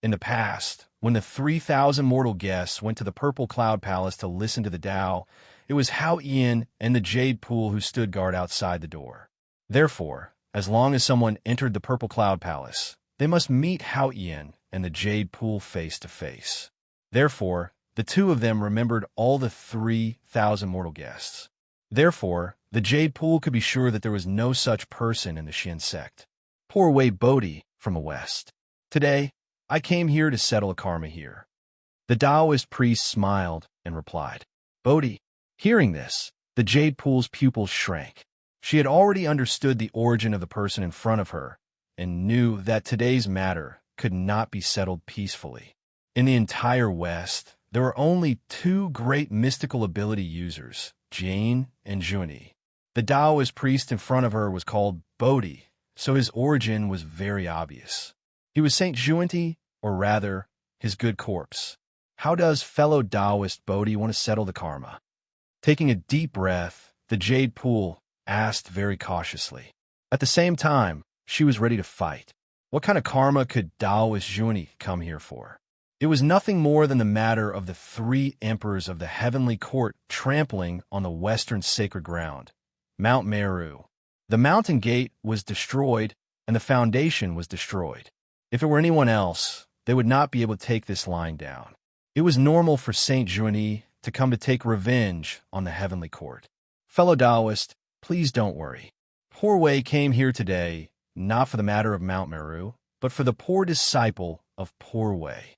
In the past, when the 3,000 mortal guests went to the Purple Cloud Palace to listen to the Tao, it was Hao Ian and the Jade Pool who stood guard outside the door. Therefore, as long as someone entered the Purple Cloud Palace, they must meet Hao Ian and the Jade Pool face to face. Therefore, the two of them remembered all the 3,000 mortal guests. Therefore, the Jade Pool could be sure that there was no such person in the Xin sect. Poor Wei Bodhi from the west. Today, I came here to settle a karma here. The Taoist priest smiled and replied. Bodhi, hearing this, the Jade Pool's pupils shrank. She had already understood the origin of the person in front of her and knew that today's matter could not be settled peacefully. In the entire West, there were only two great mystical ability users, Jane and Junie. The Taoist priest in front of her was called Bodhi, so his origin was very obvious. He was Saint Junie, or rather, his good corpse. How does fellow Taoist Bodhi want to settle the karma? Taking a deep breath, the Jade Pool asked very cautiously. At the same time, she was ready to fight. What kind of karma could Taoist Junie come here for? It was nothing more than the matter of the three emperors of the heavenly court trampling on the western sacred ground, Mount Meru. The mountain gate was destroyed, and the foundation was destroyed. If it were anyone else, they would not be able to take this line down. It was normal for Saint Junie to come to take revenge on the heavenly court. Fellow Taoist, please don't worry. Poor Wei came here today, not for the matter of Mount Meru, but for the poor disciple of Poor Wei.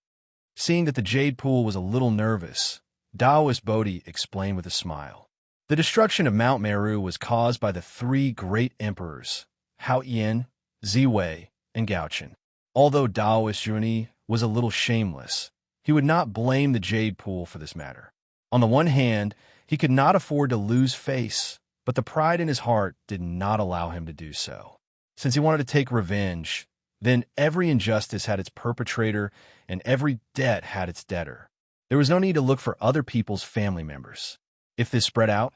Seeing that the Jade Pool was a little nervous, Taoist Bodhi explained with a smile. The destruction of Mount Meru was caused by the three great emperors, Hao Ian, Ziwei, and Gaochen. Although Taoist Junie was a little shameless, he would not blame the Jade Pool for this matter. On the one hand, he could not afford to lose face, but the pride in his heart did not allow him to do so. Since he wanted to take revenge, then every injustice had its perpetrator and every debt had its debtor. There was no need to look for other people's family members. If this spread out,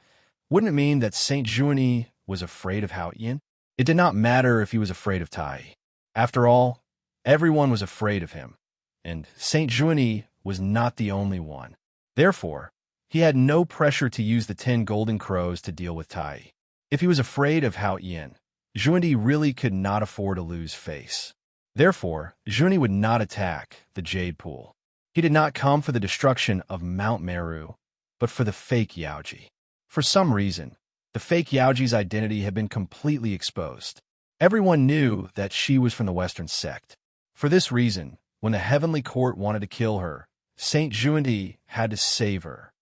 wouldn't it mean that Saint Junie was afraid of Hao Ian? It did not matter if he was afraid of Tai. After all, everyone was afraid of him, and Saint Junie was not the only one. Therefore, he had no pressure to use the 10 golden crows to deal with Tai. If he was afraid of Hao Ian, Junie really could not afford to lose face. Therefore, Junie would not attack the Jade Pool. He did not come for the destruction of Mount Meru, but for the fake Yaoji. For some reason, the fake Yaoji's identity had been completely exposed. Everyone knew that she was from the Western sect. For this reason, when the heavenly court wanted to kill her, Saint Junie had to save her.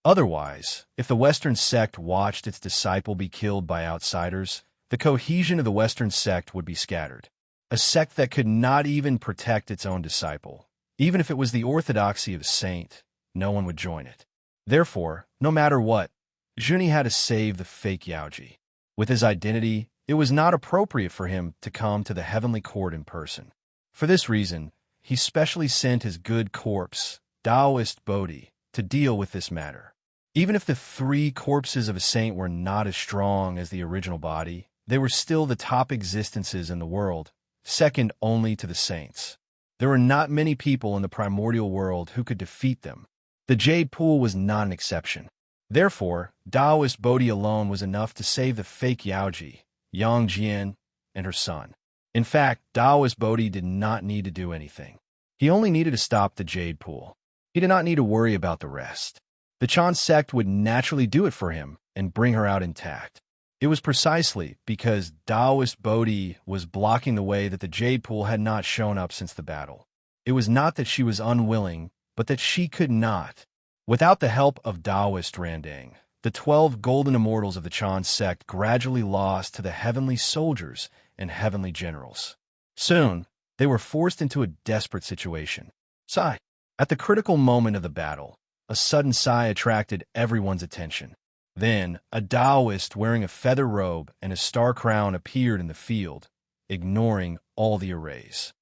Otherwise, if the Western sect watched its disciple be killed by outsiders, the cohesion of the Western sect would be scattered. A sect that could not even protect its own disciple. Even if it was the orthodoxy of a saint, no one would join it. Therefore, no matter what, Junie had to save the fake Yaoji. With his identity, it was not appropriate for him to come to the heavenly court in person. For this reason, he specially sent his good corpse, Taoist Bodhi, to deal with this matter. Even if the three corpses of a saint were not as strong as the original body, they were still the top existences in the world, second only to the saints. There were not many people in the primordial world who could defeat them. The Jade Pool was not an exception. Therefore, Taoist Bodhi alone was enough to save the fake Yaoji, Yang Jian, and her son. In fact, Taoist Bodhi did not need to do anything. He only needed to stop the Jade Pool. He did not need to worry about the rest. The Chan sect would naturally do it for him and bring her out intact. It was precisely because Taoist Bodhi was blocking the way that the Jade Pool had not shown up since the battle. It was not that she was unwilling, but that she could not. Without the help of Taoist Randang, the 12 golden immortals of the Chan sect gradually lost to the heavenly soldiers and heavenly generals. Soon, They were forced into a desperate situation. Sigh. At the critical moment of the battle, a sudden sigh attracted everyone's attention. Then, a Taoist wearing a feather robe and a star crown appeared in the field, ignoring all the arrays.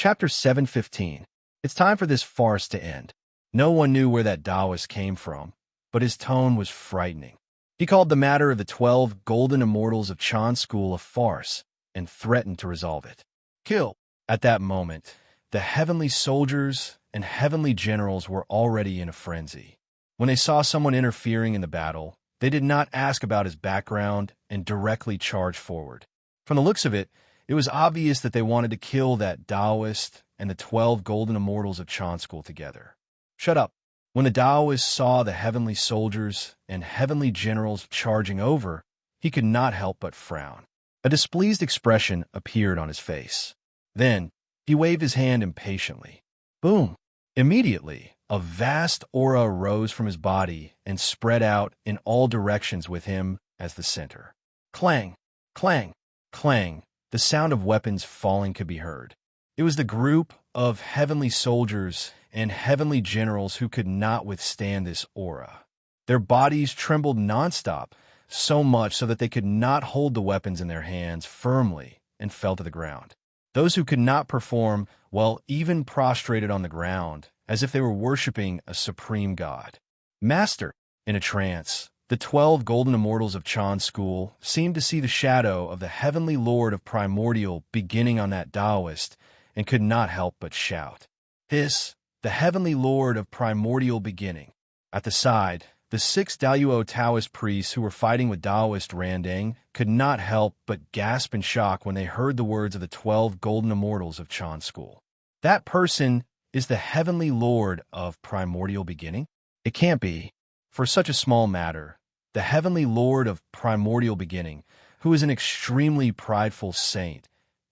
Chapter 7:15. It's time for this farce to end. No one knew where that Taoist came from, but his tone was frightening. He called the matter of the 12 golden immortals of Chan School a farce and threatened to resolve it. Kill! At that moment, the heavenly soldiers and heavenly generals were already in a frenzy. When they saw someone interfering in the battle, they did not ask about his background and directly charged forward. From the looks of it, it was obvious that they wanted to kill that Taoist and the 12 golden immortals of Chan School together. Shut up. When the Taoist saw the heavenly soldiers and heavenly generals charging over, he could not help but frown. A displeased expression appeared on his face. Then, he waved his hand impatiently. Boom! Immediately, a vast aura arose from his body and spread out in all directions with him as the center. Clang! Clang! Clang! The sound of weapons falling could be heard. It was the group of heavenly soldiers and heavenly generals who could not withstand this aura. Their bodies trembled nonstop, so much so that they could not hold the weapons in their hands firmly and fell to the ground. Those who could not perform, well, even prostrated on the ground, as if they were worshipping a supreme god. Master, in a trance, the 12 golden immortals of Chan School seemed to see the shadow of the heavenly lord of primordial beginning on that Taoist and could not help but shout. This, the heavenly lord of primordial beginning. At the side, the 6 Daluo Taoist priests who were fighting with Taoist Randang could not help but gasp in shock when they heard the words of the 12 golden immortals of Chan School. That person is the heavenly lord of primordial beginning? It can't be. For such a small matter, the heavenly lord of primordial beginning, who is an extremely prideful saint,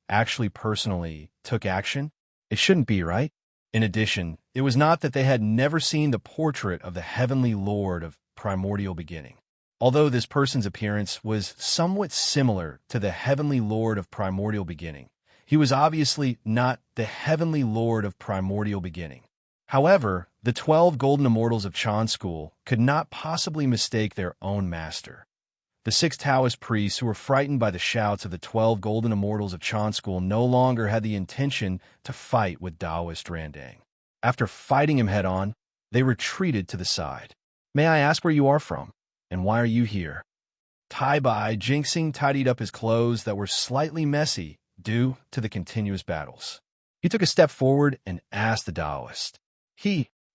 actually personally took action? It shouldn't be, right? In addition, it was not that they had never seen the portrait of the heavenly lord of primordial beginning. Although this person's appearance was somewhat similar to the heavenly lord of primordial beginning, he was obviously not the heavenly lord of primordial beginning. However, the 12 golden immortals of Chan School could not possibly mistake their own master. The 6 Taoist priests who were frightened by the shouts of the 12 golden immortals of Chan School no longer had the intention to fight with Taoist Randang. After fighting him head-on, they retreated to the side. May I ask where you are from, and why are you here? Tai Bai Jinxing tidied up his clothes that were slightly messy due to the continuous battles. He took a step forward and asked the Taoist.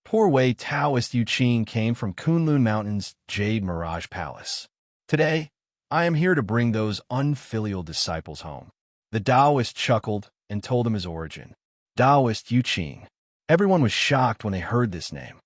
Poor Wei Taoist Yu Qing came from Kunlun Mountain's Jade Mirage Palace. Today, I am here to bring those unfilial disciples home. The Taoist chuckled and told him his origin. Taoist Yu Qing. Everyone was shocked when they heard this name.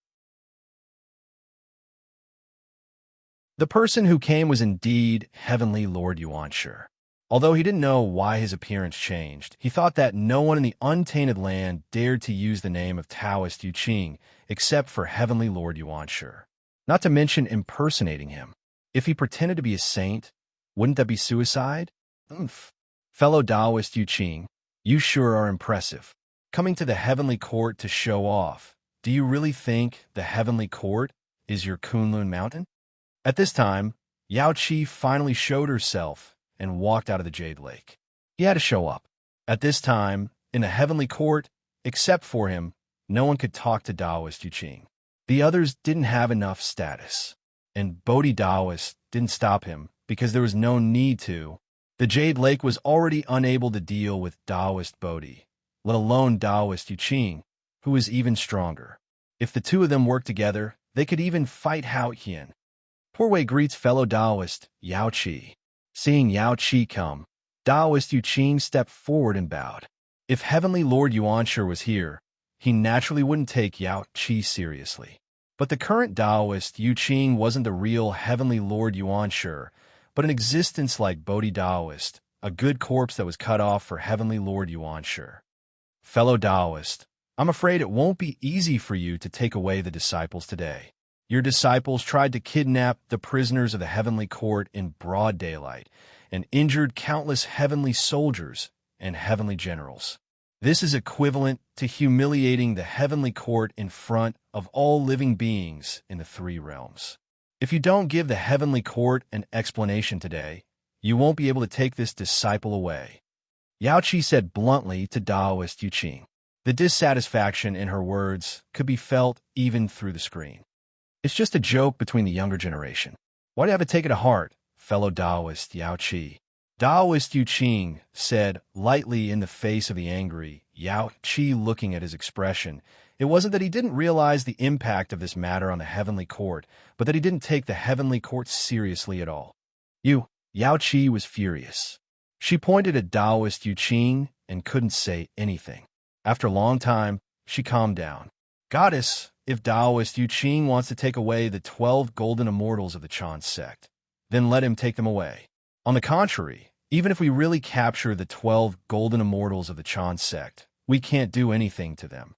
The person who came was indeed Heavenly Lord Yuanshi. Although he didn't know why his appearance changed, he thought that no one in the untainted land dared to use the name of Taoist Yu Qing except for Heavenly Lord Yuanshi. Not to mention impersonating him. If he pretended to be a saint, wouldn't that be suicide? Oomph. Fellow Taoist Yu Qing, you sure are impressive. Coming to the heavenly court to show off, do you really think the heavenly court is your Kunlun Mountain? At this time, Yao Qi finally showed herself and walked out of the Jade Lake. He had to show up. At this time, in the heavenly court, except for him, no one could talk to Taoist Yu Qing. The others didn't have enough status. And Bodhi Taoist didn't stop him because there was no need to. The Jade Lake was already unable to deal with Taoist Bodhi, let alone Taoist Yu Qing, who was even stronger. If the two of them worked together, they could even fight Hao Qian. Poor Wei greets fellow Taoist Yao Qi. Seeing Yao Qi come, Taoist Yu Qing stepped forward and bowed. If Heavenly Lord Yuanshi was here, he naturally wouldn't take Yao Qi seriously. But the current Taoist Yu Qing wasn't the real Heavenly Lord Yuanshi, but an existence like Bodhi Taoist, a good corpse that was cut off for Heavenly Lord Yuanshi. Fellow Taoist, I'm afraid it won't be easy for you to take away the disciples today. Your disciples tried to kidnap the prisoners of the heavenly court in broad daylight and injured countless heavenly soldiers and heavenly generals. This is equivalent to humiliating the heavenly court in front of all living beings in the three realms. If you don't give the heavenly court an explanation today, you won't be able to take this disciple away. Yao Qi said bluntly to Taoist Yu Qing. The dissatisfaction in her words could be felt even through the screen. It's just a joke between the younger generation. Why do you have to take it to heart, fellow Taoist Yao Qi? Taoist Yu Qing said lightly in the face of the angry Yao Qi, looking at his expression. It wasn't that he didn't realize the impact of this matter on the heavenly court, but that he didn't take the heavenly court seriously at all. Yao Qi was furious. She pointed at Taoist Yu Qing and couldn't say anything. After a long time, she calmed down. Goddess, if Taoist Yu Qing wants to take away the 12 golden immortals of the Chan sect, then let him take them away. On the contrary, even if we really capture the 12 golden immortals of the Chan sect, we can't do anything to them.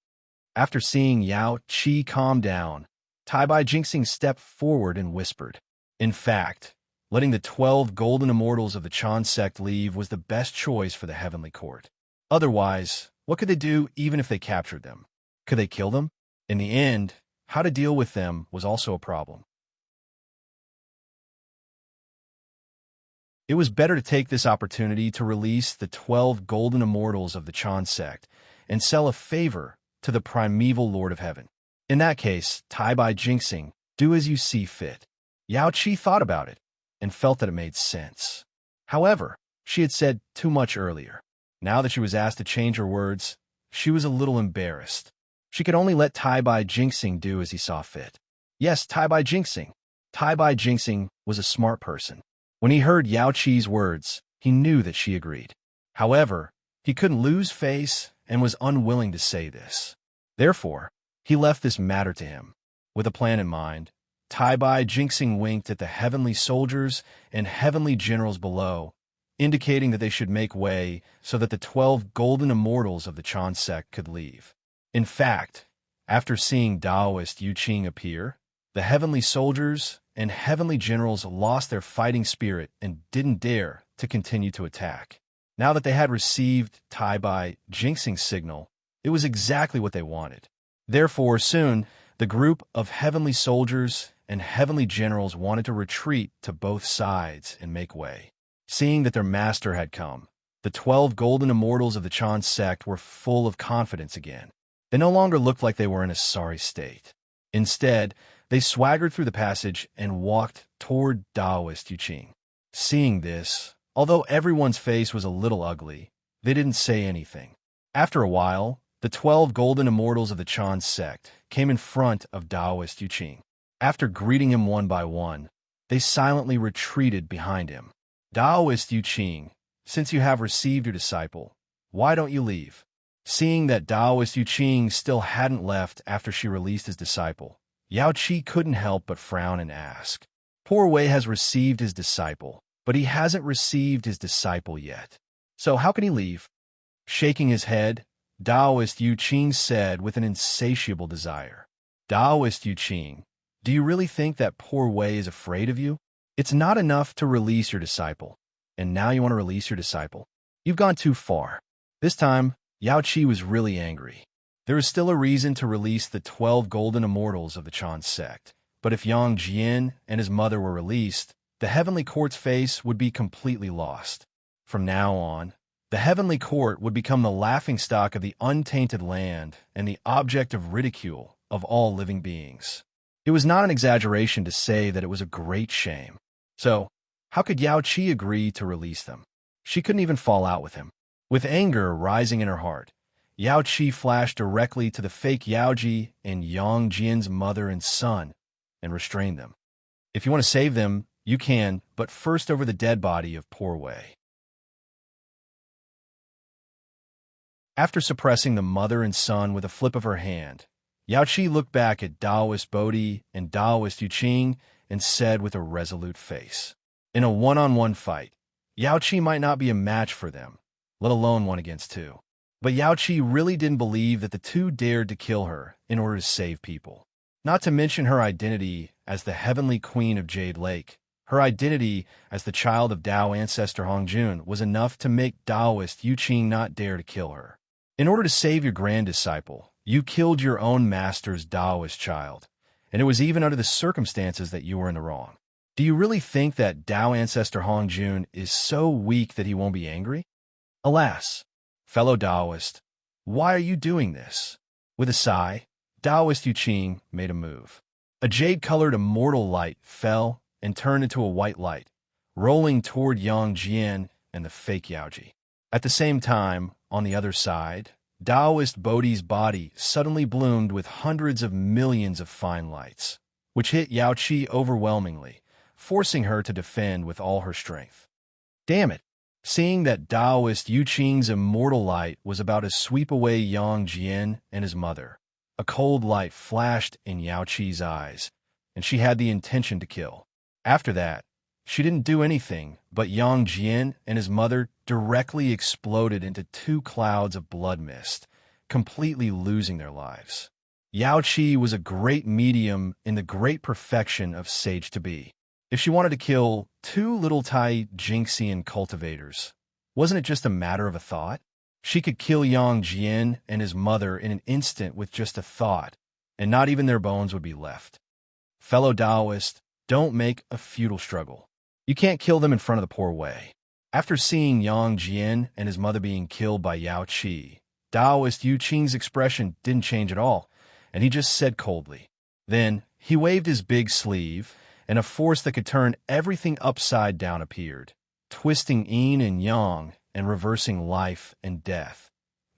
After seeing Yao Qi calm down, Taibai Jingxing stepped forward and whispered. In fact, letting the 12 golden immortals of the Chan sect leave was the best choice for the heavenly court. Otherwise, what could they do even if they captured them? Could they kill them? In the end, how to deal with them was also a problem. It was better to take this opportunity to release the 12 golden immortals of the Chan sect and sell a favor to the primeval Lord of Heaven. In that case, Taibai Jingxing, do as you see fit. Yao Qi thought about it and felt that it made sense. However, she had said too much earlier. Now that she was asked to change her words, she was a little embarrassed. She could only let Taibai Jingxing do as he saw fit. Yes, Taibai Jingxing. Taibai Jingxing was a smart person. When he heard Yao Qi's words, he knew that she agreed. However, he couldn't lose face and was unwilling to say this. Therefore, he left this matter to him. With a plan in mind, Taibai Jingxing winked at the heavenly soldiers and heavenly generals below, indicating that they should make way so that the 12 golden immortals of the Chan sect could leave. In fact, after seeing Taoist Yu Qing appear, the heavenly soldiers and heavenly generals lost their fighting spirit and didn't dare to continue to attack. Now that they had received Taibai Jingxing's signal, it was exactly what they wanted. Therefore, soon, the group of heavenly soldiers and heavenly generals wanted to retreat to both sides and make way. Seeing that their master had come, the 12 golden immortals of the Chan sect were full of confidence again. They no longer looked like they were in a sorry state. Instead, they swaggered through the passage and walked toward Taoist Yu Qing. Seeing this, although everyone's face was a little ugly, they didn't say anything. After a while, the 12 golden immortals of the Chan sect came in front of Taoist Yu Qing. After greeting him one by one, they silently retreated behind him. Taoist Yu Qing, since you have received your disciple, why don't you leave? Seeing that Taoist Yu Qing still hadn't left after she released his disciple, Yao Qi couldn't help but frown and ask. Poor Wei has received his disciple, but he hasn't received his disciple yet. So how can he leave? Shaking his head, Taoist Yu Qing said with an insatiable desire. Taoist Yu Qing, do you really think that poor Wei is afraid of you? It's not enough to release your disciple, and now you want to release your disciple? You've gone too far. This time, Yao Qi was really angry. There is still a reason to release the 12 golden immortals of the Chan sect, but if Yang Jian and his mother were released, the heavenly court's face would be completely lost. From now on, the heavenly court would become the laughingstock of the untainted land and the object of ridicule of all living beings. It was not an exaggeration to say that it was a great shame. So, how could Yao Qi agree to release them? She couldn't even fall out with him. With anger rising in her heart, Yao Qi flashed directly to the fake Yaoji and Yang Jian's mother and son and restrained them. If you want to save them, you can, but first over the dead body of poor Wei. After suppressing the mother and son with a flip of her hand, Yao Qi looked back at Taoist Bodhi and Taoist Yu Qing and said with a resolute face, in a one-on-one fight, Yao Qi might not be a match for them, let alone one against two. But Yao Qi really didn't believe that the two dared to kill her in order to save people. Not to mention her identity as the heavenly queen of Jade Lake. Her identity as the child of Tao ancestor Hongjun was enough to make Taoist Yu Qing not dare to kill her. In order to save your grand disciple, you killed your own master's Taoist child, and it was even under the circumstances that you were in the wrong. Do you really think that Tao ancestor Hongjun is so weak that he won't be angry? Alas, fellow Taoist, why are you doing this? With a sigh, Taoist Yu Qing made a move. A jade-colored immortal light fell and turned into a white light, rolling toward Yang Jian and the fake Yaoji. At the same time, on the other side, Taoist Bodhi's body suddenly bloomed with hundreds of millions of fine lights, which hit Yao Qi overwhelmingly, forcing her to defend with all her strength. Damn it! Seeing that Taoist Yu Qing's immortal light was about to sweep away Yang Jian and his mother, a cold light flashed in Yao Qi's eyes, and she had the intention to kill. After that, she didn't do anything, but Yang Jian and his mother directly exploded into two clouds of blood mist, completely losing their lives. Yao Qi was a great medium in the great perfection of sage to be. If she wanted to kill two little Tai Jinxian cultivators, wasn't it just a matter of a thought? She could kill Yang Jian and his mother in an instant with just a thought, and not even their bones would be left. Fellow Taoist, don't make a futile struggle. You can't kill them in front of the poor Wei. After seeing Yang Jian and his mother being killed by Yao Qi, Taoist Yu Qing's expression didn't change at all, and he just said coldly. Then, he waved his big sleeve, and a force that could turn everything upside down appeared, twisting yin and yang and reversing life and death,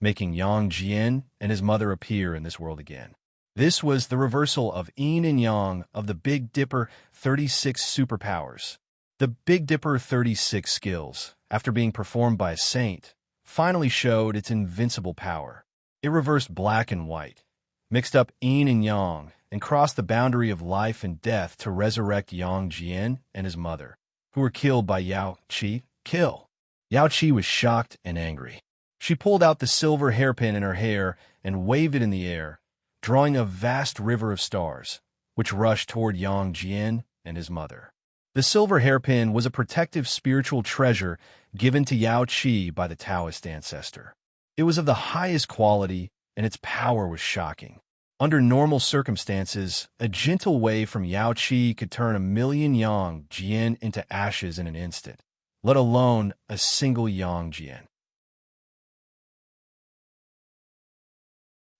making Yang Jian and his mother appear in this world again. This was the reversal of yin and yang of the Big Dipper 36 superpowers. The Big Dipper 36 skills, after being performed by a saint, finally showed its invincible power. It reversed black and white, mixed up yin and yang, and crossed the boundary of life and death to resurrect Yang Jian and his mother, who were killed by Yao Qi. Kill! Yao Qi was shocked and angry. She pulled out the silver hairpin in her hair and waved it in the air, drawing a vast river of stars, which rushed toward Yang Jian and his mother. The silver hairpin was a protective spiritual treasure given to Yao Qi by the Taoist ancestor. It was of the highest quality, and its power was shocking. Under normal circumstances, a gentle wave from Yao Qi could turn 1,000,000 Yang Jian into ashes in an instant, let alone a single Yang Jian.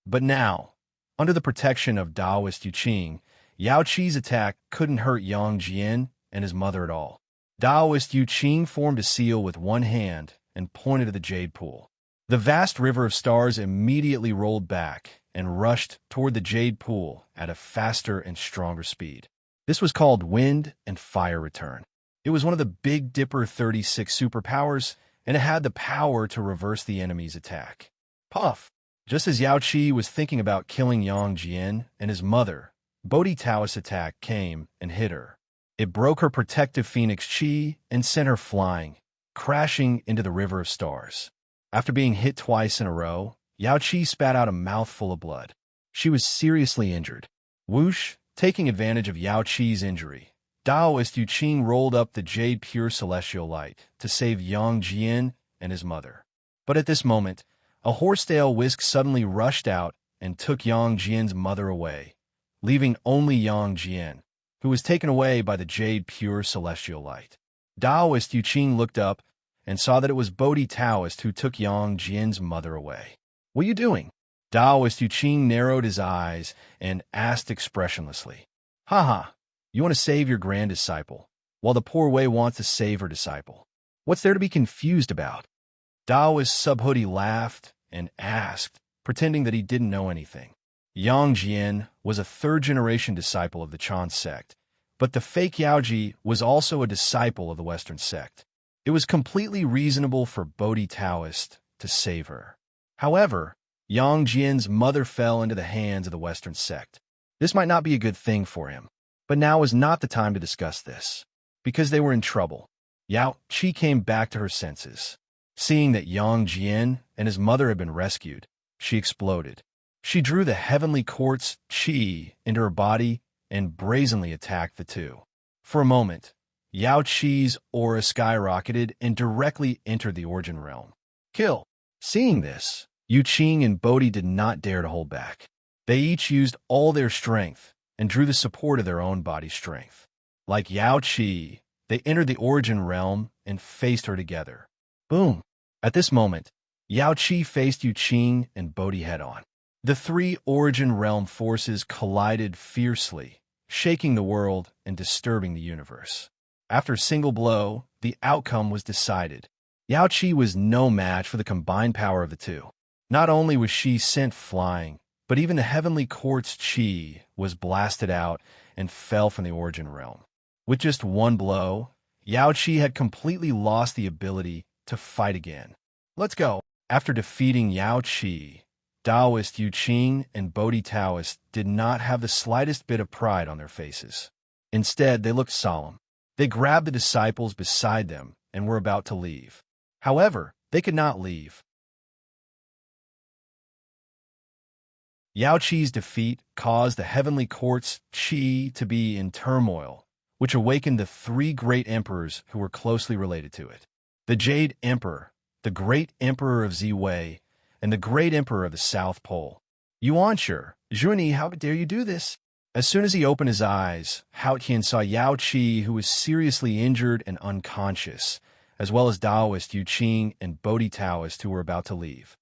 But now, under the protection of Taoist Yu Qing, Yao Qi's attack couldn't hurt Yang Jian and his mother at all. Taoist Yu Qing formed a seal with one hand and pointed at the jade pool. The vast river of stars immediately rolled back and rushed toward the jade pool at a faster and stronger speed. This was called Wind and Fire Return. It was one of the Big Dipper 36 superpowers, and it had the power to reverse the enemy's attack. Puff! Just as Yao Qi was thinking about killing Yang Jian and his mother, Bodhi Taoist's attack came and hit her. It broke her protective phoenix chi and sent her flying, crashing into the river of stars. After being hit twice in a row, Yao Qi spat out a mouthful of blood. She was seriously injured. Whoosh! Taking advantage of Yao Qi's injury, Taoist Yu Qing rolled up the jade pure celestial light to save Yang Jian and his mother. But at this moment, a horsetail whisk suddenly rushed out and took Yang Jian's mother away, leaving only Yang Jian, who was taken away by the jade pure celestial light. Taoist Yu Qing looked up and saw that it was Bodhi Taoist who took Yang Jian's mother away. "What are you doing?" Taoist Yu Qing narrowed his eyes and asked expressionlessly. "Haha, you want to save your grand disciple, while the poor Wei wants to save her disciple. What's there to be confused about?" Taoist Subhoodie laughed and asked, pretending that he didn't know anything. Yang Jian was a third-generation disciple of the Chan sect, but the fake Yaoji was also a disciple of the Western sect. It was completely reasonable for Bodhi Taoist to save her. However, Yang Jian's mother fell into the hands of the Western sect. This might not be a good thing for him, but now is not the time to discuss this, because they were in trouble. Yao Qi came back to her senses. Seeing that Yang Jian and his mother had been rescued, she exploded. She drew the heavenly court's qi into her body and brazenly attacked the two. For a moment, Yao Qi's aura skyrocketed and directly entered the origin realm. Kill! Seeing this, Yu Qing and Bodhi did not dare to hold back. They each used all their strength and drew the support of their own body strength. Like Yao Qi, they entered the origin realm and faced her together. Boom! At this moment, Yao Qi faced Yu Qing and Bodhi head-on. The three origin realm forces collided fiercely, shaking the world and disturbing the universe. After a single blow, the outcome was decided. Yao Qi was no match for the combined power of the two. Not only was she sent flying, but even the heavenly court's qi was blasted out and fell from the origin realm. With just one blow, Yao Qi had completely lost the ability to fight again. Let's go. After defeating Yao Qi, Taoist Yu Qing and Bodhi Taoist did not have the slightest bit of pride on their faces. Instead, they looked solemn. They grabbed the disciples beside them and were about to leave. However, they could not leave. Yao Qi's defeat caused the heavenly court's qi to be in turmoil, which awakened the three great emperors who were closely related to it. The Jade Emperor, the Great Emperor of Ziwei, and the Great Emperor of the South Pole. Yuanshi, Zhuni, how dare you do this? As soon as he opened his eyes, Hao Tian saw Yao Qi, who was seriously injured and unconscious, as well as Taoist Yu Qing and Bodhi Taoist who were about to leave.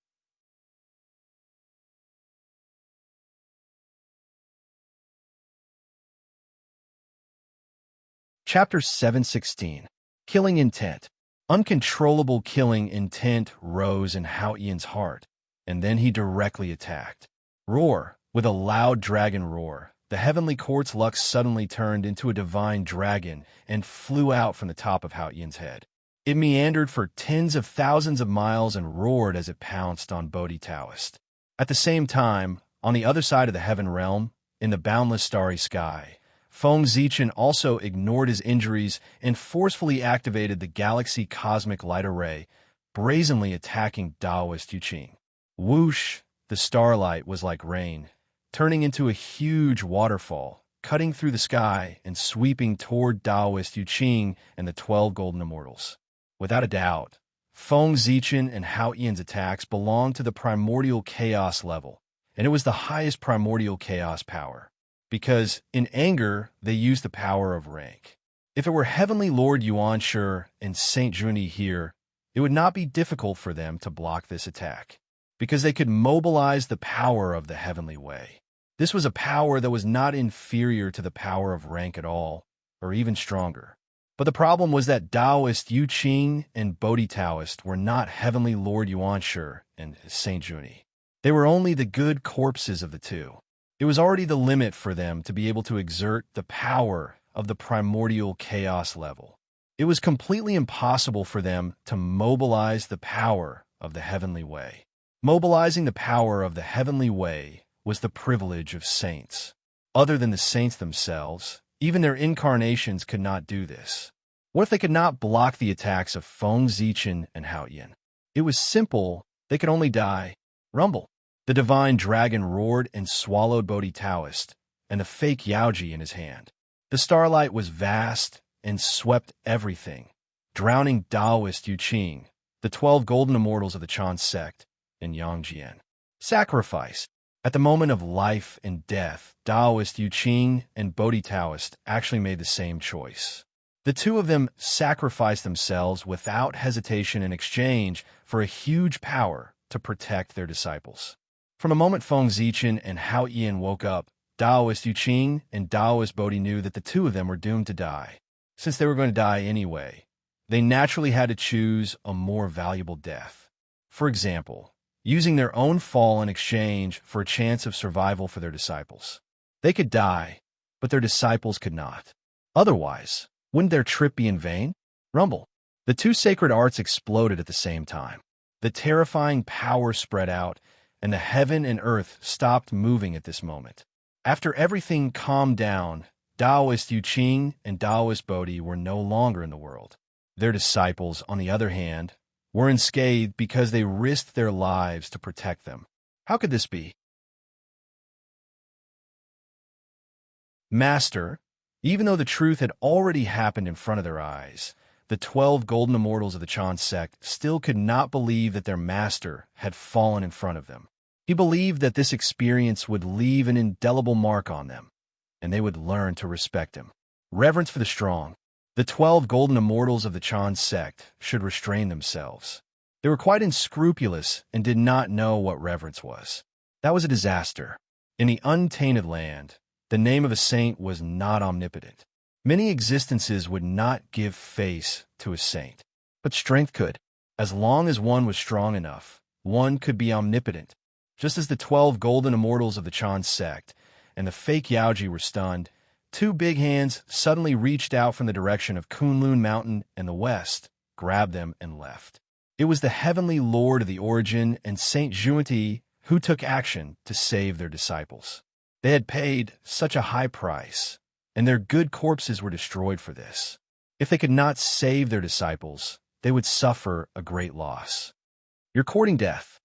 Chapter 716. Killing Intent. Uncontrollable killing intent rose in Hao Tian's heart, and then he directly attacked. Roar! With a loud dragon roar, the heavenly court's lux suddenly turned into a divine dragon and flew out from the top of Hao Tian's head. It meandered for tens of thousands of miles and roared as it pounced on Bodhi Taoist. At the same time, on the other side of the heaven realm, in the boundless starry sky, Feng Zichen also ignored his injuries and forcefully activated the galaxy cosmic light array, brazenly attacking Taoist Yu Qing. Whoosh! The starlight was like rain, turning into a huge waterfall, cutting through the sky and sweeping toward Taoist Yu Qing and the 12 golden immortals. Without a doubt, Feng Zichen and Hao Tian's attacks belonged to the primordial chaos level, and it was the highest primordial chaos power, because in anger they used the power of rank. If it were Heavenly Lord Yuanshi and Saint Zhuni here, it would not be difficult for them to block this attack, because they could mobilize the power of the heavenly way. This was a power that was not inferior to the power of rank at all, or even stronger. But the problem was that Taoist Yu Qing and Bodhi Taoist were not Heavenly Lord Yuanshi and Saint Zhuni. They were only the good corpses of the two. It was already the limit for them to be able to exert the power of the primordial chaos level. It was completely impossible for them to mobilize the power of the heavenly way. Mobilizing the power of the heavenly way was the privilege of saints. Other than the saints themselves, even their incarnations could not do this. What if they could not block the attacks of Feng Zichen and Hao Tian? It was simple. They could only die. Rumble. The divine dragon roared and swallowed Bodhi Taoist and the fake Yaoji in his hand. The starlight was vast and swept everything, drowning Taoist Yu Qing, the 12 golden immortals of the Chan sect, and Yang Jian. Sacrifice. At the moment of life and death, Taoist Yu Qing and Bodhi Taoist actually made the same choice. The two of them sacrificed themselves without hesitation in exchange for a huge power to protect their disciples. From the moment Feng Zichen and Hao Tian woke up, Taoist Yu Qing and Taoist Bodhi knew that the two of them were doomed to die. Since they were going to die anyway, they naturally had to choose a more valuable death. For example, using their own fall in exchange for a chance of survival for their disciples. They could die, but their disciples could not. Otherwise, wouldn't their trip be in vain? Rumble. The two sacred arts exploded at the same time. The terrifying power spread out, and the heaven and earth stopped moving at this moment. After everything calmed down, Taoist Yu Qing and Taoist Bodhi were no longer in the world. Their disciples, on the other hand, were unscathed because they risked their lives to protect them. How could this be? Master, even though the truth had already happened in front of their eyes, the 12 golden immortals of the Chan sect still could not believe that their master had fallen in front of them. He believed that this experience would leave an indelible mark on them, and they would learn to respect him. Reverence for the strong. The 12 golden immortals of the Chan sect should restrain themselves. They were quite unscrupulous and did not know what reverence was. That was a disaster. In the untainted land, the name of a saint was not omnipotent. Many existences would not give face to a saint, but strength could. As long as one was strong enough, one could be omnipotent. Just as the 12 golden immortals of the Chan sect and the fake Yaoji were stunned, two big hands suddenly reached out from the direction of Kunlun Mountain and the west, grabbed them, and left. It was the heavenly lord of the origin and Saint Juanti who took action to save their disciples. They had paid such a high price, and their good corpses were destroyed for this. If they could not save their disciples, they would suffer a great loss. You're courting death.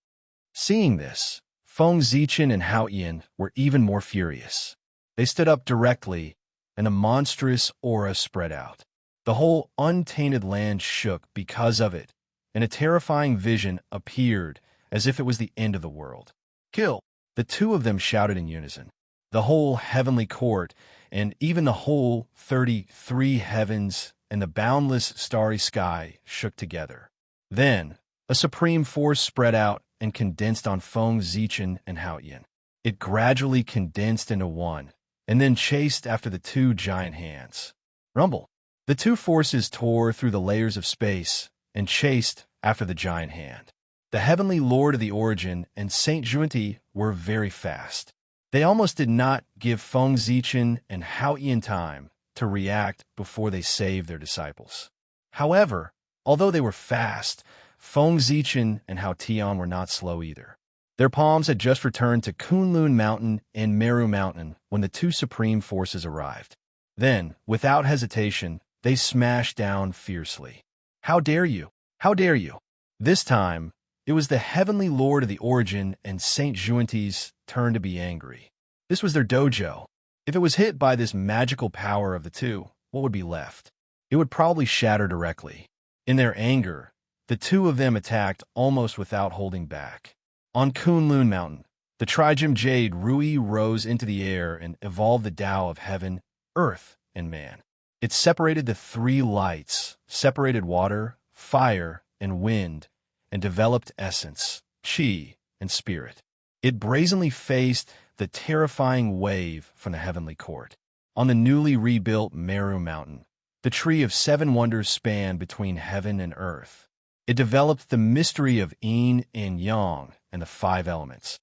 Seeing this, Feng Zichen and Hao Yin were even more furious. They stood up directly, and a monstrous aura spread out. The whole untainted land shook because of it, and a terrifying vision appeared as if it was the end of the world. Kill! The two of them shouted in unison. The whole heavenly court, and even the whole 33 heavens and the boundless starry sky shook together. Then, a supreme force spread out and condensed on Feng Zichen and Hao Yin. It gradually condensed into one, and then chased after the two giant hands. Rumble! The two forces tore through the layers of space and chased after the giant hand. The heavenly lord of the origin and Saint Juanti were very fast. They almost did not give Feng Zichen and Hao Yin time to react before they saved their disciples. However, although they were fast, Feng Zichen and Hao Tian were not slow either. Their palms had just returned to Kunlun Mountain and Meru Mountain when the two supreme forces arrived. Then, without hesitation, they smashed down fiercely. How dare you! How dare you! This time, it was the heavenly lord of the origin and Saint Juanti's turn to be angry. This was their dojo. If it was hit by this magical power of the two, what would be left? It would probably shatter directly. In their anger, the two of them attacked almost without holding back. On Kunlun Mountain, the Trigem Jade Rui rose into the air and evolved the Tao of heaven, earth, and man. It separated the three lights, separated water, fire, and wind, and developed essence, chi, and spirit. It brazenly faced the terrifying wave from the heavenly court. On the newly rebuilt Meru Mountain, the tree of 7 wonders spanned between heaven and earth. It developed the mystery of yin and yang and the 5 elements.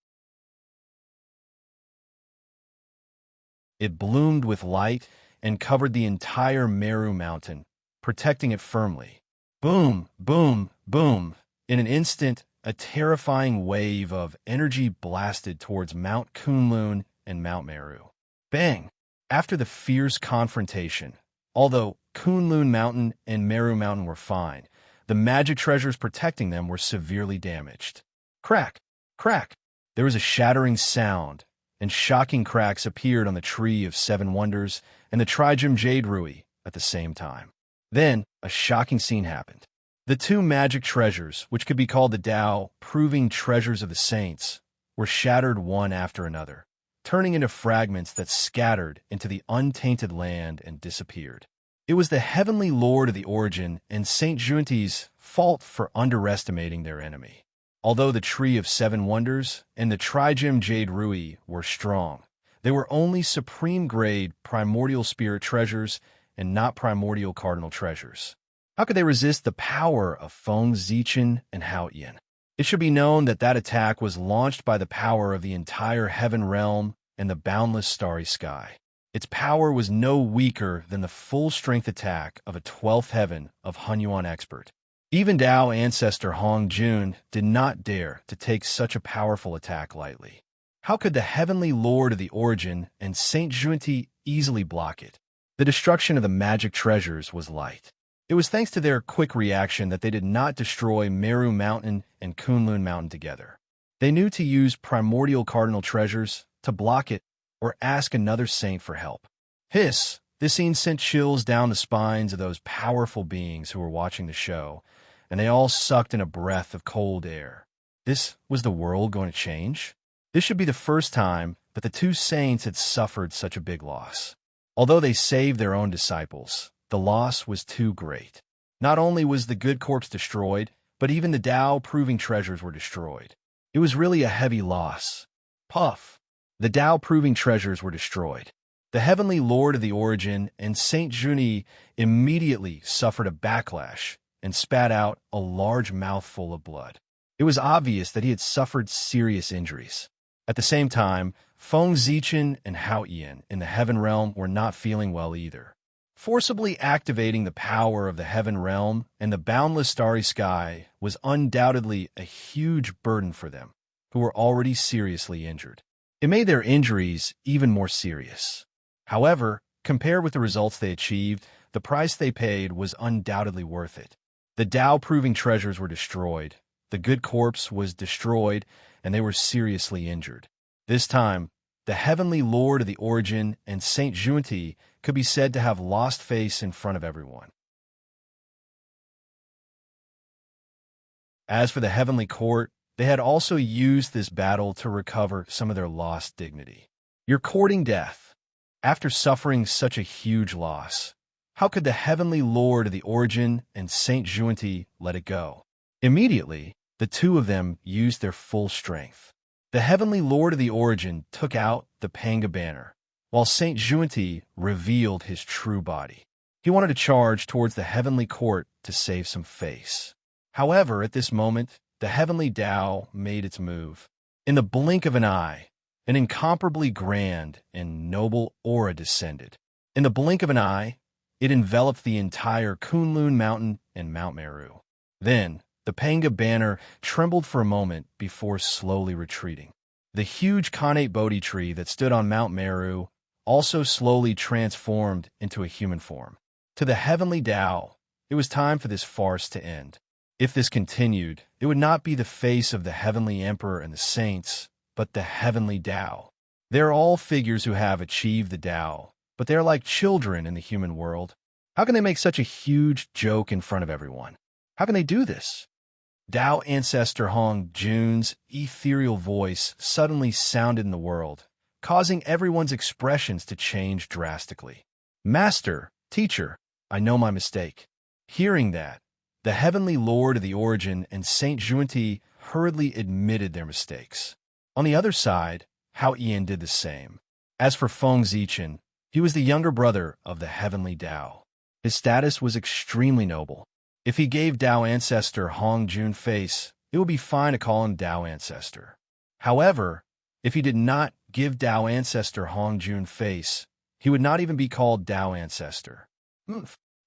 It bloomed with light and covered the entire Meru Mountain, protecting it firmly. Boom, boom, boom. In an instant, a terrifying wave of energy blasted towards Mount Kunlun and Mount Meru. Bang! After the fierce confrontation, although Kunlun Mountain and Meru Mountain were fine, the magic treasures protecting them were severely damaged. Crack! Crack! There was a shattering sound, and shocking cracks appeared on the tree of 7 wonders and the Trigem Jade Rui at the same time. Then, a shocking scene happened. The 2 magic treasures, which could be called the Tao, proving treasures of the saints, were shattered one after another, turning into fragments that scattered into the untainted land and disappeared. It was the heavenly lord of the origin and Saint Juanti's fault for underestimating their enemy. Although the Tree of 7 Wonders and the Trigem Jade Rui were strong, they were only supreme-grade primordial spirit treasures and not primordial cardinal treasures. How could they resist the power of Feng Zichen and Hao Yin? It should be known that that attack was launched by the power of the entire heaven realm and the boundless starry sky. Its power was no weaker than the full-strength attack of a 12th heaven of Hunyuan expert. Even Tao ancestor Hong Jun did not dare to take such a powerful attack lightly. How could the heavenly lord of the origin and Saint Juanti easily block it? The destruction of the magic treasures was light. It was thanks to their quick reaction that they did not destroy Meru Mountain and Kunlun Mountain together. They knew to use primordial cardinal treasures to block it or ask another saint for help. Hiss! This scene sent chills down the spines of those powerful beings who were watching the show, and they all sucked in a breath of cold air. This was the world going to change? This should be the first time that the two saints had suffered such a big loss. Although they saved their own disciples, the loss was too great. Not only was the good corpse destroyed, but even the Tao-proving treasures were destroyed. It was really a heavy loss. Puff! The Tao-proving treasures were destroyed. The heavenly lord of the origin and Saint Juni immediately suffered a backlash and spat out a large mouthful of blood. It was obvious that he had suffered serious injuries. At the same time, Feng Zichen and Hao Ian in the heaven realm were not feeling well either. Forcibly activating the power of the heaven realm and the boundless starry sky was undoubtedly a huge burden for them, who were already seriously injured. It made their injuries even more serious. However, compared with the results they achieved, the price they paid was undoubtedly worth it. The Tao-proving treasures were destroyed, the good corpse was destroyed, and they were seriously injured. This time, the heavenly lord of the origin and Saint Junti could be said to have lost face in front of everyone. As for the heavenly court, they had also used this battle to recover some of their lost dignity. You're courting death. After suffering such a huge loss, how could the heavenly lord of the origin and Saint Junti let it go? Immediately, the two of them used their full strength. The heavenly lord of the origin took out the Panga banner, while Saint Junti revealed his true body. He wanted to charge towards the heavenly court to save some face. However, at this moment, the heavenly Tao made its move. In the blink of an eye, an incomparably grand and noble aura descended. In the blink of an eye, it enveloped the entire Kunlun Mountain and Mount Meru. Then, the Panga banner trembled for a moment before slowly retreating. The huge Kanate Bodhi tree that stood on Mount Meru also slowly transformed into a human form. To the heavenly Tao, it was time for this farce to end. If this continued, it would not be the face of the heavenly emperor and the saints, but the heavenly Tao. They are all figures who have achieved the Tao, but they are like children in the human world. How can they make such a huge joke in front of everyone? How can they do this? Tao ancestor Hong Jun's ethereal voice suddenly sounded in the world, causing everyone's expressions to change drastically. Master, teacher, I know my mistake. Hearing that, the heavenly lord of the origin and Saint Junti hurriedly admitted their mistakes. On the other side, Hao Ian did the same. As for Feng Zichen, he was the younger brother of the heavenly Tao. His status was extremely noble. If he gave Tao ancestor Hong Jun face, it would be fine to call him Tao ancestor. However, if he did not give Tao ancestor Hong Jun face, he would not even be called Tao ancestor.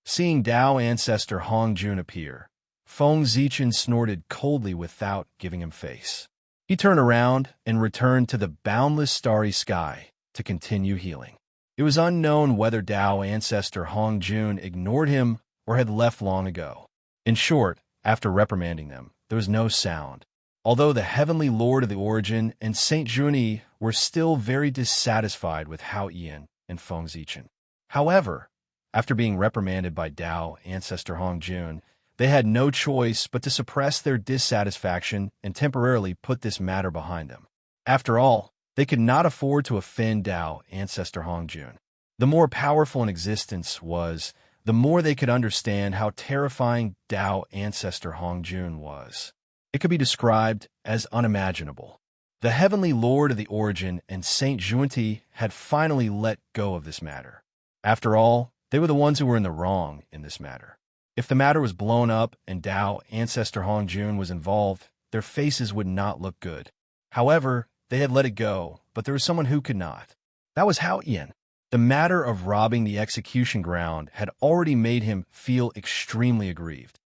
Seeing Tao ancestor Hong Jun appear, Feng Zichen snorted coldly without giving him face. He turned around and returned to the boundless starry sky to continue healing. It was unknown whether Tao ancestor Hong Jun ignored him or had left long ago. In short, after reprimanding them, there was no sound, although the heavenly lord of the origin and Saint Juni were still very dissatisfied with Hao Ian and Feng Zichen. However, after being reprimanded by Tao ancestor Hong Jun, they had no choice but to suppress their dissatisfaction and temporarily put this matter behind them. After all, they could not afford to offend Tao ancestor Hong Jun. The more powerful an existence was, the more they could understand how terrifying Tao ancestor Hong Jun was. It could be described as unimaginable. The heavenly lord of the origin and Saint Junti had finally let go of this matter. After all, they were the ones who were in the wrong in this matter. If the matter was blown up and Tao ancestor Hong Jun was involved, their faces would not look good. However, they had let it go, but there was someone who could not. That was Hao Ian. The matter of robbing the execution ground had already made him feel extremely aggrieved.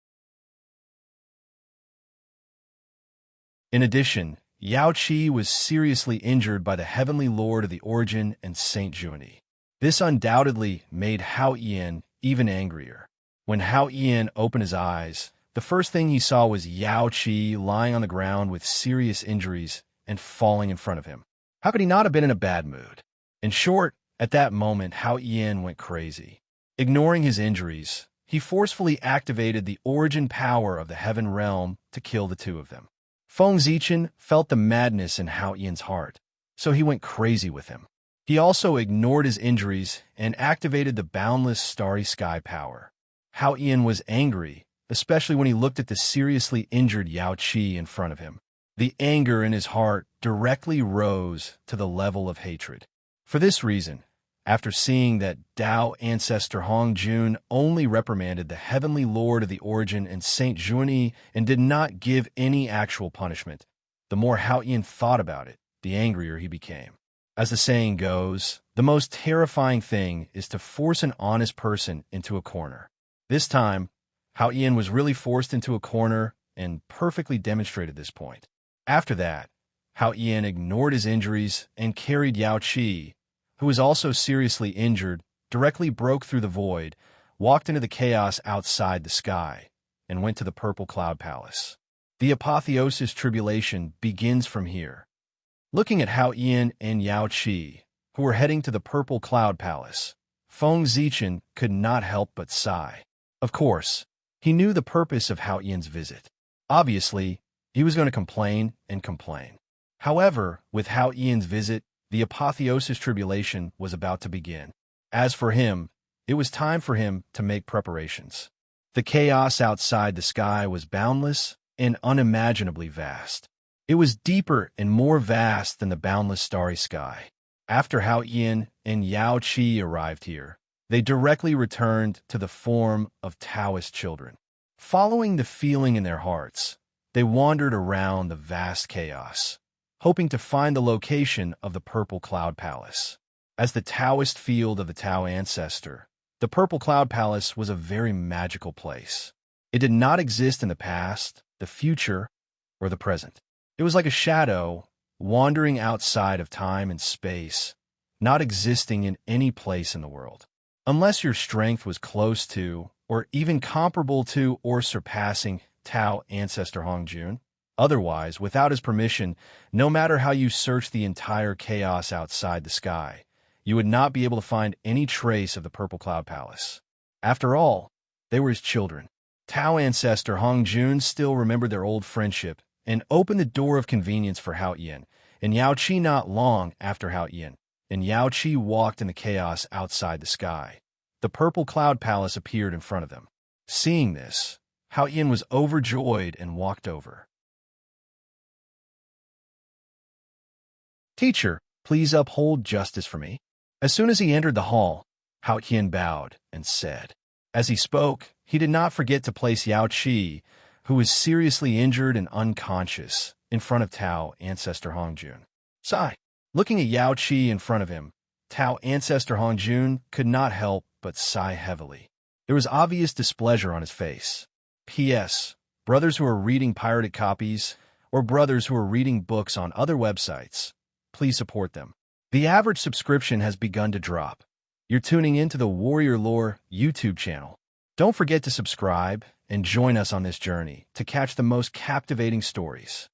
In addition, Yao Qi was seriously injured by the heavenly lord of the origin and Saint Juni. This undoubtedly made Hao Ian even angrier. When Hao Ian opened his eyes, the first thing he saw was Yao Qi lying on the ground with serious injuries and falling in front of him. How could he not have been in a bad mood? In short, At that moment, Hao Yin went crazy. Ignoring his injuries, he forcefully activated the origin power of the heaven realm to kill the two of them. Feng Zichen felt the madness in Hao Yin's heart, so he went crazy with him. He also ignored his injuries and activated the boundless starry sky power. Hao Yin was angry, especially when he looked at the seriously injured Yao Qi in front of him. The anger in his heart directly rose to the level of hatred. For this reason, after seeing that Tao ancestor Hong Jun only reprimanded the heavenly lord of the origin and Saint Juani and did not give any actual punishment, the more Hao Yin thought about it, the angrier he became. As the saying goes, the most terrifying thing is to force an honest person into a corner. This time, Hao Yin was really forced into a corner and perfectly demonstrated this point. After that, Hao Yin ignored his injuries and carried Yao Qi, who was also seriously injured, directly broke through the void, walked into the chaos outside the sky, and went to the Purple Cloud Palace. The apotheosis tribulation begins from here. Looking at Hao Yin and Yao Qi, who were heading to the Purple Cloud Palace, Feng Zichen could not help but sigh. Of course, he knew the purpose of Hao Yin's visit. Obviously, he was going to complain and complain. However, with Hao Yin's visit, the apotheosis tribulation was about to begin. As for him, it was time for him to make preparations. The chaos outside the sky was boundless and unimaginably vast. It was deeper and more vast than the boundless starry sky. After Hao Yin and Yao Qi arrived here, they directly returned to the form of Taoist children. Following the feeling in their hearts, they wandered around the vast chaos, hoping to find the location of the Purple Cloud Palace. As the Taoist field of the Tao ancestor, the Purple Cloud Palace was a very magical place. It did not exist in the past, the future, or the present. It was like a shadow, wandering outside of time and space, not existing in any place in the world. Unless your strength was close to, or even comparable to, or surpassing Tao ancestor Hong Jun. Otherwise, without his permission, no matter how you searched the entire chaos outside the sky, you would not be able to find any trace of the Purple Cloud Palace. After all, they were his children. Tao ancestor Hong Jun still remembered their old friendship and opened the door of convenience for Hao Yin and Yao Qi not long after Hao Yin and Yao Qi walked in the chaos outside the sky. The Purple Cloud Palace appeared in front of them. Seeing this, Hao Yin was overjoyed and walked over. "Teacher, please uphold justice for me." As soon as he entered the hall, Hao Yin bowed and said. As he spoke, he did not forget to place Yao Qi, who was seriously injured and unconscious, in front of Tao ancestor Hong Jun. Sigh. Looking at Yao Qi in front of him, Tao ancestor Hong Jun could not help but sigh heavily. There was obvious displeasure on his face. P.S. Brothers who are reading pirated copies, or brothers who are reading books on other websites, please support them. The average subscription has begun to drop. You're tuning into the Warrior Lore YouTube channel. Don't forget to subscribe and join us on this journey to catch the most captivating stories.